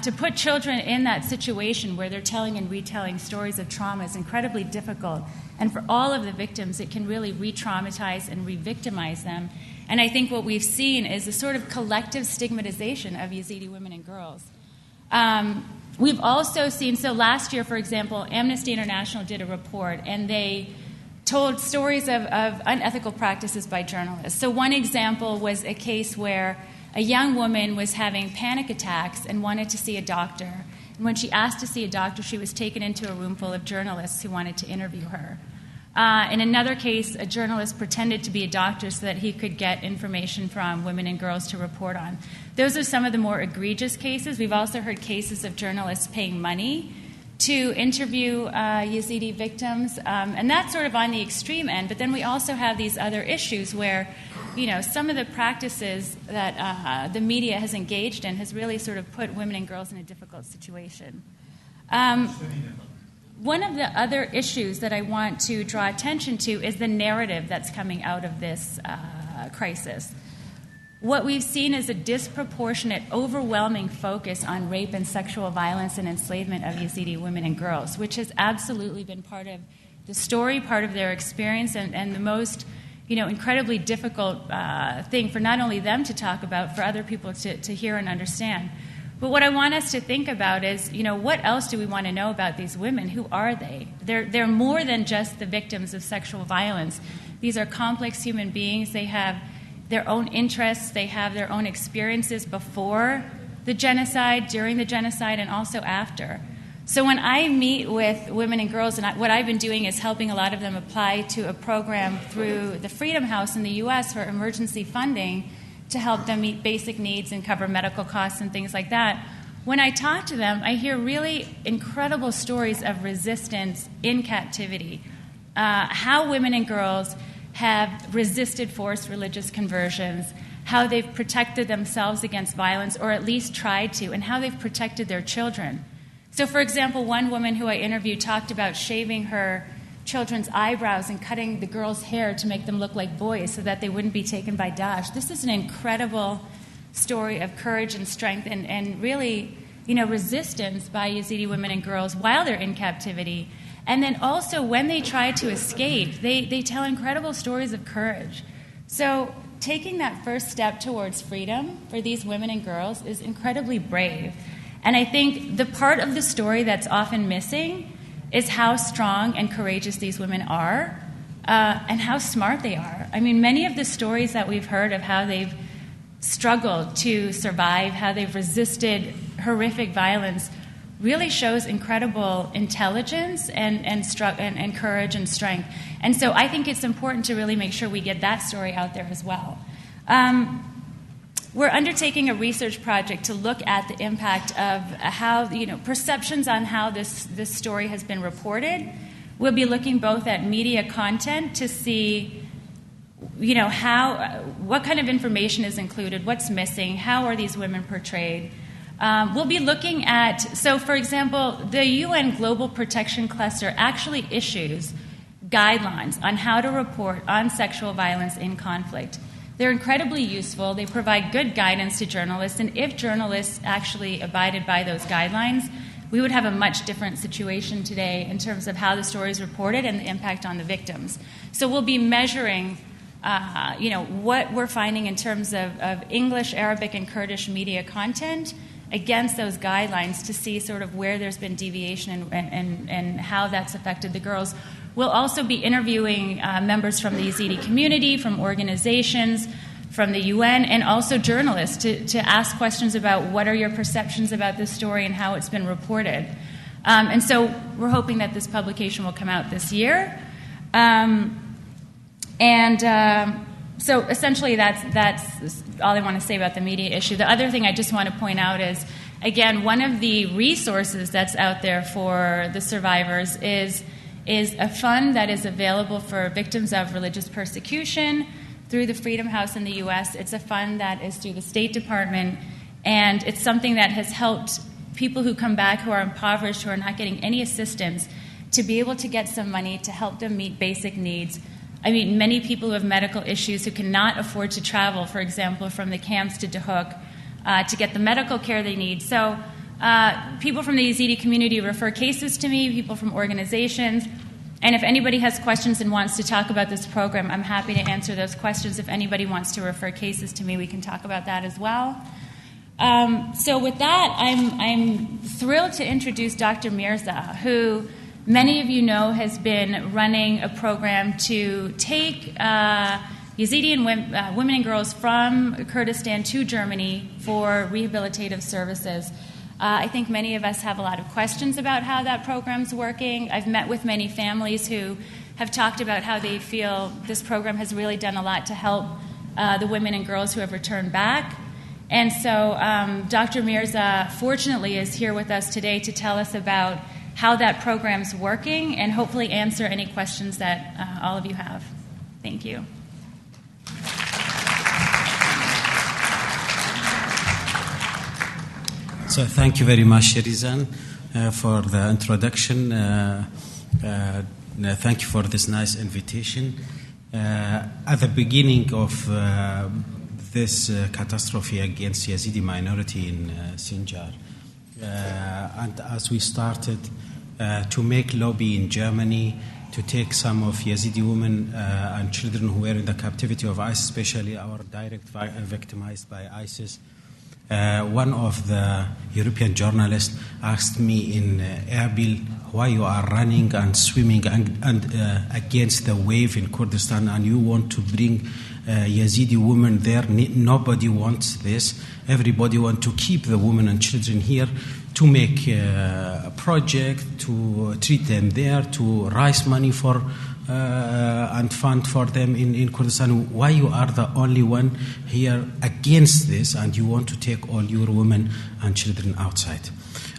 To put children in that situation where they're telling and retelling stories of trauma is incredibly difficult. And for all of the victims, it can really re-traumatize and re-victimize them. And I think what we've seen is a sort of collective stigmatization of Yazidi women and girls. We've also seen, so last year, for example, Amnesty International did a report, and they told stories of unethical practices by journalists. So one example was a case where a young woman was having panic attacks and wanted to see a doctor. And when she asked to see a doctor, she was taken into a room full of journalists who wanted to interview her. In another case, a journalist pretended to be a doctor so that he could get information from women and girls to report on. Those are some of the more egregious cases. We've also heard cases of journalists paying money to interview Yazidi victims, and that's sort of on the extreme end. But then we also have these other issues where, some of the practices that the media has engaged in has really sort of put women and girls in a difficult situation. One of the other issues that I want to draw attention to is the narrative that's coming out of this crisis. What we've seen is a disproportionate, overwhelming focus on rape and sexual violence and enslavement of Yazidi women and girls, which has absolutely been part of the story, part of their experience, and the most incredibly difficult thing for not only them to talk about, for other people to hear and understand. But what I want us to think about is, what else do we want to know about these women? Who are they? They're more than just the victims of sexual violence. These are complex human beings. They have their own interests. They have their own experiences before the genocide, during the genocide, and also after. So when I meet with women and girls, and what I've been doing is helping a lot of them apply to a program through the Freedom House in the U.S. for emergency funding to help them meet basic needs and cover medical costs and things like that. When I talk to them, I hear really incredible stories of resistance in captivity, how women and girls have resisted forced religious conversions, how they've protected themselves against violence, or at least tried to, and how they've protected their children. So, for example, one woman who I interviewed talked about shaving her children's eyebrows and cutting the girls' hair to make them look like boys so that they wouldn't be taken by Daesh. This is an incredible story of courage and strength and really, resistance by Yazidi women and girls while they're in captivity. And then also when they try to escape, they tell incredible stories of courage. So taking that first step towards freedom for these women and girls is incredibly brave. And I think the part of the story that's often missing is how strong and courageous these women are and how smart they are. I mean, many of the stories that we've heard of how they've struggled to survive, how they've resisted horrific violence, really shows incredible intelligence and courage and strength. And so I think it's important to really make sure we get that story out there as well. We're undertaking a research project to look at the impact of how, perceptions on how this story has been reported. We'll be looking both at media content to see, what kind of information is included, what's missing, how are these women portrayed. We'll be looking at, so for example, the UN Global Protection Cluster actually issues guidelines on how to report on sexual violence in conflict. They're incredibly useful. They provide good guidance to journalists, and if journalists actually abided by those guidelines, we would have a much different situation today in terms of how the story is reported and the impact on the victims. So we'll be measuring what we're finding in terms of English, Arabic, and Kurdish media content against those guidelines to see sort of where there's been deviation and how that's affected the girls. We'll also be interviewing members from the Yazidi community, from organizations, from the UN, and also journalists to ask questions about what are your perceptions about this story and how it's been reported. And so we're hoping that this publication will come out this year. So essentially that's all I want to say about the media issue. The other thing I just want to point out is, again, one of the resources that's out there for the survivors is a fund that is available for victims of religious persecution through the Freedom House in the U.S. It's a fund that is through the State Department, and it's something that has helped people who come back who are impoverished, who are not getting any assistance, to be able to get some money to help them meet basic needs. I mean, many people who have medical issues who cannot afford to travel, for example, from the camps to Duhok to get the medical care they need. So people from the Yazidi community refer cases to me, people from organizations. And if anybody has questions and wants to talk about this program, I'm happy to answer those questions. If anybody wants to refer cases to me, we can talk about that as well. So with that, I'm thrilled to introduce Dr. Mirza, who many of you know has been running a program to take Yazidi and women and girls from Kurdistan to Germany for rehabilitative services. I think many of us have a lot of questions about how that program's working. I've met with many families who have talked about how they feel this program has really done a lot to help the women and girls who have returned back. And so Dr. Mirza, fortunately, is here with us today to tell us about how that program's working and hopefully answer any questions that all of you have. Thank you. So thank you very much, Sherizan, for the introduction. Thank you for this nice invitation. At the beginning of this catastrophe against Yazidi minority in Sinjar, and as we started to make lobby in Germany to take some of Yazidi women and children who were in the captivity of ISIS, especially our direct victimized by ISIS, one of the European journalists asked me in Erbil why you are running and swimming and against the wave in Kurdistan and you want to bring Yazidi women there. Nobody wants this. Everybody wants to keep the women and children here to make a project, to treat them there, to raise money for and fund for them in Kurdistan. Why you are the only one here against this and you want to take all your women and children outside?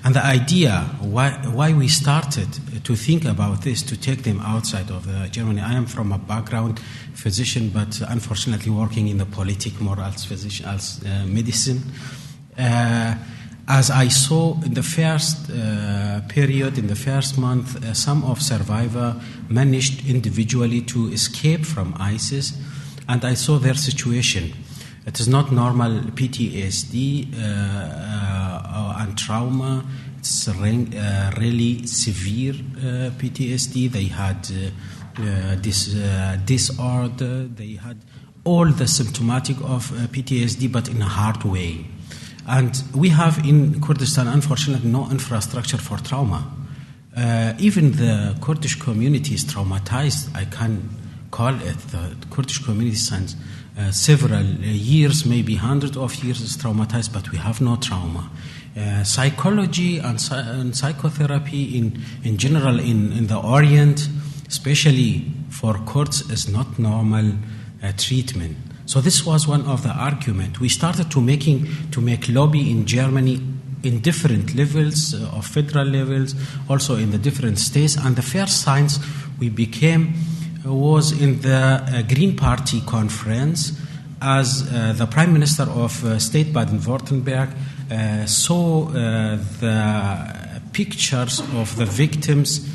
And the idea why we started to think about this, to take them outside of Germany. I am from a background physician, but unfortunately working in the politic more as physician, as medicine. As I saw in the first period, in the first month, some of survivors managed individually to escape from ISIS, and I saw their situation. It is not normal PTSD and trauma. It's really severe PTSD. They had this disorder. They had all the symptomatic of PTSD, but in a hard way. And we have in Kurdistan, unfortunately, no infrastructure for trauma. Even the Kurdish community is traumatized. I can call it the Kurdish community since several years, maybe hundreds of years, is traumatized, but we have no trauma. Psychology and psychotherapy in general in the Orient, especially for Kurds, is not normal treatment. So this was one of the arguments. We started to make lobby in Germany in different levels, of federal levels, also in the different states. And the first signs we became was in the Green Party conference, as the Prime Minister of State Baden-Württemberg saw the pictures of the victims,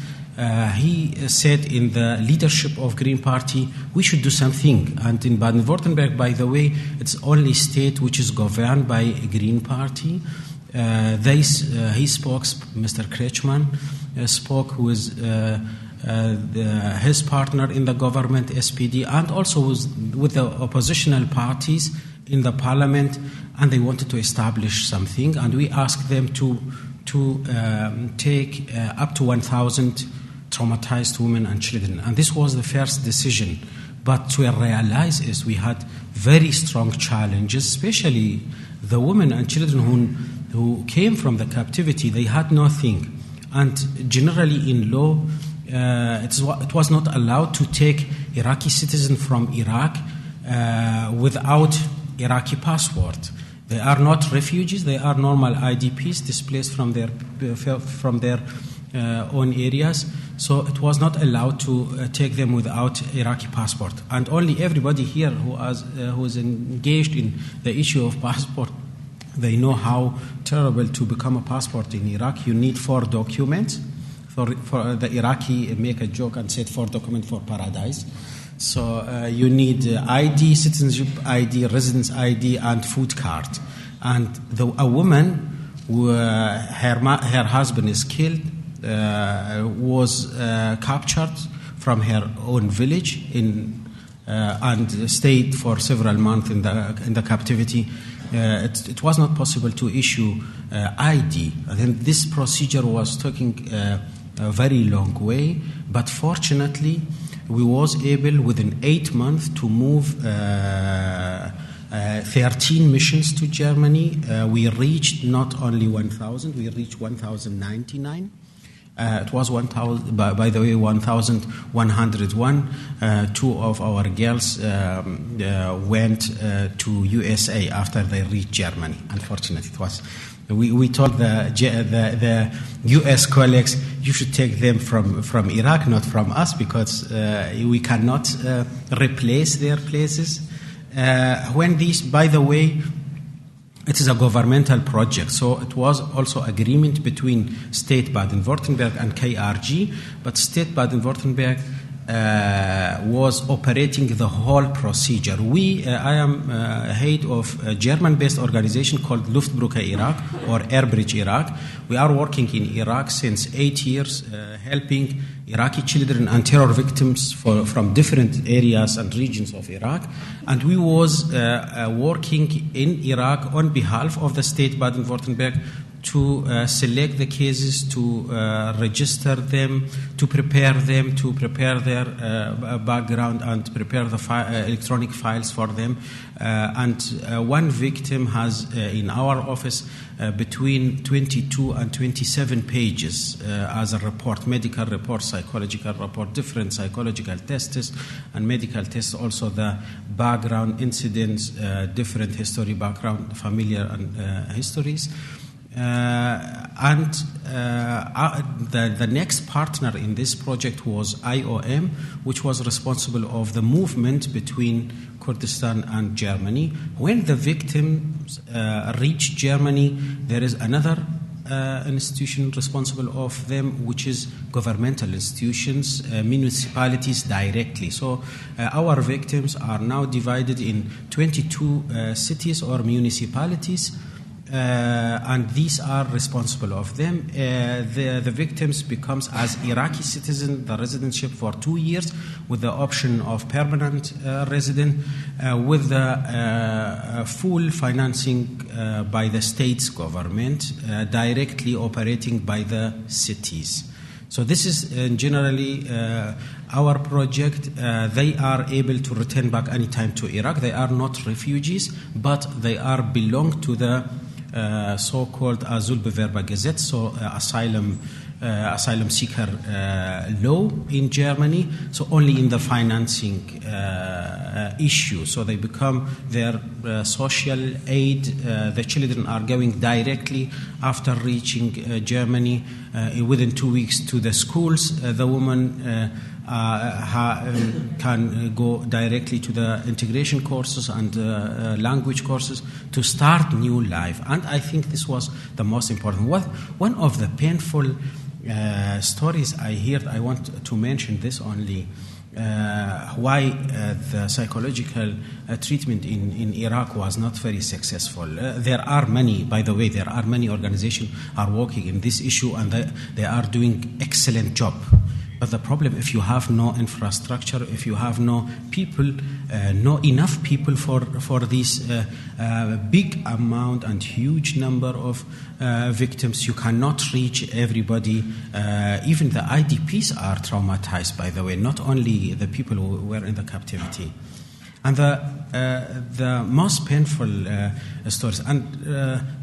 he said in the leadership of Green Party, we should do something. And in Baden-Württemberg, by the way, it's only state which is governed by a Green Party. He spoke, Mr. Kretschmann spoke with his partner in the government, SPD, and also with the oppositional parties in the parliament, and they wanted to establish something. And we asked them to take up to 1,000 traumatized women and children. And this was the first decision. But to realize is we had very strong challenges, especially the women and children who came from the captivity. They had nothing. And generally in law, it was not allowed to take Iraqi citizens from Iraq without Iraqi passport. They are not refugees, they are normal IDPs displaced from their own areas. So it was not allowed to take them without Iraqi passport. And only everybody here who is engaged in the issue of passport, they know how terrible to become a passport in Iraq. You need 4 documents. For the Iraqi make a joke and said 4 documents for paradise. So you need ID, citizenship ID, residence ID, and food card. And a woman, her husband is killed, was captured from her own village and stayed for several months in the captivity. It was not possible to issue ID. And then this procedure was taking a very long way, but fortunately we was able within 8 months to move 13 missions to Germany. We reached not only 1,000, we reached 1,099. It was 1,000, by the way, 1,101. 2 of our girls went to USA after they reached Germany. Unfortunately, it was. We told the US colleagues, you should take them from Iraq, not from us, because we cannot replace their places. When these, by the way, it is a governmental project, so it was also agreement between State Baden-Württemberg and KRG, but State Baden-Württemberg was operating the whole procedure. I am head of a German-based organization called Luftbrücke Iraq, or Airbridge Iraq. We are working in Iraq since 8 years, helping Iraqi children and terror victims from different areas and regions of Iraq. And we was working in Iraq on behalf of the state Baden-Württemberg to select the cases, to register them, to prepare their background, and prepare the electronic files for them. And one victim has in our office between 22 and 27 pages as a report, medical report, psychological report, different psychological tests and medical tests, also the background incidents, different history background, familiar and histories. The next partner in this project was IOM, which was responsible of the movement between Kurdistan and Germany. When the victims reach Germany, there is another institution responsible of them, which is governmental institutions, municipalities directly. So our victims are now divided in 22 cities or municipalities. And these are responsible of them. The victims becomes as Iraqi citizen, the residentship for 2 years with the option of permanent resident, with the full financing by the state's government, directly operating by the cities. So this is generally our project. They are able to return back anytime to Iraq. They are not refugees, but they belong to the so-called Asylbewerber Gesetz, so asylum asylum seeker law in Germany, so only in the financing issue. So they become their social aid. The children are going directly after reaching Germany within 2 weeks to the schools. The woman can go directly to the integration courses and language courses to start new life. And I think this was the most important. One of the painful stories I heard, I want to mention this only, why the psychological treatment in Iraq was not very successful. There are many organizations are working in this issue, and they are doing excellent job. But the problem, if you have no infrastructure, if you have no people, not enough people for this big amount and huge number of victims, you cannot reach everybody. Even the IDPs are traumatized, by the way, not only the people who were in the captivity. And the most painful stories. And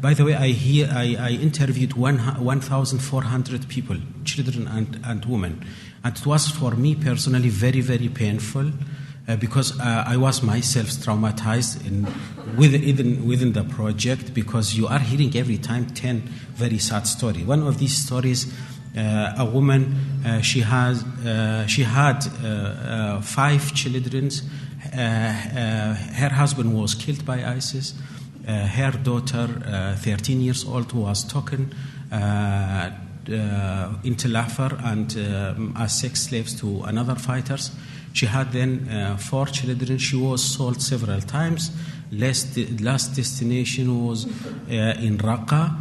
by the way, I interviewed 1,400 people, children and women, and it was for me personally very, very painful because I was myself traumatized within the project, because you are hearing every time 10 very sad stories. One of these stories, a woman, she had 5 children. Her husband was killed by ISIS. Her daughter, 13 years old, was taken into Lafar and as sex slaves to another fighters. She had then 4 children. She was sold several times. Last destination was in Raqqa.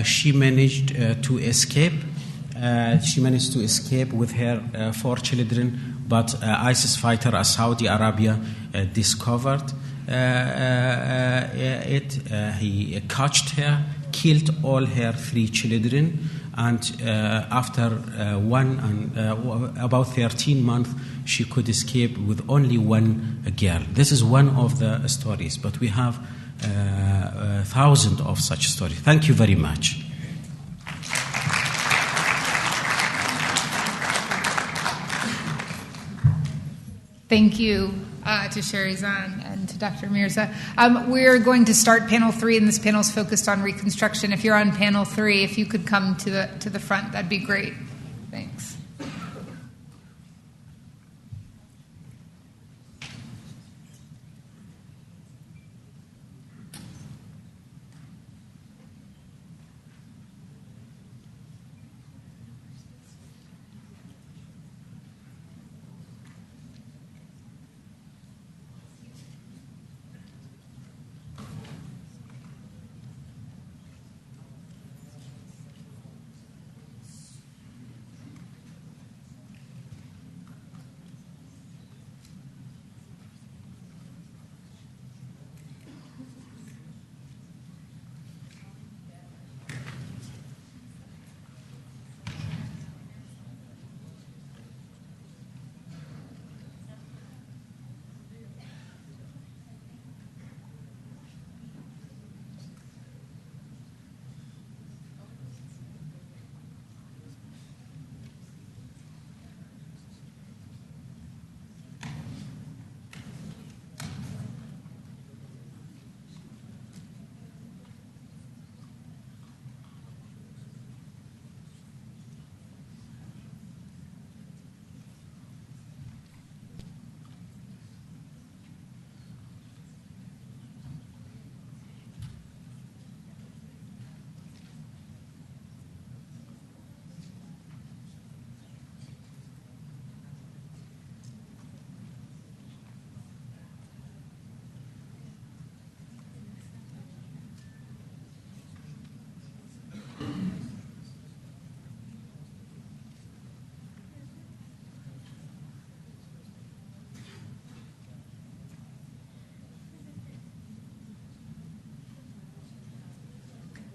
She managed to escape. With her 4 children, but ISIS fighter, a Saudi Arabia, discovered it. He catched her, killed all her 3 children, and after about 13 months, she could escape with only 1 girl. This is one of the stories, but we have thousands of such stories. Thank you very much. Thank you to Sherizan and to Dr. Mirza. We're going to start panel 3, and this panel is focused on reconstruction. If you're on panel 3, if you could come to the front, that'd be great. Thanks.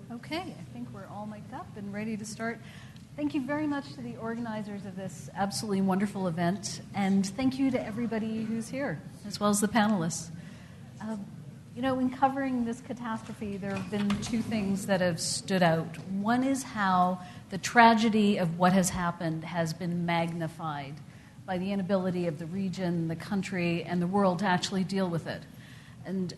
Okay, I think we're all mic'd up and ready to start. Thank you very much to the organizers of this absolutely wonderful event, and thank you to everybody who's here, as well as the panelists. You know, in covering this catastrophe, there have been two things that have stood out. One is how the tragedy of what has happened has been magnified by the inability of the region, the country, and the world to actually deal with it. And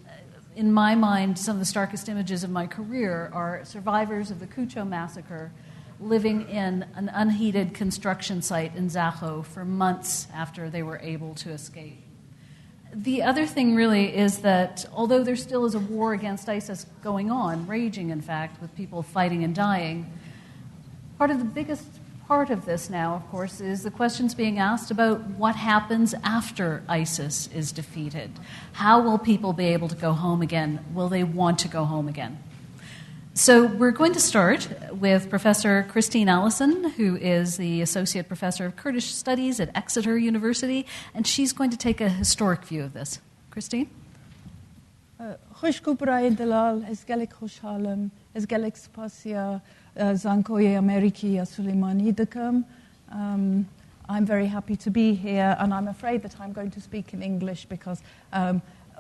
in my mind, some of the starkest images of my career are survivors of the Cucho massacre living in an unheated construction site in Zaho for months after they were able to escape. The other thing really is that although there still is a war against ISIS going on, raging in fact, with people fighting and dying, part of the biggest part of this now, of course, is the questions being asked about what happens after ISIS is defeated. How will people be able to go home again? Will they want to go home again? So we're going to start with Professor Christine Allison, who is the Associate Professor of Kurdish Studies at Exeter University, and she's going to take a historic view of this. Christine? خوشگو برای دلال از گلک خوشحالم از گلک سپاسیا زانکوی امریکی سلیمانی دکم. I'm very happy to be here, and I'm afraid that I'm going to speak in English because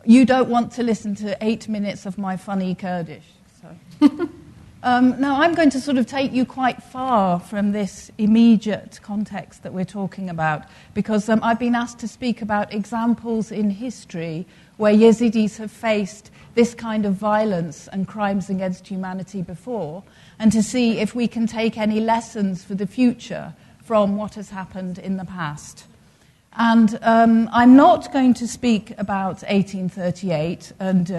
you don't want to listen to 8 minutes of my funny Kurdish. Now, I'm going to sort of take you quite far from this immediate context that we're talking about, because I've been asked to speak about examples in history where Yazidis have faced this kind of violence and crimes against humanity before, and to see if we can take any lessons for the future from what has happened in the past. And I'm not going to speak about 1838 and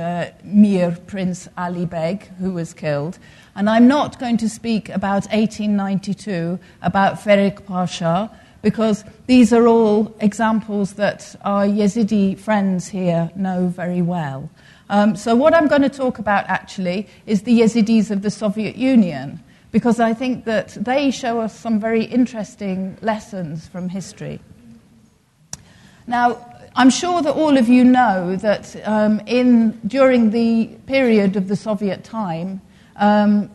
Mir Prince Ali Beg, who was killed. And I'm not going to speak about 1892, about Ferik Pasha, because these are all examples that our Yazidi friends here know very well. So what I'm going to talk about, actually, is the Yazidis of the Soviet Union, because I think that they show us some very interesting lessons from history. Now, I'm sure that all of you know that during the period of the Soviet time,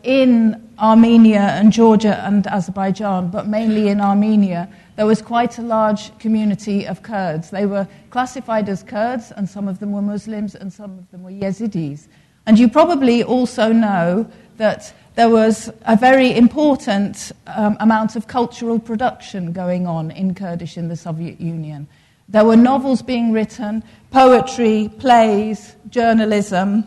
in Armenia and Georgia and Azerbaijan, but mainly in Armenia, there was quite a large community of Kurds. They were classified as Kurds, and some of them were Muslims, and some of them were Yazidis. And you probably also know that there was a very important amount of cultural production going on in Kurdish in the Soviet Union. There were novels being written, poetry, plays, journalism,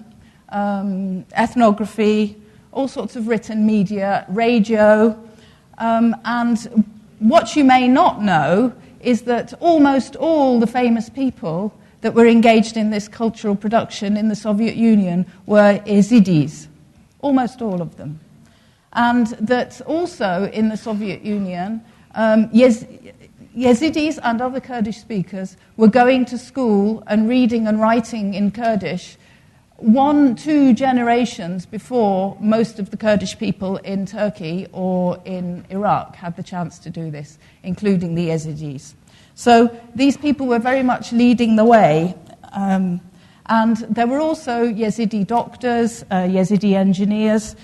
ethnography, all sorts of written media, radio. And what you may not know is that almost all the famous people that were engaged in this cultural production in the Soviet Union were Yazidis, almost all of them. And that also in the Soviet Union, Yazidis and other Kurdish speakers were going to school and reading and writing in Kurdish 1-2 generations before most of the Kurdish people in Turkey or in Iraq had the chance to do this, including the Yazidis. So these people were very much leading the way. And there were also Yazidi doctors, Yazidi engineers.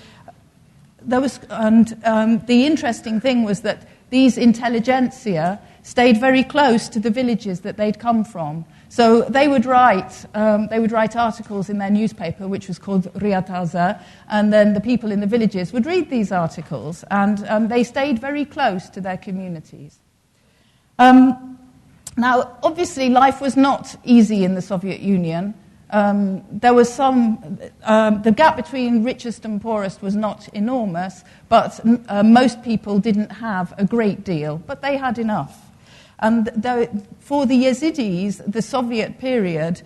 The interesting thing was that these intelligentsia stayed very close to the villages that they'd come from. So they would write articles in their newspaper, which was called Riyataza, and then the people in the villages would read these articles, and they stayed very close to their communities. Now, obviously, life was not easy in the Soviet Union. There was the gap between richest and poorest was not enormous, but most people didn't have a great deal, but they had enough. And for the Yazidis, the Soviet period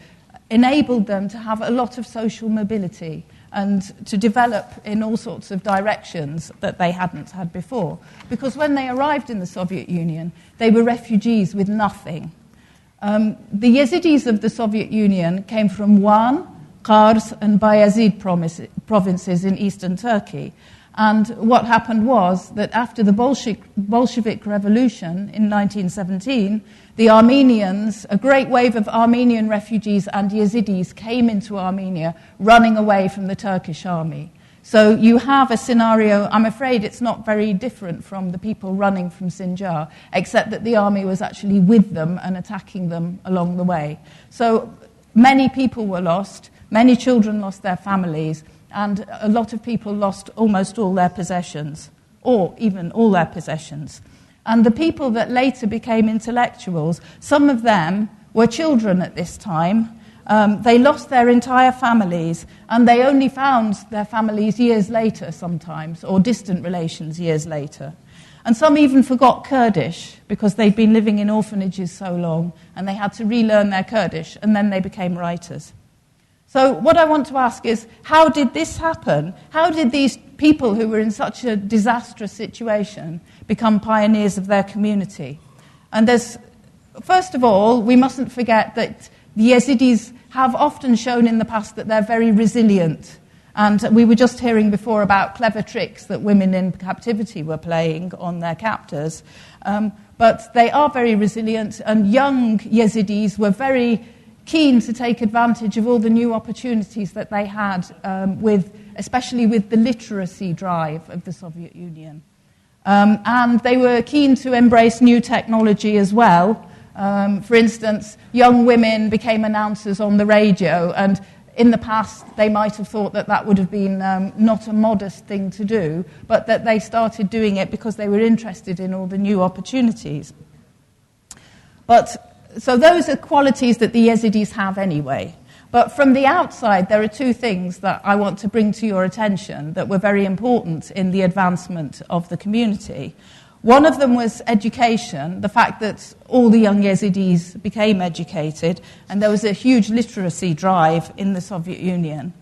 enabled them to have a lot of social mobility and to develop in all sorts of directions that they hadn't had before. Because when they arrived in the Soviet Union, they were refugees with nothing. The Yazidis of the Soviet Union came from Van, Kars, and Bayazid provinces in eastern Turkey. And what happened was that after the Bolshevik Revolution in 1917, the Armenians, a great wave of Armenian refugees and Yazidis came into Armenia running away from the Turkish army. So you have a scenario, I'm afraid it's not very different from the people running from Sinjar, except that the army was actually with them and attacking them along the way. So many people were lost, many children lost their families, and a lot of people lost almost all their possessions, or even all their possessions. And the people that later became intellectuals, some of them were children at this time. They lost their entire families, and they only found their families years later sometimes, or distant relations years later. And some even forgot Kurdish because they'd been living in orphanages so long, and they had to relearn their Kurdish, and then they became writers. So what I want to ask is, how did this happen? How did these people who were in such a disastrous situation become pioneers of their community? And first of all, we mustn't forget that the Yazidis have often shown in the past that they're very resilient. And we were just hearing before about clever tricks that women in captivity were playing on their captors. But they are very resilient, and young Yazidis were very keen to take advantage of all the new opportunities that they had, especially with the literacy drive of the Soviet Union. And they were keen to embrace new technology as well. For instance, young women became announcers on the radio, and in the past they might have thought that that would have been not a modest thing to do, but that they started doing it because they were interested in all the new opportunities. So those are qualities that the Yazidis have anyway. But from the outside, there are two things that I want to bring to your attention that were very important in the advancement of the community. One of them was education, the fact that all the young Yazidis became educated, and there was a huge literacy drive in the Soviet Union.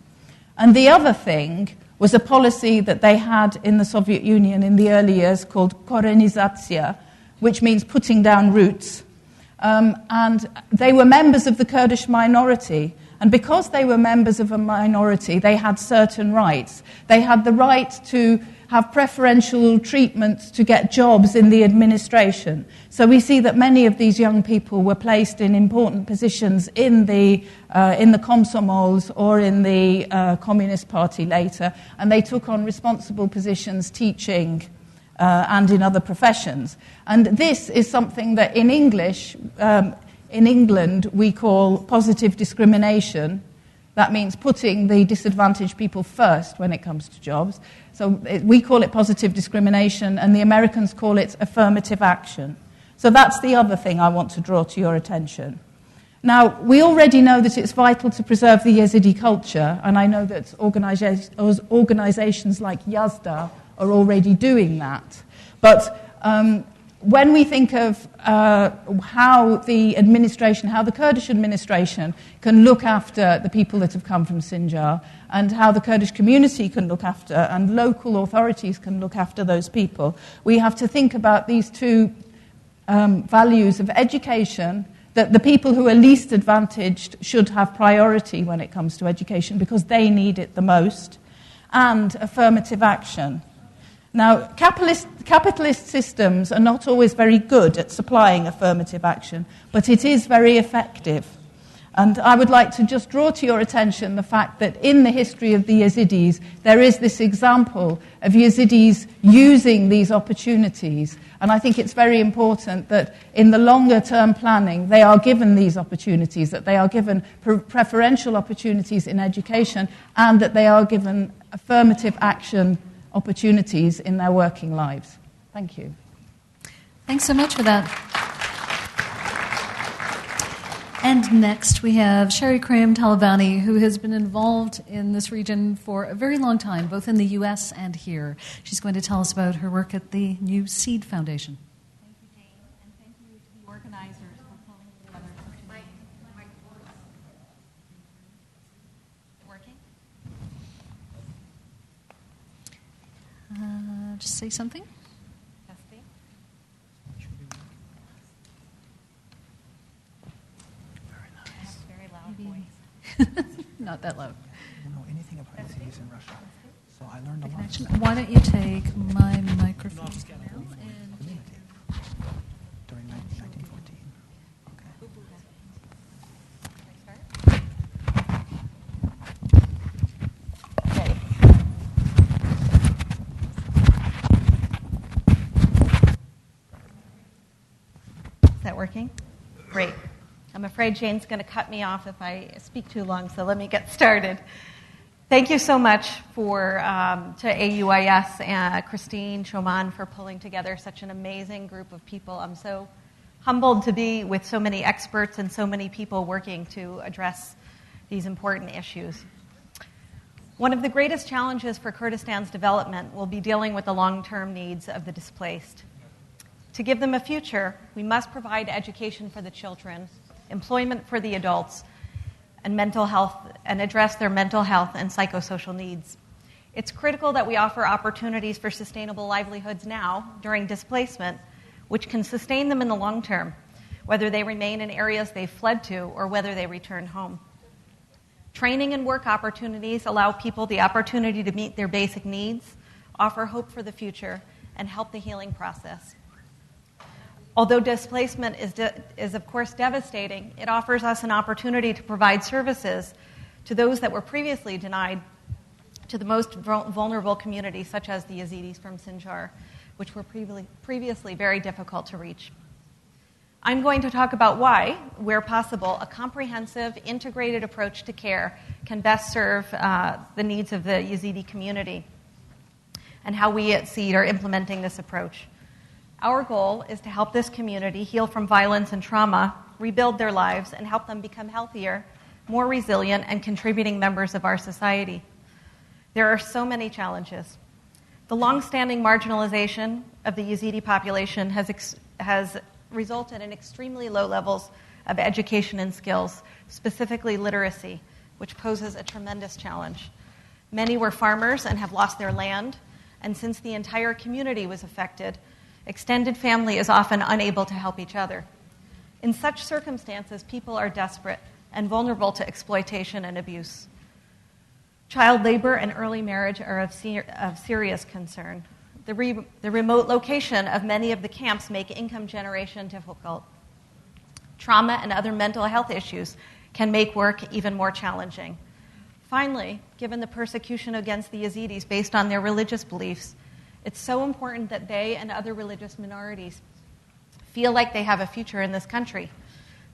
And the other thing was a policy that they had in the Soviet Union in the early years called korenizatsiya, which means putting down roots. And they were members of the Kurdish minority. And because they were members of a minority, they had certain rights. They had the right to have preferential treatment to get jobs in the administration. So we see that many of these young people were placed in important positions in the Komsomols or in the Communist Party later, and they took on responsible positions teaching and in other professions. And this is something that in English, in England, we call positive discrimination. That means putting the disadvantaged people first when it comes to jobs. So we call it positive discrimination, and the Americans call it affirmative action. So that's the other thing I want to draw to your attention. Now, we already know that it's vital to preserve the Yazidi culture, and I know that organizations like Yazda are already doing that. But when we think of how the Kurdish administration can look after the people that have come from Sinjar, and how the Kurdish community can look after, and local authorities can look after those people, we have to think about these two values of education, that the people who are least advantaged should have priority when it comes to education because they need it the most, and affirmative action. Now, capitalist systems are not always very good at supplying affirmative action, but it is very effective. And I would like to just draw to your attention the fact that in the history of the Yazidis, there is this example of Yazidis using these opportunities. And I think it's very important that in the longer term planning, they are given these opportunities, that they are given preferential opportunities in education, and that they are given affirmative action opportunities in their working lives. Thank you. Thanks so much for that. And next we have Sherry Cram Talabani, who has been involved in this region for a very long time, both in the U.S. and here. She's going to tell us about her work at the New Seed Foundation. Thank you, Jane, and thank you to the organizers for pulling together such a working? Just say something. Testing. Very nice. Very loud voice. Not that loud. I don't know anything about disease in Russia, so I learned a lot. Why don't you take my microphone now and During 1914. Is that working? Great. I'm afraid Jane's going to cut me off if I speak too long, so let me get started. Thank you so much to AUIS and Christine Choman for pulling together such an amazing group of people. I'm so humbled to be with so many experts and so many people working to address these important issues. One of the greatest challenges for Kurdistan's development will be dealing with the long-term needs of the displaced. To give them a future, we must provide education for the children, employment for the adults, and mental health, and address their mental health and psychosocial needs. It's critical that we offer opportunities for sustainable livelihoods now during displacement, which can sustain them in the long term, whether they remain in areas they've fled to or whether they return home. Training and work opportunities allow people the opportunity to meet their basic needs, offer hope for the future, and help the healing process. Although displacement is of course devastating, it offers us an opportunity to provide services to those that were previously denied to the most vulnerable communities, such as the Yazidis from Sinjar, which were previously very difficult to reach. I'm going to talk about why, where possible, a comprehensive, integrated approach to care can best serve the needs of the Yazidi community, and how we at SEED are implementing this approach. Our goal is to help this community heal from violence and trauma, rebuild their lives, and help them become healthier, more resilient, and contributing members of our society. There are so many challenges. The long-standing marginalization of the Yazidi population has resulted in extremely low levels of education and skills, specifically literacy, which poses a tremendous challenge. Many were farmers and have lost their land, and since the entire community was affected, extended family is often unable to help each other. In such circumstances, people are desperate and vulnerable to exploitation and abuse. Child labor and early marriage are of serious concern. The remote location of many of the camps make income generation difficult. Trauma and other mental health issues can make work even more challenging. Finally, given the persecution against the Yazidis based on their religious beliefs, it's so important that they and other religious minorities feel like they have a future in this country.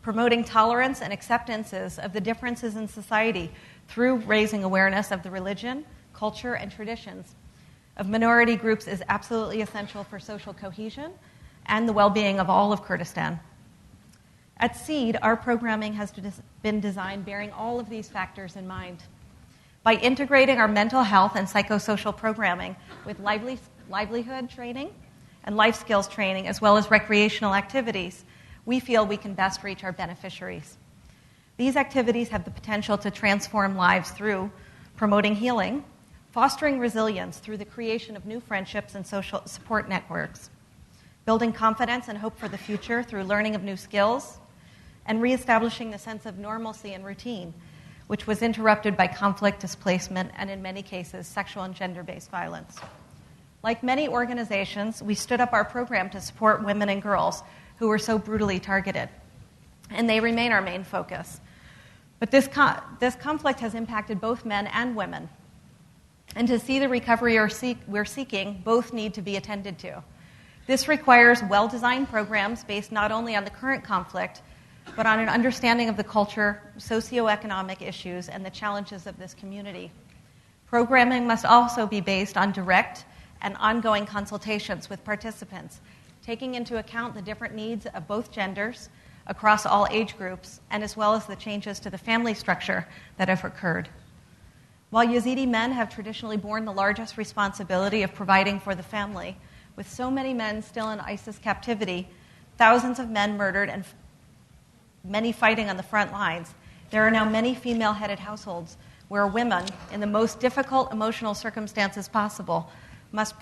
Promoting tolerance and acceptances of the differences in society through raising awareness of the religion, culture, and traditions of minority groups is absolutely essential for social cohesion and the well-being of all of Kurdistan. At SEED, our programming has been designed bearing all of these factors in mind. By integrating our mental health and psychosocial programming with livelihood training and life skills training, as well as recreational activities, we feel we can best reach our beneficiaries. These activities have the potential to transform lives through promoting healing, fostering resilience through the creation of new friendships and social support networks, building confidence and hope for the future through learning of new skills, and reestablishing the sense of normalcy and routine, which was interrupted by conflict, displacement, and in many cases, sexual and gender-based violence. Like many organizations, we stood up our program to support women and girls who were so brutally targeted, and they remain our main focus. But this conflict has impacted both men and women. And to see the recovery we're seeking, both need to be attended to. This requires well-designed programs based not only on the current conflict, but on an understanding of the culture, socioeconomic issues, and the challenges of this community. Programming must also be based on direct and ongoing consultations with participants, taking into account the different needs of both genders across all age groups, and as well as the changes to the family structure that have occurred. While Yazidi men have traditionally borne the largest responsibility of providing for the family, with so many men still in ISIS captivity, thousands of men murdered, and many fighting on the front lines, there are now many female-headed households where women, in the most difficult emotional circumstances possible, must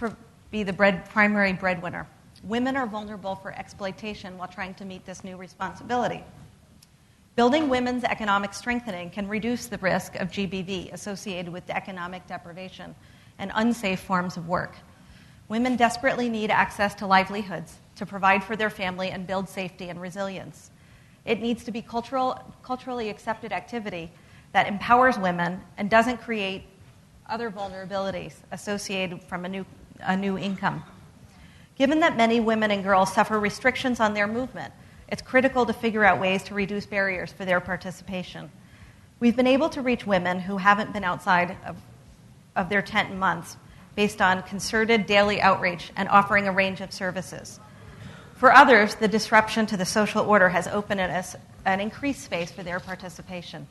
be the primary breadwinner. Women are vulnerable for exploitation while trying to meet this new responsibility. Building women's economic strengthening can reduce the risk of GBV associated with economic deprivation and unsafe forms of work. Women desperately need access to livelihoods to provide for their family and build safety and resilience. It needs to be culturally accepted activity that empowers women and doesn't create other vulnerabilities associated from a new income. Given that many women and girls suffer restrictions on their movement, It's critical to figure out ways to reduce barriers for their participation. We've been able to reach women who haven't been outside of their tent in months based on concerted daily outreach and offering a range of services. For others, the disruption to the social order has opened an increased space for their participation.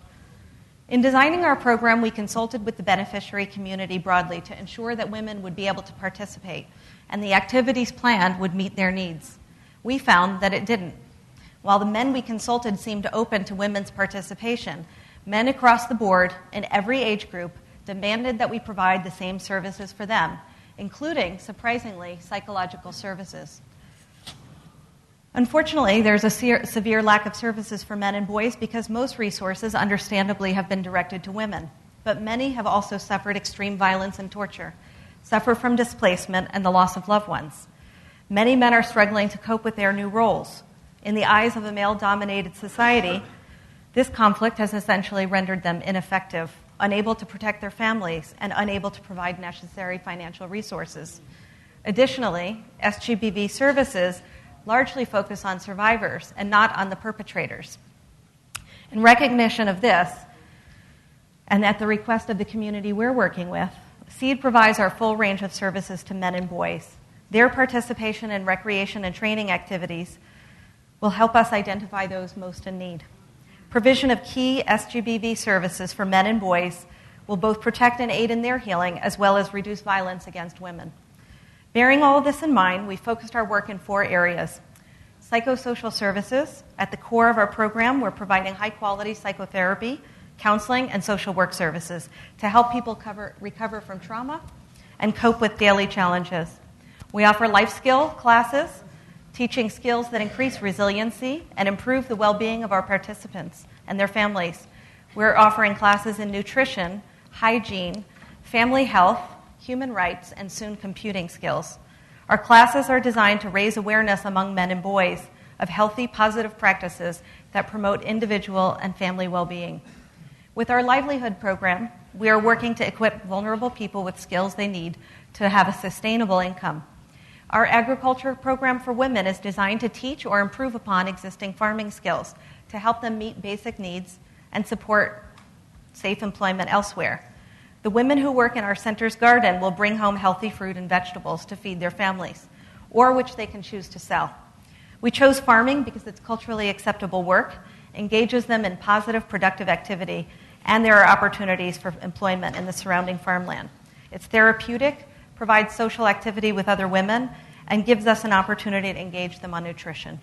In designing our program, we consulted with the beneficiary community broadly to ensure that women would be able to participate and the activities planned would meet their needs. We found that it didn't. While the men we consulted seemed open to women's participation, men across the board in every age group demanded that we provide the same services for them, including, surprisingly, psychological services. Unfortunately, there's a severe lack of services for men and boys because most resources, understandably, have been directed to women. But many have also suffered extreme violence and torture, suffer from displacement and the loss of loved ones. Many men are struggling to cope with their new roles. In the eyes of a male-dominated society, this conflict has essentially rendered them ineffective, unable to protect their families, and unable to provide necessary financial resources. Additionally, SGBV services largely focus on survivors and not on the perpetrators. In recognition of this, and at the request of the community we're working with, SEED provides our full range of services to men and boys. Their participation in recreation and training activities will help us identify those most in need. Provision of key SGBV services for men and boys will both protect and aid in their healing, as well as reduce violence against women. Bearing all of this in mind, we focused our work in 4 areas. Psychosocial services. At the core of our program, we're providing high-quality psychotherapy, counseling, and social work services to help people recover from trauma and cope with daily challenges. We offer life skill classes, teaching skills that increase resiliency and improve the well-being of our participants and their families. We're offering classes in nutrition, hygiene, family health, human rights, and soon computing skills. Our classes are designed to raise awareness among men and boys of healthy, positive practices that promote individual and family well-being. With our livelihood program, we are working to equip vulnerable people with skills they need to have a sustainable income. Our agriculture program for women is designed to teach or improve upon existing farming skills to help them meet basic needs and support safe employment elsewhere. The women who work in our center's garden will bring home healthy fruit and vegetables to feed their families, or which they can choose to sell. We chose farming because it's culturally acceptable work, engages them in positive, productive activity, and there are opportunities for employment in the surrounding farmland. It's therapeutic, provides social activity with other women, and gives us an opportunity to engage them on nutrition.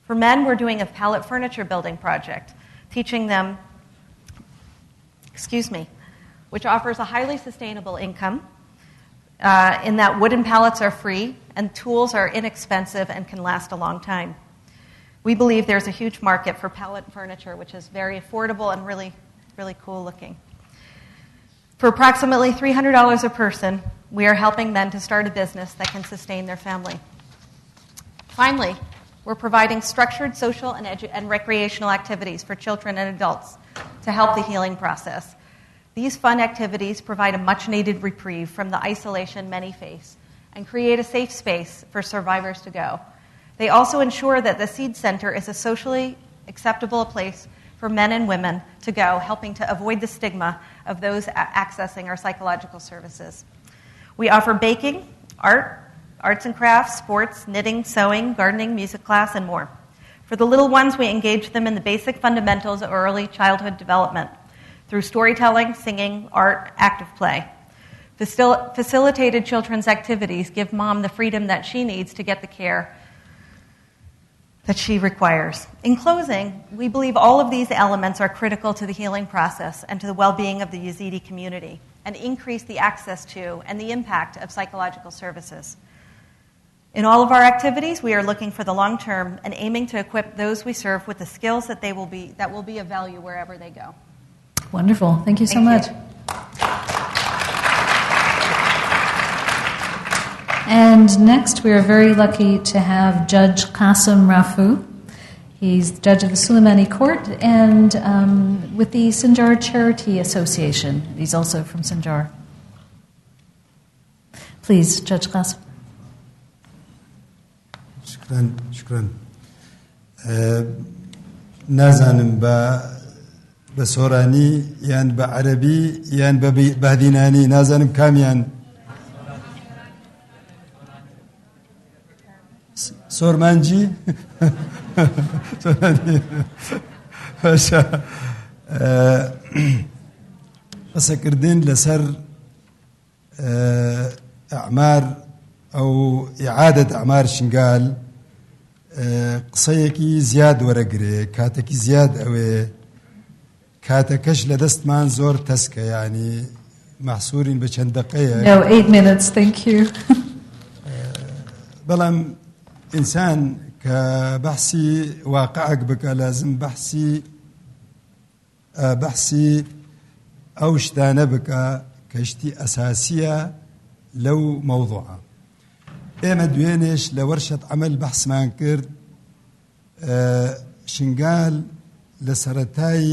For men, we're doing a pallet furniture building project, teaching them, which offers a highly sustainable income in that wooden pallets are free and tools are inexpensive and can last a long time. We believe there's a huge market for pallet furniture, which is very affordable and really, really cool looking. For approximately $300 a person, we are helping men to start a business that can sustain their family. Finally, we're providing structured social and recreational activities for children and adults to help the healing process. These fun activities provide a much-needed reprieve from the isolation many face and create a safe space for survivors to go. They also ensure that the SEED Center is a socially acceptable place for men and women to go, helping to avoid the stigma of those accessing our psychological services. We offer baking, arts and crafts, sports, knitting, sewing, gardening, music class, and more. For the little ones, we engage them in the basic fundamentals of early childhood development through storytelling, singing, art, active play. Facilitated children's activities give mom the freedom that she needs to get the care that she requires. In closing, we believe all of these elements are critical to the healing process and to the well-being of the Yazidi community, and increase the access to and the impact of psychological services. In all of our activities, we are looking for the long term and aiming to equip those we serve with the skills that will be of value wherever they go. Wonderful. Thank you so much. And next, we are very lucky to have Judge Qasim Rafu. He's the judge of the Suleimani Court and with the Sinjar Charity Association. He's also from Sinjar. Please, Judge Qasim. شكرا نازانم بە سۆرانی یان بە عەرەبی یان بە بەهدینانی نازانم کامیان سۆرمانجی قسەکردن لەسەر ئەعمار ئەو ئیعادەت ئەعمار شنگال قسەیەکی زیاد وەرەگرێ کاتێکی زیاد ئەوێ کاتەکەش لە دەستمان زۆر تەسکە یعنی مەحسوورین بە چەند دقەیە. No, 8 minutes, thank you. بەڵام ئینسان کە بەحسی واقعک بکە لازم بەحسی ئەو شتانە بکە کە شتی ئەساسیە لەو مەوضوعە. ئێمە دوێنێش لە وەرشەت عەمەل بەحسمان کرد شنگال لە سەرەتای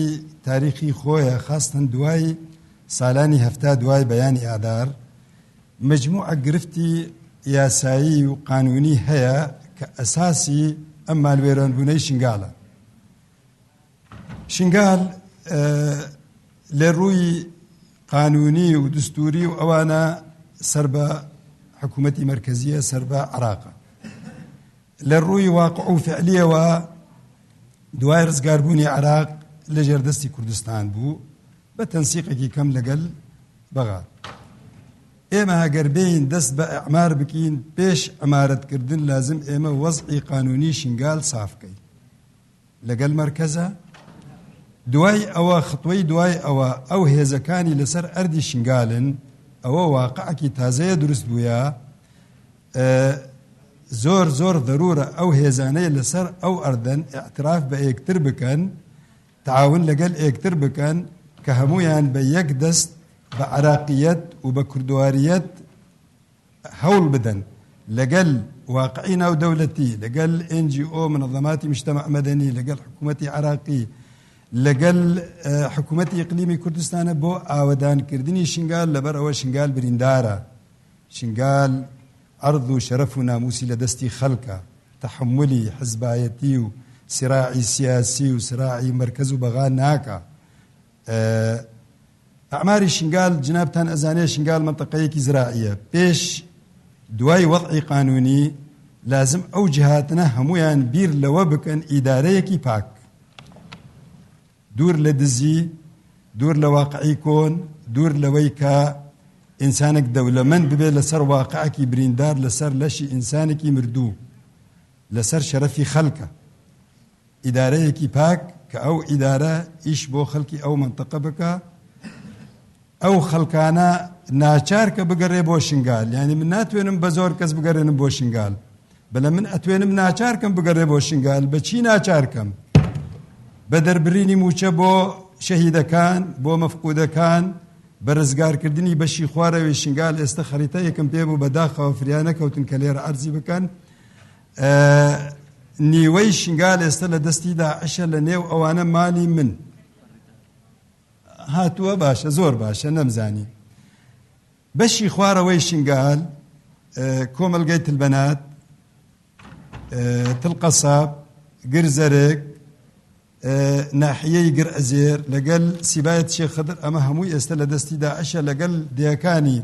تاریخی خۆیە خاستن دوای ساڵانی هەفتا دوای بەیانی ئادار مجموعە گرفتی یاسایی و قانونی هەیە کە ئەساسی ئەم مالوێرانبوونەی شنگالە. شنگال لە ڕووی قانونی و دستوری و ئەوانە سەر بە حکوومەتی مرکزیە سەر بە عراقە. لە ڕووی واقع و فعلیەوە دوای ڕزگاربوونی عراق لە ژێردەستی کوردستان بوو بە تەنسیقێکی کەم لەگەل بەغاد. ئێمە هەگەر بین دەست بە ئەعمار بکەین پێش ئەمارەتکردن لازم ئێمە وەزعی قانونی شنگال سافکەین لەگەل مەرکەزە. دوای ئەوە خطوەی دوای ئەوە ئەو هێزەکانی لەسەر ئەردی شنگالن ئەوە واقعکی تازەیە دروست بووە زۆر زۆر ضرورە ئەو هێزانەیە لەسەر ئەو ئەردەن ئاعتراف بە یەکتر بکەن تعاون لەگەل یەکتر بکەن کە هەمویان بە یەک دەست بە عراقیەت و بە کوردواریەت هەوڵ بدەن لەگەل واقعی ناو دەولەتی لەگەل NGO منظەماتی مجتەمع مەدەنی لەگەل حکوومەتی عراقی لەگەل حکوومەتی ئیقلیمی کوردستانە بۆ ئاوەدانکردنی شنگال لەبەر ئەوە شنگال بریندارە. شنگال عرض و شەرەف و ناموسی لە دەستی خەڵکە تەحملی حزبایەتی و سراعی سیاسی و سراعی مرکز و بەغا ناکە. ئەعماری شنگال جنابتان ئەزانێ شنگال منطقەیەکی زراعیە پێش دوای وەضعی قانونی لازم ئەو جهاتنە هەمویان بیر لەوە بکەن ئیدارەیەکی پاک دوور لە دزی دوور لە واقعی کۆن دوور لەوەی کە ئینسانێک دەولەمەند ببێ لەسەر واقعکی بریندار لەسەر لەشی ئینسانێکی مردوو لەسەر شەرەفی خەڵکە. ئیدارەیەکی پاک کە ئەو ئیدارە ئیش بۆ خەڵکی ئەو منطقە بکە ئەو خەڵکانە ناچار کە بگەڕێ بۆ شنگال یعنی من ناتوێنم بە زۆر کەس بگەڕێنم بۆ شنگال بەڵام من ئەتوێنم ناچارکەم بگەڕێ بۆ شنگال بەچی ناچارکەم بە دەربرینی موچە بۆ شەهیدەکان بۆ مەفقودەکان بە ڕزگارکردنی بەشی خوارەوەی شنگال ئێستا خەریتە یەکەم پێ بوو بەداخەوە فریا نەکەوتن کە لێرە عەرزی بکەن نیوەی شنگال ئێستا لە دەستی داعشە لە نێو ئەوانە مالی من هاتووە باشە زۆر باشە نەمزانی بەشی خوارەوەی شنگال کۆمەلگەی تلبەنات تڵقەساب گرزەرێک ناحیەی گر ئەزێر لەگەل سیبایەت شێخ خەدر ئەمە هەمووی ئێستا لە دەستی داعشە لەگەل دێیەکانی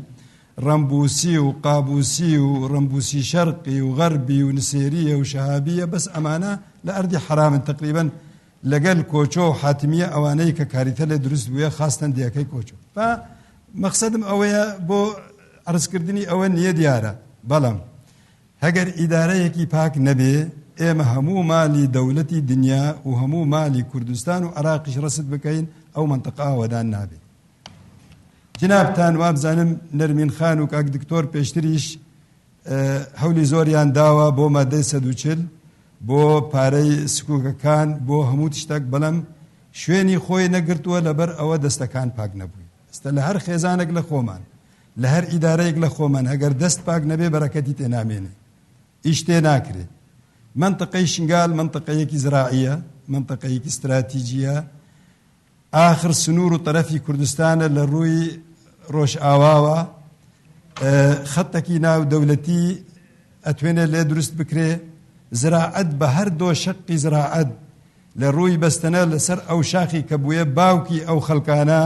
ڕەمبوسی و قابوسی و ڕەمبوسی شەرقی و غەربی و نسێریە و شەهابیە بەس ئەمانە لە ئەردی حرامن تقریبا لەگەل کۆچۆ و حاتمیە ئەوانەی کە کاریتە لێ دروست بووە خاستن دیەکەی کۆچۆ مەقسەدم ئەوەیە بۆ عرضکردنی ئەوە نییە دیارە بەڵام هەگەر ئیدارەیەکی پاک نەبێ ئێمە هەموو مالی دەولەتی دنیا و هەموو مالی کوردستان و عراقیش ڕەسد بکەین ئەو منطقە ئەوەدان نابێت. جنابتان وابزانم نەرمین خان و کاک دکتۆر پێشتریش هەولی زۆریان داوە بۆ مادەی 140 بۆ پارەی سکوکەکان بۆ هەموو تشتێک بەڵام شوێنی خۆی نەگرتووە لەبەر ئەوە دەستەکان پاک نەبووی. ئێستا لە هەر خێزانێک لە خۆمان لە هەر ئیدارەیەک لە خۆمان هەگەر دەست پاک نەبێ بەرەکەتی تێنامێنێ ئیش تێ ناکرێت. منطقەی شنگال منطقەیەکی زراعیە منطقەیەکی استراتیجیە آخر سنوور و طرفی کوردستانە لە ڕووی ڕۆژ ئاواوە خەتێکی ناو دەولەتی ئەتوێنێ لێ دروست بکرێ زراعەت بە هەردوو شەقی زراعەت لە ڕووی بەستنە لەسەر ئەو شاخی کە بووە باوکی ئەو خەڵکانە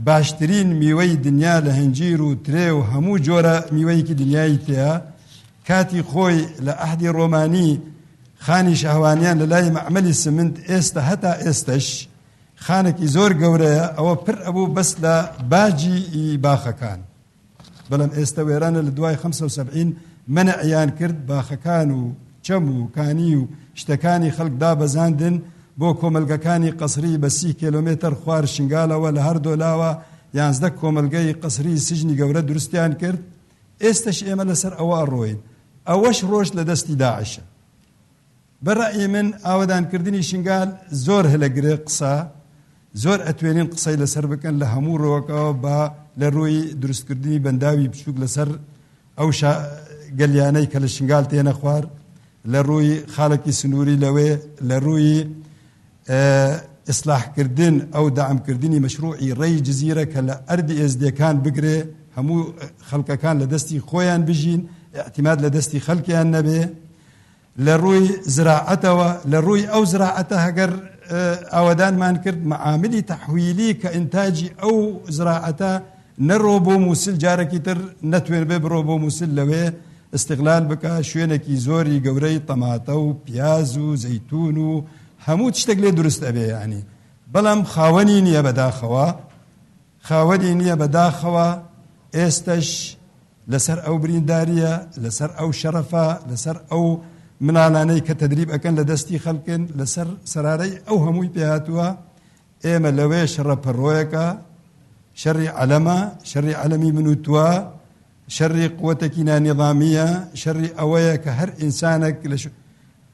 باشترین میوەی دنیا لە هەنجیر و ترێ و هەموو جۆرە میوەیەکی دنیای تێە کاتی خۆی لە ئەحدی ڕۆمانی خانی شەهوانیان لە لای مەعمەلی سمنت ئێستا هەتا ئێستش خانێکی زۆر گەورەیە ئەوە پر ئەبوو بەس لە باجی باخەکان بەڵام ئێستا وێرانە لە دوای 570 منعیان کرد باخەکان و چەم و کانی و شتەکانی خەڵک دابەزاندن بۆ کۆمەلگەکانی قەسری بە 30 کیلۆمتر خوار شنگالەوە لە هەر دۆلاوە 11 کۆمەلگەی قەسری سژنی گەورە دروستیان کرد ئێستش ئێمە لەسەر ئەوە ئەڕۆین ئەوەش ڕۆژ لە دەستی داعشە بەڕای من ئاوەدانکردنی شنگال زۆر هەلەگرێ قسە زۆر ئەتوێنین قسەی لەسەر بکەن لە هەموو ڕۆکەوە بە لە ڕووی دروستکردنی بەنداوی بچووک لەسەر ئەو گەلیانەی کە لە شنگال تێنە خوار لە ڕووی خاڵێکی سنووری لەوێ لە ڕووی ئیسلاحکردن ئەو داعمکردنی مەشروعی ڕێی جزیرە کە لە ئەردی ئێزدیەکان بگرێ هەموو خەڵکەکان لە دەستی خۆیان بژین اعتیماد لە دەستی خەڵکیان نەبێ لە ڕووی زراعەتەوە لە ڕووی ئەو زراعەتە هەگەر ئاوەدانمان کرد معاملی تەحویلی کە ئینتاجی ئەو زراعەتە نەڕۆ بۆ مووسل جارێکی تر نەتوێن بێ بڕۆ بۆ مووسل لەوێ استقلال بکە شوێنێکی زۆری گەورەی تەماتە و پیاز و زەیتون و هەموو شتێک لێ دروست ئەبێ یعنی بەڵام خاوەنی نییە بەداخەوە ئێستش لەسەر ئەو برینداریە لەسەر ئەو شەرەفە لەسەر ئەو مناڵانەی کە تەدریب ئەکەن لە دەستی خەڵکن لەسەر سەرارەی ئەو هەمووی پێهاتووە ئێمە لەوێ شەڕە پەڕۆیەکە شەڕی عەلەمە شەڕی عەلەمی منوتووە شەڕی قووەتێکی نانیظامیە شەڕی ئەوەیە کە هەر ئینسانێک لە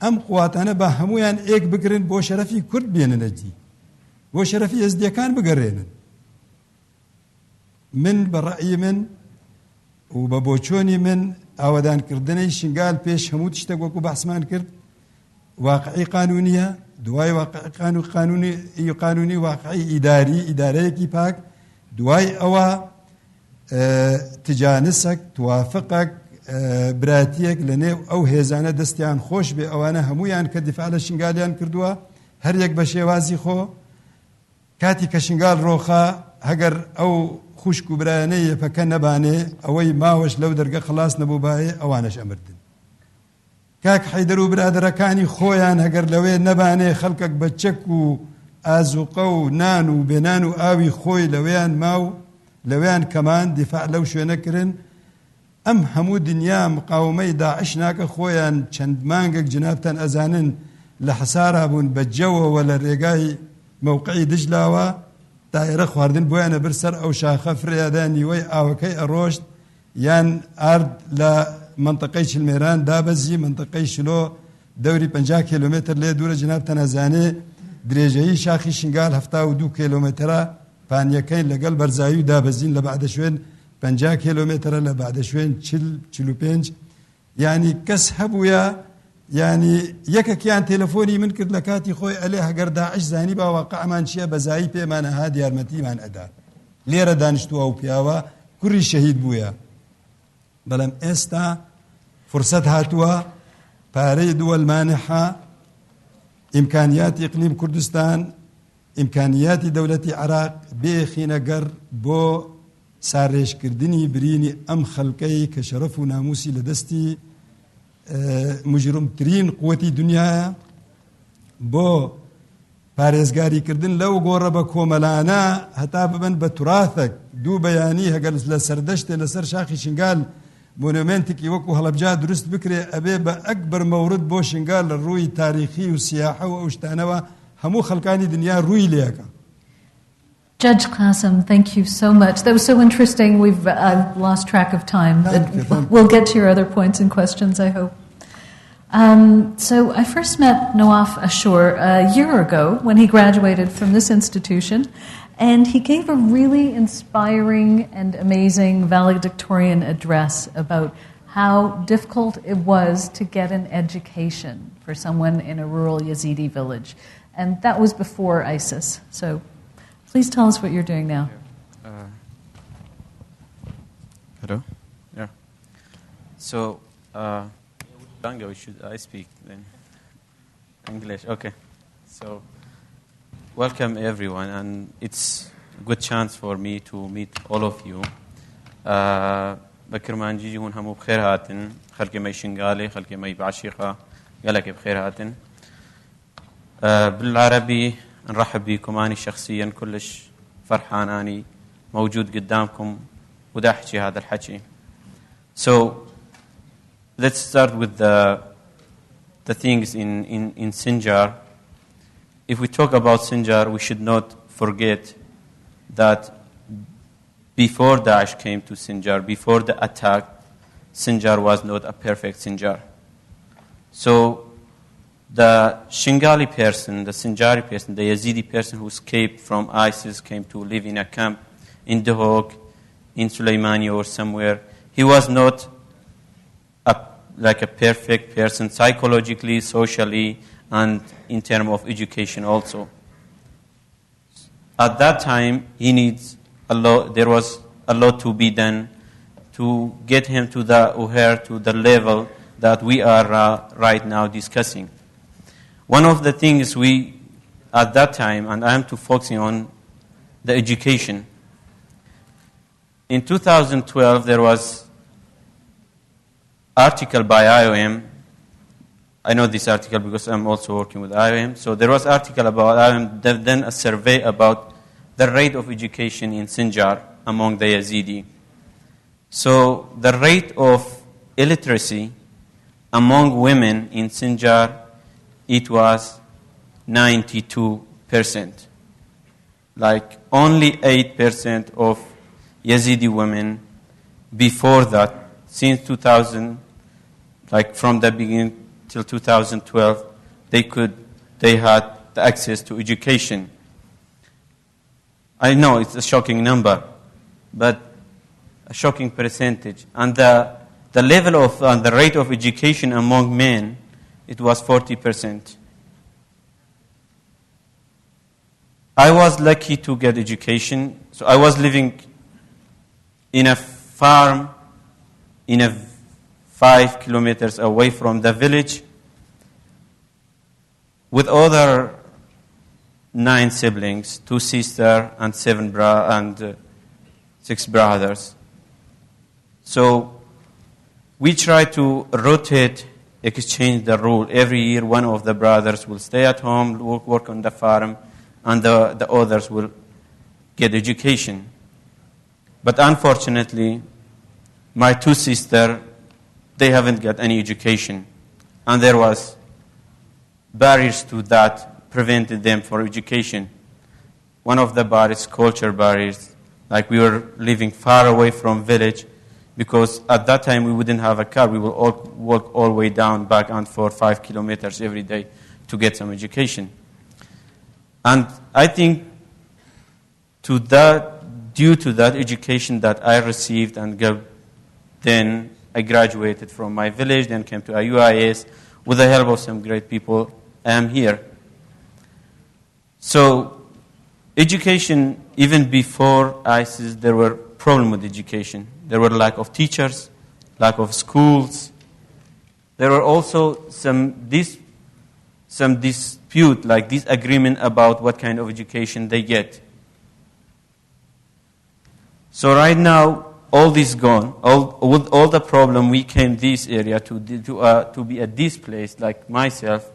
ئەم قوواتانە بە هەمویان ئێک بگرن بۆ شەرەفی کورد بێننەتی بۆ شەرەفی ئێزدیەکان بگەڕێنن من بەڕەئی من و بە بۆچۆنی من ئاوەدانکردنەی شنگال پێش هەموو شتێک وەکو بەحسمان کرد واقعی قانونیە دوای واقعی قانونی واقعی ئیدارەیەکی پاک دوای ئەوە تجانسك توافقك براتيك لنيو او هێزانە دەستیان خۆش بێ ئەوانە هەمویان کە دیفاع لە شنگالیان کردووە هەر یەک بە شێوازی خۆ کاتی کە شنگال ڕۆخا هەگەر ئەو خوشک و برایانەی یەپەکە نەبانێ ئەوەی ماوەش لەو دەرگە خلاص نەبوو باێ ئەوانەش ئەمردن کاک حەیدەر و برادەرەکانی خۆیان هەگەر لەوێ نەبانێ خەڵکێک بە چەک و ئازوقە و نان و بێنان و ئاوی خۆی لەوێیان ماو لەوێیان کەمان دیفاع لەو شوێنە کردن ئەم هەموو دنیا مقاومەی داعش ناکە خۆیان چەند مانگێک جنابتان ئەزانن لە حەسارا بوون بە جەوەوە لە ڕێگای موقعی دژلاوە دایرە خواردن بۆیانە بر سەر ئەو شاخە فرێدا نیوەی ئاوەکەی ئەڕۆشت یان ئارد لە منطقەی چلمێران دابەزی منطقەی شلۆ دەوری 50 کیلومتر لێ دوورە جنابتان ئەزانێ درێژەیی شاخی شنگال 72 کیلومترە پانیەکەین لەگەڵ بەرزایی و دابەزین لە بەعدە شوێن 50 کیلومترە لە بەعدە شوێن 45 یعنی کەس هەبووە یعنی یەکێکیان تێلەفۆنی من کرد لە کاتی خۆی ئەلێ هەگەر داعش زانی با واقعمان چییە بەزایی پێمانە هات یارمەتیمان ئەدا لێرە دانیشتووە و پیاوە کوڕی شەهید بووە بەڵام ئێستا فرسەت هاتووە پارەی دووەل مانحە ئیمکانیاتی ئیقلیم کوردستان ئیمکانیاتی دەوڵەتی عراق بێخینەگەر بۆ سارێژکردنی برینی ئەم خەڵکەی کە شەرەف و ناموسی لە دەستی مجرمترین قووەتی دنیاە بۆ پارێزگاریکردن لەو گۆڕە بە کۆمەلانە هەتا ببن بە توراتێک دوو بەیانی هەگەر لە سەردەشتێ لەسەر شاخی شنگال مۆنومنتێکی وەکو هەڵەبجا دروست بکرێ ئەبێ بە ئەکبەر مەورد بۆ شنگال لە ڕووی تاریخی و سیاحە و ئەو شتانەوە هەموو خەڵکانی دنیا ڕووی لێەکە. Judge Qasim, thank you so much. That was so interesting. I've lost track of time. We'll get to your other points and questions, I hope. So I first met Nawaf Ashur a year ago when he graduated from this institution, and he gave a really inspiring and amazing valedictorian address about how difficult it was to get an education for someone in a rural Yazidi village. And that was before ISIS. So please tell us what you're doing now. Hello? Yeah. So, Language should I speak then? English, okay. So, welcome everyone, and it's a good chance for me to meet all of you. بكرمان جيجي هون همو بخير هاتن خلقي مي شنغالي خلقي مي بعشيقة قالك بخير هاتن بالعربي نرحب بيكم أنا شخصيا كلش فرحان أني موجود قدامكم ودا أحكي هذا الحكي. So let's start with the things in Sinjar. If we talk about Sinjar, we should not forget that before Daesh came to Sinjar, before the attack, Sinjar was not a perfect Sinjar. So the Shingali person, the Sinjari person, the Yazidi person who escaped from ISIS, came to live in a camp in Duhok, in Sulaimani or somewhere. He was not like a perfect person psychologically, socially, and in terms of education also. At that time, he needs a lot. There was a lot to be done to get him to the level that we are right now discussing. One of the things we, at that time, and I am focusing on the education. In 2012, there was article by IOM. I know this article because I'm also working with IOM. So there was article about IOM, then a survey about the rate of education in Sinjar among the Yazidi. So the rate of illiteracy among women in Sinjar, it was 92%. Like only 8% of Yazidi women before that, since 2000, like from the beginning till 2012, they had the access to education. I know it's a shocking number, but a shocking percentage. And the level of the rate of education among men, it was 40%. I was lucky to get education. So I was living in a farm, 5 kilometers away from the village, with other 9 siblings, 2 sisters and 6 brothers. So we try to rotate, exchange the rule. Every year one of the brothers will stay at home, work on the farm, and the others will get education. But unfortunately, my 2 sisters, they haven't got any education. And there was barriers to that prevented them from education. One of the barriers, culture barriers, like we were living far away from village, because at that time we wouldn't have a car. We would all walk all the way down, back and forth 5 kilometers every day to get some education. And I think due to that education that I received then I graduated from my village, then came to IUIS. With the help of some great people, I am here. So education, even before ISIS, there were problems with education. There were lack of teachers, lack of schools. There were also some dispute, like disagreement about what kind of education they get. So right now, all this gone. With all the problem, we came this area to be a displaced, like myself,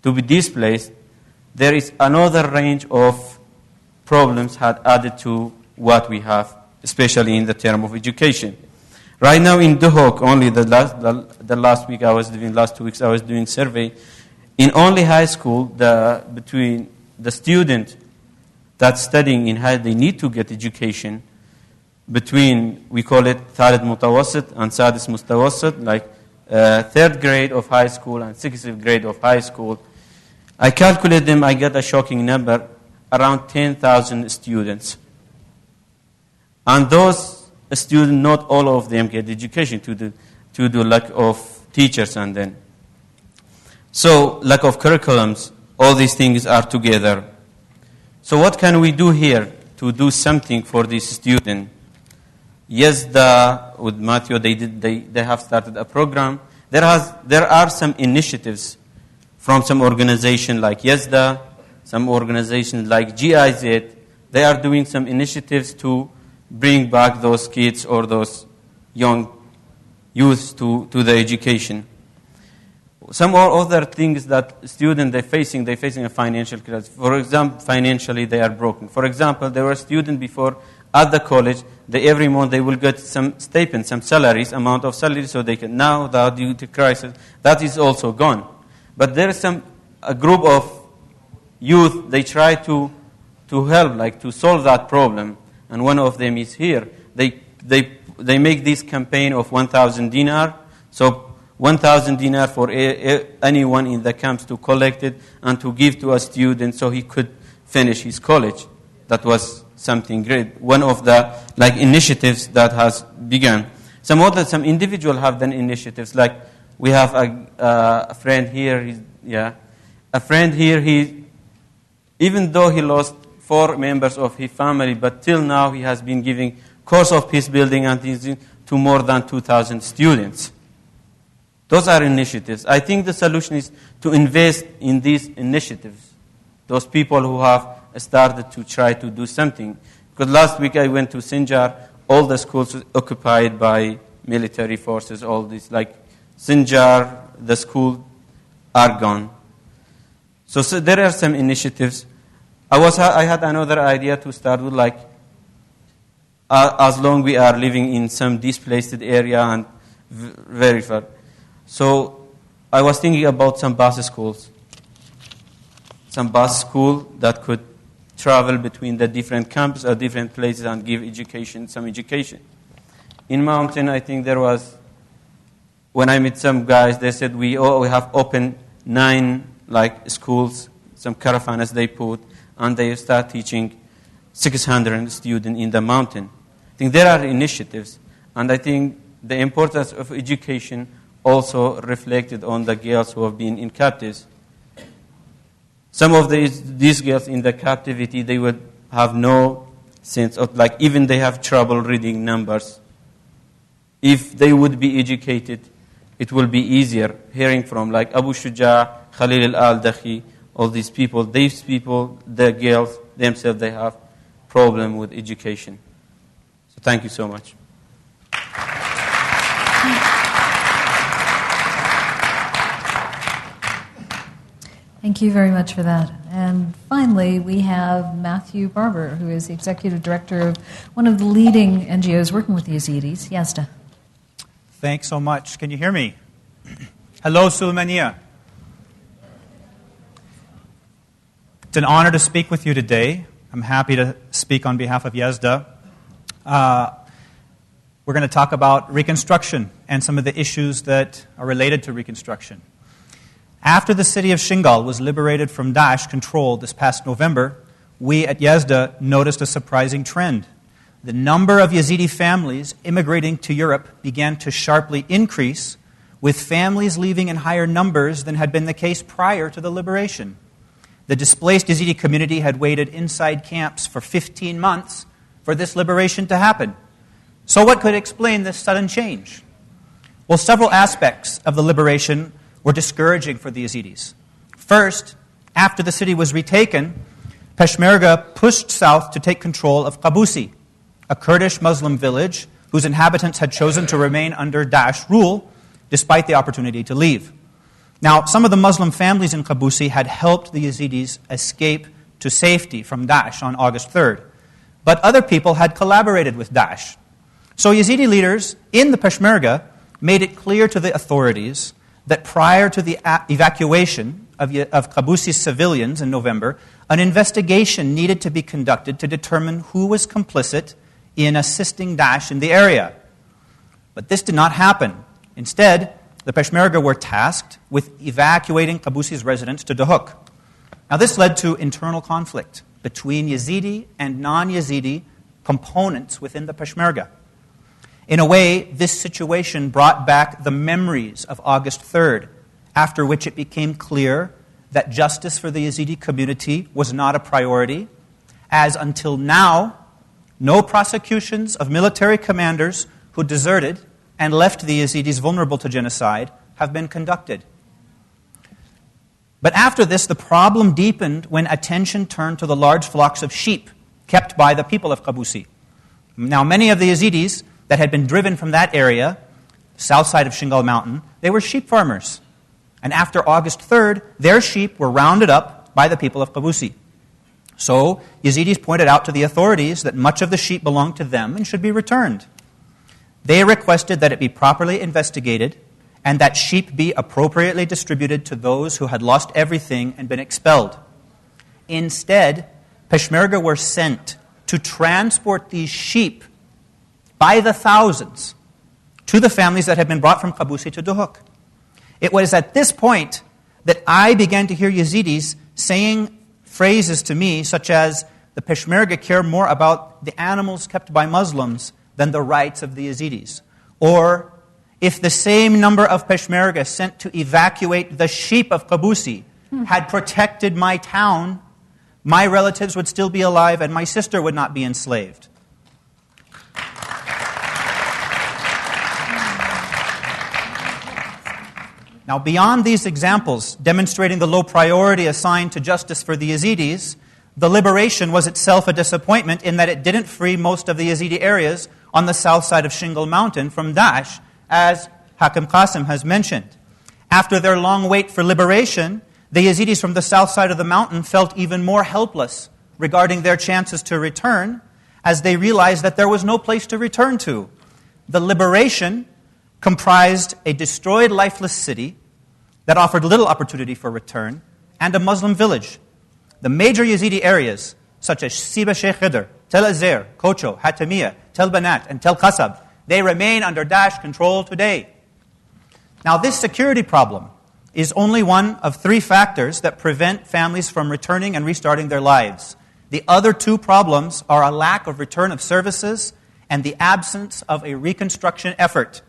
to be displaced. There is another range of problems had added to what we have, especially in the term of education. Right now in Duhok, only the last 2 weeks I was doing survey. In only high school, between the student that's studying in high, they need to get education. Between, we call it Thalith Mutawassit and Sadis Mustawassit, like 3rd grade of high school and 6th grade of high school. I calculate them, I get a shocking number, around 10,000 students. And those students, not all of them get education to the lack of teachers and then. So, lack of curriculums, all these things are together. So what can we do here to do something for this student? Yes, with Matthew, they have started a program. there are some initiatives from some organization like YESDA, some organizations like GIZ. They are doing some initiatives to bring back those kids or those young youth to the education. Some other things that students they're facing a financial crisis. For example, financially they are broken. For example, there were students before at the college, every month they will get some stipends, some salaries, amount of salary, so they can. Now, due to crisis, that is also gone. But there is a group of youth, they try to help, like to solve that problem. And one of them is here. They make this campaign of 1,000 dinar. So 1,000 dinar for anyone in the camps to collect it and to give to a student so he could finish his college. That was something great. One of the initiatives that has begun. Some individuals have done initiatives. Like we have a friend here. A friend here. He, even though he lost 4 members of his family, but till now he has been giving course of peace building and teaching to more than 2,000 students. Those are initiatives. I think the solution is to invest in these initiatives. Those people who have started to try to do something. Because last week I went to Sinjar, all the schools were occupied by military forces, all this. Like Sinjar, the school are gone. So there are some initiatives. I had another idea to start with, as long we are living in some displaced area and very far. So I was thinking about some bus schools. Some bus school that could travel between the different camps or different places and give some education. In Mountain, I think there was, when I met some guys, they said we have opened 9 schools, some caravanas they put, and they start teaching 600 students in the mountain. I think there are initiatives, and I think the importance of education also reflected on the girls who have been in captives. Some of these girls in the captivity, they would have no sense of, even they have trouble reading numbers. If they would be educated, it will be easier. Hearing from Abu Shuja, Khalil al-Aldakhi, all these people, the girls themselves, they have problem with education. So thank you so much. Thank you very much for that. And finally, we have Matthew Barber, who is the Executive Director of one of the leading NGOs working with the Yazidis, YESDA. Thanks so much. Can you hear me? Hello, Suleimania. It's an honor to speak with you today. I'm happy to speak on behalf of YESDA. We're going to talk about Reconstruction and some of the issues that are related to Reconstruction. After the city of Shingal was liberated from Daesh control this past November, we at YESDA noticed a surprising trend. The number of Yazidi families immigrating to Europe began to sharply increase, with families leaving in higher numbers than had been the case prior to the liberation. The displaced Yazidi community had waited inside camps for 15 months for this liberation to happen. So what could explain this sudden change? Well, several aspects of the liberation were discouraging for the Yazidis. First, after the city was retaken, Peshmerga pushed south to take control of Qabusi, a Kurdish Muslim village whose inhabitants had chosen to remain under Daesh rule despite the opportunity to leave. Now, some of the Muslim families in Qabusi had helped the Yazidis escape to safety from Daesh on August 3rd, but other people had collaborated with Daesh. So Yazidi leaders in the Peshmerga made it clear to the authorities that prior to the evacuation of Qabusi's civilians in November, an investigation needed to be conducted to determine who was complicit in assisting Daesh in the area. But this did not happen. Instead, the Peshmerga were tasked with evacuating Qabusi's residents to Duhok. Now this led to internal conflict between Yazidi and non-Yazidi components within the Peshmerga. In a way, this situation brought back the memories of August 3rd, after which it became clear that justice for the Yazidi community was not a priority, as until now, no prosecutions of military commanders who deserted and left the Yazidis vulnerable to genocide have been conducted. But after this, the problem deepened when attention turned to the large flocks of sheep kept by the people of Qabusi. Now, many of the Yazidis that had been driven from that area, south side of Shingal Mountain, they were sheep farmers. And after August 3rd, their sheep were rounded up by the people of Qabusi. So, Yazidis pointed out to the authorities that much of the sheep belonged to them and should be returned. They requested that it be properly investigated and that sheep be appropriately distributed to those who had lost everything and been expelled. Instead, Peshmerga were sent to transport these sheep by the thousands to the families that had been brought from Qabusi to Duhok. It was at this point that I began to hear Yazidis saying phrases to me such as, the Peshmerga care more about the animals kept by Muslims than the rights of the Yazidis. Or, if the same number of Peshmerga sent to evacuate the sheep of Qabusi had protected my town, my relatives would still be alive and my sister would not be enslaved. Now, beyond these examples demonstrating the low priority assigned to justice for the Yazidis, the liberation was itself a disappointment in that it didn't free most of the Yazidi areas on the south side of Shingal Mountain from Daesh, as Hakim Qasim has mentioned. After their long wait for liberation, the Yazidis from the south side of the mountain felt even more helpless regarding their chances to return, as they realized that there was no place to return to. The liberation comprised a destroyed, lifeless city that offered little opportunity for return, and a Muslim village. The major Yazidi areas, such as Siba Sheikh Khidr, Tel Azer, Kocho, Hatamiyah, Tel Banat, and Tel Qasab, they remain under Daesh control today. Now, this security problem is only one of three factors that prevent families from returning and restarting their lives. The other two problems are a lack of return of services and the absence of a reconstruction effort.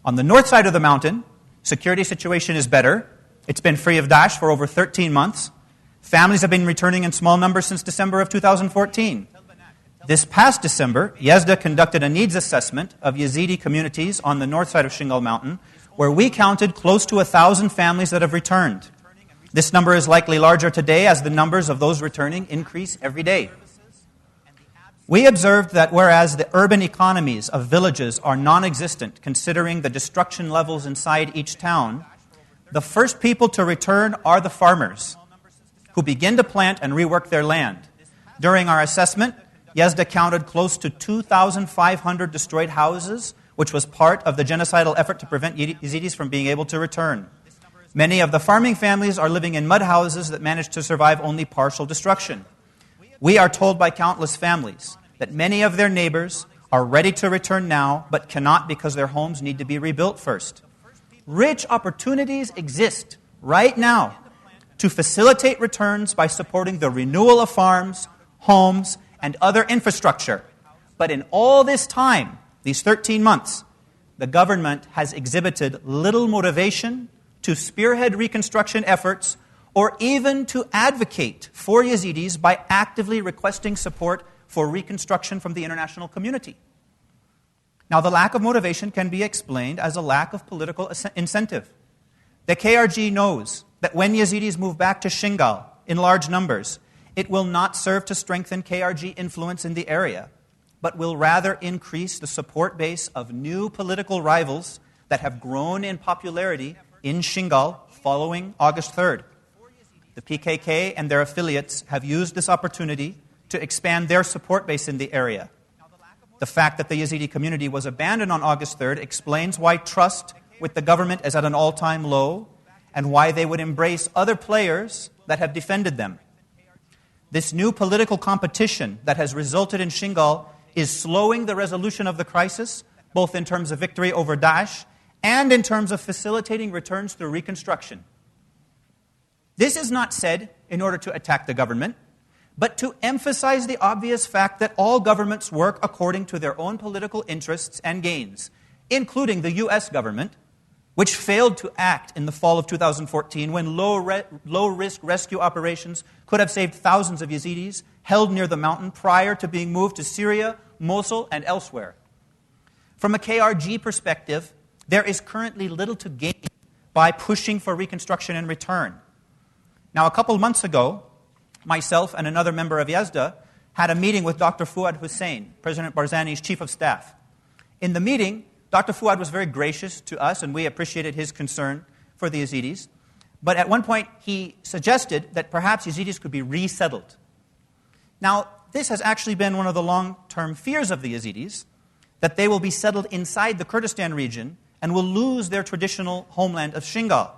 On the north side of the mountain, security situation is better. It's been free of Daesh for over 13 months. Families have been returning in small numbers since December of 2014. This past December, Yazda conducted a needs assessment of Yazidi communities on the north side of Shingal Mountain, where we counted close to 1,000 families that have returned. This number is likely larger today as the numbers of those returning increase every day. We observed that whereas the urban economies of villages are non-existent, considering the destruction levels inside each town, the first people to return are the farmers, who begin to plant and rework their land. During our assessment, Yazda counted close to 2,500 destroyed houses, which was part of the genocidal effort to prevent Yazidis from being able to return. Many of the farming families are living in mud houses that managed to survive only partial destruction. We are told by countless families that many of their neighbors are ready to return now, but cannot because their homes need to be rebuilt first. Rich opportunities exist right now to facilitate returns by supporting the renewal of farms, homes, and other infrastructure. But in all this time, these 13 months, the government has exhibited little motivation to spearhead reconstruction efforts or even to advocate for Yazidis by actively requesting support for reconstruction from the international community. Now, the lack of motivation can be explained as a lack of political incentive. The KRG knows that when Yazidis move back to Shingal in large numbers, it will not serve to strengthen KRG influence in the area, but will rather increase the support base of new political rivals that have grown in popularity in Shingal following August 3rd. The PKK and their affiliates have used this opportunity to expand their support base in the area. The fact that the Yazidi community was abandoned on August 3rd explains why trust with the government is at an all-time low and why they would embrace other players that have defended them. This new political competition that has resulted in Shingal is slowing the resolution of the crisis, both in terms of victory over Daesh and in terms of facilitating returns through reconstruction. This is not said in order to attack the government, but to emphasize the obvious fact that all governments work according to their own political interests and gains, including the U.S. government, which failed to act in the fall of 2014 when low-risk rescue operations could have saved thousands of Yazidis held near the mountain prior to being moved to Syria, Mosul, and elsewhere. From a KRG perspective, there is currently little to gain by pushing for reconstruction in return. Now, a couple months ago, myself and another member of Yazda had a meeting with Dr. Fuad Hussein, President Barzani's chief of staff. In the meeting, Dr. Fuad was very gracious to us, and we appreciated his concern for the Yazidis. But at one point, he suggested that perhaps Yazidis could be resettled. Now, this has actually been one of the long-term fears of the Yazidis, that they will be settled inside the Kurdistan region and will lose their traditional homeland of Shingal.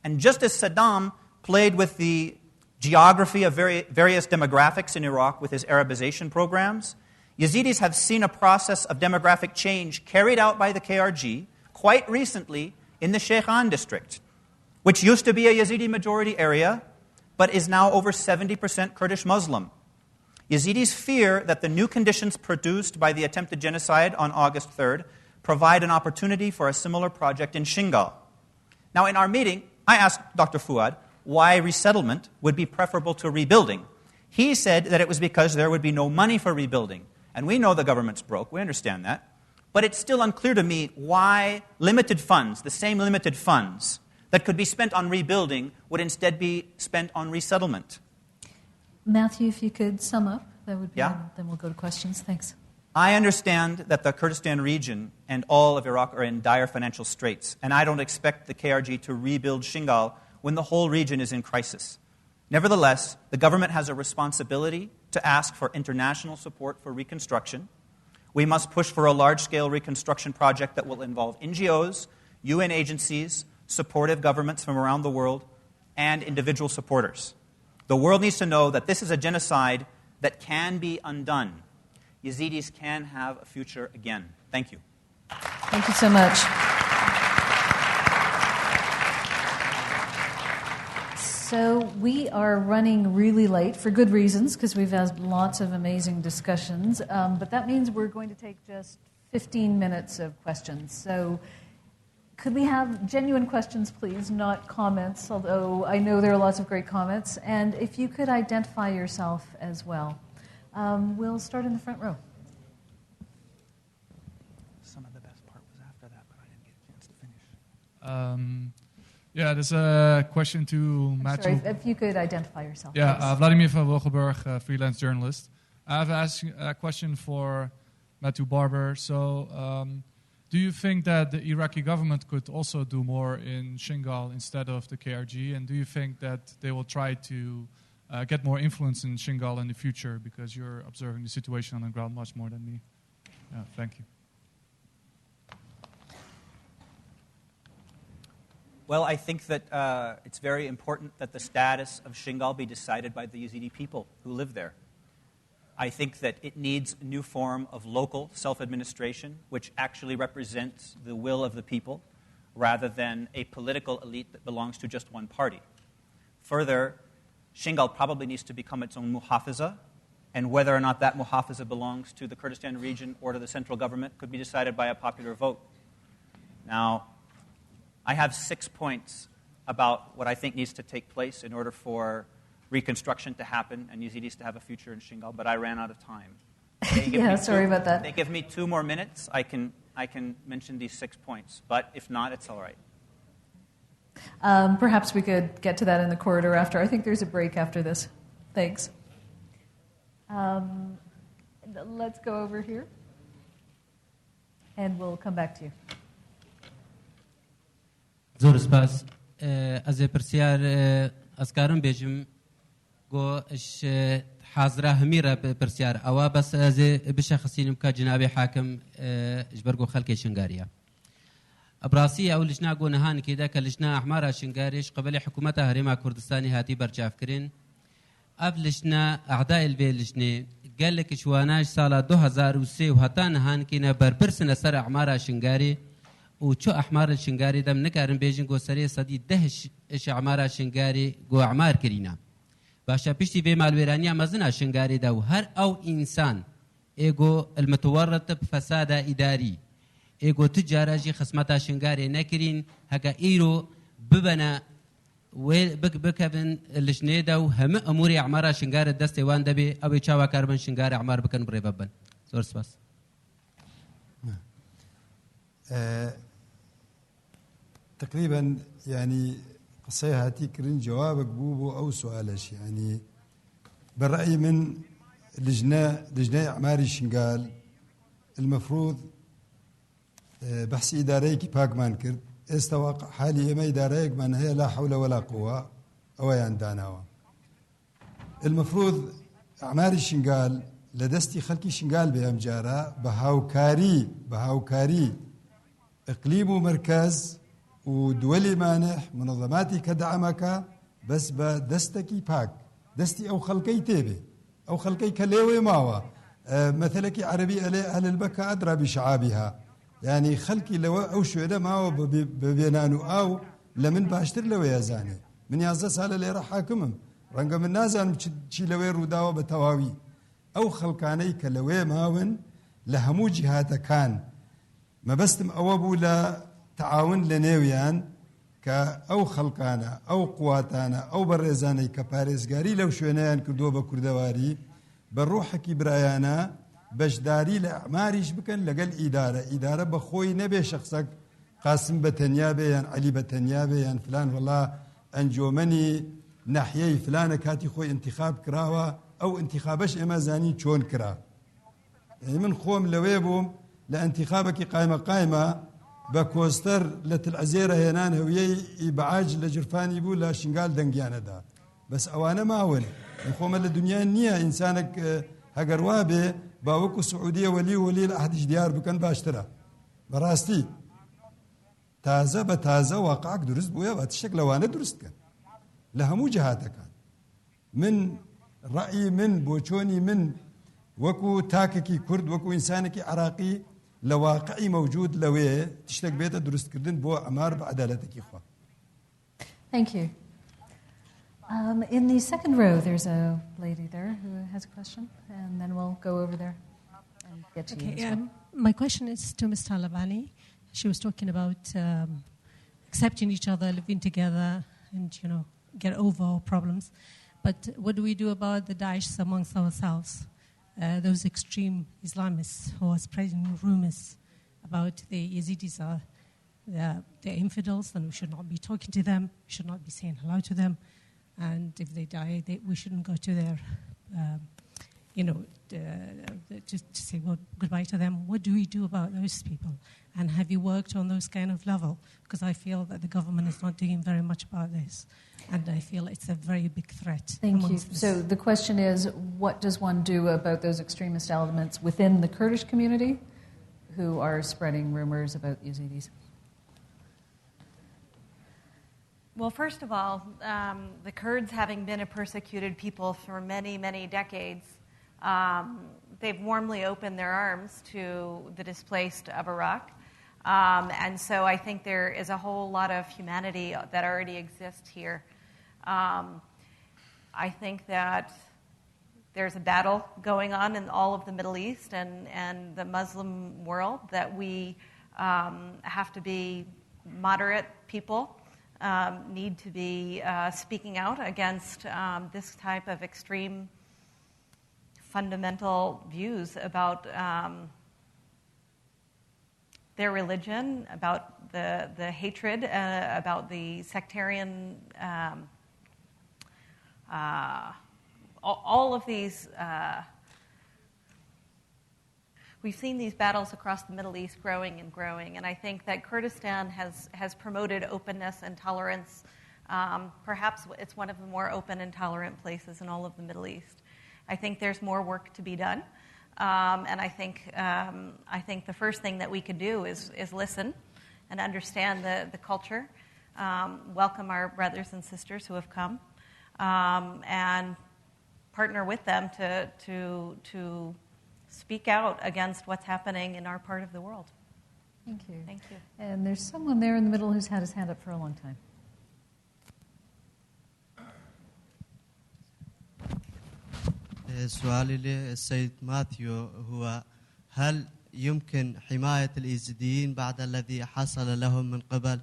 And just as Saddam played with the geography of various demographics in Iraq with his Arabization programs, Yazidis have seen a process of demographic change carried out by the KRG quite recently in the Sheikhan district, which used to be a Yazidi majority area, but is now over 70% Kurdish Muslim. Yazidis fear that the new conditions produced by the attempted genocide on August 3rd provide an opportunity for a similar project in Shingal. Now, in our meeting, I asked Dr. Fuad why resettlement would be preferable to rebuilding. He said that it was because there would be no money for rebuilding. And we know the government's broke, we understand that. But it's still unclear to me why limited funds, the same limited funds that could be spent on rebuilding, would instead be spent on resettlement. Matthew, if you could sum up, that would be, Yeah. then we'll go to questions. Thanks. I understand that the Kurdistan region and all of Iraq are in dire financial straits, and I don't expect the KRG to rebuild Shingal when the whole region is in crisis. Nevertheless, the government has a responsibility to ask for international support for reconstruction. We must push for a large-scale reconstruction project that will involve NGOs, UN agencies, supportive governments from around the world, and individual supporters. The world needs to know that this is a genocide that can be undone. Yazidis can have a future again. Thank you. Thank you so much. So we are running really late for good reasons, because we've had lots of amazing discussions. But that means we're going to take just 15 minutes of questions. So could we have genuine questions, please, not comments, although I know there are lots of great comments. And if you could identify yourself as well. We'll start in the front row. Some of the best part was after that, but I didn't get a chance to finish. Yeah, there's a question to Matthew. Sorry, if you could identify yourself. Yeah, Vladimir van Wilgenburg, freelance journalist. I have a question for Matthew Barber. So, do you think that the Iraqi government could also do more in Shingal instead of the KRG? And do you think that they will try to get more influence in Shingal in the future, because you're observing the situation on the ground much more than me? Yeah, thank you. Well, I think that it's very important that the status of Shingal be decided by the Yazidi people who live there. I think that it needs a new form of local self-administration, which actually represents the will of the people, rather than a political elite that belongs to just one party. Further, Shingal probably needs to become its own muhafaza, and whether or not that muhafaza belongs to the Kurdistan region or to the central government could be decided by a popular vote. Now, I have 6 points about what I think needs to take place in order for reconstruction to happen and Yazidis to have a future in Shingal, but I ran out of time. Yeah, sorry about that. They give me 2 more minutes, I can mention these 6 points, but if not, it's all right. Perhaps we could get to that in the corridor after. I think there's a break after this. Thanks. Let's go over here, and we'll come back to you. زۆر سپاس ئەزێ پرسیار ئەسکارم بێژم گۆ ئەش حازرا هەمیرە پرسیار ئەوە بەس ئەزێ بشەخصینم کە جنابێ حاکم ژبەرگۆ خەڵکی شنگاریە ئەبراسی ئەو لژنا گۆ نەهانکێدا کە لژنا ئەحمارا شنگاریش قبلی حکوومەتە هەرێما کوردستانی هاتی بەرچافکردن ئەف لژنا ئەعدای البێ لژنێ گەلێکی شواناش ساڵا 2003 و هەتا نەهانکێنە بەرپرسنە سەر ئەحمارا شنگاری و چو احمار شنگاری دم نکارن بیجن گو سری صدی 10 اعمار شنگاری گو اعمار کرینا باشا پشتی به مالویرانی مزنا شنگاری دا و هر او انسان ایگو المتورط بفساد اداری ایگو تجارجی خصمتا شنگاری نکرین هکا ایرو ببنا ويل بكبن لشني دا وهم امور اعمار شنگار دست وان دبي ابي چاوا كاربن شنگار اعمار بكن بريببن زور سپاس تقريبا يعني قصيها تكرن جوابك بوبو أو سؤالش يعني بالرأي من لجنة أعماري شنقال المفروض بحث إداريكي باكمان كرد استواقع حالي إما إداريك من هي لا حول ولا قوة أو ينداناوا المفروض أعماري شنقال لدستي خلقي شنقال بهم جارة بهاوكاري إقليم ومركز ودولي مانح منظماتي كدعمك بس بدستكي باك دستي أو خلقي تيبي أو خلقي كليوي ماوا مثلك عربي أهل البكا أدرى بشعابها يعني خلقي لو أو شو إذا ماوا ببينانو أو لمن باشتر لو يزاني من يعزز على اللي راح حاكمهم رنقم الناس أنا شي لوي روداوا بتواوي أو خلقاني كلوي ماون لهمو جهات كان ما بستم أوابو لا تعاون لنيويان كأو خلقانا أو قواتانا أو برزاني كباريزغاري لو شوينيان كردو بكردواري بروحك برايانا بشداري لأعماريش بكن لقل إدارة بخوي نبي شخصك قاسم بتنيابي يعني علي بتنيابي يعني فلان والله أنجومني ناحية فلانة كاتي خوي انتخاب كراوة أو انتخابش إما زاني شون كرا يعني من خوم لويبهم لانتخابك قايمة بكوستر لتلعزيرة هنان هوية بعاج لجرفاني بو لا شنقال دنقيانا دا بس أوانا ماون خوم الدنيا نية إنسانك هقروابي باوكو سعودية ولي لأحدش ديار بكن باشترا براستي تازة بتازة واقعك درست بويا باتشكل وانا درست كان لها مو جهاتك من رأي من بوشوني من وكو تاككي كرد وكو إنسانكي عراقي لواقعي موجود لويه تشتاق بيتا درست كردن بو أمار بعدالتك إخوة. Thank you. In the second row, there's a lady there who has a question, and then we'll go over there and get to you. As well. My question is to Ms. Talabani. She was talking about accepting each other, living together, and get over our problems. But what do we do about the Daesh amongst ourselves? Those extreme Islamists who are spreading rumors about the Yazidis are they're infidels, and we should not be talking to them, we should not be saying hello to them, and if they die, we shouldn't go to their, to say goodbye to them. What do we do about those people? And have you worked on those kind of level? Because I feel that the government is not doing very much about this, and I feel it's a very big threat. Thank you. So the question is, what does one do about those extremist elements within the Kurdish community who are spreading rumors about Yazidis? Well, first of all, the Kurds, having been a persecuted people for many, many decades, they've warmly opened their arms to the displaced of Iraq. And so I think there is a whole lot of humanity that already exists here. I think that there's a battle going on in all of the Middle East and the Muslim world that we have to be moderate people, need to be speaking out against this type of extreme fundamental views about their religion, about the hatred, about the sectarian, all of these. We've seen these battles across the Middle East growing and growing, and I think that Kurdistan has promoted openness and tolerance. Perhaps it's one of the more open and tolerant places in all of the Middle East. I think there's more work to be done, and I think the first thing that we could do is listen and understand the culture, welcome our brothers and sisters who have come, and partner with them to speak out against what's happening in our part of the world. Thank you. Thank you. And there's someone there in the middle who's had his hand up for a long time. سؤالي للسيد ماثيو هو هل يمكن حماية الإيزيديين بعد الذي حصل لهم من قبل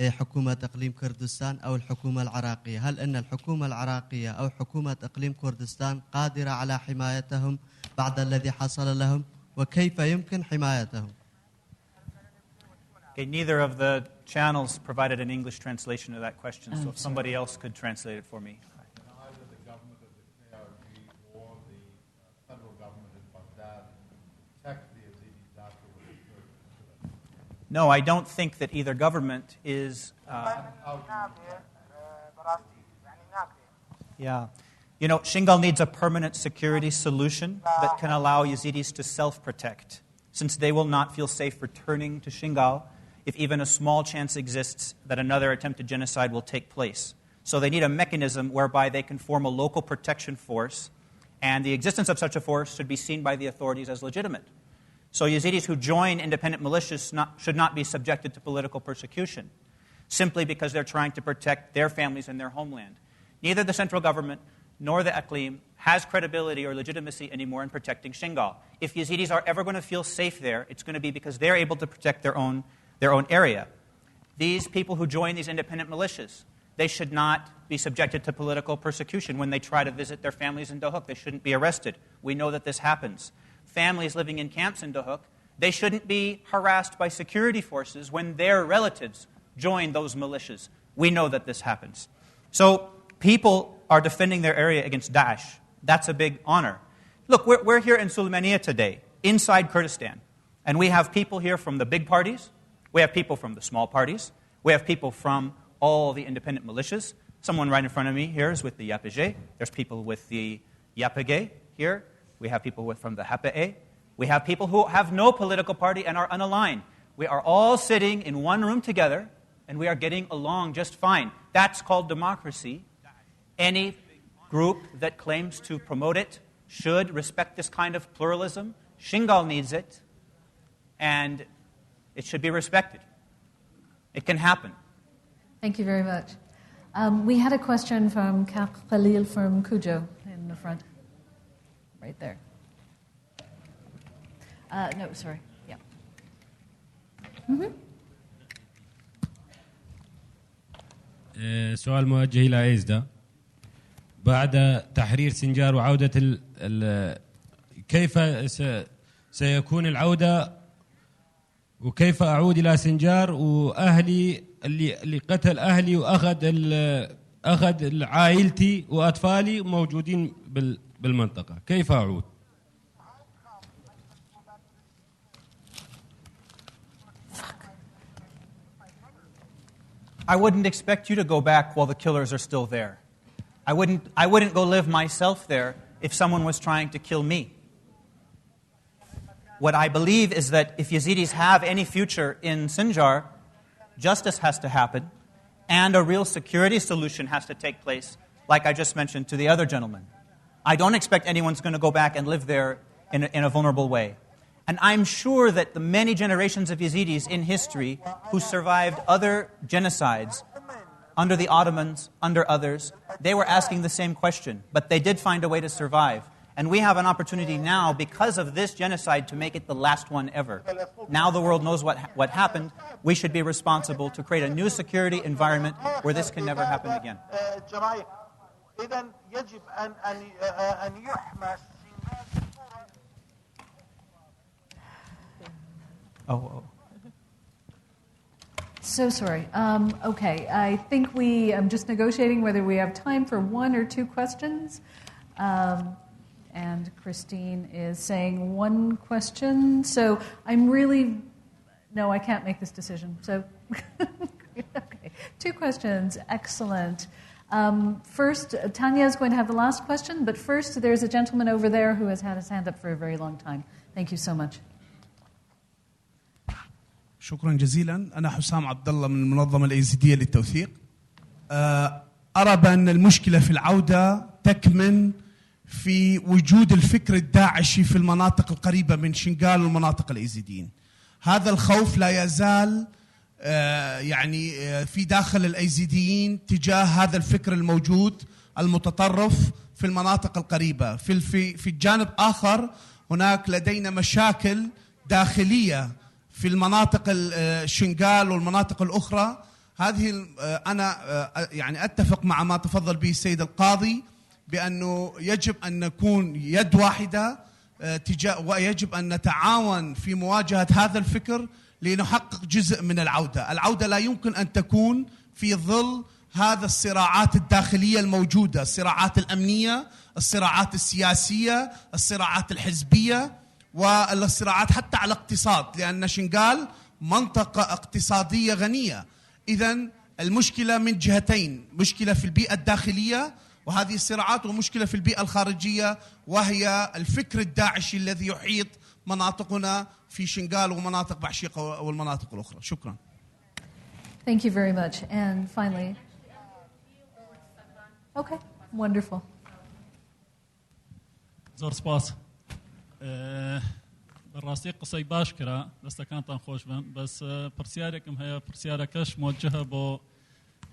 حكومة إقليم كردستان أو الحكومة العراقية؟ هل أن الحكومة العراقية أو حكومة إقليم كردستان قادرة على حمايتهم بعد الذي حصل لهم؟ وكيف يمكن حمايتهم؟ Okay, neither of the channels provided an English translation of that question, so if somebody else could translate it for me. Either the government of the KRG or the federal government in Baghdad protect the Yazidis after what occurred. No, I don't think that either government is... Yeah. You know, Shingal needs a permanent security solution that can allow Yazidis to self-protect, since they will not feel safe returning to Shingal if even a small chance exists that another attempted genocide will take place. So they need a mechanism whereby they can form a local protection force, and the existence of such a force should be seen by the authorities as legitimate. So Yazidis who join independent militias should not be subjected to political persecution, simply because they're trying to protect their families and their homeland. Neither the central government nor the Aqlim has credibility or legitimacy anymore in protecting Shingal. If Yazidis are ever going to feel safe there, it's going to be because they're able to protect their own area. These people who join these independent militias, they should not be subjected to political persecution when they try to visit their families in Duhok. They shouldn't be arrested. We know that this happens. Families living in camps in Duhok, they shouldn't be harassed by security forces when their relatives join those militias. We know that this happens. So people are defending their area against Daesh. That's a big honor. Look, we're here in Sulaymaniyah today, inside Kurdistan, and we have people here from the big parties, we have people from the small parties, we have people from all the independent militias. Someone right in front of me here is with the YPG. There's people with the YPG here. We have people from the HPA. We have people who have no political party and are unaligned. We are all sitting in one room together, and we are getting along just fine. That's called democracy. Any group that claims to promote it should respect this kind of pluralism. Shingal needs it, and it should be respected. It can happen. Thank you very much. We had a question from Khalil from Cujo in the front. Right there. No, sorry. Yeah. سؤال موجه إلى عيزدة. بعد تحرير سنجار وعودة كيف سيكون العودة وكيف أعود إلى سنجار وأهلي اللي قتل أهلي وأخذ عائلتي وأطفالي موجودين بالمنطقة كيف أعود؟ I wouldn't expect you to go back while the killers are still there. I wouldn't go live myself there if someone was trying to kill me. What I believe is that if Yazidis have any future in Sinjar, justice has to happen, and a real security solution has to take place, like I just mentioned to the other gentleman. I don't expect anyone's going to go back and live there in a vulnerable way. And I'm sure that the many generations of Yazidis in history who survived other genocides, under the Ottomans, under others, they were asking the same question, but they did find a way to survive. And we have an opportunity now, because of this genocide, to make it the last one ever. Now the world knows what happened. We should be responsible to create a new security environment where this can never happen again. Oh. So sorry. Okay, I think I'm just negotiating whether we have time for one or two questions. And Christine is saying one question. So no, I can't make this decision. So, okay, two questions. Excellent. First, Tanya is going to have the last question, but first there's a gentleman over there who has had his hand up for a very long time. Thank you so much. شكرا جزيلا. أنا حسام عبد الله من المنظمة الأيزيدية للتوثيق. أرى بأن المشكلة في العودة تكمن في وجود الفكر الداعشي في المناطق القريبة من شنغال والمناطق الأيزيديين. هذا الخوف لا يزال يعني في داخل الأيزيديين تجاه هذا الفكر الموجود المتطرف في المناطق القريبة. في الجانب آخر هناك لدينا مشاكل داخلية في المناطق الشنغال والمناطق الأخرى. هذه أنا يعني أتفق مع ما تفضل به السيد القاضي بأنه يجب أن نكون يد واحدة ويجب أن نتعاون في مواجهة هذا الفكر لنحقق جزء من العودة. العودة لا يمكن أن تكون في ظل هذا الصراعات الداخلية الموجودة، الصراعات الأمنية، الصراعات السياسية، الصراعات الحزبية، والصراعات حتى على الاقتصاد، لأن شنغال منطقة اقتصادية غنية. إذن المشكلة من جهتين، مشكلة في البيئة الداخلية وهذه الصراعات، ومشكلة في البيئة الخارجية وهي الفكر الداعشي الذي يحيط مناطقنا في شنغال ومناطق بعشيقة والمناطق الأخرى. شكرا. Thank you very much. And finally, okay, wonderful. زۆر سپاس. بەڕاستی قسەی باش کرا، دەستەکانتان خۆش بن، بەس پرسیارێکم هەیە، پرسیارەکەش مۆجهە بۆ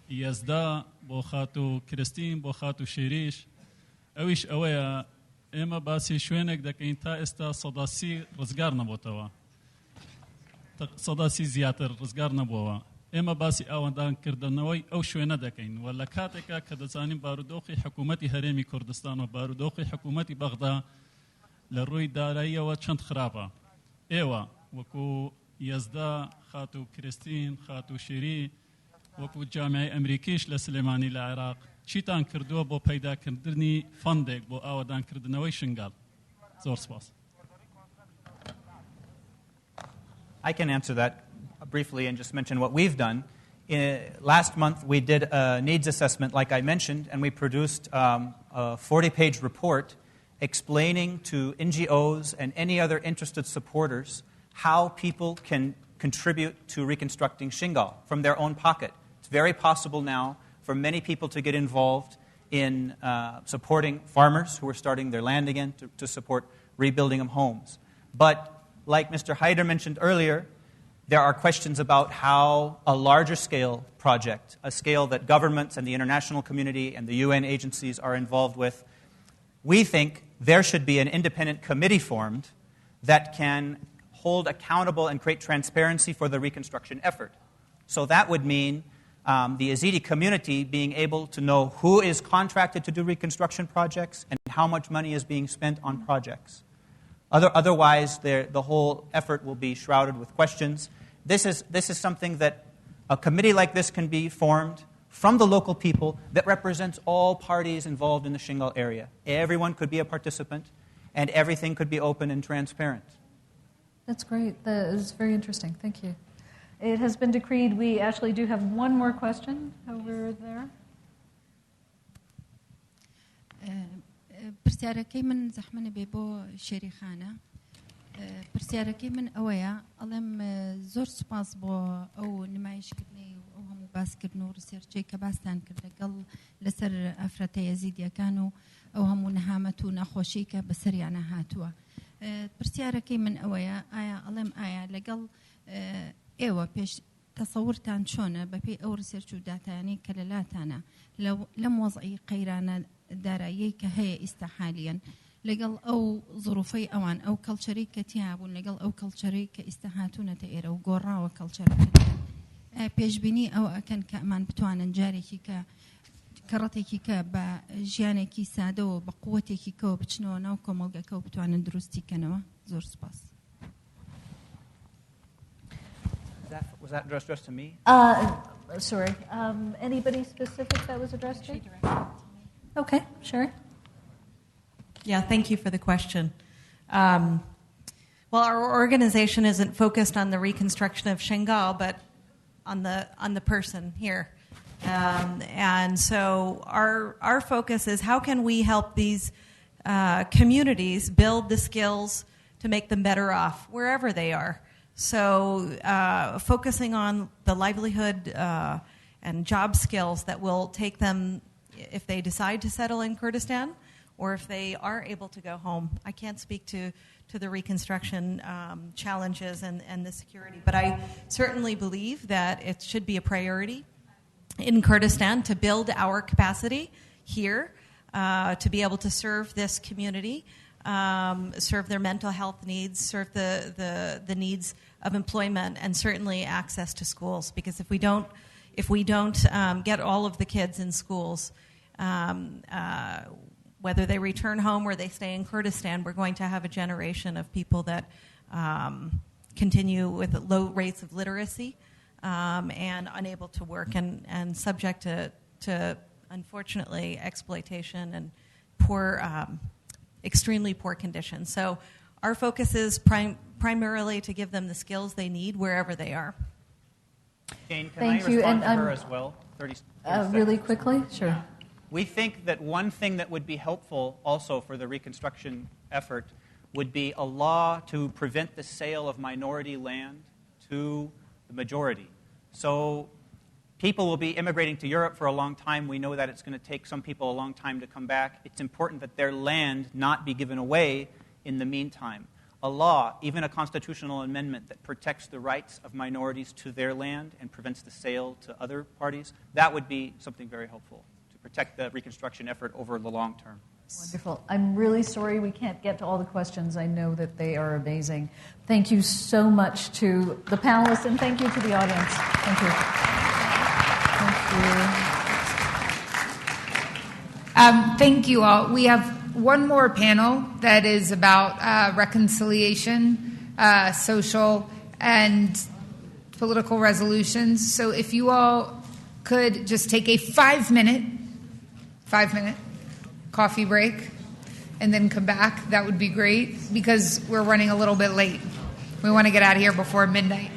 یەزدا، بۆ خات و کرستین، بۆ خات و شێریش. ئەویش ئەوەیە ئێمە باسی شوێنێک دەکەین تا ئێستا سەداسی ڕزگار نەبووتەوە، سەداسی زیاتر ڕزگار نەبووەوە. ئێمە باسی ئاوەندانکردنەوەی ئەو شوێنە دەکەین و لە کاتێکا کە دەزانین بارودۆخی حکوومەتی هەرێمی کوردستان و بارودۆخی حکوومەتی بەغدا لە ڕووی داراییەوە چەند خراپە. ئێوە وەکو یەزدا، خات و کرستین، خات و شێری، وەکو جامعی ئەمریکیش لە سلێمانی لە عێراق چیتان کردووە بۆ پەیداکردنی فەندێک بۆ ئاوەدانکردنەوەی شنگال؟ زۆر سپاس. I can answer that briefly and just mention what we've done. Last month, we did a needs assessment, like I mentioned, and we produced a 40-page report explaining to NGOs and any other interested supporters how people can contribute to reconstructing Shingal from their own pocket. It's very possible now for many people to get involved in supporting farmers who are starting their land again, to support rebuilding of homes. But like Mr. Haider mentioned earlier, there are questions about how a larger scale project, a scale that governments and the international community and the UN agencies are involved with, we think there should be an independent committee formed that can hold accountable and create transparency for the reconstruction effort. So that would mean the Yazidi community being able to know who is contracted to do reconstruction projects and how much money is being spent on projects. Otherwise, the whole effort will be shrouded with questions. This is something that a committee like this can be formed from the local people that represents all parties involved in the Shingal area. Everyone could be a participant, and everything could be open and transparent. That's great. That is very interesting. Thank you. It has been decreed. We actually do have one more question over there. پرسیارەکەی من زەحمەنە بێ بۆ شێریخانە. پرسیارەکەی من ئەوەیە، ئەڵێم زۆر سوپاس بۆ ئەو نمایشکردنی و ئەو هەموو باسکردن و ڕسێرچەی کە باستان کرد لەگەڵ لەسەر ئەفرەتە یەزیدیەکان و ئەو هەموو نەهامەت و نەخۆشی کە بەسەریانە هاتووە. پرسیارەکەی من ئەوەیە، ئایا ئەڵێم ئایا لەگەڵ ئێوە پێش تەسەورتان چۆنە بەپێی ئەو ڕسێرچ و داتایانەی کە لەلاتانە لەم وەزعی قەیرانە دارایی کە هەیە ئێستا حالیان لەگەڵ ئەو ظروفەی ئەوان ئەو کەڵچەرەی کە تیابوون لەگەڵ ئەو کەڵچەرەی کە ئێستا هاتوونەتە ئێرە و گۆڕاوە کەڵچەرەکە، پێشبینی ئەو ئەکەن کە ئەمان بتوانن جارێکی کە کەڕەتێکی کە بە ژیانێکی سادەوە بە قووەتێکی کەوە بچنەوە ناو کۆمەڵگەکە و بتوانن دروستی کەنەوە. زۆر سپاس. Was that addressed to me? Sorry. Anybody specific that was addressed to? Okay, sure. Yeah, thank you for the question. Well, our organization isn't focused on the reconstruction of Shingal, but on the person here. And so our focus is how can we help these communities build the skills to make them better off wherever they are. So focusing on the livelihood and job skills that will take them if they decide to settle in Kurdistan or if they are able to go home. I can't speak to the reconstruction challenges and the security, but I certainly believe that it should be a priority in Kurdistan to build our capacity here to be able to serve this community, serve their mental health needs, serve the needs of employment, and certainly access to schools. Because if we don't get all of the kids in schools, whether they return home or they stay in Kurdistan, we're going to have a generation of people that continue with low rates of literacy and unable to work and subject to unfortunately exploitation and poor, extremely poor conditions. So our focus is primarily to give them the skills they need wherever they are. Jane, can Thank I you, respond and to her as well? 30 really seconds. quickly, sure. We think that one thing that would be helpful also for the reconstruction effort would be a law to prevent the sale of minority land to the majority. So people will be immigrating to Europe for a long time. We know that it's going to take some people a long time to come back. It's important that their land not be given away in the meantime. A law, even a constitutional amendment that protects the rights of minorities to their land and prevents the sale to other parties, that would be something very helpful to protect the reconstruction effort over the long term. Wonderful. I'm really sorry we can't get to all the questions. I know that they are amazing. Thank you so much to the panelists, and thank you to the audience. Thank you. Thank you all. We have one more panel that is about reconciliation, social and political resolutions. So if you all could just take a 5-minute coffee break and then come back, that would be great, because we're running a little bit late. We want to get out of here before midnight.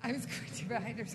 I was going to behind her.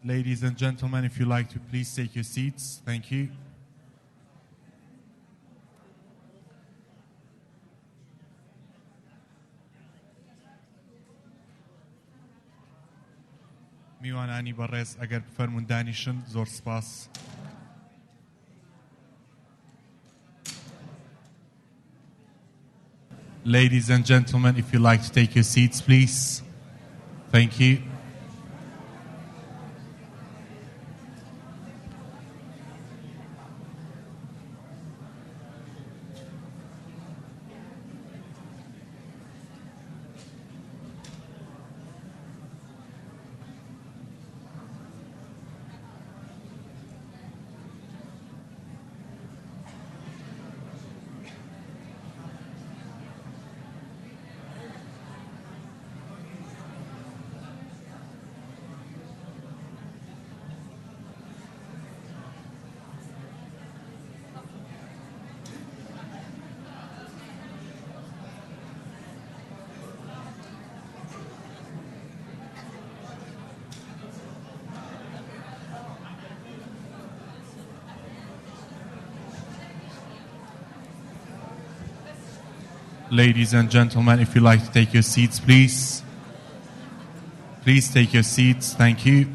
Ladies and gentlemen, if you'd like to please take your seats. Thank you. میوانانی بەڕێز ئەگەر بفەرمون دانیشن زۆر سپاس. Ladies and gentlemen, if you'd like to take your seats, please. Thank you. Ladies and gentlemen, if you'd like to take your seats, please. Please take your seats. Thank you.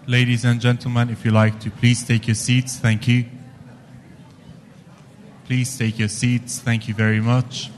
Ladies and gentlemen, if you'd like to please take your seats. Thank you. Please take your seats. Thank you very much.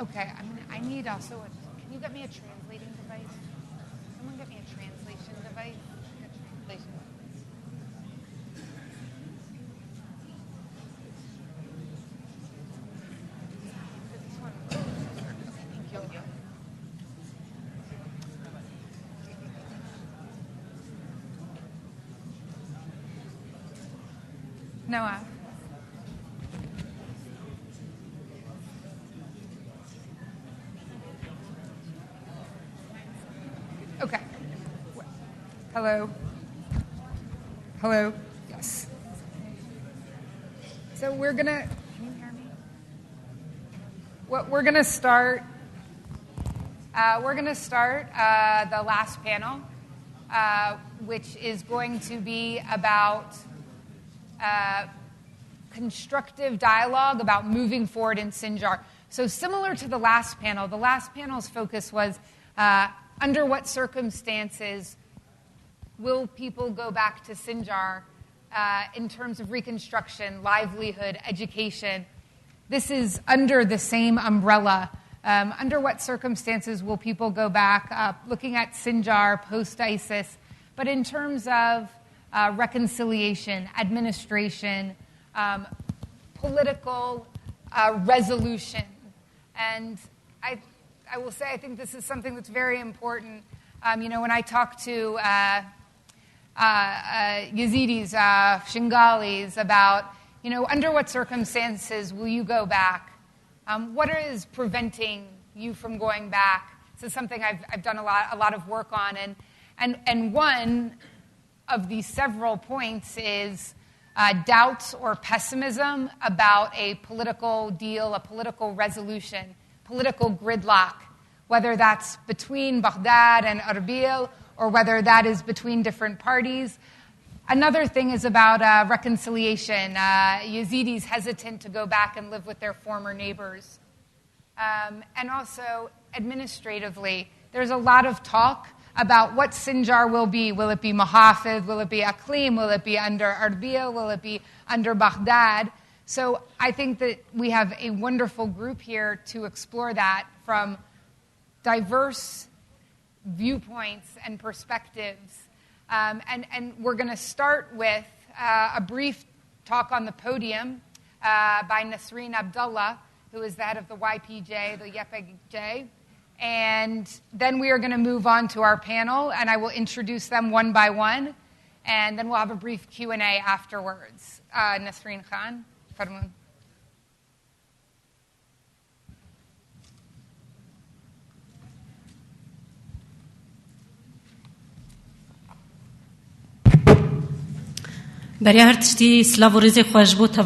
Okay, I need also can you get me a translating device? Someone get me a translation device? A translation device. This one. Okay, thank you. Noah. Okay. Hello. Hello. Yes. So we're gonna. Can you hear me? What we're gonna start. We're gonna start the last panel, which is going to be about constructive dialogue about moving forward in Sinjar. So similar to the last panel's focus was. Under what circumstances will people go back to Sinjar in terms of reconstruction, livelihood, education? This is under the same umbrella. Under what circumstances will people go back? Looking at Sinjar post-ISIS, but in terms of reconciliation, administration, political resolution. And I will say I think this is something that's very important. When I talk to Yazidis, Shingalis about, under what circumstances will you go back? What is preventing you from going back? This is something I've done a lot of work on. And one of the several points is doubts or pessimism about a political deal, a political resolution, political gridlock, whether that's between Baghdad and Erbil or whether that is between different parties. Another thing is about reconciliation. Yazidis hesitant to go back and live with their former neighbors. And also, administratively, there's a lot of talk about what Sinjar will be. Will it be Mahafid? Will it be Aqlim? Will it be under Erbil? Will it be under Baghdad? So I think that we have a wonderful group here to explore that from diverse viewpoints and perspectives. And we're going to start with a brief talk on the podium by Nasreen Abdullah, who is the head of the YPJ, the YPJ. And then we are going to move on to our panel, and I will introduce them one by one. And then we'll have a brief Q&A afterwards. Nasreen Khan. Farman. برای هر تشتی سلاو و ریزی خواهش بود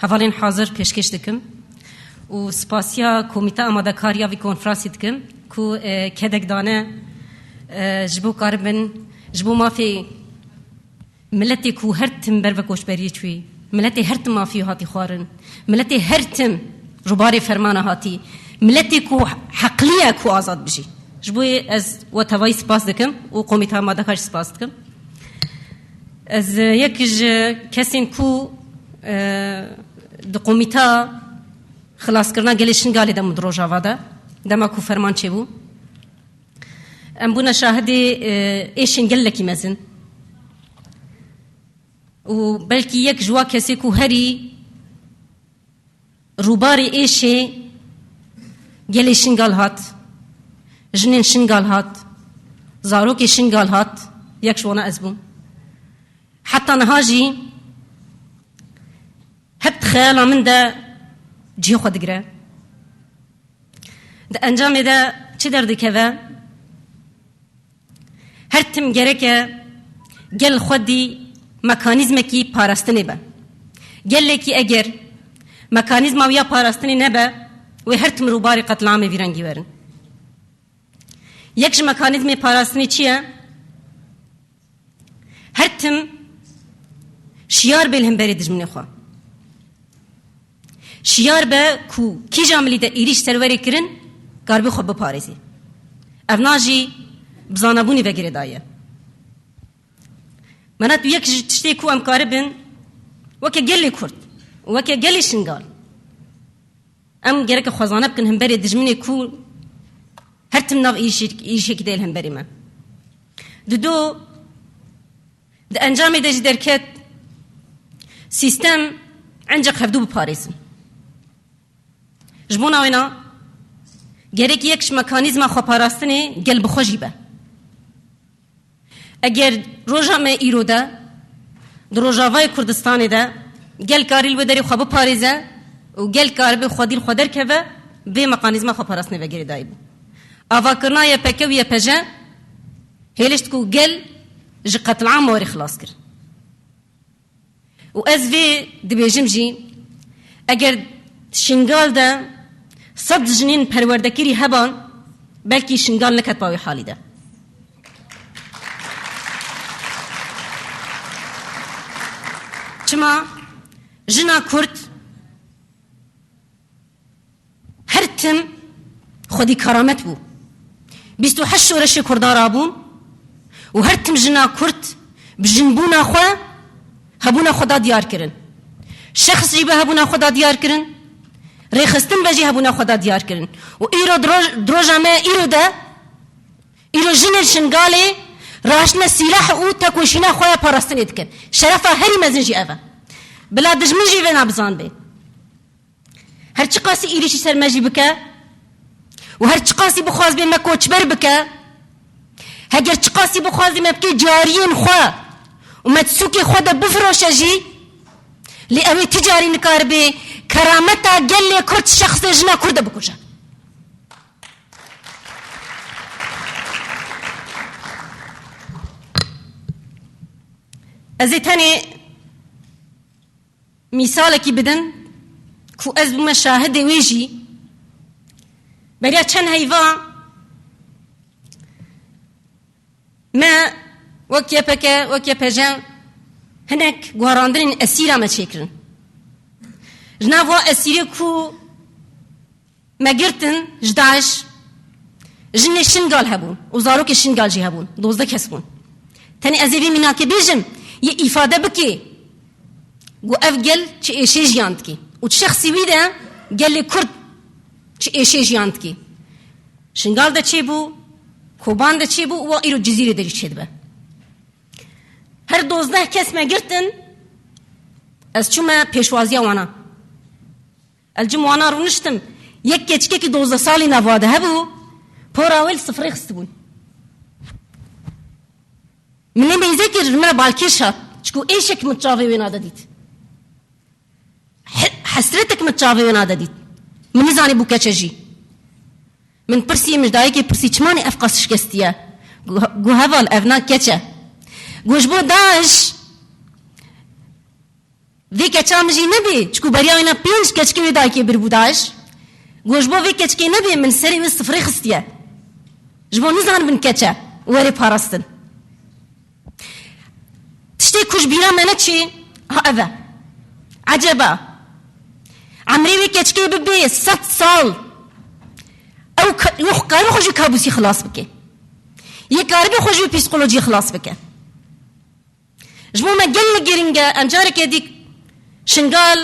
هوالین حاضر پیشکش دکم و سپاسیا کمیته آماده کاریا وی کنفرانسی دکم که کدک دانه جبو کاربن جبو مافی ملتی که هر تم بر و کوشبری چوی ملتی هر تم مافی هاتی خوارن ملتی هر تم رباری فرمان هاتی ملتی که حقلیه که آزاد بشی جبوی از و توای سپاس دکم و کمیته مادکاش سپاس دکم از یکیش کسین کو د کمیته خلاص کردن گلیشن گالی دم دروجاوا ده دما کو فرمان چه بو ام بونا شاهدی ایشن گل لکی مزن و بلکی یک جوا کسی کو هری روباری ایشه گلی شنگال هات جنین شنگال هات زاروکی شنگال هات یک شوانا ازبون حتی نهاجی هبت خیالا من ده جیو خود گره ده انجام ده چی درده که هر تم گره که گل خودی مکانیزم کی پاراستنی با گله کی اگر مکانیزم ویا پاراستنی نبا و هر تم روباری قتل عام ویرانگی ورن یکش مکانیزم پاراستنی چیه هر تم شیار بلهم بری دجمنی خوا شیار به کو کی جاملی ده ایریش سروری کرن کاربی خوب بپارزی افناجی بزانبونی وگیره دایه منات یک تشتی کو ام کاربن وکه گلی کرد وکه گلی شنگال ام گرک خوازانه بکن هم بری دجمنی کو هر تم ناو ایشی که دیل هم بری من دو ده انجام ده جدرکت سیستم عنجا خفدو بپارزن جبونا وینا گرک یکش مکانیزم خو پاراستنی گل بخوشی به اگر روزا ما ایرو ده دروجاوای کردستان ده گل کاریل و داری خواب پاریزه و گل کار به خودیل خودر که به مکانیزم خو پاراستنی وگیری دایب آوا کرنا یا پکو یا پجه هیلشت کو گل ج قتل عام وری خلاص کر و از وی دبیجم جی اگر شنگال ده صد جنین پروردگیری هبان بلکی شنگال نکت باوی حالی ده چما جنا کرد هر تم خودی کرامت بو 28 شورش کردار آبون و هر تم جنا کرد بجنبونا خوا هبونا خدا دیار کرن شخص جیبه هبونا خدا دیار کرن ریخستن بجی هبونا خدا دیار کرن و ایرو دروجامه ایرو ده ایرو جنر شنگاله راشنا سلاح او تکوشینا خواه پاراستنی دکن شرفا هری مزنجی اوه بلا دجمن جیوه نابزان بی هرچی قاسی ایریشی سرمجی بکه و هرچی قاسی بخواز بی مکوچبر بکه هگر چی قاسی بخواز بی مبکی جارین خواه و مدسوکی خود بفروشه جی لی اوی تجاری نکار بی کرامتا گل کرد شخص جنا کرده بکشه ازی تانی مثال کی بدن کو از بم شاهد ویجی بریا چند هیوا ما وکیا پکه وکیا پجان هنک گواراندن اسیرا ما چیکرن جناب اسیری کو مگرتن جداش جن شنگال هبون و زاروک شنگال جی هبون 12 کس بون تانی ازی مینا که بیجم یه ifade بکی گو افگل چه ایشی جیاند کی و شخصی ویده گل کرد چه ایشی جیاند کی شنگال ده چی بو کوبان ده چی بو و ایرو جزیره داری چید به هر 12 کس مگرتن از چومه پیشوازی وانا الجم وانا رو نشتم یک کچکه که 12 سالی نواده هبو پوراویل صفری خستبون من نمیزه که رمه بالکی شد چکو ایشک متجاوی وینا دادید حسرتك متجاوی وینا دادید من نزانی بو کچجی من پرسی مجدایی که پرسی چمانی افقاس شکستیه گو هوال افنا کچه گوش بو داش وی کچا مجی نبی چکو بریا وینا 5 کچکی ویدایی که بر بو داش گوش بو وی کچکی نبی من سری وی صفری خستیه جبو نزان بن کچه وری پاراستن تشتي كوش بينا مانا تشي هذا عجبا عمري ويكتشكي ببي 6 سال او او کاری خوشی کابوسی خلاص بکه یه کاری به خوشی پیسکولوژی خلاص بکه جمو ما گل گرینگا امجاره که دیک شنگال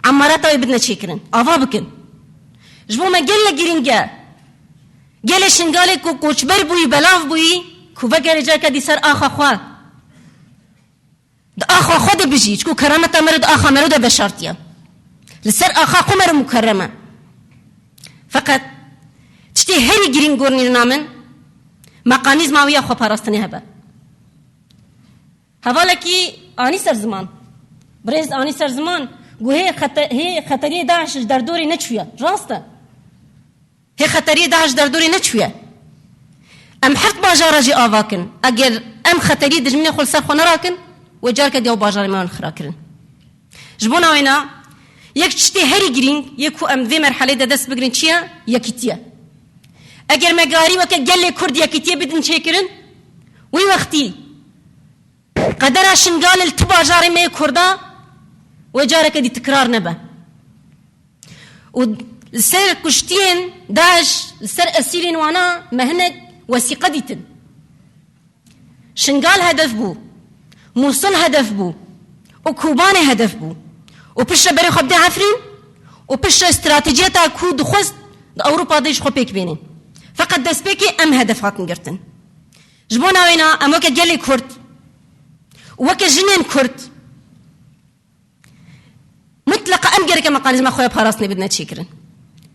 عمارات های بدنا چیکرن آوا بکن جمو ما گل گرینگا گل شنگال کو کوچبر بوی بلاف بوی کو وگر جا که دی سر آخا خواه دا آخا خود بجی چکو کرامت مرد آخا مرد بشارتیا لسر آخا قمر مكرمة فقط تشتي هري جرين قرني نامن مقانيز ماوية خو باراستني هبا هفالكي آني سر زمان بريز آني سر زمان قو هي خطرية داعش در دوري نتشوية راستا هي خطرية داعش در دوري نتشوية ام حرت باجارة جي آواكن اگر ام خطرية دجمني خل سر خو نراكن وجارك ديو باجارة مان خراكرن جبونا وينا یک چتی هری گرینگ یکو ام ذی مرحله دست بگرین چیه یکیتیه اگر مگاری وکه گله کرد یکیتیه بدن چه کرن وی وقتی قدر شنگال التباجار می کردا و جاره کدی تکرار نبه و سر کشتین داعش سر اسیرین وانا مهنگ وثیقه دیتن شنگال هدف بو موصل هدف بو و کوبان هدف بو و پشت بری خود ده عفرین و پشت استراتیجیه تا کو دخوست اوروپا دیش خو پیک بینین فقط دست پیکی ام هدفات نگرتن جبونا وینا ام وکه گلی کرد وکه جنین کرد مطلقا ام گره که مقانیزم خویا پاراستنی بدنا چی کرن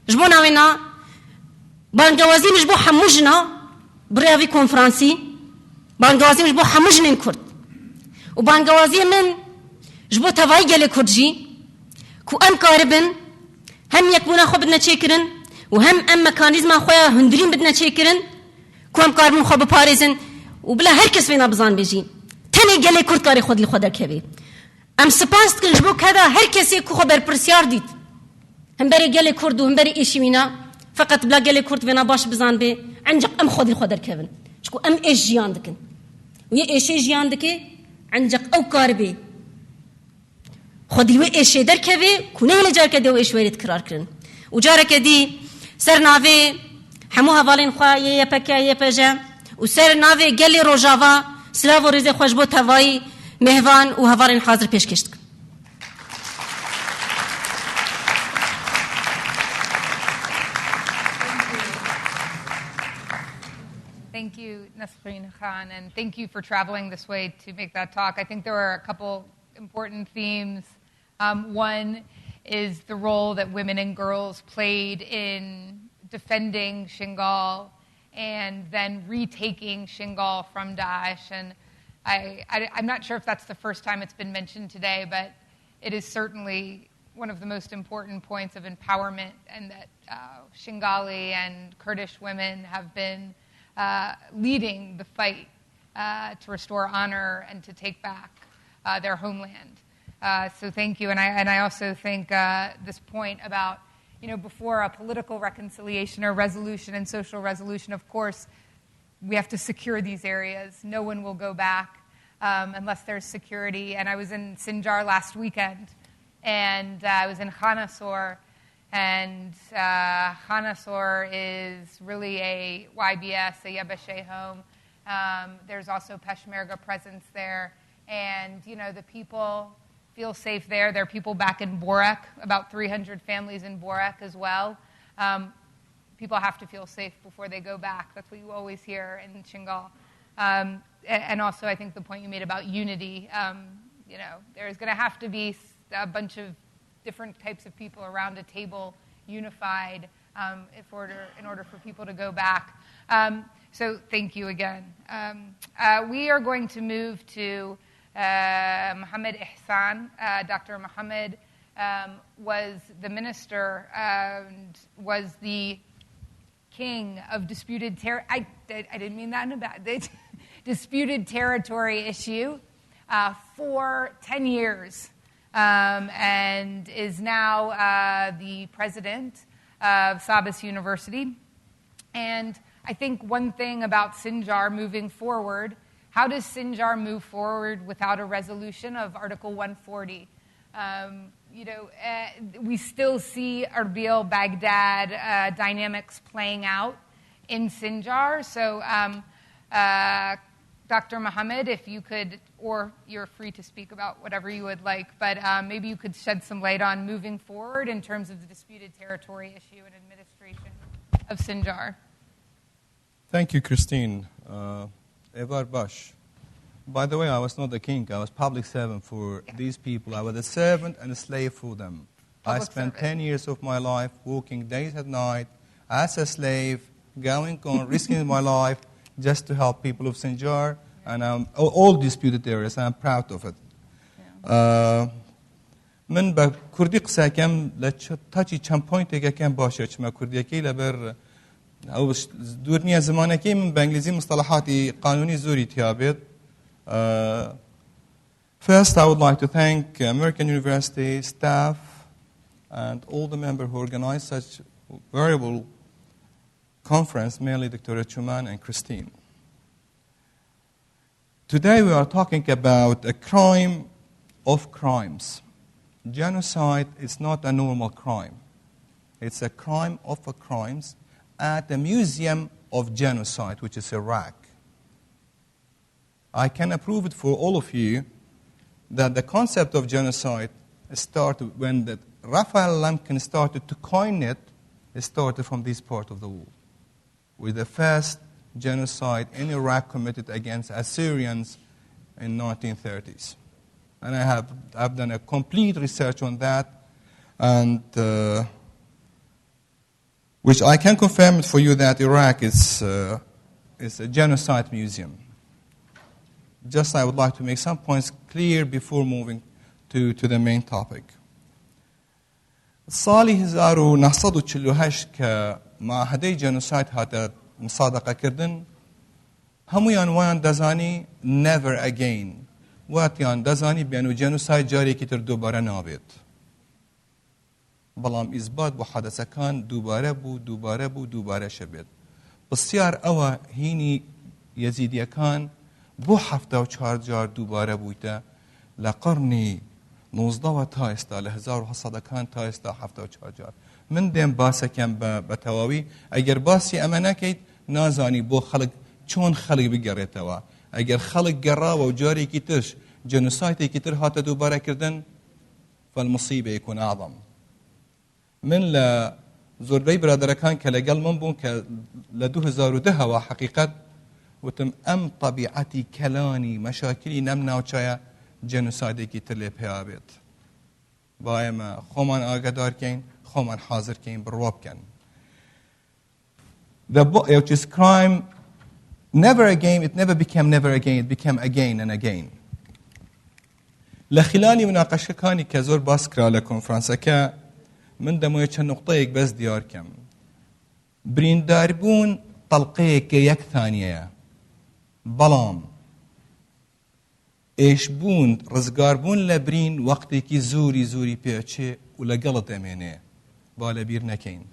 جبونا وینا بانگوازی مجبو حموجنا بریاوی کنفرانسی بانگوازی مجبو حموجنین کرد و بانگوازی من جبو تواي گلی کردجی کو ام کاربن هم یکبونا خو بدنا چیکرن و هم ام مکانیزم خویا هندرین بدنا چیکرن کو ام کاربن خو بپاریزن و بلا هر کس وینا بزان بیجی تنی گلی کرد کاری خود لی خود کبی ام سپاس کن جبو کدا هر کسی کو خبر پرسیار دید هم بری گلی کرد و هم بری ایشی وینا فقط بلا گلی کرد وینا باش بزان بی عنجق ام خود لی خود کبن چکو ام ایش جیان دکن و یه ایشی جیان دکی عنجق او کاربی خودی و ایش در کهی کنه لجار کدی و ایش ویرد کرار کرن و جار کدی سر ناوی همو حوالین خواه یه پکه یه پجه و سر ناوی گلی روجاوا سلاو و ریز خوش بود هوایی مهوان و حوالین حاضر پیش کشت کن Thank you, Nasreen Khan, and thank you for traveling this way to make that talk. I think there were a couple important themes. One is the role that women and girls played in defending Shingal and then retaking Shingal from Daesh. And I'm not sure if that's the first time it's been mentioned today, but it is certainly one of the most important points of empowerment, and that Shingali and Kurdish women have been leading the fight to restore honor and to take back their homeland. So thank you. And I also think this point about, before a political reconciliation or resolution and social resolution, of course, we have to secure these areas. No one will go back unless there's security. And I was in Sinjar last weekend, and I was in Khanasor, and Khanasor is really a YBS, a Yabashe home. There's also Peshmerga presence there. And, the people feel safe there. There are people back in Borak, about 300 families in Borak as well. People have to feel safe before they go back. That's what you always hear in Shingal. And also, I think the point you made about unity, there's going to have to be a bunch of different types of people around a table, unified, in order for people to go back. So thank you again. We are going to move to Mohammed Ihsan. Dr. Mohammed was the minister and was the king of disputed I didn't mean that in a bad way. Disputed territory issue for 10 years, and is now the president of Sabas University. And I think one thing about Sinjar moving forward, how does Sinjar move forward without a resolution of Article 140? we still see Erbil, Baghdad dynamics playing out in Sinjar. So, Dr. Mohammed, if you could, or you're free to speak about whatever you would like, but maybe you could shed some light on moving forward in terms of the disputed territory issue and administration of Sinjar. Thank you, Christine. Evar Bash. By the way, I was not the king. I was public servant for these people. I was a servant and a slave for them. I spent 10 years of my life working days and night as a slave, going on, risking my life just to help people of Sinjar and all disputed areas. I'm proud of it. من با کردی قصه کم لچتاچی چند پوینتی که کم باشه چما کردی کی لبر او دورنی زمانه کی من بانگلیزی مصطلحاتی قانونی زوری تیابید. First, I would like to thank American University staff and all the members who organized such valuable conference, mainly Dr. Chouman and Christine. Today we are talking about a crime of crimes. Genocide is not a normal crime. It's a crime of crimes at the Museum of Genocide, which is Iraq. I can approve it for all of you that the concept of genocide started when Raphael Lemkin started to coin it. It started from this part of the world, with the first genocide in Iraq committed against Assyrians in 1930s. And I've done a complete research on that, and which I can confirm for you that Iraq is a genocide museum. Just I would like to make some points clear before moving to the main topic. سالی 1948 که معاهده جنوساید هات مصادقه کردن همویان وان دزانی never again واتیان دزانی بیانو جنوساید جاری کتر دوباره نابید بلام اثبات بو حادثه کان دوباره شبید بسیار اوه هینی یزیدی کان بو 74 جار دوباره بوده لقرنی 19 و تا استا ل 1700 کان تا استا 74 جار من دیم باسه کم بتواوی اگر باسی امانه کید نازانی بو خلق چون خلق بگریتوا اگر خلق گرا و جاری کیتش جنوسایتی کیتر هات دوباره کردن فالمصیبه يكون اعظم من ل زوربي برادر كان كلقل من بون ك ل 2010 وحقيقه وتم ام طبيعتي كلاني مشاكلي نمنا وشايا جنوسايدي كيتر لي بيابت بايما خومن آگدار كين خومن حاضر كين برواب كان which is crime never again it never became never again it became again and again لخلال مناقشه كاني كزور باسكرا لكونفرنسا كا من دمويه چند نقطه بس ديار كم برينداربون طلقيك يك ثانيه بلام ايش بون رزقار بون لبرين وقتي كي زوري بيچه ولا غلط امينه بالا بير نكين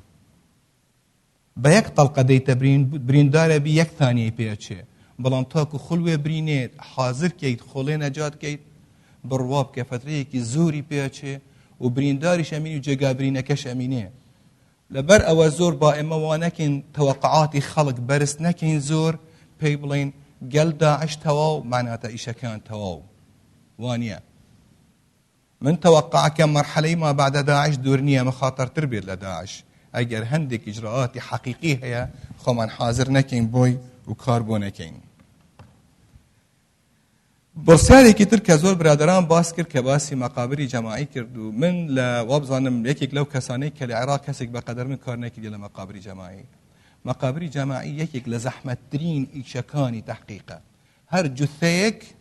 بيك طلقه دي تبرين بريندار بي يك ثانيه بيچه بلام تاكو خلوه برينه حاضر كيت خله نجات كيت برواب كفتري كي زوري بيچه وبريندارش امين وجاقابرين كش امينه لبر او زور با اما وانكن توقعاتي خلق برس نكين زور بيبلين قال داعش تواو معناته إيش كان تواو وانيا من توقع كم مرحلة ما بعد داعش دورنية مخاطر تربية لداعش أجر هندك إجراءات حقيقية هي خمان حاضر نكين بوي وكاربو نكين برسالي كتر كزور برادران باسكر كباسي مقابري جماعي كردو من لوابزانم يكيك لو كساني كالعراق كسك بقدر من كارنيكي دي لمقابري جماعي مقابري جماعي يكيك لزحمة ترين إيشاكاني تحقيقه هر جثيك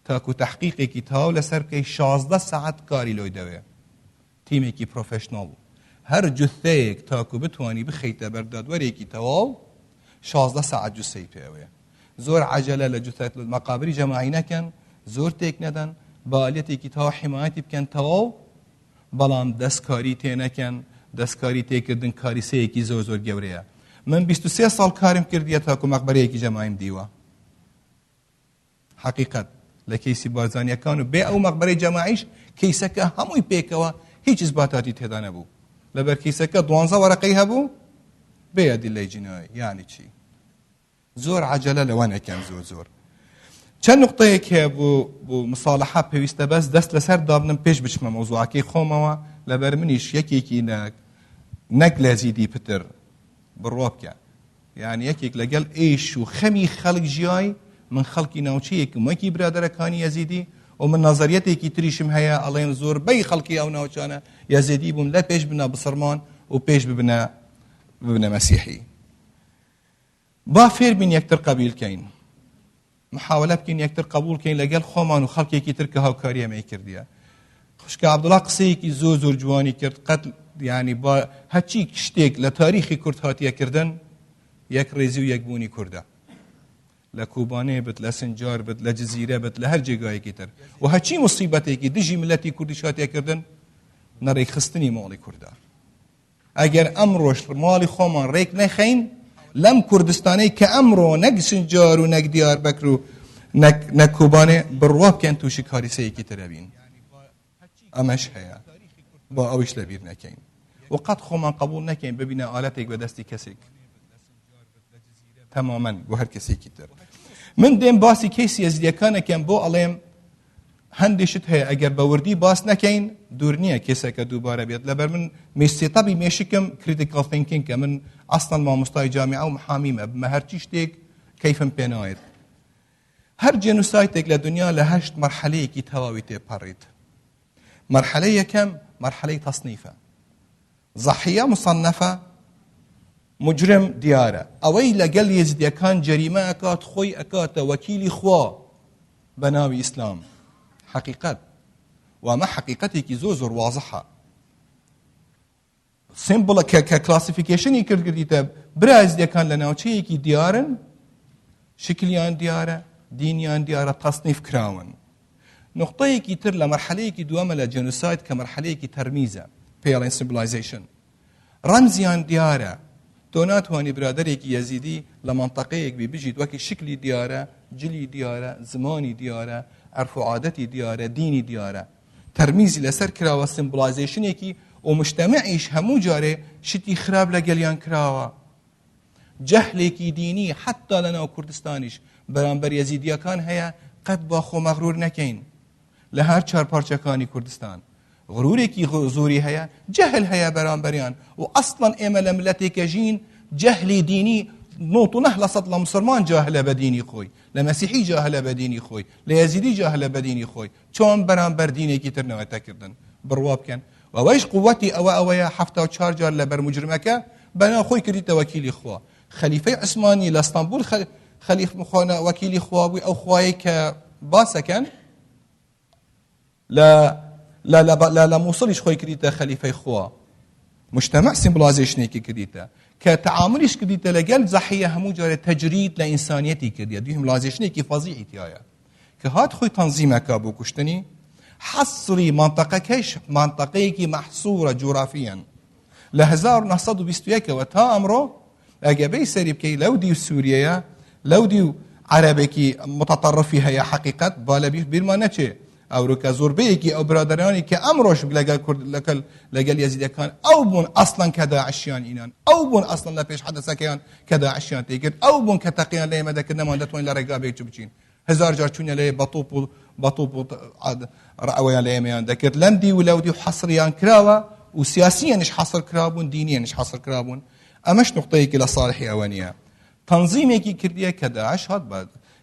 تاكو تحقيقي كي تاو لسر كي 16 ساعت كاري لو دوه تيمي كي بروفيشنال هر جثيك تاكو بتواني بخيته برداد وري كي تاو 16 ساعت جثي بيوه زور عجله لجثات المقابري جماعي نكن زور تيك ندن باليتي كي تاو حمايتي بكن تاو بلام دسكاري تينكن دسكاري تيكردن كاري سيكي زور جوريه من 23 سال كارم كردية تاكو مقبرية كي جماعيم ديوة حقيقة لە کەیسی بارزانیەکان و بێ ئەو مەقبەرەی جەماعیش کەیسەکە هەمووی پێکەوە هیچ ئیسباتاتی تێدا نەبوو لەبەر کەیسەکە 12 وەرەقەی هەبوو بێ ئەدیلەی جینایی یعنی چی زۆر عەجەلە لەوە نەکەن زۆر چەند نقطەیەک هەیە بۆ مصالحە پێویستە بەس دەست لەسەر دابنم پێش بچمە مەوزوعەکەی خۆمەوە لەبەر منیش یەکێکی نەک لە زیدی پتر بڕوا بکە یعنی یەکێک لەگەڵ ئێش و خەمی خەڵک ژیای من خەڵکی ناوچەیەکم وەکی برادەرەکانی یەزیدی و من نظریەتێکی تریشم هەیە ئەڵێن زۆربەی خەڵکی ئەو ناوچانە یەزیدی بوون لە پێش بنە بسرمان و پێش ببنە مەسیحی با فێر بین یەکتر قەبیلکەین محاولە بکەین یەکتر قبولکەین لەگەڵ خۆمان و خەڵکێکی تر کە هاوکاری ئەمەی کردیە خوشکە عەبدوڵڵا قسەیەکی زۆر جوانی کرد قەت یعنی با هەچی شتێک لە تاریخی کورد هاتیەکردن یەک ڕێزی و یەکبوونی کووردە لە کوبانێ بت لە سنجار بت لە جزیرە بت لە هەر جێگایەکی تر و هەچی مصیبەتێکی دژی ملەتی کوردی هاتیەکردن نەڕێی خستنی ماڵی کووردە ئەگەر ئەمڕۆژ ماڵی خۆمان ڕێک نەخەین لەم کوردستانەی کە ئەمڕۆ نەک سنجار و نەک دیار بەکر و نەک کوبانێ بڕوا بکەن تووشی کاریسەیەکی ترەبین ئەمەش هەیە با ئەوش لەبیر نەکەین و قەت خۆمان قبول نەکەین ببینە ئالەتێک بەدەستی کەسێک تەمامەن بۆ هەر کەسێکی تر من دێم باسی کەیسی یەزیدیەکانەکەم بۆ ئەڵێم هەندێشت هەیە ئەگەر بە وردی باس نەکەین دوور نییە کێسەکە دووبارە بێت لەبەر من مێسێتەبی مێشکم کریتیکال تینکینگ کە من ئەسڵەن مامۆستای جامیعە و محامیمە بمە هەرچی شتێک کەیفم پێ نایێت هەر جێنوسایتێک لە دنیا لە 8 مەرحەلەیەکی تەواوی تێپەڕیت مەرحەلەی یەکەم مەرحەلەی تەصنیفە ضەحیە مصەنەفە مجرم دیارە ئەوەی لەگەڵ یەزیدیەکان جەریمە ئەکات خۆی ئەکاتە وەکیلی خوا بە ناوی ئیسلام حقیقت و ئەمە حقیقەتێکی زۆر وازەحە سیمبڵە کە کلاسیفیکیشنی کردیتە برا یەزیدیەکان لە ناوچەیەکی دیارن شکلیان دیارە دینیان دیارە تەصنیف کراون نقطەیەکی تر لە مەرحەلەیەکی دووەمە لە جێنوساید کە مەرحەلەیەکی تەرمیزە پێڵێن سیمبڵایزیشن ڕەمزیان دیارە تۆ ناتوانی برادەرێکی یەزیدی لە مەنتەقەیەک بژیت وەکی شکلی دیارە جلی دیارە زمانی دیارە عەرف و عادەتی دیارە دینی دیارە تەرمیزی لەسەر کراوە سیمبڵایزیشنێکی و مجتەمەعیش هەموو جارێ شتی خراپ لەگەڵیان کراوە جەهلێکی دینی حتا لەناو کوردستانیش بەرامبەر یەزیدیەکان هەیە قەت با خۆ مەغرور نەکەین لە هەر چار پارچەکانی کوردستان غرورێکی زۆری هەیە جەهل هەیە بەرامبەریان و ئەسڵەن ئێمە لە ملەتێکە ژین جەهلی دینی 99% لە مسلمان جاهلە بە دینی خۆی لە مەسیحی جاهلە بە دینی خۆی لە یەزیدی جاهلە بە دینی خۆی چۆن بەرامبەر دینێکی تر نەوەتەکردن بڕوا بکەن و ئەوەیش قووەتی ئەوەیە 74 جار لە بەرمجرمەکە بەناو خۆی کردیتە وەکیلی خوا خەلیفەی عوسمانی لە ئەستانبول خەلیف مخۆنە وەکیلی خوا بووی ئەو خوایی کە باسەکەن لە مووسڵیش خۆی کردیتە خەلیفەی خوا مجتەمع سیمبڵایزیشنێکی کردیتە کە تەعاملیش کردیتە لەگەڵ زەحیە هەموو جارێ تەجرید لە ئینسانیەتی کردیە دوی هیمبڵایزیشنێکی فەزیعی تایە کە هات خۆی تەنزیمەکە بۆ کوشتنی حەسری مانتەقەکەیش مانتەقەیەکی مەحسوورە جوغرافیەن لە 1921ەوە تا ئەمڕۆ ئەگەبەی سەری بکەی لەو دی و سووریەیە لەو دی و عەرەبێکی متەطەرفی هەیە حەقیقەت با لە بیرمان نەچێ ئەوروکە زۆربەیەکی ئەو برادرانی کە ئەمڕۆژ لەگەڵ یەزیدیەکان ئەو بوون ئەسڵەن کە داعشیان ئینان ئەو بوون ئەسڵەن لە پێش حەدەسەکەیان کە داعشیان تێکرد ئەو بوون کە تەقییان لە ئێمە دەکرد نەمان دەتوانین لە ڕێگا بێک بچین 1000 جار چوونە لێ بەتۆپ ڕەوەیان لە ئێمەیان دەکرد لەم دی و لەو دی و حەسریان کراوە و سیاسیەنش حەسر کرابوون دینیەنش حەسر کرابوون ئەمەش نقطەیەکی لە ساڵحی ئەوە نییە تەنزیمێکی کردیە کە داعش هات بە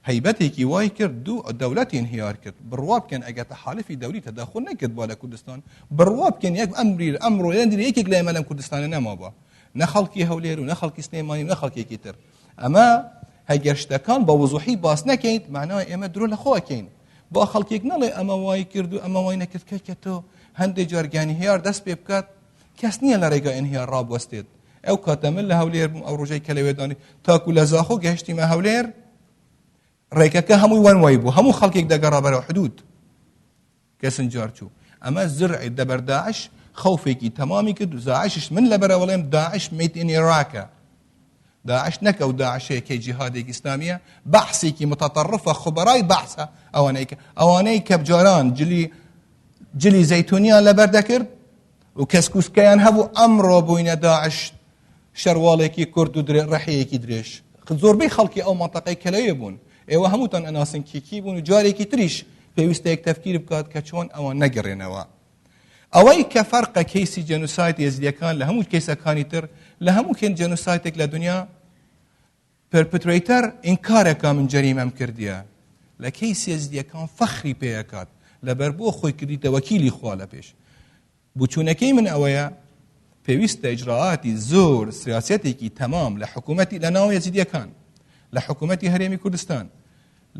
هەیبەتێکی وای کرد دوو دەوڵەتی انهیار کرد بڕوا بکەن ئەگەر تەحالفی دەولی تەداخل نەکرد بۆ لە کوردستان بڕوا بکەن یەک ئەمڕۆ یەکێک لە ئێمە لەم کوردستانە نەمابووە نە خەڵکی هەولێر و نە خەڵکی سلێمانی و نە خەڵکێکی تر ئەمە هەگەر شتەکان بە وزوحی باس نەکەیت معنای ئێمە درۆ لە خۆکەین بۆ خەڵکێک نەڵێ ئەمە وای کرد و ئەمە وای نەکرد کە تۆ هەندێک جارگانی هیار دەست پێ بکات کەس نییە لە ڕێگا انهیار ڕابوەستێت ئەو کاتە من لە هەولێر بووم ئەو ڕۆژەی کە لەوێدانی تاکو لە زاخۆ گەشتیمە هەولێر ڕێکەکە هەمووی وانوای بوو هەموو خەڵکێک دەگەڕا بەرەو حدود کەسنجار چوو ئەمە زرعی دەبەر داعش خەوفێکی تەمامی کرد و داعشش من لەبەرە وەڵێم داعش made in Iraq داعش نكو داعش كي جهادي إسلامية بحثي كي متطرفة خبراي بحثها أوانيك بجاران جلي زيتونيان لبردكر وكسكوس كيان هبو أمرو بوين داعش شرواليكي كردو رحيكي دريش زور بي خلقي أو منطقة كلاية بون ايوه هموتان اناسن كيكي بون جاريكي تريش پێویستە یەک تەفکیر بکات کە چۆن ئەوە نەگەڕێنەوە ئەوەی کە فەرقە کەیسی جەنوسایت یەزیدیەکان لە هەموو کەیسەکانی تر لە هەموو کێن جەنوسایتێک لە دنیا پرپتریتەر ئینکارێکا من جەریمەم کردیە لە کەیسی یەزیدیەکان فەخری پێیەکات لەبەر بۆ خۆی کردیتە وەکیلی خوا لە پێش بوچوونەکەی من ئەوەیە پێویستە ئیجراعاتی زۆر سیاسەتێکی تەمام لە حکوومەتی لە ناو یەزیدیەکان لە حکوومەتی هەرێمی کوردستان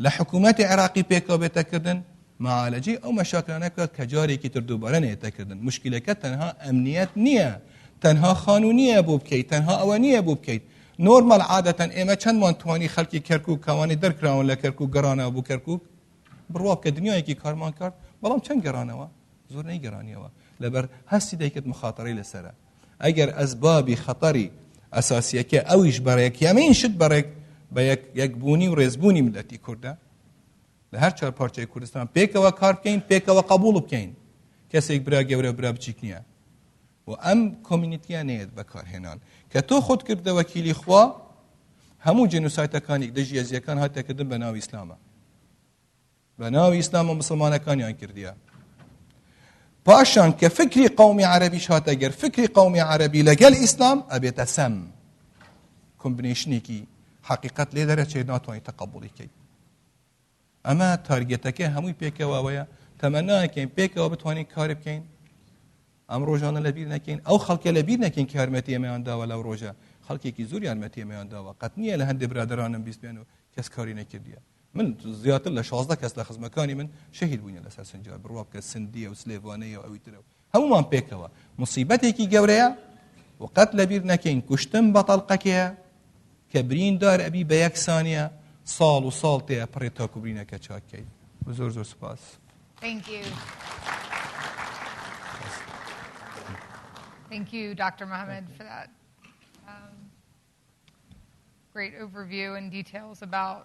لە حکوومەتی عێراقی پێکەوە بێتەکردن معالەجەی ئەو مەشاکلانەکە کە جارێکی تر دووبارە نێتەکردن مشکلەکە تەنها ئەمنیەت نییە تەنها خانوونیە بۆ بکەیت تەنها ئەوە نییە بۆ بکەیت نۆرمال عادەتەن ئێمە چەندمان توانی خەڵکی کەرکووک کەوانی دەرکراون لە کەرکووک گەڕانەوە بۆ کەرکووک بڕوا بکە دنیایەکی کارمان کرد بەڵام چەند گەڕانەوە زۆر نەیگەڕانیەوە لەبەر هەستی دەیکرد مخاتەڕەی لەسەرە ئەگەر ئەسبابی خەتەری ئەساسیەکە ئەویش بەڕێک یامین شت بەڕێک بە یەکبوونی و ڕێزبوونی ملەتی کوردە لە هەر چهار پارچەی کوردستان پێکەوە کار بکەین پێکەوە قبول بکەین کەسێک برا گەورە برا بچیک نییە و ئەم کۆمیونیتیە نێت بەکارهێنان کە تۆ خۆت کردە وەکیلی خوا هەموو جێنوسایتەکانی دژی یەزیەکان هاتەکردن بە ناوی ئیسلامە بە ناوی ئیسلامە مسلمانەکانیان کردیە پاشان کە فکری قەومی عەرەبیش هاتە گەر فکری قەومی عەرەبی لەگەڵ ئیسلام ئەبێتە سەم کۆمبینیشنێکی حقیقت لێ دەرەچێت ناتوانێت تەقەبوڵی کەیت ئەمە تارگێتەکە هەمووی پێکەوەیە تەمەناکەین پێکەوە بتوانین کار بکەین ئەم ڕۆژانە لەبیر نەکەین ئەو خەڵکە لەبیر نەکەین کە یارمەتی ئێمەیان داوە لەو ڕۆژە خەڵکێکی زۆر یارمەتی ئێمەیان داوە قەت نییە لە هەندێک برادرانم بیست بێن و کەس کاری نەکردیە من زیاتر لە 16 کەس لە خزمەکانی من شەهید بووینە لەسەر سنجار بڕوا بکە سندیە و سلێڤانەیە و ئەوی ترە هەمومان پێکەوە موسیبەتێکی گەورەیە و قەت لەبیر نەکەین کوشتن بەتەڵقەکەیە کە بریندار ئەبی بە یەک سانیە ساڵ و ساڵ تەیە پڕێ تاکوبرینەکە چاکەیت زۆر زۆر سوپاس Thank you. Thank you, Dr. Mohammed, for that great overview and details about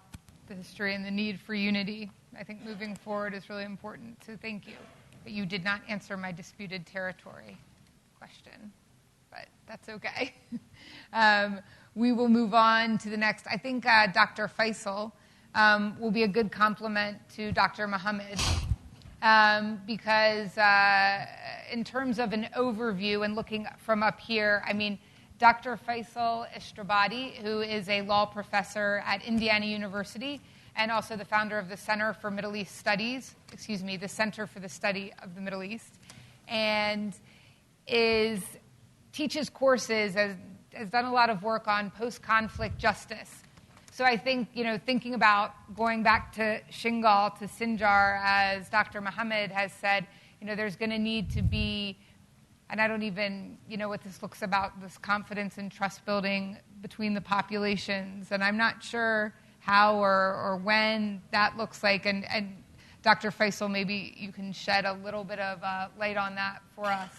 the history and the need for unity. I think moving forward is really important, so thank you. But you did not answer my disputed territory question, but that's okay. We will move on to the next. I think Dr. Faisal will be a good complement to Dr. Mohammed because in terms of an overview and looking from up here, I mean, Dr. Faisal Ishtrabadi, who is a law professor at Indiana University and also the founder of the Center for Middle East Studies, the Center for the Study of the Middle East, and teaches courses, has done a lot of work on post-conflict justice. So I think, thinking about going back to Shingal, to Sinjar, as Dr. Mohammed has said, there's going to need to be, and I don't even, what this looks about, this confidence and trust building between the populations. And I'm not sure how or when that looks like. And Dr. Faisal, maybe you can shed a little bit of light on that for us.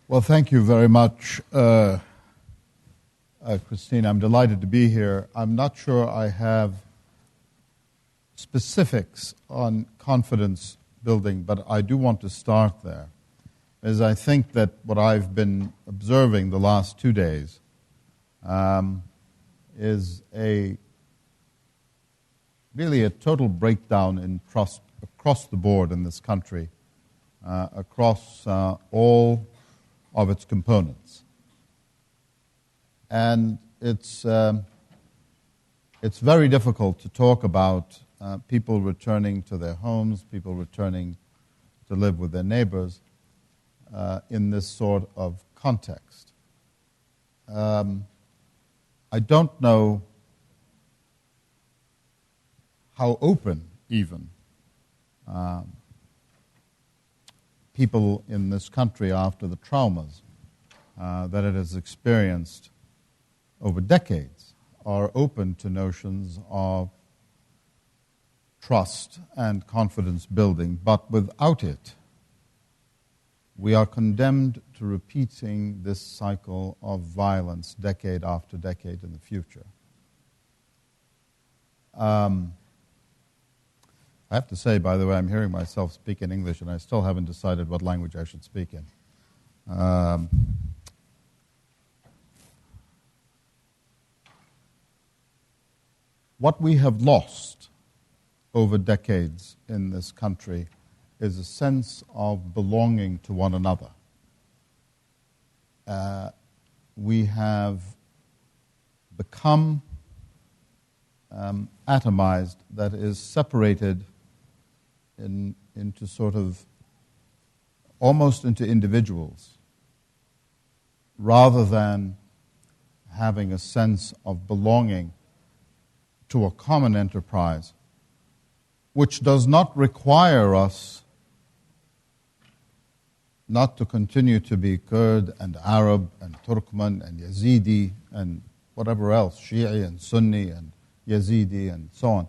Well, thank you very much, Christine. I'm delighted to be here. I'm not sure I have specifics on confidence building, but I do want to start there, as I think that what I've been observing the last 2 days is really a total breakdown in trust across the board in this country, across all of its components. And it's very difficult to talk about people returning to their homes, people returning to live with their neighbors in this sort of context. I don't know how open even people in this country after the traumas that it has experienced over decades are open to notions of trust and confidence building, but without it, we are condemned to repeating this cycle of violence decade after decade in the future. I have to say, by the way, I'm hearing myself speak in English, and I still haven't decided what language I should speak in. What we have lost over decades in this country is a sense of belonging to one another. We have become atomized, that is, separated into sort of almost into individuals, rather than having a sense of belonging to a common enterprise, which does not require us not to continue to be Kurd and Arab and Turkmen and Yazidi and whatever else, Shi'i and Sunni and Yazidi and so on,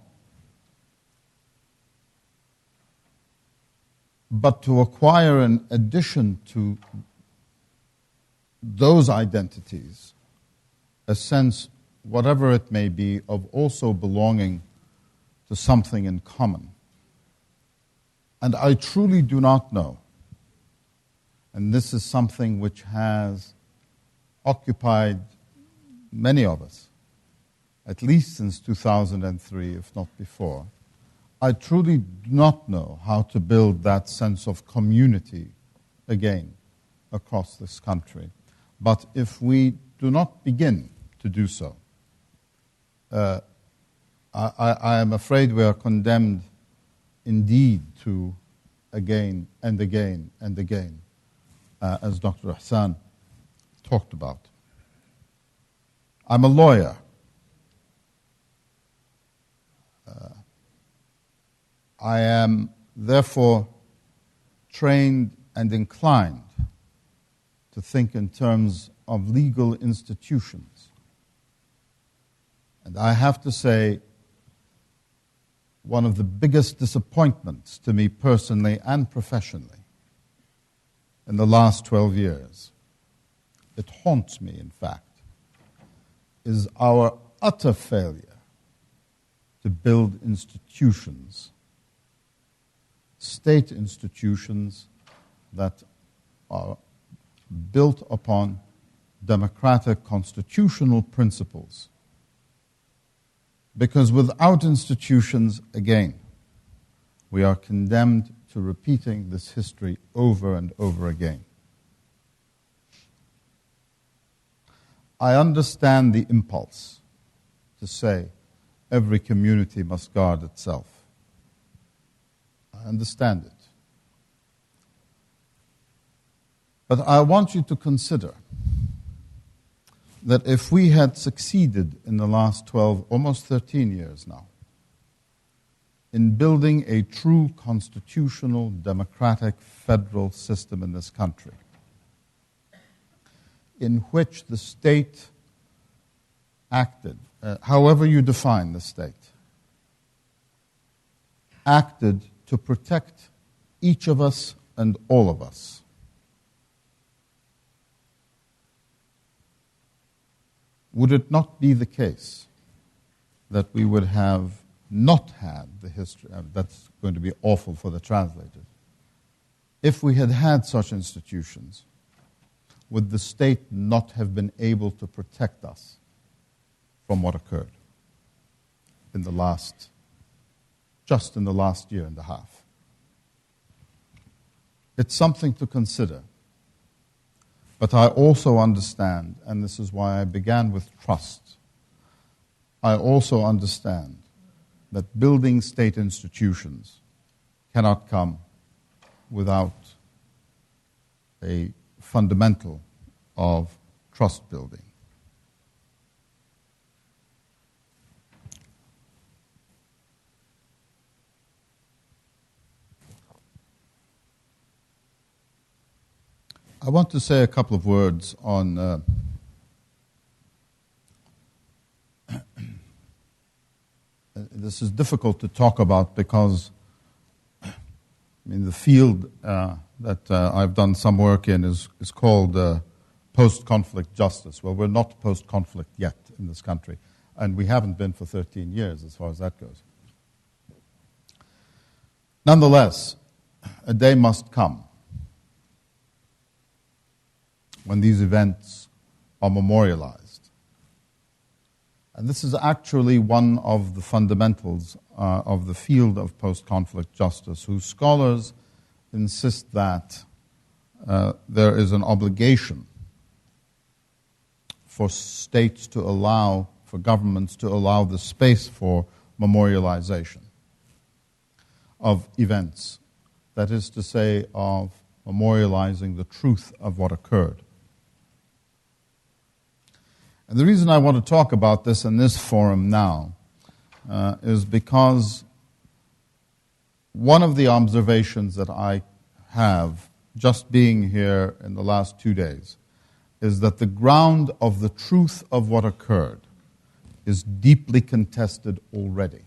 but to acquire, in addition to those identities, a sense, whatever it may be, of also belonging to something in common. And I truly do not know, and this is something which has occupied many of us, at least since 2003, if not before. I truly do not know how to build that sense of community again across this country. But if we do not begin to do so, I am afraid we are condemned indeed to again and again and again, as Dr. Ihsan talked about. I'm a lawyer. I am therefore trained and inclined to think in terms of legal institutions. And I have to say, one of the biggest disappointments to me personally and professionally in the last 12 years, it haunts me in fact, is our utter failure to build institutions, state institutions that are built upon democratic constitutional principles. Because without institutions, again, we are condemned to repeating this history over and over again. I understand the impulse to say every community must guard itself. I understand it. But I want you to consider that if we had succeeded in the last 12, almost 13 years now, in building a true constitutional, democratic, federal system in this country, in which the state acted, however you define the state, acted to protect each of us and all of us. Would it not be the case that we would have not had the history, that's going to be awful for the translators, if we had had such institutions, would the state not have been able to protect us from what occurred in the last, just in the last year and a half? It's something to consider. But I also understand, and this is why I began with trust, I also understand that building state institutions cannot come without a fundamental of trust building. I want to say a couple of words on this is difficult to talk about because I mean, the field that I've done some work in is called post-conflict justice. Well, we're not post-conflict yet in this country, and we haven't been for 13 years as far as that goes. Nonetheless, a day must come when these events are memorialized. And this is actually one of the fundamentals of the field of post-conflict justice, whose scholars insist that there is an obligation for states to allow, for governments to allow the space for memorialization of events. That is to say, of memorializing the truth of what occurred. And the reason I want to talk about this in this forum now is because one of the observations that I have just being here in the last 2 days is that the ground of the truth of what occurred is deeply contested already.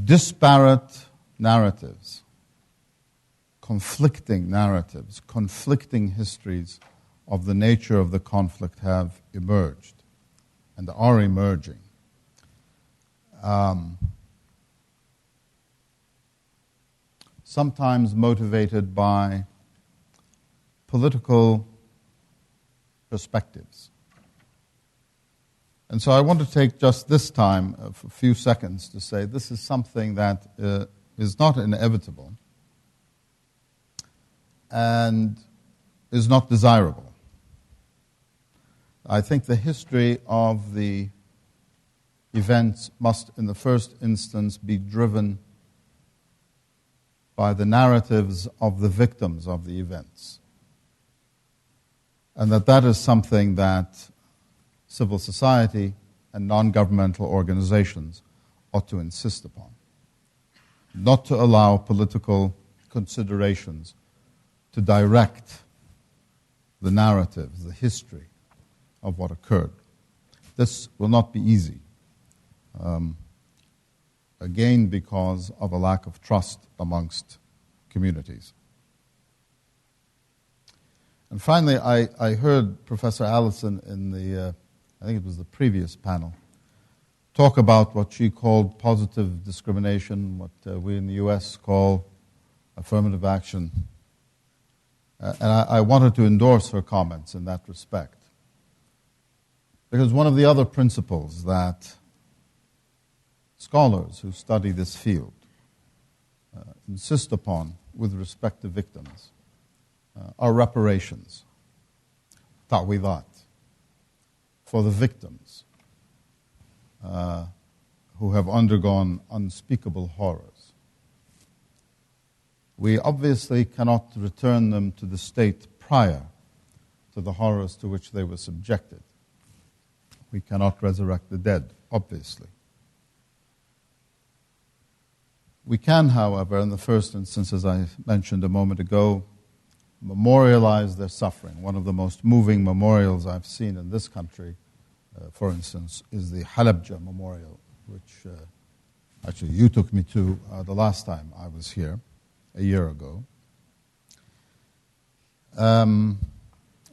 Disparate narratives, conflicting narratives, conflicting histories of the nature of the conflict have emerged and are emerging. Sometimes motivated by political perspectives. And so I want to take just this time, a few seconds, to say this is something that is not inevitable and is not desirable. I think the history of the events must, in the first instance, be driven by the narratives of the victims of the events. And that is something that civil society and non-governmental organizations ought to insist upon. Not to allow political considerations to direct the narrative, the history of what occurred. This will not be easy. Again, because of a lack of trust amongst communities. And finally, I heard Professor Allison in the, I think it was the previous panel, talk about what she called positive discrimination, what we in the U.S. call affirmative action. And I wanted to endorse her comments in that respect. Because one of the other principles that scholars who study this field insist upon with respect to victims are reparations, ta'widat, for the victims who have undergone unspeakable horrors. We obviously cannot return them to the state prior to the horrors to which they were subjected. We cannot resurrect the dead, obviously. We can, however, in the first instance, as I mentioned a moment ago, memorialize their suffering. One of the most moving memorials I've seen in this country, for instance, is the Halabja Memorial, which actually you took me to the last time I was here, a year ago.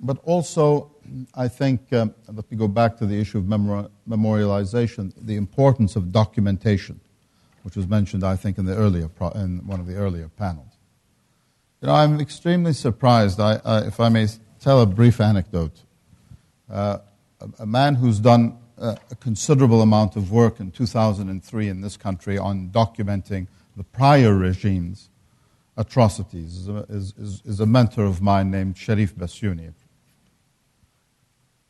But also, I think, let me go back to the issue of memorialization, the importance of documentation, which was mentioned, I think, in one of the earlier panels. You know, I'm extremely surprised, if I may tell a brief anecdote. A man who's done a considerable amount of work in 2003 in this country on documenting the prior regime's atrocities is a mentor of mine named Sharif Bassiouni,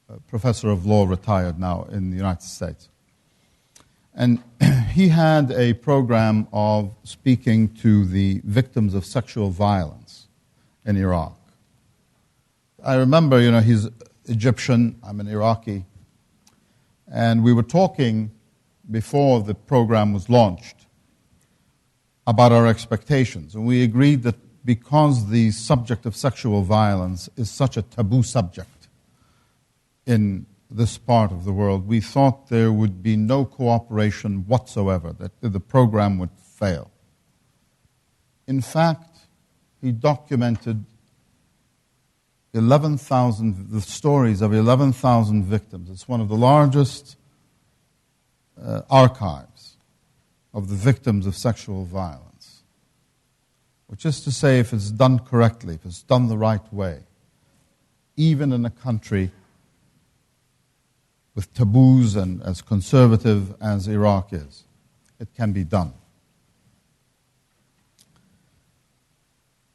a professor of law retired now in the United States. And he had a program of speaking to the victims of sexual violence in Iraq. I remember, you know, he's Egyptian, I'm an Iraqi, and we were talking before the program was launched about our expectations. And we agreed that because the subject of sexual violence is such a taboo subject in this part of the world, we thought there would be no cooperation whatsoever, that the program would fail. In fact, he documented the stories of 11,000 victims. It's one of the largest archives of the victims of sexual violence. Which is to say, if it's done correctly, if it's done the right way, even in a country with taboos and as conservative as Iraq is, it can be done.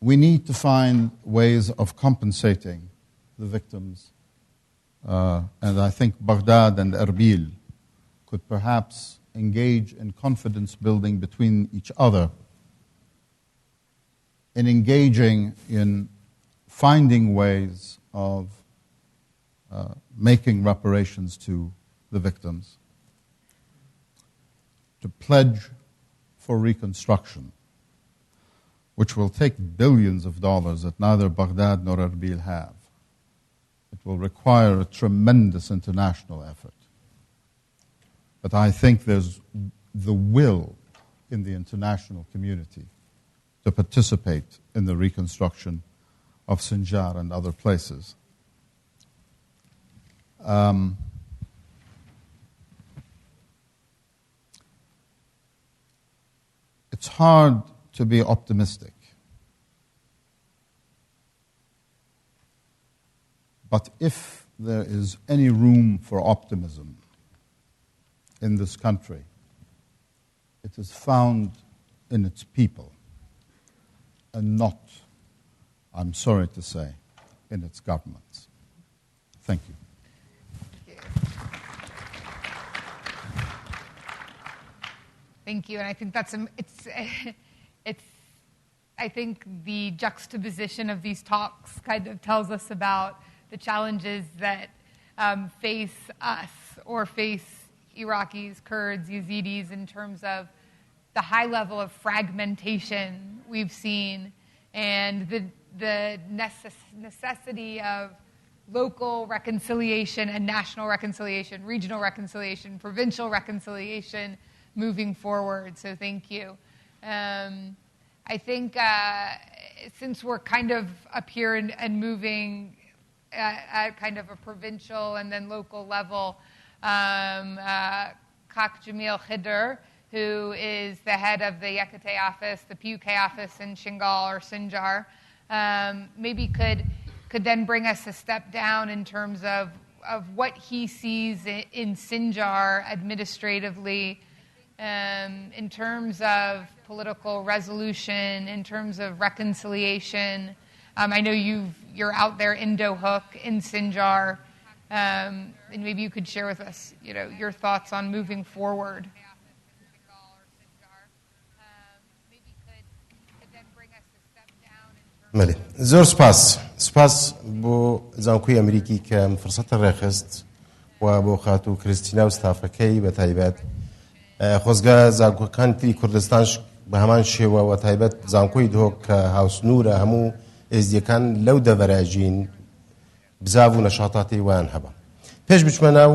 We need to find ways of compensating the victims. And I think Baghdad and Erbil could perhaps engage in confidence building between each other, in engaging in finding ways of making reparations to the victims, to pledge for reconstruction, which will take billions of dollars that neither Baghdad nor Erbil have. It will require a tremendous international effort. But I think there's the will in the international community to participate in the reconstruction of Sinjar and other places. It's hard to be optimistic. But if there is any room for optimism in this country, it is found in its people and not, I'm sorry to say, in its governments. Thank you. Thank you, and I think I think the juxtaposition of these talks kind of tells us about the challenges that face us or face Iraqis, Kurds, Yazidis in terms of the high level of fragmentation we've seen and the necessity of local reconciliation and national reconciliation, regional reconciliation, provincial reconciliation moving forward. So thank you. I think since we're kind of up here and moving at kind of a provincial and then local level, Kak Jamil Khidr, who is the head of the Yekate office, the PUK office in Shingal or Sinjar, maybe could then bring us a step down in terms of what he sees in Sinjar administratively, in terms of political resolution, in terms of reconciliation. I know you're out there in Dohuk, in Sinjar, and maybe you could share with us, your thoughts on moving forward. مالی زۆر سپاس بۆ زانکۆی ئەمریکی کە فرسەتە ڕێخست و بۆ خات و کریستینا و ستافەکەی بە تایبەت خۆزگە زانکۆکان تری کوردستانش بە هەمان شێوە و تایبەت زانکۆی دۆک کە هاوسنورە هەموو ئێزدیەکان لەو دەڤەراژین بزاو و نەشاتاتی وان هەبە پێش بچمە ناو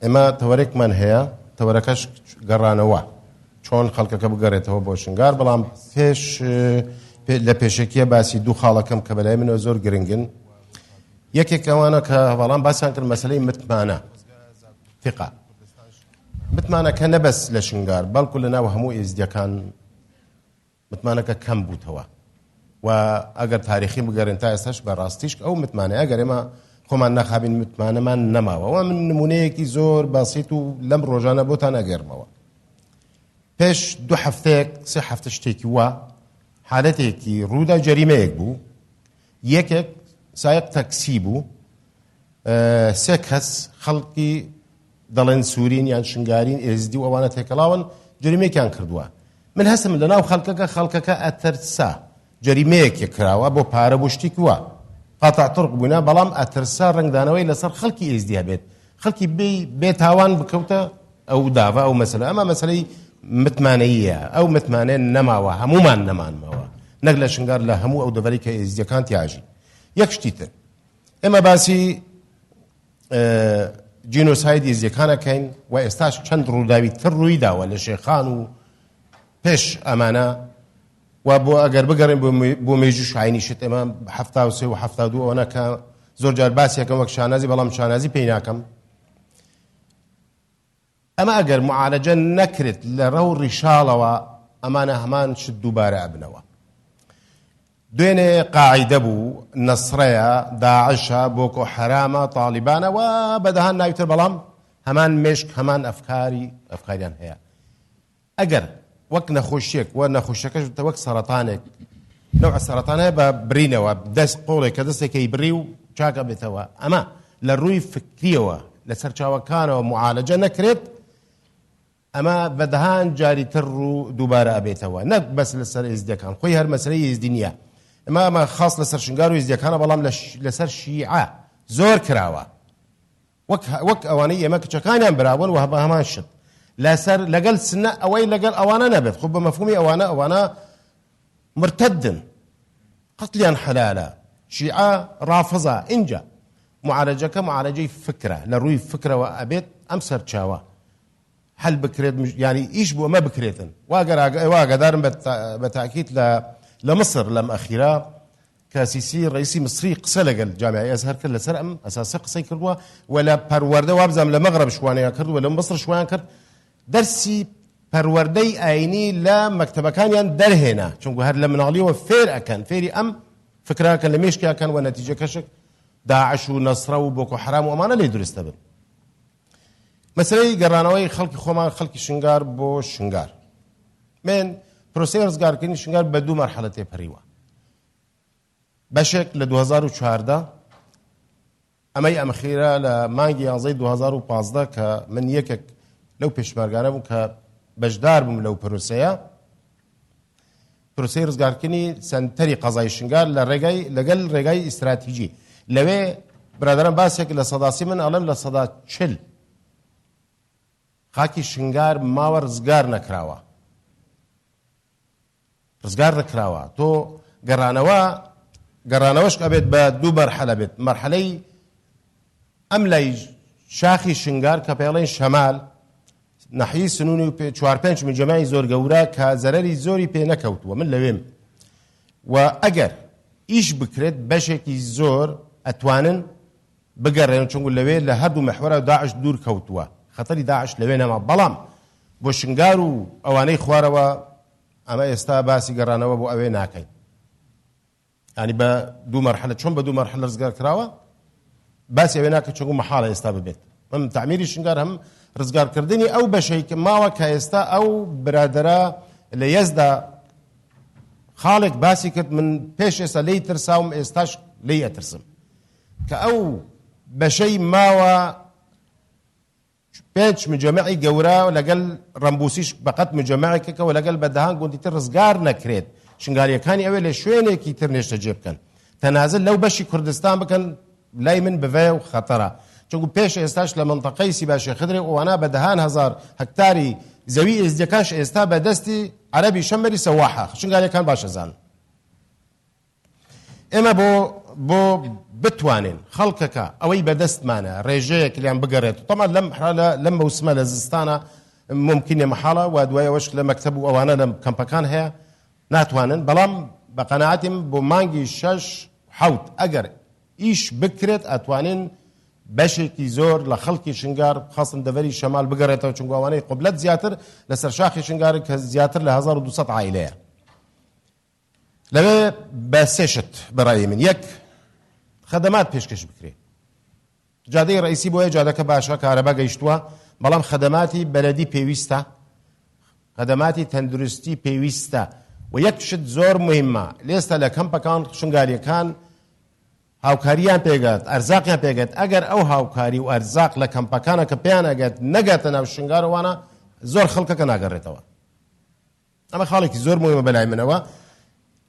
ئێمە تەوەرێکمان هەیە تەوەرەکەش گەڕانەوە چۆن خەڵکەکە بگەڕێتەوە بۆ شنگار بەڵام پێش لە پێشەکیە باسی دوو خاڵەکەم کە بەلای منەوە زۆر گرنگن یەکێک ئەوانە کە بەڵام باسیان کرد مەسەلەی متمانە ثقە متمانەکە نەبەس لە شنگار بەڵکو لە ناو هەموو ئێزدیەکان متمانەکە کەم بووتەوە و ئەگەر تاریخی بگەڕێن تا ئێستاش بەڕاستیش ئەو متمانەیە ئەگەر ئێمە خۆمان نەخابین متمانەمان نەماوە و من نمونەیەکی زۆر باسیت و لەم ڕۆژانە بۆتان ئەگەرمەوە پێش دوو هەفتەیەک سێ هەفتە شتێکی وە حالەتێکی ڕوودا جەریمەیەک بوو یەکێک سایق تەکسی بوو سێ کەس خەڵکی دەڵێن سوورین یان شنگارین ئێزدی و ئەوانە تێکەڵاون جەریمەیەکیان کردووە من هەستم لەناو خەڵکەکە ئەترسا جەریمەیەکی کراوە بۆ پارە بۆ شتێکی وە قاتع تڕق بووینە بەڵام ئەترسا ڕنگدانەوەی لەسەر خەڵکی ئێزدیا بێت خەڵکی بێتاوان بکەوتە ئەو داوا ئەو مەسەلە ئەمە مەسەلەی متمانەیە ئەو متمانەیە نەماوە هەمومان نەمانمەوە نەک لە شنگار لە هەموو ئەو دەڤەری کە ئێزدیەکان تیاژی یەک شتی تر ئێمە باسی جینۆساید یزیەکانەکەین و ئێستاش چەند ڕووداوی تر ڕووی داوە لە شێخان و پێش ئەمانە و بۆ ئەگەر بگەڕێن بۆ مێژوو شعینیشت ئێمە 73 و 72 ئەوەنە کە زۆر جار باسیەکەم وەک شانازی بەڵام شانازی پێی ناکەم ئەمە ئەگەر معالەجە نەکرێت لە ڕەو ڕیشاڵەوە ئەمانە هەمان شت دووبارە ئەبنەوە دوێنێ قاعیدە بوو نەسڕەیە داعشە بۆکۆ حرامە تاڵیبانە و بەدەهان ناویتر بەڵام هەمان مێشک هەمان ئەفکاریان هەیە ئەگەر وەک نەخۆشیێک و نەخۆشیەکەش وەک سەرەتانێک نەوع سەرەتانەیە بە برینەوە دەست قۆڵێک کە دەستێکی بری و چاکە بێتەوە ئەمە لە ڕووی فکریەوە لە سەرچاوەکانەوە معالەجە نەکرێت ئەمە بەدەهان جاریتر و دووبارە ئەبێتەوە نەک بەس لەسەر ئێزدیەکان خۆی هەر مەسەلەی ئێزدی نییە ئەمە خاص لەسەر شنگار و ئێزدیەکانە بەڵام لەسەر شیعە زۆر کراوە وەک ئەوانەی ئێمە کچەکانیان براون و هەمان شت لەسەر لەگەڵ سنە ئەوەی لەگەڵ ئەوانە نەبێت خۆ بە مەفهومی ئەوانە مرتدن قتلیان حلالە شیعە ڕافزە اینجا معالەجەکە معالەجەی فکرە لە ڕووی فکرەوە ئەبێت ئەم سەرچاوە هەل بکرێت ینی ئیش بۆ ئەمە بکرێتن واگەدارم بە تاکید لە مصر لەم ئەخیرا کە سیسی ڕئیسی مصری قسە لەگەڵ جامعی ئەزهەر کرد لەسەر ئەم ئەساسە قسەی کردووە و لە پەروەردە وابزانم لە مەغرب شوانەیان کرد و لە مصر شویان کرد دەرسی پەروەردەی ئاینی لە مەکتەبەکانیان دەرهێنا چونکە هەر لە مناڵیەوە فێر ئەکەن فێری ئەم فکراکەن لە مێشکیاکەن و نەتیجەکەشک داعش و نەسرە و بۆکۆ حرام و ئەمانە لێ دروستە بن مەسەلەی گەڕانەوەی خەڵکی خۆمان خەڵکی شنگار بۆ شنگار من پرۆسەی ڕزگارکردنی شنگار بە دوو مەرحەلە تێپەڕیوە بەشێک لە 2014 ئەمەی ئەمەخیرە لە مانگی 2015 کە من یەکێک لەو پێشمەرگانە بووم کە بەشدار بووم لەو پرۆسەی ڕزگارکردنی سەنتەری قەزای شنگار لەگەڵ ڕێگای ئیستراتیجی لەوێ برادران باسێک لە سەداسی من ئەڵێم لە سەدا 40 خاکی شنگار ماوە ڕزگار نەکراوە تۆ گەڕانەوەش ئەبێت بە دوو مەرحەلە بێت مەرحەلەی ئەم لای شاخی شنگار کە پێڵێن شەمال نەحیی سنوونی و 4-5 جەماعی زۆر گەورە کە زەرەری زۆری پێ نەکەوتووە من لەوێم و ئەگەر ئیش بکرێت بەشێکی زۆر ئەتوانن بگەڕێن چونکە لەوێ لە هەردوو مەحوەرە داعش دوور کەوتووە خەتەری داعش لەوێ نەما بەڵام بۆ شنگار و ئەوانەی خوارەوە ئەمە ئێستا باسی گەڕانەوە بۆ ئەوێ ناکەین ینی بە دوو مەرحەلە چۆن بە دوو مەرحەلە ڕزگار کراوە باسی ئەوێ ناکە چونکە مەحاڵە ئێستا ببێت من تعمیری شنگار هەم ڕزگارکردنی ئەو بەشەی کە ماوە کە ئێستا ئەو برادەرە لە یەزدا خاڵێک باسی کرد من پێش ئێستا لی ترساوم ئێستاش لی ئەترسم کە ئەو بەشەی ماوە 5 مجەمەعی گەورە لەگەڵ ڕەمبوسیش بەقەت مجەمەعێکەکەوە لەگەڵ بەدەهان گوندی تر ڕزگار نەکرێت شنگاریەکانی ئەوێ لە شوێنێکی تر نێشتە جێ بکەن تەنازل لەو بەشی کوردستان بکەن لای من بڤێ و خەتەرە چونکە پێش ئێستاش لە منتەقەی سیباشی خدرێ ئەوانە بەدەهان هەزار هەکتاری زەوی ئێزدیەکانش ئێستا بەدەستی عەرەبی شەمبەری سەواحە شنگاریەکان باشەزان ئێمە بۆ بتوانین خەڵکەکە ئەوەی بەدەستمانە ڕێژەیەک لیان بگەڕێت تەمان لەم مەوسمە لە زستانە ممکنە مەحاڵە و دوایەوەش لە مەکتەب و ئەوانە لە کەمپەکان هەیە ناتوانن بەڵام بە قەناعەتیم بۆ مانگی 6-7 ئەگەر ئیش بکرێت ئەتوانین بەشێکی زۆر لە خەڵکی شنگار خاصن دەڤەری شەمال بگەڕێتەوە چونکە ئەوانەی قوبلەت زیاتر لەسەر شاخی شنگار کە زیاتر لە 1200 عائیلەیە لەوێ بە سێشت بەڕای من یەک خەدەمات پێشکەش بکرێت جادەی ڕئیسی بۆیە جادەکە باشە کارەبا گەیشتووە بەڵام خەدەماتی بەلەدی پێویستە خەدەماتی تەندروستی پێویستە و یەک شت زۆر مهمە لێستا لە کەمپەکان شنگاریەکان هاوکاریان پێگات ئەرزاقیان پێگات ئەگەر ئەو هاوکاری و ئەرزاق لە کەمپەکانە کە پێیان ئەگات نەگاتە ناو شنگارەوانە زۆر خەڵکەکە ناگەڕێتەوە ئەمە خاڵێکی زۆر مهمە بەلای منەوە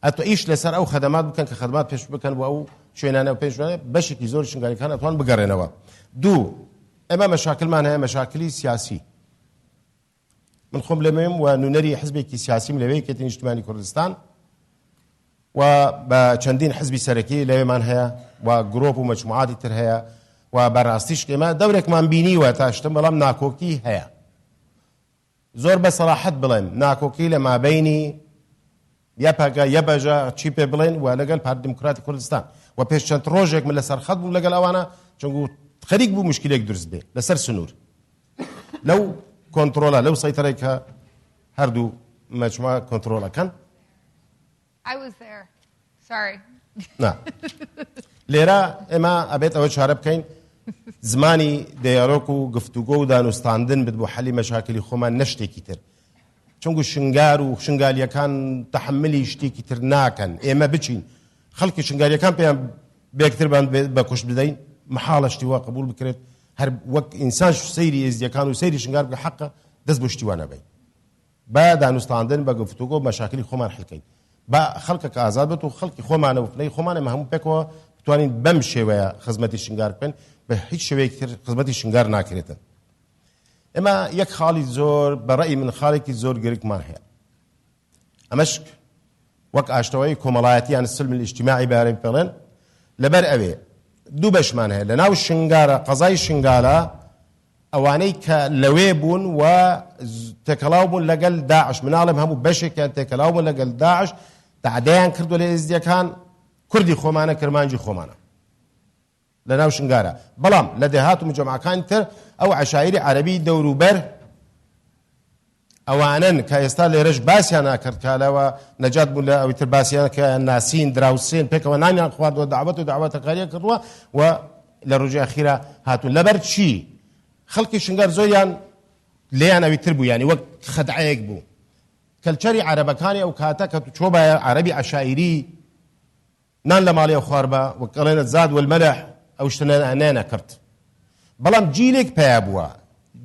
ئەتو ئیش لەسەر ئەو خەدەمات بکەن کە خەدەمات پێش بکەن بۆ ئەو شوێنانە و پێش بەشێکی زۆر شنگاریەکان ئەتوان بگەڕێنەوە دوو ئێمە مەشاکلمان هەیە مەشاکلی سیاسی من خۆم لەمێم و نونەری حزبێکی سیاسیم لەوێ یەکێتی نیشتیمانی کوردستان و بە چەندین حزبی سەرەکی لەوێمان هەیە و گرۆپ و مەجموعاتی تر هەیە و بەڕاستیش ئێمە دەورێکمان بینیوە تا شتم بەڵام ناکۆکی هەیە زۆر بە سەراحەت بڵێم ناکۆکی لە مابەینی یا پەگە یا بەژە چی پێ بڵێن و لەگەڵ پارتی دموکراتی کوردستان و پێش چەند ڕۆژێک من لەسەر خەت بوو لەگەڵ ئەوانە چونگو خەریک بوو مشکلێک دروست بێ لەسەر سنوور لەو کۆنتڕۆلە لەو سەیتەرێک کە هەردوو مەجموعە کۆنتڕۆلەکەن I was there. Sorry. نا لێرە ئێمە ئەبێت ئەوە چارە بکەین زمانی دەیاڕۆک و گفتوگۆ و دانوستاندن بێت بۆ حەلی مەشاکلی خۆمان نەشتێکی تر چونگو شنگار و شنگالیەکان تەحملی شتێکی تر ناکەن ئێمە بچین خەڵکی شنگاریەکان پێیان بێکتر بە کوشت بدەین محاڵە شتی وا قبول بکرێت هەر وەک ئینسان سەیری ئێزدیەکان و سەیری شنگار بکە حەقە دەست بۆ شتیوانە بین با دانوستاندن بە گفتوگۆ و مەشاکلی خۆمان حەلکەین با خەڵکەکە ئازاد بێت و خەڵکی خۆمانە و پلەی خۆمانە ئێمە هەموو پێکەوە بتوانین بەم شێوەیە خزمەتی شنگار بکەن بە هیچ شێوەیەکی تر خزمەتی شنگار ناکرێتن ئێمە یەک خاڵی زۆر بەڕێی من خاڵێکی زۆر گرنگمان هەیە ئەمەش وەک ئاشتەوەی کۆمەڵایەتیان سلم الاجتماعی بارەی پێڵێن لەبەر ئەوێ دوو بەشمان هەیە لەناو شنگارە قەزای شنگالە ئەوانەی کە لەوێ بوون و تێکەڵاو بوون لەگەڵ داعش مناڵم هەموو بەشێکیان تێکەڵاو بوون لەگەڵ داعش تعدایان کردو لە ئێزدیەکان کوردی خۆمانە کرمانجی خۆمانە لەناو شنگارە بەڵام لە دێهات و مجەمعەکانی تر ئەو عەشایری عەرەبی دەوروبەر ئەوانن کە ئێستا لێرەش باسییان ناکرد کالەوە نەجات بوون لە ئەوی تر باسییان کە ناسین دراوسێن پێکەوە نانیان خواردوە داوەت و داوەتەکاریە کردووە و لە ڕۆژی ئەخیرە هاتوون لەبەر چی خەڵکی شنگار زۆریان لێیان ئەوی تر بوو یانی وەک خەدعەیەک بوو کەلچەری عەرەبەکانی ئەو کاتە کە چۆ بە عەرەبی عەشایری نان لە ماڵێ خوار بە وەکەڵێنە زاد والمەلح ئەو شتە نەکرد بەڵام جیلێک پیا بووە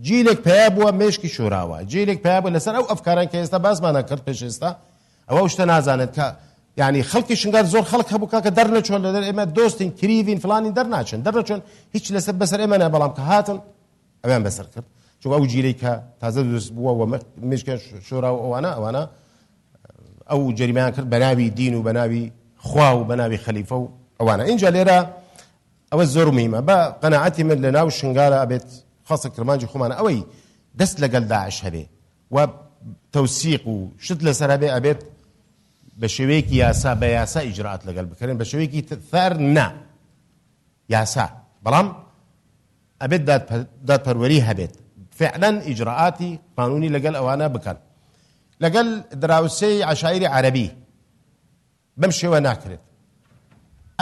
جیلێک پیا بووە مێشکی شۆراوە جیلێک پیا بووە لەسەر ئەو ئەفکاران کە ئێستا باسمان نەکرد پێش ئێستا ئەوە شتە نازانێت کە یعنی خەڵکی شنگار زۆر خەڵک هەبوو کە دەرنەچۆن لە دەر ئێمە دۆستین کریڤین فلانی دەرناچن دەرنەچۆن هیچ لەسەر بەسەر ئێمە نە بەڵام کە هاتن ئەویان بەسەر کرد چون ئەو جیلەی کە تازە دروست بووە و مێشکە شۆراوە ئەوانە ئەو جەریمەیان کرد بە ناوی دین و بە ناوی خوا و بە ناوی خەلیفە و ئەوانە اینجا لێرە ئەوە زۆر مهمە بە قەناعەتی من لە ناو شنگارە ئەبێت خاصە کرمانجی خۆمانە ئەوەی دەست لەگەڵ داعش هەبێ و تەوسیق و شت لەسەر هەبێ ئەبێت بە شێوەیەکی یاسا بە یاسا ئیجرات لەگەڵ بکەن بە شێوەیەکی ثەر نا یاسا بەڵام ئەبێت دادپەروەری هەبێت فعلا ئیجراعاتی قانونی لەگەڵ ئەوانە بکەن لەگەڵ دراوسەی عەشایری عەرەبی بەم شێوە ناکرێت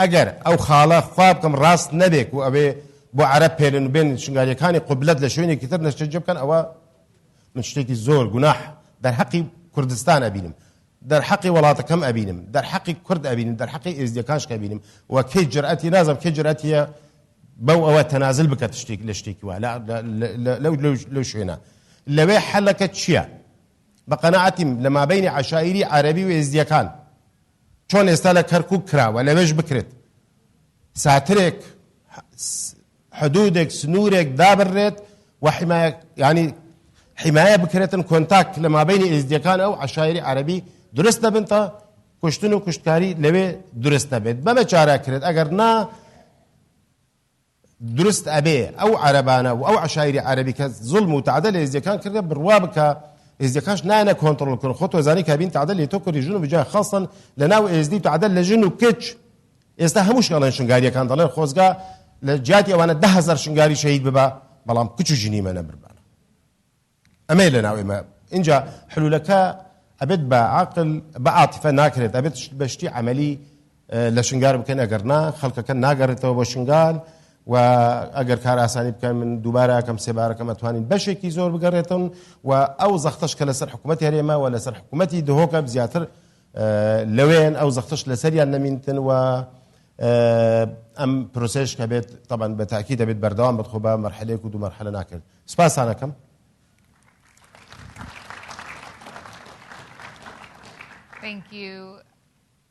ئەگەر ئەو خاڵە خوا بکەم ڕاست نەبێک و ئەوێ بۆ عەرەب پێلن و بێن شنگاریەکانی قوبلەت لە شوێنێکی تر نەشتەجێ بکەن ئەوە من شتێکی زۆر گوناح دەرحەقی کوردستان ئەبینم دەرحەقی وڵاتەکەم ئەبینم دەرحەقی کورد ئەبینم دەرحەقی ئێزدیەکانش ئەبینم و کەی جرئەتی نازم کەی جرئەتیە بەو ئەوە تەنازل بکات شتێک لە شتێکی وا لەو شوێنە لەوێ حەلەکە چییە بە قەناعەتیم لە مابەینی عەشایری عەرەبی و ئێزدیەکان چۆن ئێستا لە کەرکووک کراوە لەوێش بکرێت ساترێک حدودێک سنوورێک دابڕێت و ینی حیمایە بکرێتن کۆنتاک لە مابەینی ئێزدیەکان ئەو عەشایری عەرەبی دروست دەبن تا کوشتن و کوشتکاری لەوێ دروست دەبێت بەمە چارە کرێت ئەگەر نا دروست ئەبێ ئەو عەرەبانە و ئەو عەشایری عەرەبی کە زوڵم و تعدە لە ئێزدیەکان کردە بڕوا بکە ئێزدیەکانش نایەنە کۆنتڕۆڵ کردن خۆ تۆزانی کابین تعدە لێ تۆ کوردی ژن و بجای خاصن لە ناو ئێزدی تعدە لە ژن و کچ ئێستا هەموو شەڵێن شنگاریەکان دەڵێن خۆزگا لە جیاتی ئەوانە 10,000 شنگاری شەهید ببە بەڵام کچ و ژنی منە بربانە ئەمەی لە ناو ئێمە اینجا حلولەکە ئەبێت بە عاقل بە عاتیفە ناکرێت ئەبێت بەشتی عەمەلی لە شنگار بکەن ئەگەر نا خەڵکەکە ناگەڕێتەوە بۆ شنگال و ئەگەر کار ئاسانی بکەن من دووبارە ئەکەم سێبارەکەم ئەتوانین بەشێکی زۆر بگەڕێتن و ئەو زەختەش کە لەسەر حکوومەتی هەرێمە و لەسەر حکوومەتی دهۆکە زیاتر لەوێن ئەو زەختەش لەسەریان نەمینتن و ئەم پرۆسێش کە بێت طبعا بە تاکید دەبێت بەردەوام بێت خۆ بە مەرحەلەیەک و دوو مەرحەلە ناکرد سپاسانەکەم Thank you,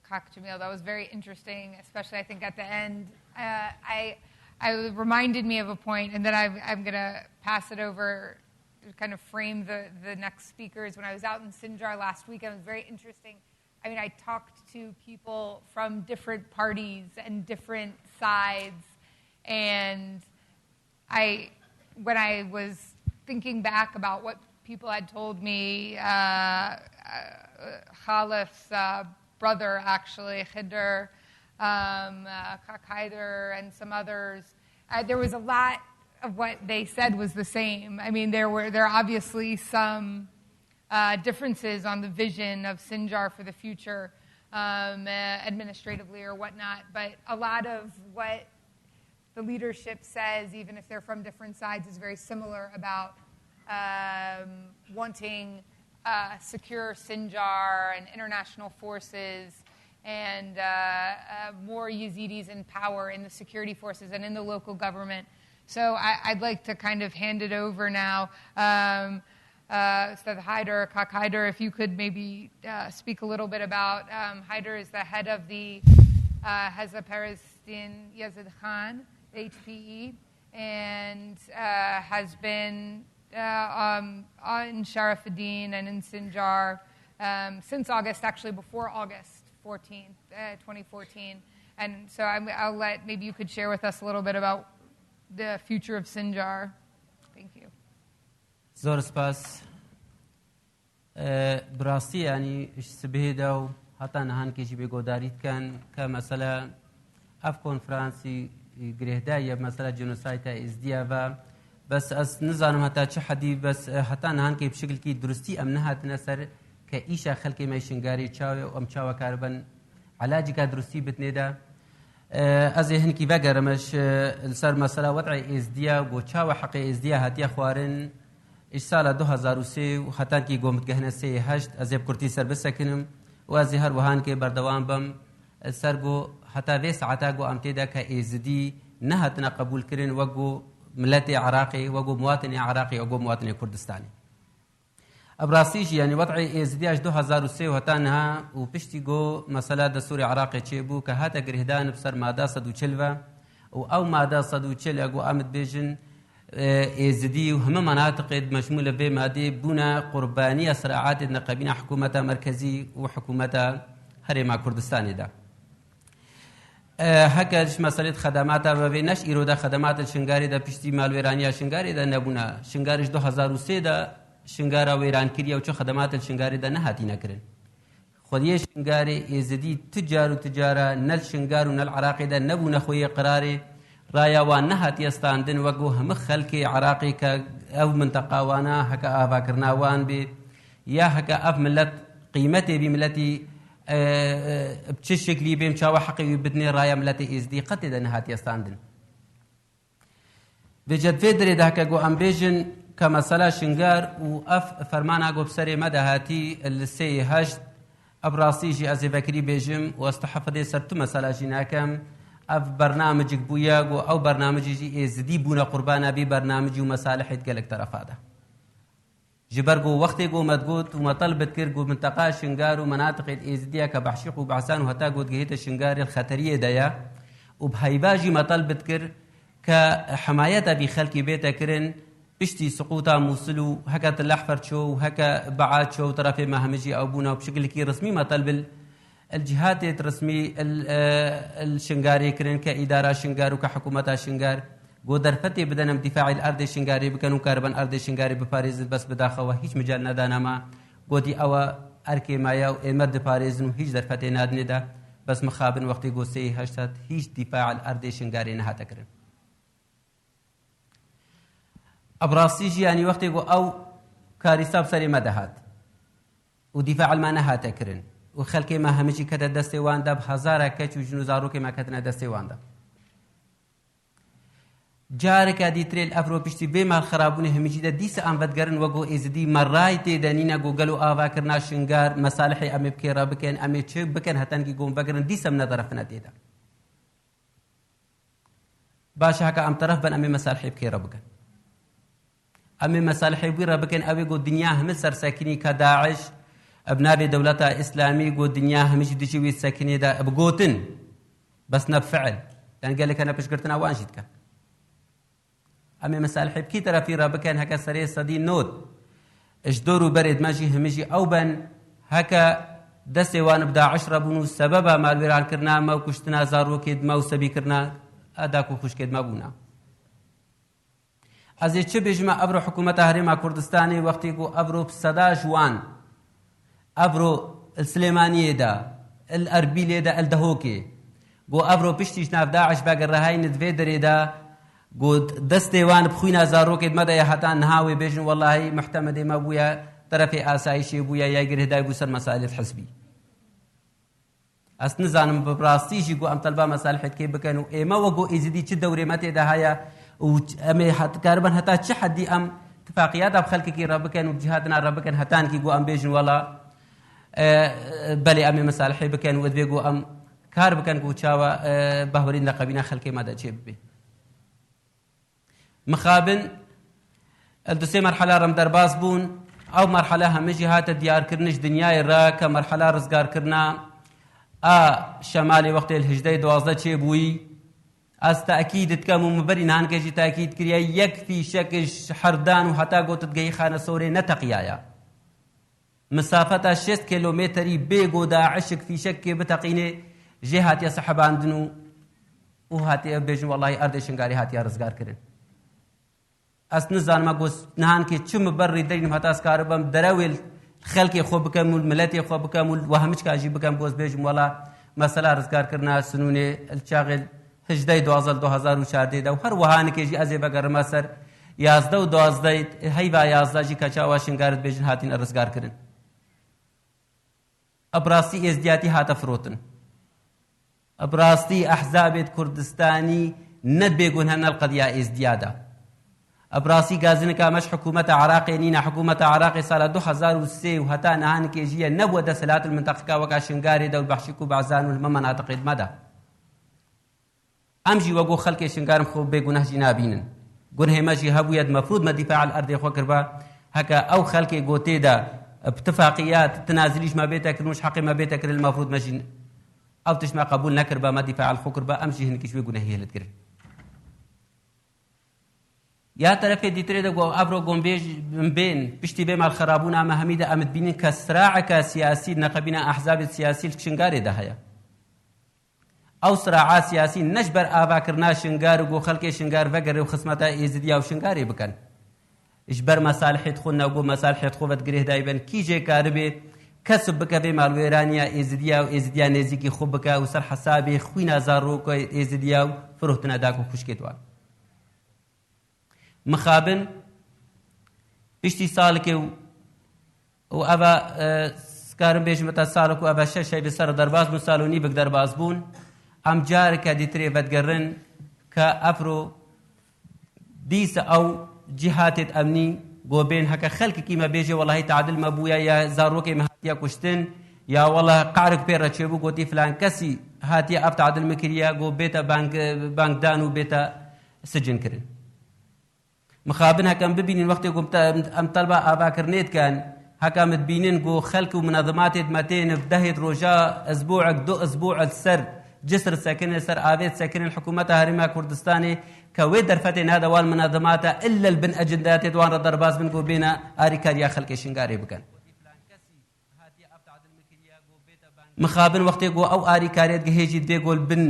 Kak Jamil. That was very interesting, especially I think at the end. I reminded me of a point, and then I'm going to pass it over to kind of frame the next speakers. When I was out in Sinjar last week, it was very interesting. I mean, I talked to people from different parties and different sides, and when I was thinking back about what people had told me, Khalif's brother, actually, Khidr, Kak Haider, and some others, there was a lot of what they said was the same. I mean, there are obviously some differences on the vision of Sinjar for the future, administratively or whatnot, but a lot of what the leadership says, even if they're from different sides, is very similar about wanting secure Sinjar and international forces and more Yazidis in power in the security forces and in the local government. So I'd like to kind of hand it over now. Ustad Haider, Kak Haider, if you could maybe speak a little bit about, Haider is the head of the Hezbollah Palestine Yazid Khan, HPE, and has been in Sharafuddin and in Sinjar since August, actually before August 14th, 2014. And so I'll let, maybe you could share with us a little bit about the future of Sinjar. Thank you. زۆر سپاس براستی ینی سبهێدا و هەتا نەهانکێکی بێگۆداریتکەن کە مەسەلە ئەف کۆنفرانسی گرێداییە مەسەلە جێنۆسایدە ئێزدیاڤە بەس ئەس نزانم هەتا چه حەدی بەس هەتا نەهانکێ بشکلکی درستی ئەم نەهاتنە سەر کە ئیشە خەڵکی مەیشنگاری چاوێ و ئەم چاوەکار بن علاجێکا درستی بتنێدا ئەزێ هەنکی بەگەرمەش لەسەر مەسەلە وەضعی ئێزدیا بۆ چاوە حەقی ئێزدیا هاتیە خوارن إيش سال 2003 وحتى كي قومت جهنا سي هشت أزيب كرتي سر بسكنم وأزهر وهان كي بردوام بم سرقو حتى في ساعتها جو أمتدا كإزدي نهتنا قبول كرين وجو ملتي عراقي وجو مواطني عراقي وجو مواطني كردستاني أبراسيش يعني وضعي إزدي أش 2003 وهتانها وبشتي جو مسألة دستور عراقي تشيبو كهاتا جرهدان بسر مادا صدو تشلفا أو مادا صدو تشل أجو أمد بيجن إزدي وهم مناطق مشمولة بمادة بنا قربانية صراعات نقابين حكومة مركزي وحكومة هرم كردستان دا هكذا مسألة خدمات وبينش إيرودا خدمات الشنغاري دا بشتي مال ويرانيا شنغاري دا نبونا شنغارش 2003 دا شنغارا ويران كريا وشو خدمات الشنغاري دا نهاتي نكرن خوديه شنغاري إزدي تجارة نل شنغار ونل عراقي دا نبونا خوية قراري رايا وانها تيستاندن وجوه مخلكي عراقي ك أو منطقة وانا هكا أفكرنا وان بي يا هكا أف ملت قيمتي بملتي بتشكلي بمشاوى حقي بدني رايا ملتي إزدي قتد انها تيستاندن بجد فيدري ده هكا جو أمبيجن كمسألة شنغار وأف فرمانا جو بسري مدى هاتي السي هشت أبراسيجي أزي بكري بيجم واستحفظي سرتو مسألة جناكم اف برنامجك بوياغو او برنامجي ازدي بونا قربانا بي برنامجي ومصالح يتقلق طرف هذا جبرغو وقتي جو مدغوت ومطلبت كيرغو منطقه شنغار ومناطق الازديا كبحشيق وبعسان وهتا قد جهه الشنغار الخطريه ديا وبهيباجي مطلبت كير كحمايتها بخلق بيتا كرن بشتي سقوطا موصلو هكا تلحفر شو هكا بعاد شو طرف مهمجي او بونا بشكل كي رسمي مطلب الجهات الرسمي الشنغاري كرين كإدارة شنغار وكحكومة شنغار قدر فتي بدنا دفاع الأرض الشنغاري بكانوا كاربن أرض الشنغاري بباريس بس بداخل هيش مجال ندانا ما قدي أو أركي مايا وإمد باريس إنه هيش در فتي نادني ده بس مخابن وقتي قوسي هشتات هيش دفاع الأرض الشنغاري نها تكرن أبراسيجي يعني وقتي قو أو كارثة بسري مدهات ودفاع الما نها تكرن وخلقي ما همشي كده دستي واندا بهزارة كتش وجنو زاروكي ما كتنا دستي واندا جارك هذه تريل أفرو بيشتي بما الخرابون همشي ده ديس أم بدقرن وجو إزدي مراي تدانينا جو قالوا آفا كرنا شنغار مصالحي أمي بكيرا بكن أمي تشيب بكن هتنجي قوم بقرن ديس من طرفنا تيدا باش هكا أم طرف بن أمي مصالحي بكيرا بكن أمي مصالحي بكيرا بكن أبي جو الدنيا هم ساكني كداعش أبناء دولة إسلامي قو الدنيا همش دشوي السكنة دا بقوتن بس نبفعل لأن قال لك أنا بشكرتنا وانشدك أمي مسالح بكي ترى في رابكان هكا سريع صدي نود اجدورو برد ماجي همجي أو بن هكا دسي وان بدا 10 بنو سببا مال ويران كرنا ما وكشتنا زارو كيد ما وسبي كرنا أداكو خوش كيد ما بونا ئەزێ چ بێژمە ئەبرۆ حکوومەتە هەرێما کوردستانی وەختی گۆ ئەبرۆ سەدا جوان ئەبرۆ سلێمانیێدا ئەربیلێدا ئەلدەهۆکێ گۆ ئەبرۆ پشتیش ناف داعش بەگەڕەهای ندوێ دەرێدا گۆ دەستێوان بخوینە زارۆکێت مەدەیە هەتا نهاوێ بێژن وەڵاهی محتەمە دێمە بووە طرفی ئاسایشی بووە یاگەر هدای بوو سەر مەسائلێت حزبی ئەس نزانم بەڕاستیشی گۆ ئەم تەلبا مەسالحێتکەی بکەن و ئێمە وەگۆ ئیزیدی چ دەورێمە تێدا هەیە و ئەمێ کاربن هەتا چ حەدی ئەم اتفاقیاتا بخەلکێکی ڕەبکەن و جیهادنا ڕەبکەن هەتانکی گۆ ئەم بێژن وەڵا بەلێ ئەمێ مەسالحی بکەن و دوێ گۆ ئەم کار بکەن گۆ چاوە بەهوەرین لە قەبینە خەلکێ مادە چێ ببێ مخابن دوسێ مەرحەلە ڕەم دەرباز بوون ئەو مەرحەلە هەمەژی هاتە دیارکردنش دنیای ڕا کە مەرحەلە ڕزگارکردنا شەمالی وەختێ هژدەی دوازدە چێ بووی ئەس تاکیدت کەم و مبەری نهانکێژی تاکید کردیا یەک فیشەکش حەردان و هەتا گۆتت گەی خانە سەورێ نەتەقیایە مسافەتە 6 کیلۆمێتری بێگۆ داعشک فیشەکێ بتەقینێ ژێ هاتیە سەحەباندن و هاتیە بێژن وەڵاهی ئەردەی شنگاری هاتیە ڕزگارکردن ئەس نزانمە گۆ نهانکێ چ مبەڕی دەرینم هەتا سکارە بەم دەرەوێ خەلکی خۆ بکەم و ملەتی خۆ بکەم و هەمچ کاژی بکەم گۆز بێژم وەڵا مەسەلا ڕزگارکردنا سنوونێ چاغێ هژدەی دوازەل 2014 و هەر وەهانکێژی ئەزێ بەگەڕمە سەر 11 و 12 هەیڤا 11 کە چاوا شنگارت بێژن هاتینە ڕزگارکردن ئەبڕاستی ئێزدیاتی هاتە فرۆتن ئەبڕاستی ئەحزابێت کوردستانی نەت بێگون هەنە القەدیا ئێزدیادا ئەبڕاستی گازنکە ئەمەش حکوومەتە عراقی نینە حکوومەتە عراقی ساڵە 2003 و هەتا نهانکێژیە نەبووە دەسەلات المنتەقەکە وەکا شنگارێدا و بەخشیک و بەعزان و لمە مەناتقێت مەدا ئەمژی وەگۆ خەڵکی شنگارم خۆ بێگونەهژی نابینن گونهێمەژی هەبوویەت مەفروض مەدیفاع الأرض خۆ کردبا هەکە ئەو خەڵکی گۆتێدا اتفاقیات تنازلیش ما بێتە کردنوش حەقی ما بێتە کرد المەفروض مەژین ئەو تشما قبول نەکرد بە مەدیفاع الخۆ کردبا ئەمژی هەنکیش وێ گونەهی هێلت کرد یا طرفێ دیترێ دەگۆ ئەبرۆ گۆمبێژ بێن پشتی بێ ماڵخەرابوون ئامە هەمیدە ئەمت بینین کە سراعەکە سیاسی نەقەبینە ئەحزابێت سیاسی شنگارێدا هەیە ئەو سراعا سیاسی نەش بەر ئاواکردنا شنگار و گۆ خەڵکێ شنگار بەگەڕێ و خزمەتە ئێزدیا و شنگارێ بکەن ئیش بەر مەسالحێت خۆ نەوگۆ مەسالحێت خۆ بەدگرێ دایبن کیژێ کاربێ کەسب بکە بێ ماڵوێرانیا ئێزدیا و ئێزدیا نێزیکی خۆ بکە و سەر حەسابێ خوی نازاڕۆکە ئێزدیا و فرۆتنە داک و خوشکێتوان مخابن پشتی ساڵکێ و ئەوە سکارم بێژمەتە ساڵک و ئەوە شەشەی لەسەر دەرباز بوون ساڵ و نیبک دەرباز بوون ئەم جارێکە دیترێ بەدگەڕن کە ئەفرۆ دیسە ئەو جیهاتێت ئەمنی بۆ بێن هەکە خەلکێکی مەبێژێ وەڵاهی تعادل مەبوویە یا زارۆکێ مەهاتیە کوشتن یا وەڵا قارک پێڕەچێ بوو گۆتی فلان کەسی هاتیە ئەف تعادل مکریە گۆ بێتە بانکدان و بێتە سجنکردن مخابن هەکەم ببینین وەختێ ئەم تەلبا ئاواکردنێت کەن هەکەمت بینن گۆ خەلک و منەظەماتێت مەتێن بدەهێت ڕۆژا ئەسبوعەک دو ئەسبوعەت سەر جسر سەکنێ سەر ئاوێت سەکنن حکوومەتە هەرێما کوردستانی کە وێ دەرفەتێ نادەوان منەظەماتە ئللا البن ئەجنداتێت وان ڕە دەرباز بن گۆ بێنە ئاریکاریا خەلکی شنگارێ بکەن مخابن وەختێ گۆ ئەو ئاریکارێت گەهێژی دێگۆل بن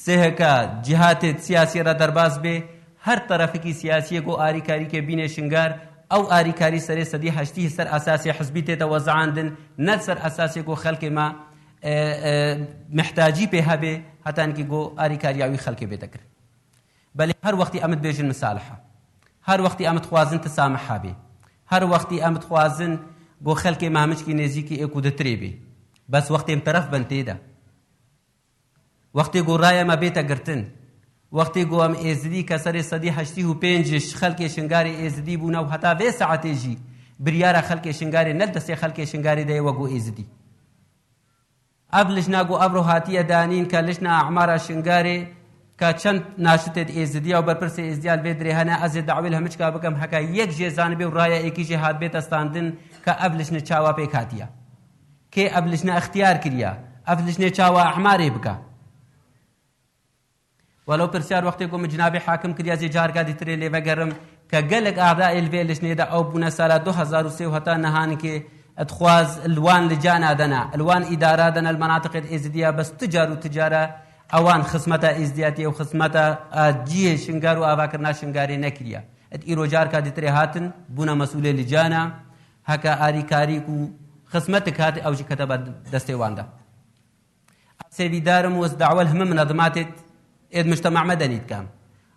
سێهەکە جیهاتێت سیاسی ڕە دەرباز بێ هەر طرفێکی سیاسیە گۆ ئاریکاریکە بینێ شنگار ئەو ئاریکاری سەرێ سەدی هەشتی سەر ئاساسی حزبی تێتە وەزعاندن نەت سەر ئاساسی گۆ خەلکێ ما محتاجی پێ هەبێ هەتانکی گۆ ئاریکاریاوی خەلکێ بێتە کرد بەڵێ هەر وەختی ئەمت بێژن مسالحە هەر وەختی ئەمت خوازن تسامحە بێ هەر وەختی ئەمت خوازن گۆ خەلکێ مامچکی نێزیکی ئێک و دەترێ بێ بەس وەختێم تەرەف بن تێدا وەختێ گۆ ڕایەمە بێتە گرتن وەختی گۆ ئەم ئێزدی کە سەرێ سەدی هەشتی و پێنجش خەلکێ شنگاری ئێزدی بوونە و هەتا بێ سەعاتێژی بریارە خەلکێ شنگاری نەل دەستێ خەلکێ شنگاری دەیە وەگۆ ئێزدی ئەب لژنا گۆ ئەبرۆ هاتیە دانین کە لژنا ئەعمارە شنگارێ کە چەند ناشتێت ئێزدیا و بەرپرسێ ئێزدیال بێ درێ هەنە ئەزێ داویل هەمچکا بکەم هەکا یەک ژێزان بێ و ڕایە ئێکیژێ هات بێتە ستاندن کە ئەب لژنە چاوا پێک هاتیە کێ ئەب لژنە ئەختیار کردیا ئەب لژنێ چاوا ئەحمارێ بکە ولو پرسیار وقتی گم جناب حاکم کردیا زی جارگا دیتری لیو گرم که گلگ اعضاء الویلش نیدا او بنا سال 2003 هتا نهان که ادخواز الوان لجان دنا الوان اداره دنا المناطق الازديا بس تجاره اوان خصمته ازدياتي او خصمته جي شنگار و اواکرنا شنگاری نکریا ئیرۆجار کاتیترێ هاتن بوونە مەسئولێ لجانە هەکە ئاریکاریک و خسمەتك هات ئەوژی کەتە بە دەستێواندا سێویدارم وەس دعوە هەمە منەظماتێت ئێد مجتمع مدني كام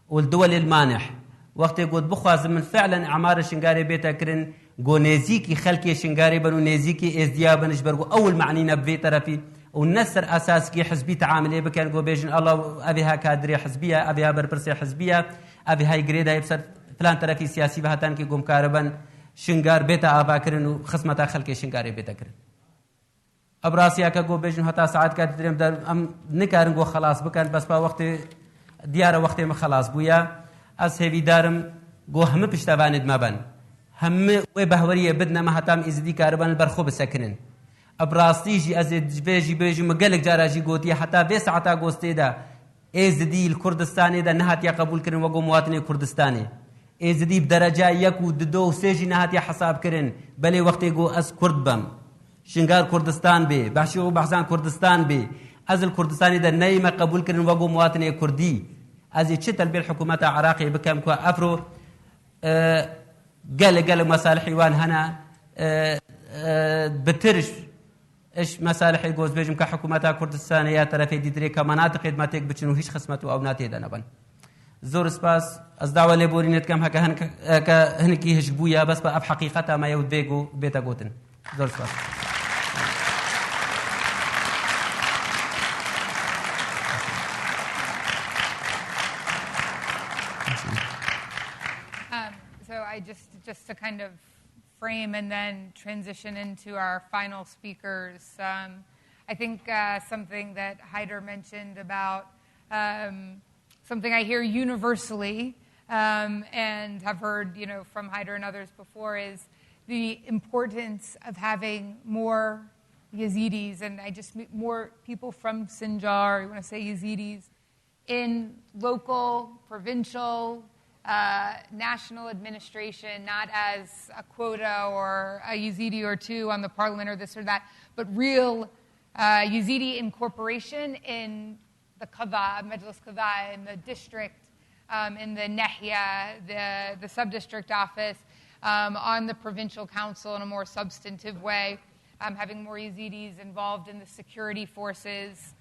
والدول المانح وقت قد بخواز من فعلا اعمار شنغاري بيتا كرن جو نيزيكي خلكي شنغاري بنو نيزيكي ازدياب نجبرغو اول معنينا بفي طرفي والنسر اساس كي حزبي تعامل بكان جو بيجن الله ابيها كادري حزبيه ابيها بربرسي حزبيه ابي هاي جريدا يبصر فلان طرفي سياسي بهاتان كي قوم كاربن شنغار بيتا ابا كرن وخصمتا خلكي شنغاري بيتا كرن ابراسيا كجو بيجن حتى ساعات كانت دريم دار ام نكارن خلاص بكان بس با وقت دیارە وەختێ مە خەلاص بوویە ئەس هێویدارم گۆ هەمە پشتەوانت مەبەن هەمە وێ بەهوەریە بدنەمە هەتام ئیزدی کاربن بەرخۆ بسەکنن ئەبڕاستیژی ئەزێ بێژی بێژی مەگەلێک جاراژی گۆتیە هەتا بێ سەعەتا گۆستێدا ئێزدی کوردستانێدا نەهاتیە قبولکردن وەگۆ مواتنی کوردستانی ئێزدی بدەرەجا یەک و ددۆ و سێژی نەهاتیە حەسابکردن بەلێ وەختێ گۆ ئەس کورد بەم شنگار کوردستان بێ باشی و بەحزان کوردستان بێ أزل كردستاني ده نايمة قبول كرن وقو مواطني كردي أزي تشتل بالحكومات العراقية بكم كوا أفرو قال مصالح وان هنا بترش إيش مصالح يجوز بيجم كحكومات كردستان يا ترى في ديتري كمناطق خدماتك بتشنو هيش خصمته أو ناتي ده نبان زور سباس از دعوة لبورينت كم هكا هنكي هش بويا بس بقى بحقيقتها ما يود بيجو بيتا قوتن زور سباس Just to kind of frame and then transition into our final speakers. I think something that Haider mentioned about something I hear universally and have heard, from Haider and others before is the importance of having more Yazidis and more people from Sinjar, you want to say Yazidis, in local, provincial, national administration, not as a quota or a Yazidi or two on the parliament or this or that, but real Yazidi incorporation in the Qadha, Majlis Qadha, in the district, in the Nahya, the sub-district office, on the provincial council in a more substantive way, having more Yazidis involved in the security forces,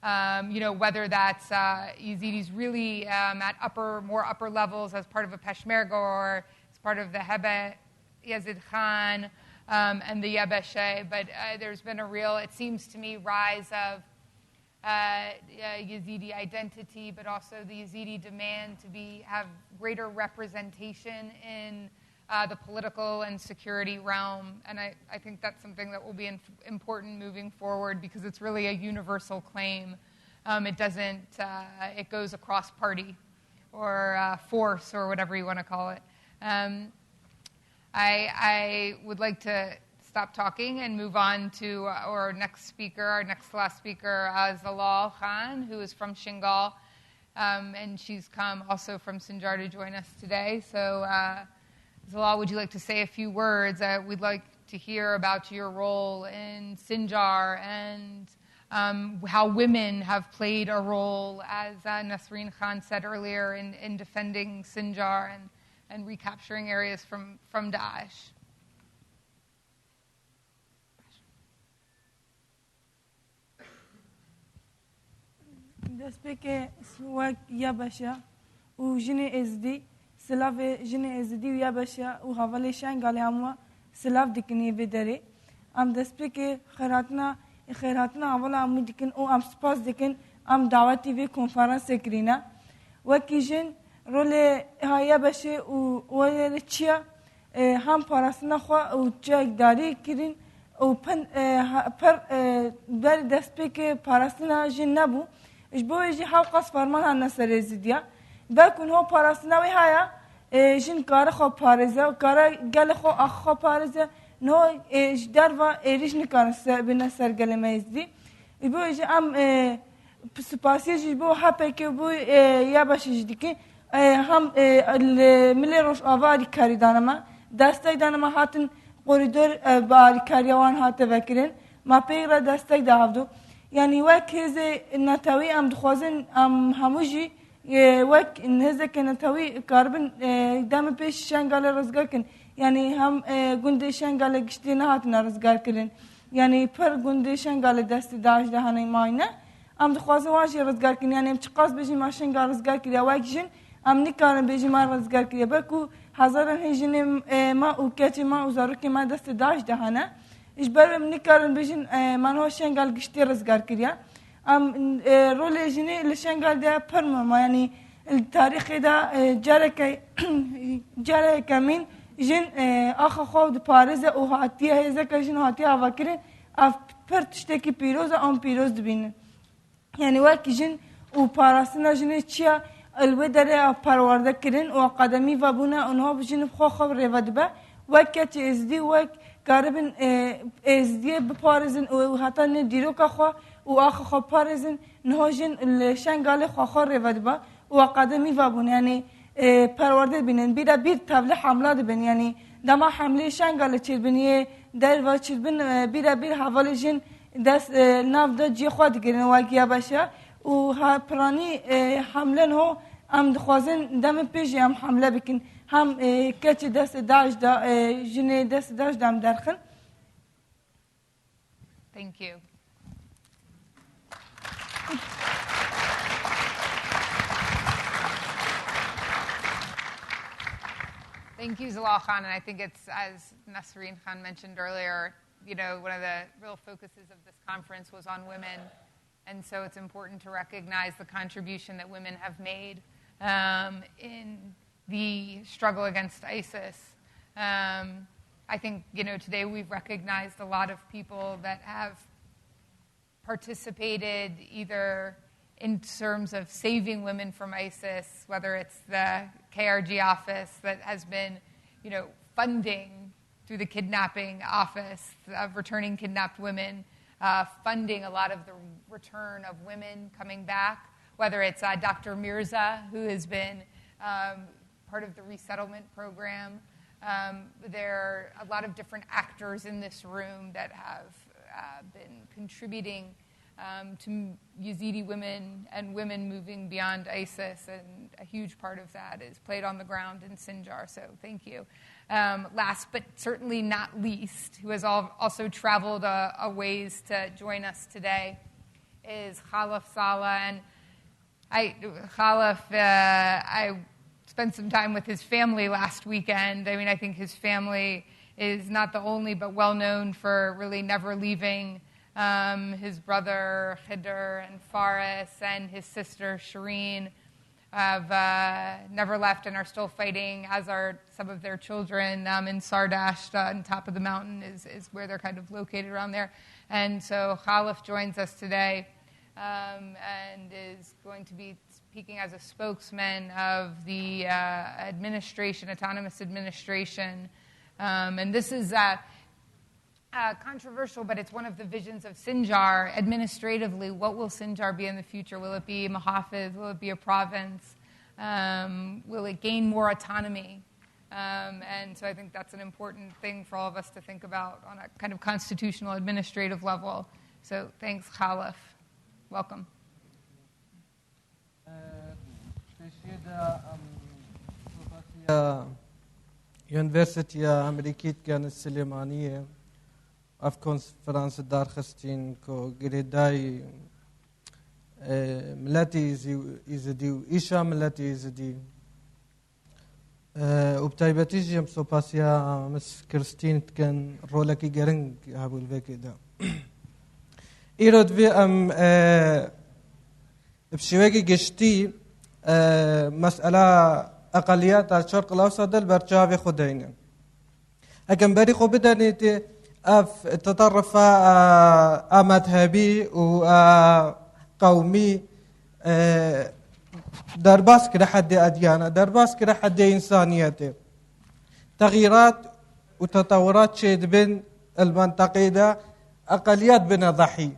whether that's Yazidis really at more upper levels as part of a Peshmerga or as part of the Hebe Yazid Khan and the Yabeshe. But there's been a real, it seems to me, rise of Yazidi identity, but also the Yazidi demand to have greater representation in the political and security realm. And I think that's something that will be important moving forward because it's really a universal claim. It doesn't, it goes across party or force or whatever you want to call it. I would like to stop talking and move on to our next speaker, our next to last speaker, Zalal Khan, who is from Shingal. And she's come also from Sinjar to join us today. So, Zalal, would you like to say a few words? We'd like to hear about your role in Sinjar and how women have played a role, as Nasreen Khan said earlier, in defending Sinjar and recapturing areas from Daesh. دەستپێکێ وەک یا بەشە و ژنێ ئێزدی سلاڤێ ژنێ ئێزدی و یا بەشە و هەڤەڵێشان گاڵی هەمووە سلاڤ دکنێ بێ دەرێ ئەم دەستپێکێ خێراتنا هەڤەڵە هەموو دکن و ئەم سپاس دکن ئەم داوەتی vê konferansê kirîne wekî jin rolê ya beşê û wê çiye hem parastina xwe û çekdarî kirin û per berî destpêkê parastina jin nebû ji bo wê jî hev qas ferman hene serê zîdiya belkûn ho parastina wê heye jin kare xwe parêze kare gelê xwe axwe parêze no ji derva êrîş nikarin bîne ser gelê me zîdî ji bo wê jî em spasiyê jî ji bo hepekê bû ya beşê jî dikin هم ملی روش آواری کاری دانم دستای دانم هاتن قریدور باری کاریوان هاته وکرین ما پیغرا دستای دهاودو یعنی وقتی نتاوی ام دخوازن ام هموجی وەک هێزێکە نەتەوەی کاربن دەمە پێش شەنگالە ڕزگارکردن یعنی هەم گوندی شەنگالە گشتی نەهاتنە ڕزگارکردن یعنی پڕ گوندی شەنگالە دەستی داعشدا هەنەی ماینە ئەم دخوازم واژێ ڕزگارکردن یعنی ئەم چ قاس بێژی ما شەنگال ڕزگار کردیا وەک ژن ئەم نیکارن بێژی ما ڕزگار کردیا بەکو هەزاران هێژنێ ما و کەچی ما و زارۆکی ما دەستی داعشدا هەنە ئیش بەرم نیکارن بێژن مانەوە شەنگال گشتی ڕزگار کردیا ئەم ڕۆلێ ژنێ لە شەنگالدا پڕمەمە ینی تاریخێدا جارێکە من ژن ئاخە خۆ دپارێزە و هاتیە هێزەکە ژن هاتی ئاواکردن ئەف پڕ تشتێکی پیرۆزە ئەم پیرۆز دبینن یعنی وەکی ژن و پاراستنە ژنێ چییە الوێ دەرێ پەروەردەکردن و قەدەمی ڤەبوونە ئەنها بژین بخۆ ڕێڤە دبە وەک کەچ ئێزدی وەک کاربن ئێزدیە بپارێزن و هەتا نێ دیرۆکە خۆ و ئاخە خۆ پارێزن نها ژن لە شەنگالێ خۆ ڕێڤە دبە و قەدەمی ڤەبوون یعنی پەروەردە بینن بیرە بیر تەڤلە حەملا دبن یعنی دەما حەملەی شەنگالە چیربنیە دەرڤە چیربن بیرە بیر هەڤەڵی ژن دەست ناودا جێ خوا دگرن وەگیە بەشە و پرانی حملن هو ام دخوازن دم پیش ام حمله بکن هم کچ دست داعش دا جنه دست داعش دام درخن. Thank you. Thank you, Zalal Khan, and I think it's, as Nasreen Khan mentioned earlier, you know, one of the real focuses of this conference was on women. And so it's important to recognize the contribution that women have made in the struggle against ISIS. I think, you know, today we've recognized a lot of people that have participated either in terms of saving women from ISIS, whether it's the KRG office that has been, you know, funding through the kidnapping office of returning kidnapped women, funding a lot of the return of women coming back, whether it's Dr. Mirza, who has been part of the resettlement program. There are a lot of different actors in this room that have been contributing to Yazidi women and women moving beyond ISIS, and a huge part of that is played on the ground in Sinjar, so thank you. Last but certainly not least, who has also traveled a ways to join us today, is Khalaf Saleh. And Khalaf, I spent some time with his family last weekend. I mean, I think his family is not the only but well known for really never leaving. His brother Khidr and Faris and his sister Shireen have never left and are still fighting, as are some of their children in Sardasht, on top of the mountain is where they're kind of located around there. And so Khalaf joins us today and is going to be speaking as a spokesman of the administration, autonomous administration. And this is controversial, but it's one of the visions of Sinjar. Administratively, what will Sinjar be in the future? Will it be Mahafiz? Will it be a province? Will it gain more autonomy? And so I think that's an important thing for all of us to think about on a kind of constitutional administrative level. So thanks, Khalaf. Welcome. University Amerikit كان السليمانية اف كونفرانس دار خستين كو غريداي ملاتي يزدي وإيشا ملاتي يزدي وبتايبتي جيم سوباسيا مس كريستين كان رولكي جرنج هابو الفيكي دا إيرود في بشويكي جشتي مسألة أقليات الشرق الأوسط البرجاوي خدينا لكن بري خو بدني اف تطرف مذهبي وقومي درباس كده حد أديانة درباس كده حد إنسانيته تغييرات وتطورات شيد بين المنطقة ده أقليات بين ضحي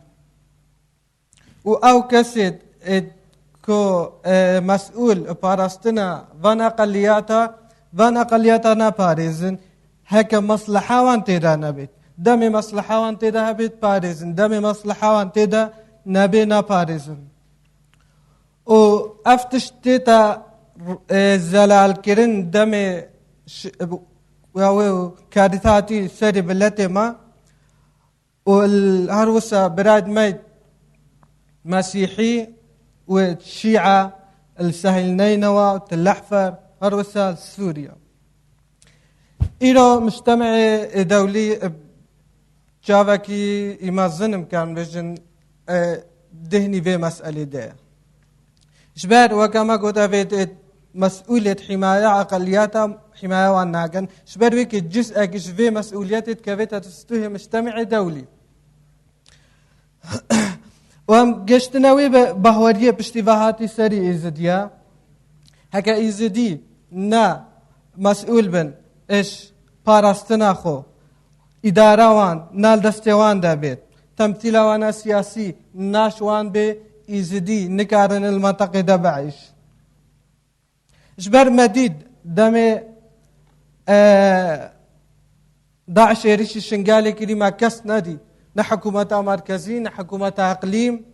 أو كسد كو مسؤول باراستنا فانا أقلياتنا باريزن هكا مصلحة وانتدا نبيت دمي مصلحة وانتدا هبيت باريزن دمي مصلحة وانتدا نبينا باريزن وأفتش تيتا زلال كرن دمي كارثاتي سري بلتي ما والهروسة براد ميت مسيحي والشيعة السهل نينوى والتلحفر هروسة سوريا إيرو مجتمع دولي جافاكي إما ظنم كان بجن دهني في مسألة ده شبار وكما قلت في مسؤولية حماية أقلياتها حماية والناقن شبار ويك الجزء كش في مسؤوليات كفيتها تستوه مجتمع دولي وهم قشتناوي بهورية باشتباهاتي سري إزديا هكا إزدي نا مسؤول بن إيش باراستنا خو إدارة وان نال دستوان دا بيت تمثيل وانا سياسي ناشوان بي إزدي نكارن المنطقة دا بعيش جبر مديد دمي داعش يريش الشنقالي كريما كس نادي نحكومة مركزي نحكومة اقليم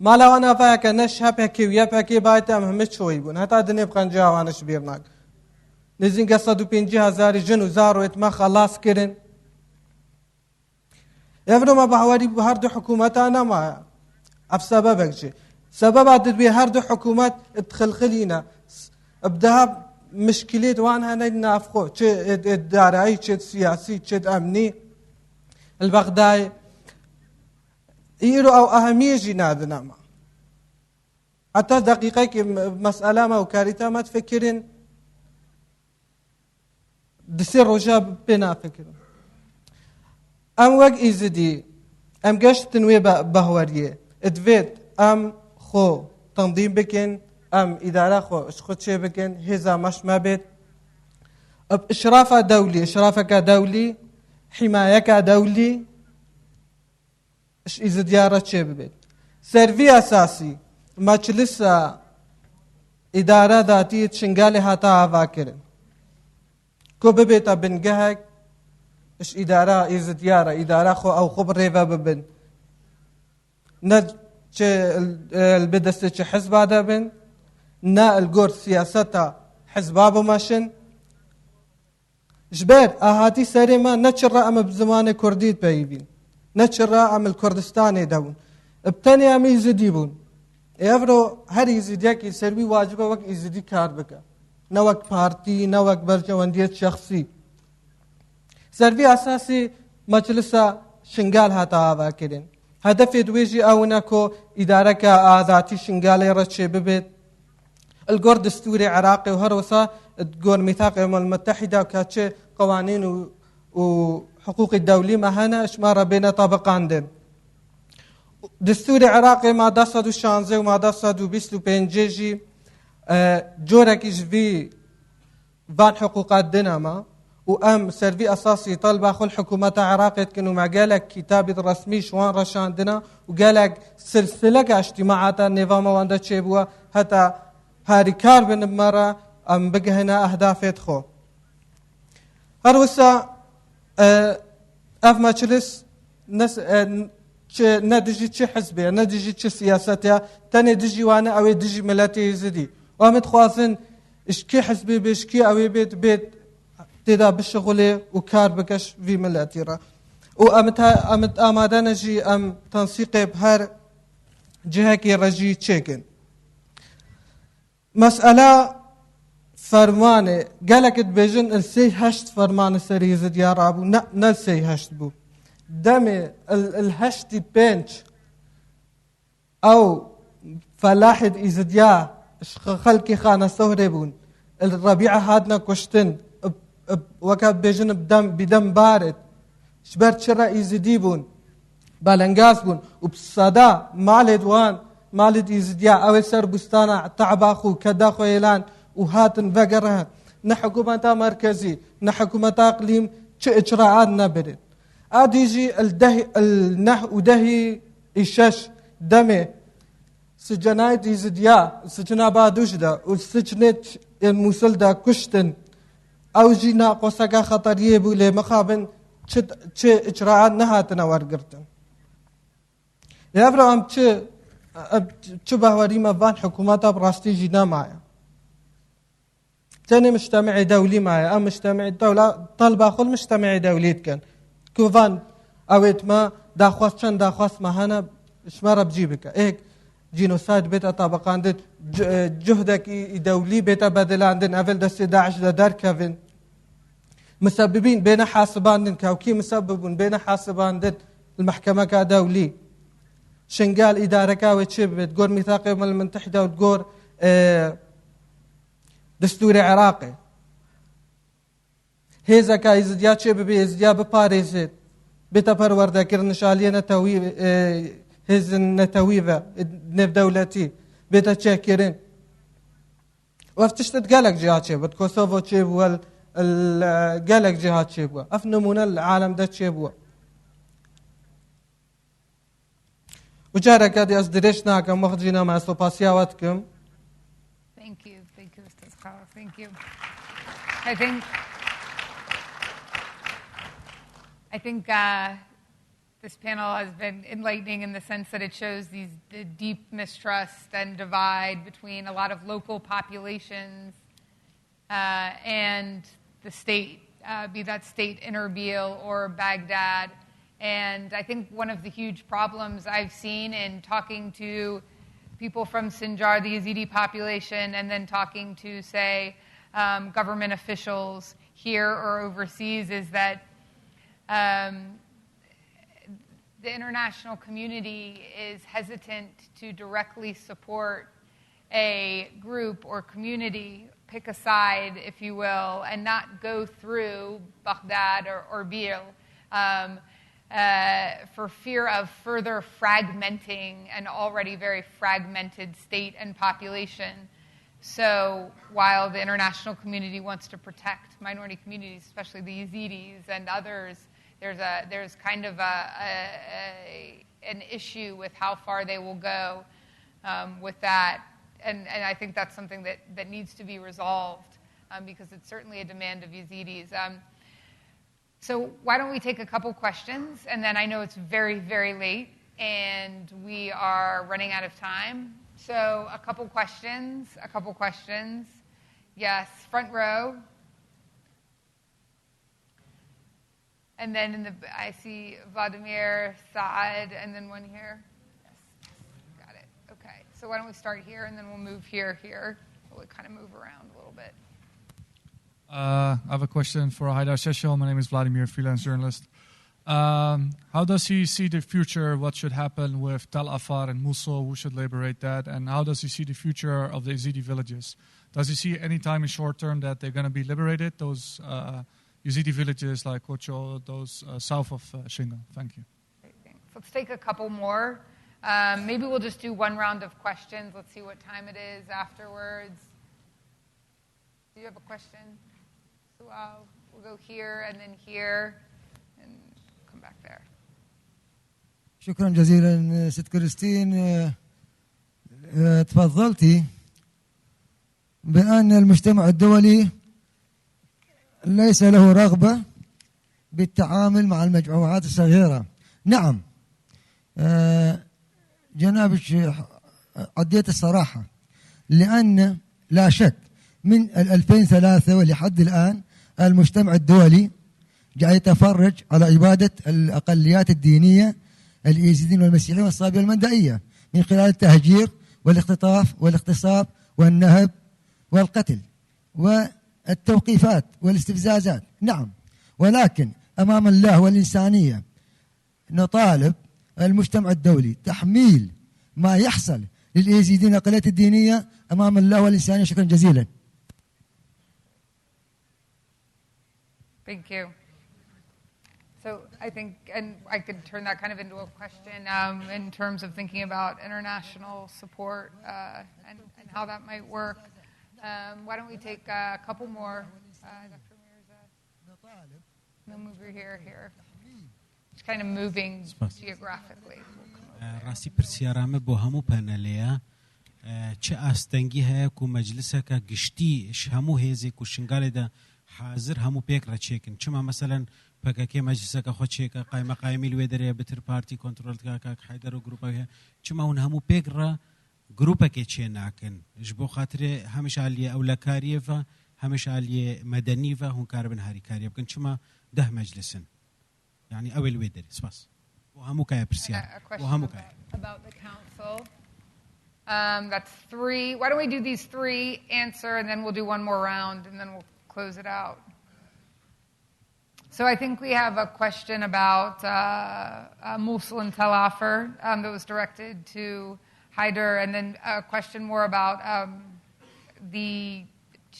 ما لو انا فاك نشهب هكي ويبهكي بايتا مهمت شويبون هتا دنيا بقى نجاوانا شبيرناك نزين قصدو 50,000 جن وزارو اتما خلاص كرن يفرو ما بحواري بهردو حكومتانا ما بسببك جي سبب عدد بهردو حكومات تخلخلينا ابدها مشكلات وانها نافخو تش اداري تش سياسي تش امني البغداي يرو او اهميه جنادنا ما حتى دقيقه مساله ما وكارثه ما تفكرين دسير رجاب بنا فكر ام وق ازدي ام قشت تنوي بهوريه ادفيت ام خو تنظيم بكن ام اداره خو اشخط شي بكن هذا مش ما بيت اشراف دولي اشرافك دولي حمايك دولي اش اذا ديارة شي ببيت سيرفي اساسي مجلس اداره ذاتيه شنغالي هاتا فاكرن كو ببيتا بنجهك اش اداره اذا ديارة اداره خو او خبر ريفا ببن نج البدست حزب هذا بن نا الجور سياستها حزبابو ماشن جبر اهاتي سريما نشر ام بزمان كرديت بايبين نشر ام الكردستاني دون ابتني ام يزديبون يفرو هر يزديك يسوي واجبه وقت يزدي كار بك نوك بارتي نوك برجونديه شخصي سربي اساسي مجلس شنغال هاتا واكدين هدف دويجي اونكو ادارك ذاتي شنغالي رتشي ببيت الجور دستوري عراقي وهروسا تقول ميثاق الامم المتحده وكاتشي قوانين وحقوق الدولي ما هنا اشمار بين طابقان دين دستوري عراقي ما داسدو شانزي وما داسدو بيسلو بينجيجي جورك في فان حقوقات دينما وام سيرفي اساسي طلب اخو الحكومه عراقيه كانوا ما قالك كتاب رسمي شوان رشاندنا وقالك سلسله اجتماعات النظام واندا تشيبوا حتى هاري كاربن مرة ام بقى هنا اهداف يدخو هروسا اف مجلس نس ندجي تشي حزبيه ندجي تشي سياستها تاني دجي وانا او دجي ملاتي يزدي وامد خوازن اشكي حزبي بشكي او بيت تدا بالشغل وكار بكش في ملاتيرا وامت امادانا جي ام تنسيق بهر جهكي رجي تشيكن مسألة فرمانة قالك بيجن السي هشت فرمان سريز ديار ابو نا السي هشت بو دمي الهشت بنش او فلاحد ازديا خلقي خانه سهربون الربيعه هادنا كشتن وكاب بيجن بدم بارد شبرت شرا ازديبون بالانغاسبون وبصدا مالد وان مالد ازديا او سر بستانا تعباخو كداخو اعلان وهاتن بقرها نحكومه مركزي نحكومه اقليم اجراءات نبرد اديجي النح ودهي الشش دمي سجنايت ازديا سجنا بادوشدا والسجنت الموصل دا كشتن او جينا قوسكا خطريه بولي مخابن تش اجراءات نهاتنا ورقرتن يا ابراهيم تش چه باوری مبان حکومت براستی جینا معه تاني مجتمع دولي معه مجتمع الدولة طلبة خل مجتمع دولي كان كوفان اويت ما داخواست چند داخواست ما هنا شمارة بجيبك ايك جينوسايد بيتا طابقان دت جهدك دولي بيتا بدل عندن اول دست داعش دار كافن مسببين بين حاسبان دن كاوكي مسببون بين حاسبان دن المحكمة كدولي شنقال إدارة كاوي تشب تقول ميثاق الأمم المتحدة وتقول دستور عراقي هيزا كايزديا تشب بيزديا بباريس بيتا پرورده كرن شالية نتوي هز نتويفا نف دولتي بيتا تشكرين وافتشتت قالك جهات شب كوسوفو تشب وال قالك جهات شب افنمونا العالم ده تشب وجارة كادي أصدريش ناكم وخجينا مع سوباسياواتكم. Thank you, Mr. Skala. Thank you. I think this panel has been enlightening in the sense that it shows the deep mistrust and divide between a lot of local populations and the state, be that state in Erbil or Baghdad. And I think one of the huge problems I've seen in talking to people from Sinjar, the Yazidi population, and then talking to, say, government officials here or overseas is that the international community is hesitant to directly support a group or community, pick a side, if you will, and not go through Baghdad or Erbil. For fear of further fragmenting an already very fragmented state and population. So while the international community wants to protect minority communities, especially the Yazidis and others, there's kind of an issue with how far they will go with that. And I think that's something that needs to be resolved because it's certainly a demand of Yazidis. So why don't we take a couple questions, and then I know it's very, very late, and we are running out of time. So a couple questions. Yes, front row. And then I see Vladimir, Saad, and then one here. Yes, got it. Okay, so why don't we start here, and then we'll move here. We'll kind of move around a little bit. I have a question for Haidar Sheshel. My name is Vladimir, freelance journalist. How does he see the future? What should happen with Tal Afar and Mosul? Who should liberate that? And how does he see the future of the Yazidi villages? Does he see any time in short term that they're going to be liberated, those Yazidi villages like Kocho, those south of Shingal? Thank you. Great, thanks. Let's take a couple more. Maybe we'll just do one round of questions. Let's see what time it is afterwards. Do you have a question? So we'll go here and then here and come back there. شكرا جزيلا ست كريستين. تفضلتي بأن المجتمع الدولي ليس له رغبة بالتعامل مع المجموعات الصغيرة. نعم جنابك عديت الصراحة، لأن لا شك من 2003 ولحد الآن المجتمع الدولي جاء يتفرج على إبادة الأقليات الدينية اليزيديين والمسيحيين والصابئة المندائية من خلال التهجير والاختطاف والاغتصاب والنهب والقتل والتوقيفات والاستفزازات. نعم، ولكن أمام الله والإنسانية نطالب المجتمع الدولي تحميل ما يحصل لليزيديين والأقليات الدينية أمام الله والإنسانية. شكرا جزيلا. Thank you. So I think, and I could turn that kind of into a question in terms of thinking about international support and how that might work. Why don't we take a couple more? Dr. Mirza. We'll move here. Just kind of moving geographically. راسي برسيارامه بو همو پانليا چه استنگی هيا كو مجلسك گشتي اش همو هيزي كو شنگال دا حاضر همو پێک ڕەچێکن چما مەسەلەن پەکەکێ مەجلیسەکە خۆ چێکە قایمەقایمی لێ دەرێ بتر پارتی کۆنترۆلکە کاک حیدەر و گروپە هەیە چما هون هەموو پێک ڕە گروپەکێ چێ ناکەن ژ بۆ خاطرێ هەمیشە لێ ئەولەکاریەڤە هەمیشە لێ مەدەنیڤە هون کار بن هاریکاریە بکەن چما 10 مەجلسن يعني ئەوێ لێ دەرێ سپاس بۆ هەموو کایە پرسیار بۆ هەموو کایە about the council. That's 3. Why don't we do these 3, answer, and then we'll do one more round, and then we'll close it out. So I think we have a question about Mosul and Tel Afar that was directed to Haider, and then a question more about the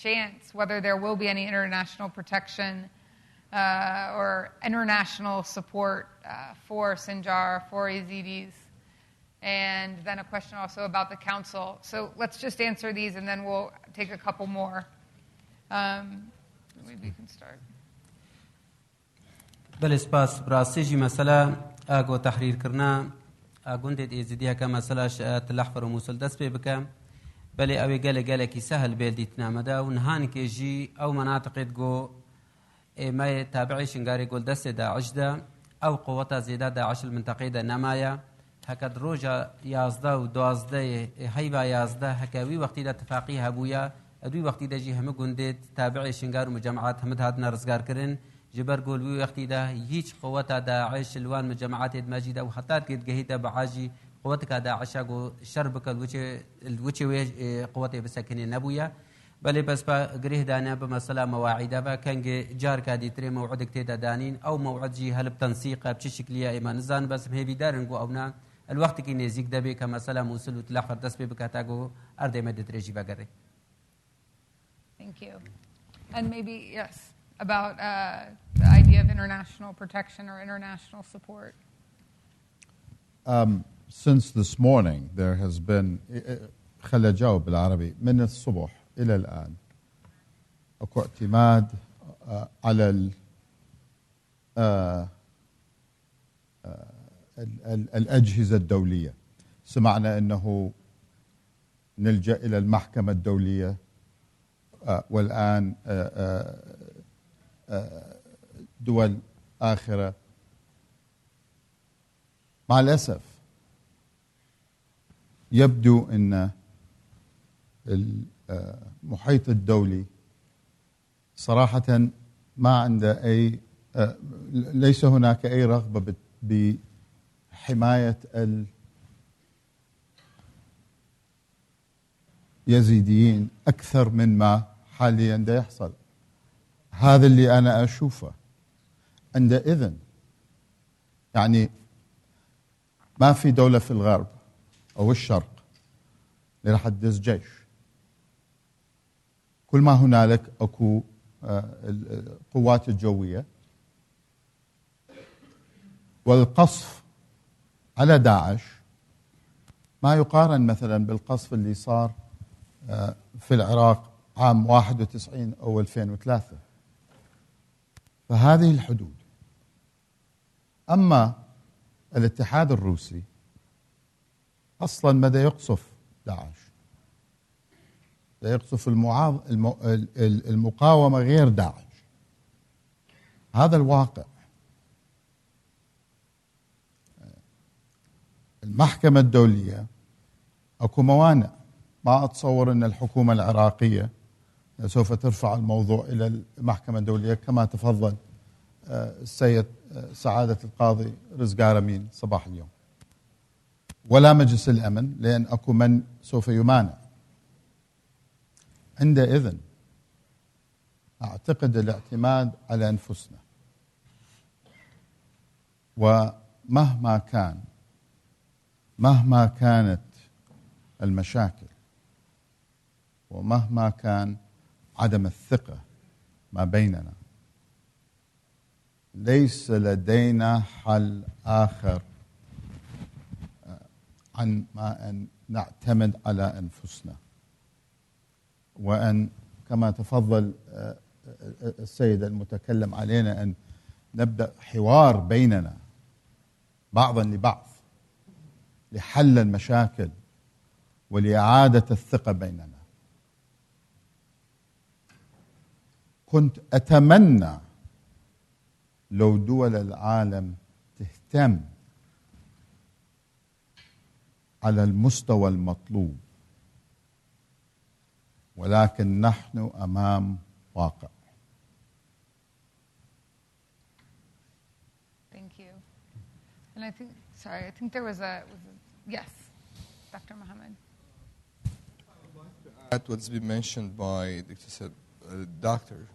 chance, whether there will be any international protection or international support for Sinjar, for Yazidis. And then a question also about the council. So let's just answer these and then we'll take a couple more. Maybe you can start. بله سپاس براسیجی مسئله آگو تحریر کرنا آگوندت ایزیدیه که مسئله تلحفر و موصل دست پی بکم بله اوی گله کی سهل بیلدیت نامده و نهانی که جی او مناطقت گو ما تابعی شنگاری گل دست داعش ده او قوة زیده داعش المنطقه ده نمایه هکد روجا 11 و 12 هیوا 11 هکوی وقتی ده اتفاقی هبویا ادوی وقتی ده جی همه گندید تابعی شنگار و مجمعات همه هادنا رزگار کرن جبر قول وقتی ده هیچ قوة داعش الوان مجمعات ماجده و خطار كيد جهيده بعاجي قوتك داعش اگو شربك الوچه قوة بسكني نبويا بل بس با غريه دانا بمساله مواعيد با كان جار كادي تري موعدك تيدا دانين او موعد جي هل بتنسيق بشي شكليه ايمان زان بس هي دارنغو اونا الوقت كي نزيك دبي كمساله موصل وتلاخر تسبي بكاتاغو ارد مد تريجي بغري. Thank you. And maybe yes about the idea of international protection or international support. Since this morning there has been خلي أجاوب بالعربي من الصبح إلى الآن أكو اعتماد على الأجهزة الدولية. سمعنا أنه نلجأ إلى المحكمة الدولية والآن دول آخرة. مع الأسف يبدو أن المحيط الدولي صراحة ما عنده أي ليس هناك أي رغبة بحماية اليزيديين أكثر من ما حاليا دا يحصل. هذا اللي أنا أشوفه. عندئذ يعني ما في دولة في الغرب أو الشرق اللي راح تدز جيش. كل ما هنالك أكو القوات الجوية والقصف على داعش ما يقارن مثلا بالقصف اللي صار في العراق عام 91 أو 2003. فهذه الحدود. أما الاتحاد الروسي أصلا مدى يقصف داعش، يقصف المقاومة غير داعش. هذا الواقع. المحكمة الدولية أكو موانع. ما أتصور أن الحكومة العراقية سوف ترفع الموضوع إلى المحكمة الدولية كما تفضل السيد سعادة القاضي رزقار أمين صباح اليوم، ولا مجلس الأمن، لأن أكو من سوف يمانع. عندئذ أعتقد الاعتماد على أنفسنا، ومهما كانت المشاكل ومهما كان عدم الثقة ما بيننا، ليس لدينا حل آخر عن ما أن نعتمد على أنفسنا، وأن كما تفضل السيد المتكلم علينا أن نبدأ حوار بيننا بعضا لبعض لحل المشاكل ولإعادة الثقة بيننا. كنت أتمنى لو دول العالم تهتم على المستوى المطلوب، ولكن نحن أمام واقع. Thank you. And I think there was a yes, Dr. Mohammed. At what's been mentioned by Dr.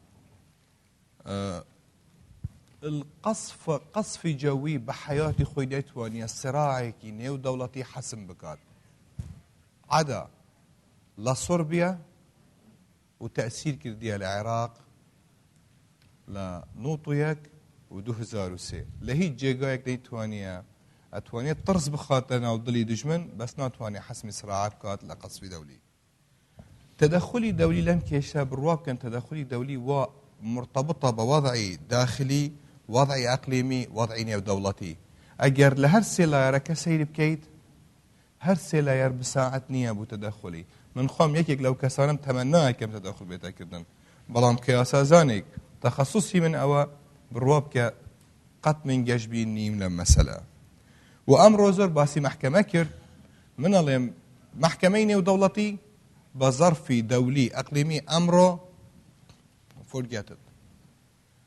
قصف جوي بحياتي خويدت واني الصراع كي نيو دولتي حسم بكات عدا لصربيا وتأثير كردية العراق لنوطيك و2003 لهي جيغايك دي اتوانيا طرز بخاطرنا وضلي دجمن بس ناتواني حسم صراعات بكات لقصف دولي تدخلي دولي لم كيشا بالرواب كان تدخلي دولي ومرتبطة بوضعي داخلي وضعي اقليمي وضعي نيو دولتي اجر لهر سيلاير كسير بكيت هر سيلاير بساعة نية بو تدخلي من خوام يكيك لو كسانم تمناه كم تدخل بيتا كردن بلام كياسا زانيك تخصصي من اوا بالرواب كقط من جشبين نيم لمسألة وامر زور باسي محكمة كرد من اللي محكميني ودولتي بظرف دولي اقليمي امره forget it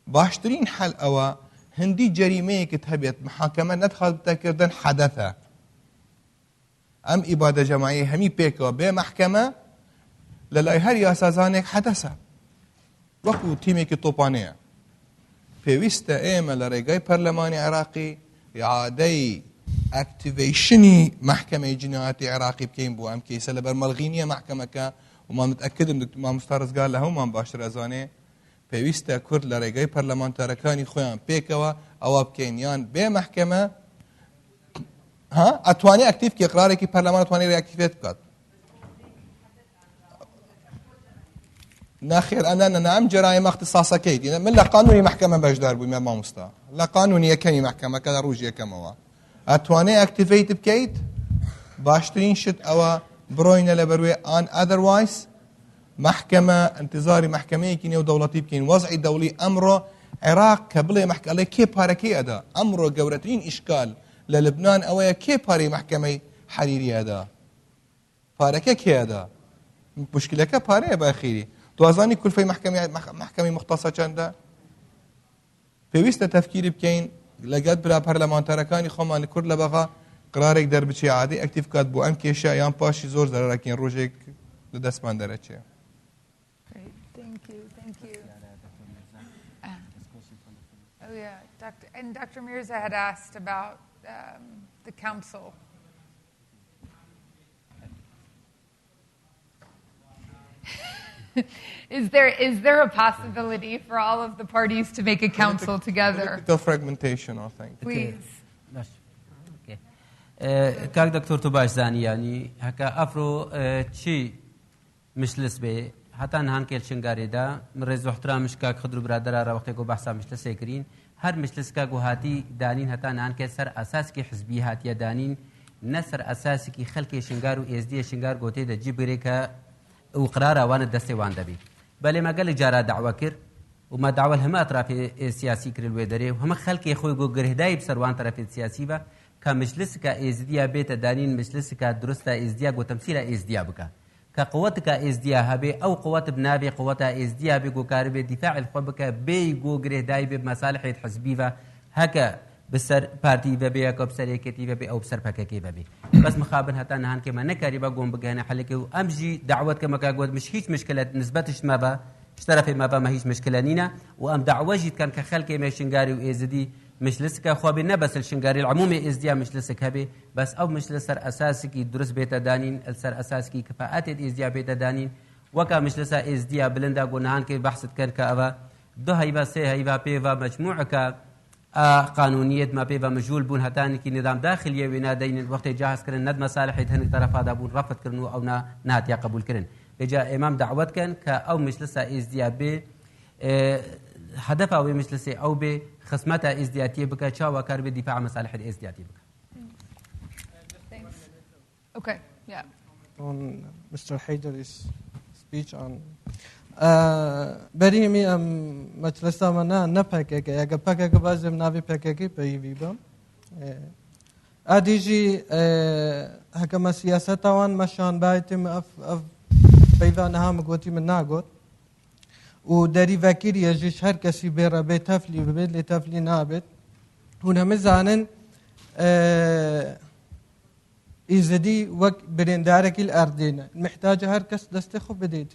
باشترين حل أوا هندي جريمة كتهبت محاكمة ندخل بتكردن حدثة أم إبادة جماعية همي بيكو بمحكمة للاي هر ياسازانك حدثة وكو تيمي كتوبانية بيويستا إيما لرقاي برلماني عراقي إعادي اكتيفيشني محكمة جنايات عراقي بكين بو أم كيسة لبرملغينية محكمة كا وما متأكد ما مستارز قال لهم ما مباشر أزاني پێویستە کورد لە ڕێگەی پەرلەمانتارەکانی خۆیان پێکەوە ئەوە بکەین یان بێ محکەمە ئەتوانێت ئەکتیڤ قرارێکی پەرلەمان ئەتوانێت ڕێکتیڤێت بکات ناخێر ئەنە ئەم جەرایمە اختصاصەکەیت من لە قانونی محکەمە بەشدار بوویم مامۆستا لە قانونی یەکەمی محکەمەکە لە ڕۆژ یەکەمەوە ئەتوانێت ئەکتیڤیت بکەیت باشترین شت ئەوە بڕۆینە لەبەروێ ئان ئەدەروایس محكمة انتظاري محكمة كينيو دولتي بكين وضعي دولي أمره عراق كبلي محكمة كي باركي أدا أمره جورتين إشكال للبنان أويا كي باري محكمة حريري أدا باركي كي أدا مشكلة كباري بأخيري توازاني كل في محكمة مختصة چنده بيويست تفكيري بكين لقد بلا برلمانتاركاني خمان كل لبغا قرارك در بچي عادي اكتيف كات بو ام كيشا يان باشي زور زراركين روجك لدسمان درچه Oh yeah, Dr. Mirza had asked about the council. Is there a possibility for all of the parties to make a council together? Political fragmentation, I think. Please. كاك دكتور توباش زاني يعني هكا أفرو شي مشلس به حتى نهان كيل شنگاري دا مرز واحترامش كاك خضرو برادر را وقت کو بحثا مشلس كرين هر مشلس كاك هاتي دانين حتى نهان كيل سر اساس کی حزبي هاتي دانين نسر اساس کی خلق شنگارو اس دي شنگار گوتي د جبريكا وقرار وان دستي وان دبي بل ما قال جارا دعوه كر وما دعوه هم اطراف سياسي كر الويدري وهم خلق خوي گو گرهداي بسر وان طرف سياسي كمجلس كازديا بيت دانين مجلس كدرستا ازديا و تمثيل ازديا بك كقوتك ازديا هبي او قوت بنابي قوتها ازديا بكو كارب دفاع الخبك بيجو غري داي بمصالح حزبيه هكا بسر بارتي بي كو بسر كتيبه بي او بسر بككي بي بس مخابن حتى نهان كما نكاري بقوم بغانا حلك امجي دعوت كما كاغود مش هيك مشكله نسبتش ما با اشترف ما با ما هيش مشكله نينا وام دعوجت كان كخلك مشنغاري وازدي مجلسك خوابي نبس الشنغاري العمومي ازديا مجلسك هبي بس او مجلس سر اساسي درس بيت دانين السر اساسي كفاءات ازديا بيت دانين وكا مجلس ازديا بلندا قنان كي بحث كان كأبا دو هيبا سي هيبا بيفا مجموعة قانونية ما بيفا مجهول بون هتاني كي نظام داخلي وينا دين وقت جاهز كرن ند مصالح هن طرف هذا بون رفض كرنو او نهات قبول كرن اجا امام دعوت كان كاو مجلس ازديا بي هدف او مجلس او بي خصمتها ازدياتيه بك تشاو كارب دفاع مصالح الازدياتيه بك. Okay, yeah. On Mr. Haider's speech on بەریمی ئەم مەجلسامەنا نەپەکێکە ئەگە پەکێکە بازم ناوی پەکێکی پەیوی بم ئادیژی هەکەمە سیاسەتەوان مەشان بایتم ئەف پەیوانەها مگوتی من ناگوت و دەریڤەکیریەژیش هەر کەسی بێڕە بێ تەفلی ببێت لێ تەفلی نابێت هون هەمە زانن ئیزدی وەک برێندارێکی ئەردێنە محتاجە هەر کەس دەستی خۆ بدەیت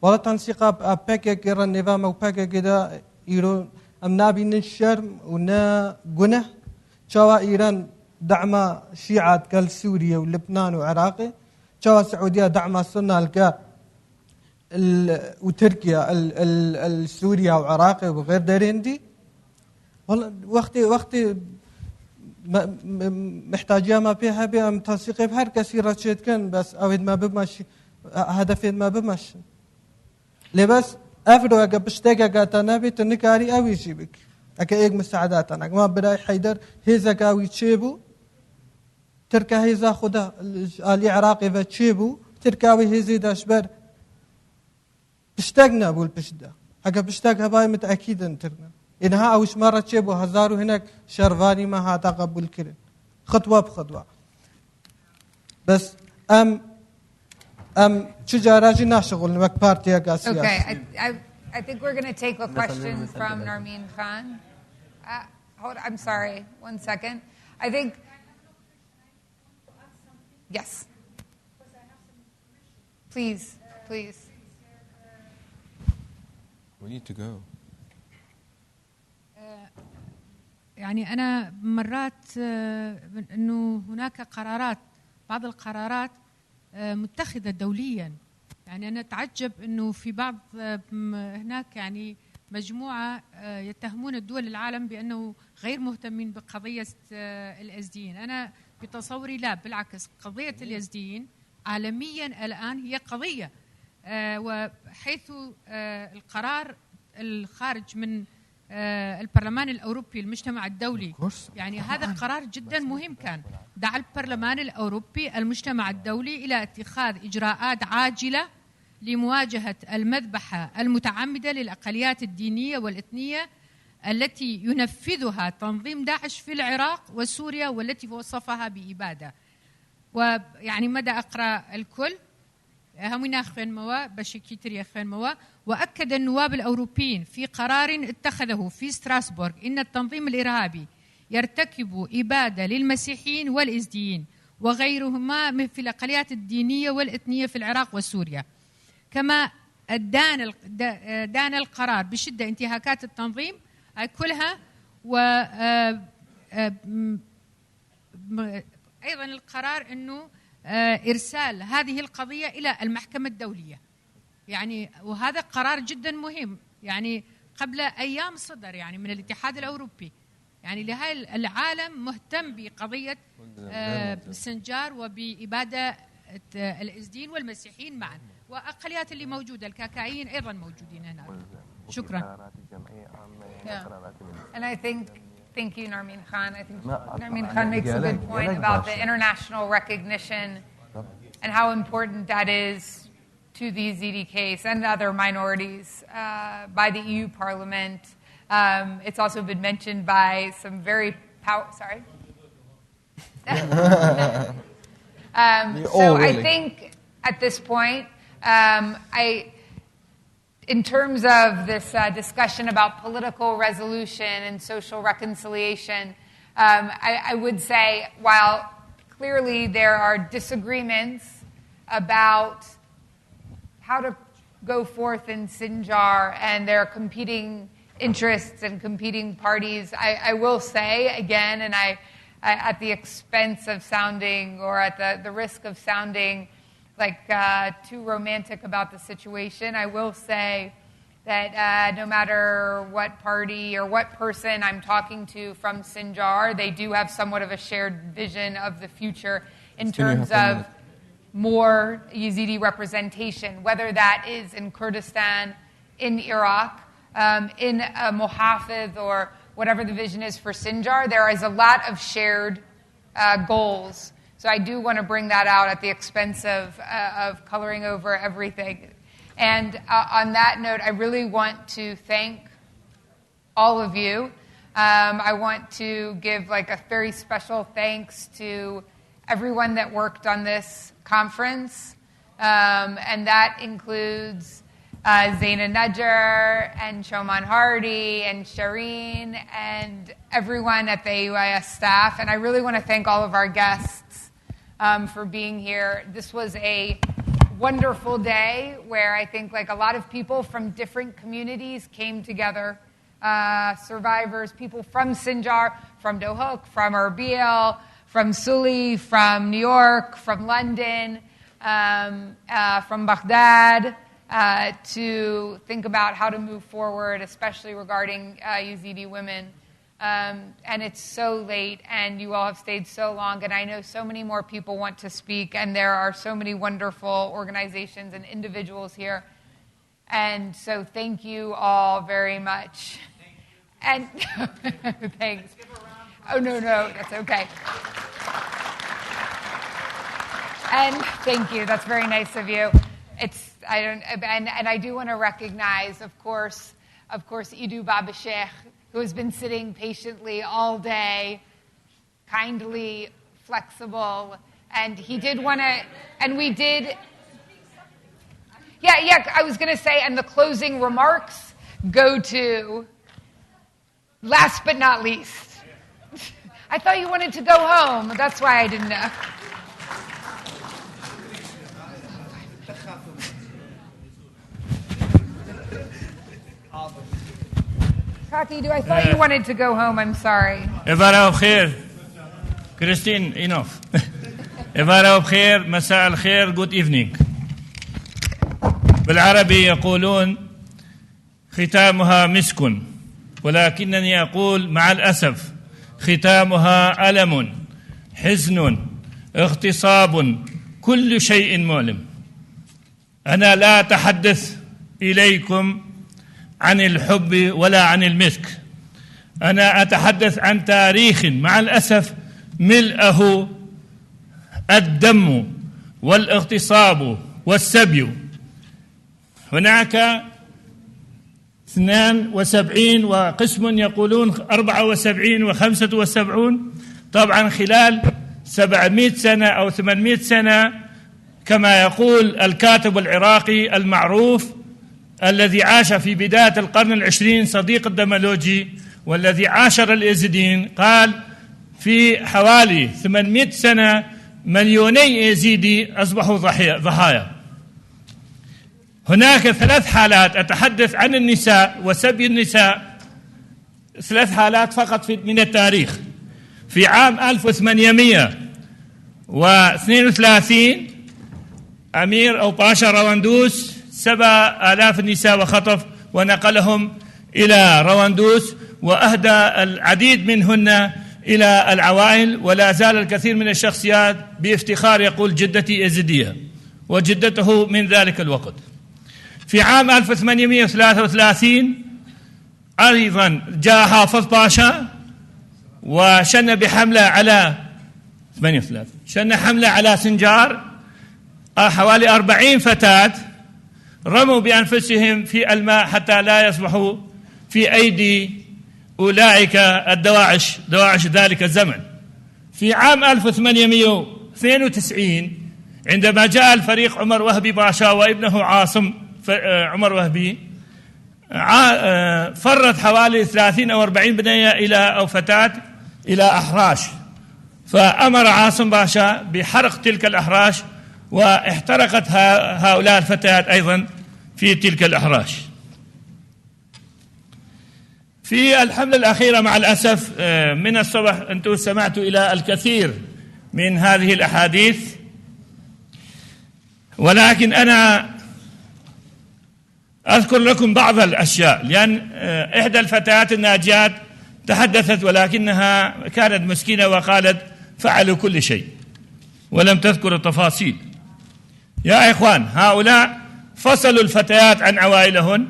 وڵا تەنسیقا پەکێکی ڕەنێڤامە و پەکێکیدا ئیرۆ ئەم نابینن شەرم و نە گونە چاوا ئیران دعما شيعة كالسوريا ولبنان وعراق شوا السعودية دعما صرنا الكا وتركيا السوريا وعراق وغير دارين دي والله وقتي محتاجة ما فيها بها تنسيق بهر كثيرة شيء كان بس أود ما بمشي هدف ما بمشي لبس أفرو أجا بشتاق أجا بيت النكاري أوي جيبك أكا إيج مساعدات أنا ما براي حيدر هيزا قاوي تشيبو تركا هيزا خدا آلي عراقي فتشيبو تركاوي هيزي داشبر بشتاقنا بول بشدا أكا بشتاق هباي متأكيد انترنا إنها أوش مرة تشيبو هزارو هناك شرفاني ما هاتا قبول كرن خطوة بخطوة بس تجاراجي ناشغل وقت بارتي أكا سياسي. Okay, I think we're going to take a question from Narmeen Khan. Hold on, I'm sorry, 1 second. I think, yes. Please. We need to go. يعني أنا مرات أنه هناك بعض القرارات متخذة دولياً. يعني أنا أتعجب أنه في بعض هناك يعني مجموعة يتهمون الدول العالم بأنه غير مهتمين بقضية اليزيديين. أنا بتصوري لا، بالعكس، قضية اليزيديين عالميا الآن هي قضية، وحيث القرار الخارج من البرلمان الأوروبي المجتمع الدولي، يعني هذا قرار جدا مهم كان دعا البرلمان الأوروبي المجتمع الدولي إلى اتخاذ إجراءات عاجلة لمواجهة المذبحة المتعمدة للأقليات الدينية والإثنية التي ينفذها تنظيم داعش في العراق وسوريا والتي وصفها بإبادة. ويعني مدى أقرأ الكل همينا خين موا بشكيتريا خين موا. وأكد النواب الأوروبيين في قرار اتخذه في ستراسبورغ إن التنظيم الإرهابي يرتكب إبادة للمسيحيين والإزديين وغيرهما في الأقليات الدينية والإثنية في العراق وسوريا. كما دان القرار بشدة انتهاكات التنظيم كلها، أيضا القرار أنه إرسال هذه القضية إلى المحكمة الدولية. يعني وهذا قرار جدا مهم، يعني قبل أيام صدر يعني من الاتحاد الأوروبي. يعني لهذا العالم مهتم بقضية سنجار وبإبادة الإزدين والمسيحيين معا، وأقليات اللي موجودة الكاكايين أيضا موجودين هنا. شكرا. And I think, thank you, Narmeen Khan. I think Narmeen Khan makes a good point about the international recognition and how important that is to the Yazidi case and other minorities by the EU Parliament. It's also been mentioned by some very sorry. So I think at this point, in terms of this discussion about political resolution and social reconciliation, I would say while clearly there are disagreements about how to go forth in Sinjar and their competing interests and competing parties, I will say again, and I at the expense of sounding or at the risk of sounding like too romantic about the situation, I will say that no matter what party or what person I'm talking to from Sinjar, they do have somewhat of a shared vision of the future in terms of more Yazidi representation, whether that is in Kurdistan, in Iraq, in Muhafiz, or whatever the vision is for Sinjar. There is a lot of shared goals. So I do want to bring that out at the expense of coloring over everything. And on that note, I really want to thank all of you. I want to give like a very special thanks to everyone that worked on this conference. And that includes Zaina Najjar and Shoman Hardy and Shireen and everyone at the AUIS staff. And I really want to thank all of our guests for being here. This was a wonderful day where I think like a lot of people from different communities came together. Survivors, people from Sinjar, from Dohuk, from Erbil, from Suli, from New York, from London, from Baghdad, to think about how to move forward, especially regarding Yazidi women. And it's so late, and you all have stayed so long, and I know so many more people want to speak, and there are so many wonderful organizations and individuals here. And so thank you all very much. And thanks. Oh, no, that's okay. And thank you. That's very nice of you. And I do want to recognize, of course, Idu Baba Sheikh, who has been sitting patiently all day, kindly, flexible, and he did want to, and we did. Yeah, I was going to say, and the closing remarks go to, last but not least. I thought you wanted to go home. That's why I didn't know. Kaki, I thought you wanted to go home. I'm sorry. إبارة بخير. Christine, enough. إبارة بخير. مساء الخير. Good evening. بالعربي يقولون ختامها مسك، ولكنني أقول مع الأسف ختامها ألم، حزن، اغتصاب، كل شيء مؤلم. أنا لا أتحدث إليكم عن الحب ولا عن المسك، أنا أتحدث عن تاريخ مع الأسف ملأه الدم والاغتصاب والسبي. هناك 72 وقسم يقولون 74 و75، طبعا خلال 700 سنة أو 800 سنة كما يقول الكاتب العراقي المعروف الذي عاش في بداية القرن العشرين صديق الدملوجي والذي عاشر اليزيديين، قال في حوالي 800 سنة مليوني يزيدي أصبحوا ضحايا. هناك 3 حالات أتحدث عن النساء وسبي النساء، 3 حالات فقط من التاريخ. في عام 1832 أمير أو باشا رواندوس 7000 نساء وخطف ونقلهم إلى رواندوس وأهدى العديد منهن إلى العوائل، ولا زال الكثير من الشخصيات بافتخار يقول جدتي يزيدية وجدته من ذلك الوقت. في عام 1833 أيضا جاء حافظ باشا وشن بحملة على 38 شن حملة على سنجار، حوالي 40 فتاة رموا بأنفسهم في الماء حتى لا يصبحوا في أيدي أولئك دواعش ذلك الزمن. في عام 1892 عندما جاء الفريق عمر وهبي باشا وابنه عاصم عمر وهبي، فرت حوالي 30 أو 40 بنية أو فتاة إلى أحراش، فأمر عاصم باشا بحرق تلك الأحراش واحترقت هؤلاء الفتيات أيضا في تلك الأحراش. في الحملة الأخيرة مع الأسف من الصبح أنتم سمعتوا إلى الكثير من هذه الأحاديث، ولكن أنا أذكر لكم بعض الأشياء، لأن إحدى الفتيات الناجيات تحدثت ولكنها كانت مسكينة وقالت فعلوا كل شيء ولم تذكر التفاصيل. يا إخوان، هؤلاء فصلوا الفتيات عن عوائلهن،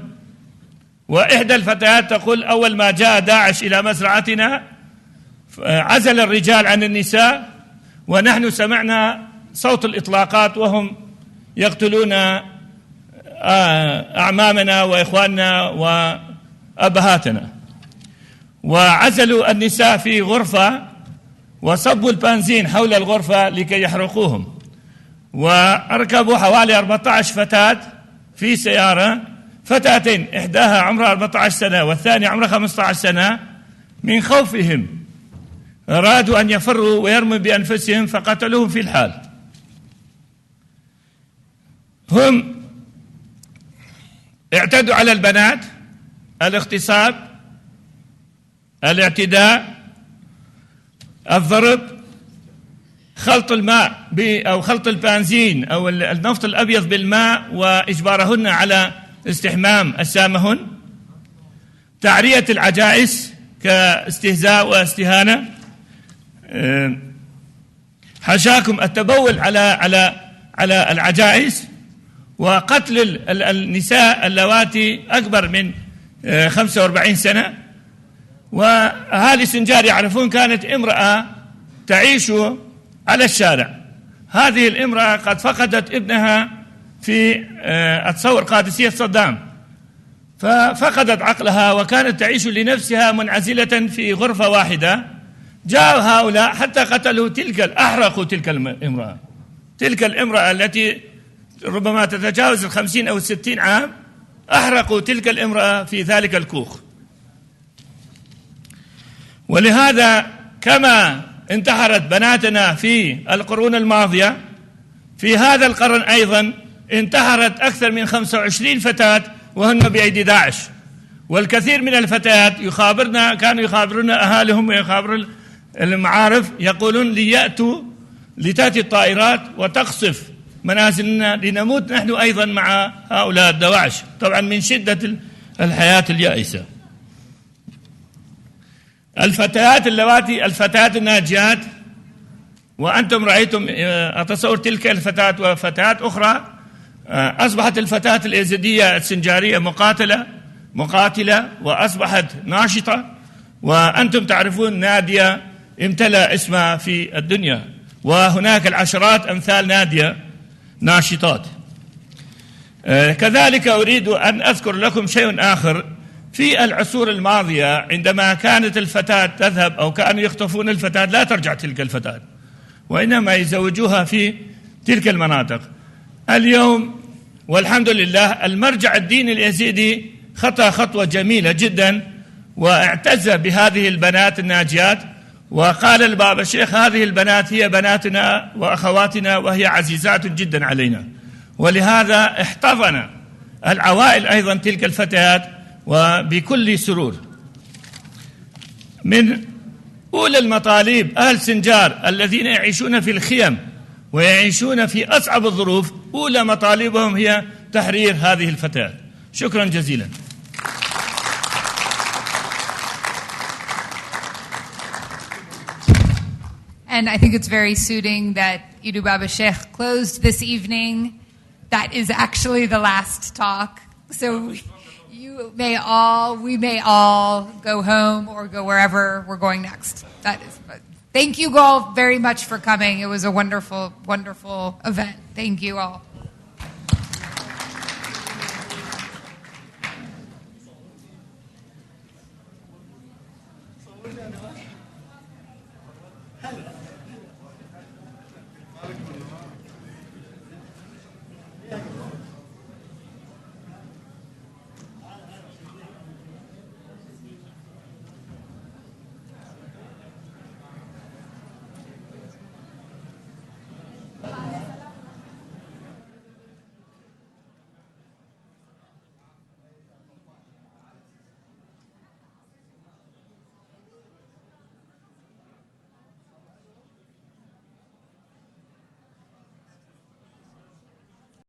وإحدى الفتيات تقول أول ما جاء داعش إلى مزرعتنا عزل الرجال عن النساء، ونحن سمعنا صوت الإطلاقات وهم يقتلون أعمامنا وإخواننا وأبهاتنا، وعزلوا النساء في غرفة وصبوا البنزين حول الغرفة لكي يحرقوهم، وأركبوا حوالي 14 فتاة في سيارة، فتاتين إحداها عمرها 14 سنة والثانية عمرها 15 سنة، من خوفهم أرادوا أن يفروا ويرموا بأنفسهم فقتلوهم في الحال. هم اعتدوا على البنات، الاغتصاب، الاعتداء، الضرب، خلط الماء أو خلط البنزين أو النفط الأبيض بالماء وإجبارهن على استحمام أجسامهن، تعرية العجائز كاستهزاء واستهانة، حاشاكم التبول على العجائز، وقتل النساء اللواتي أكبر من 45 سنة. وأهالي سنجار يعرفون كانت امرأة تعيش على الشارع، هذه الامرأة قد فقدت ابنها في أتصور قادسية صدام، ففقدت عقلها وكانت تعيش لنفسها منعزلة في غرفة واحدة. جاءوا هؤلاء حتى قتلوا أحرقوا تلك الامرأة التي ربما تتجاوز 50 أو 60 عام، أحرقوا تلك الامرأة في ذلك الكوخ. ولهذا كما انتحرت بناتنا في القرون الماضية، في هذا القرن أيضا انتحرت أكثر من 25 فتاة وهن بأيدي داعش. والكثير من الفتيات كانوا يخابرون أهالهم ويخابرون المعارف، يقولون لتأتي الطائرات وتقصف منازلنا لنموت نحن أيضا مع هؤلاء الدواعش، طبعا من شدة الحياة اليائسة. الفتيات الناجيات، وأنتم رأيتم أتصور تلك الفتاة وفتيات أخرى، أصبحت الفتاة الإيزيدية السنجارية مقاتلة وأصبحت ناشطة، وأنتم تعرفون نادية امتلأ اسمها في الدنيا، وهناك العشرات أمثال نادية ناشطات. كذلك أريد أن أذكر لكم شيء آخر. في العصور الماضية عندما كانت الفتاة تذهب أو كانوا يخطفون الفتاة، لا ترجع تلك الفتاة وإنما يزوجوها في تلك المناطق. اليوم والحمد لله المرجع الديني اليزيدي خطى خطوة جميلة جدا واعتز بهذه البنات الناجيات، وقال البابا الشيخ هذه البنات هي بناتنا وأخواتنا وهي عزيزات جدا علينا، ولهذا احتضن العوائل أيضا تلك الفتيات وبكل سرور. من أولى المطالب أهل سنجار الذين يعيشون في الخيم ويعيشون في أصعب الظروف، أولى مطالبهم هي تحرير هذه الفتيات. شكرا جزيلا. And I think it's very suiting that Idu Baba Sheikh closed this evening. That is actually the last talk. So we may all go home or go wherever we're going next. Thank you all very much for coming. It was a wonderful, wonderful event. Thank you all.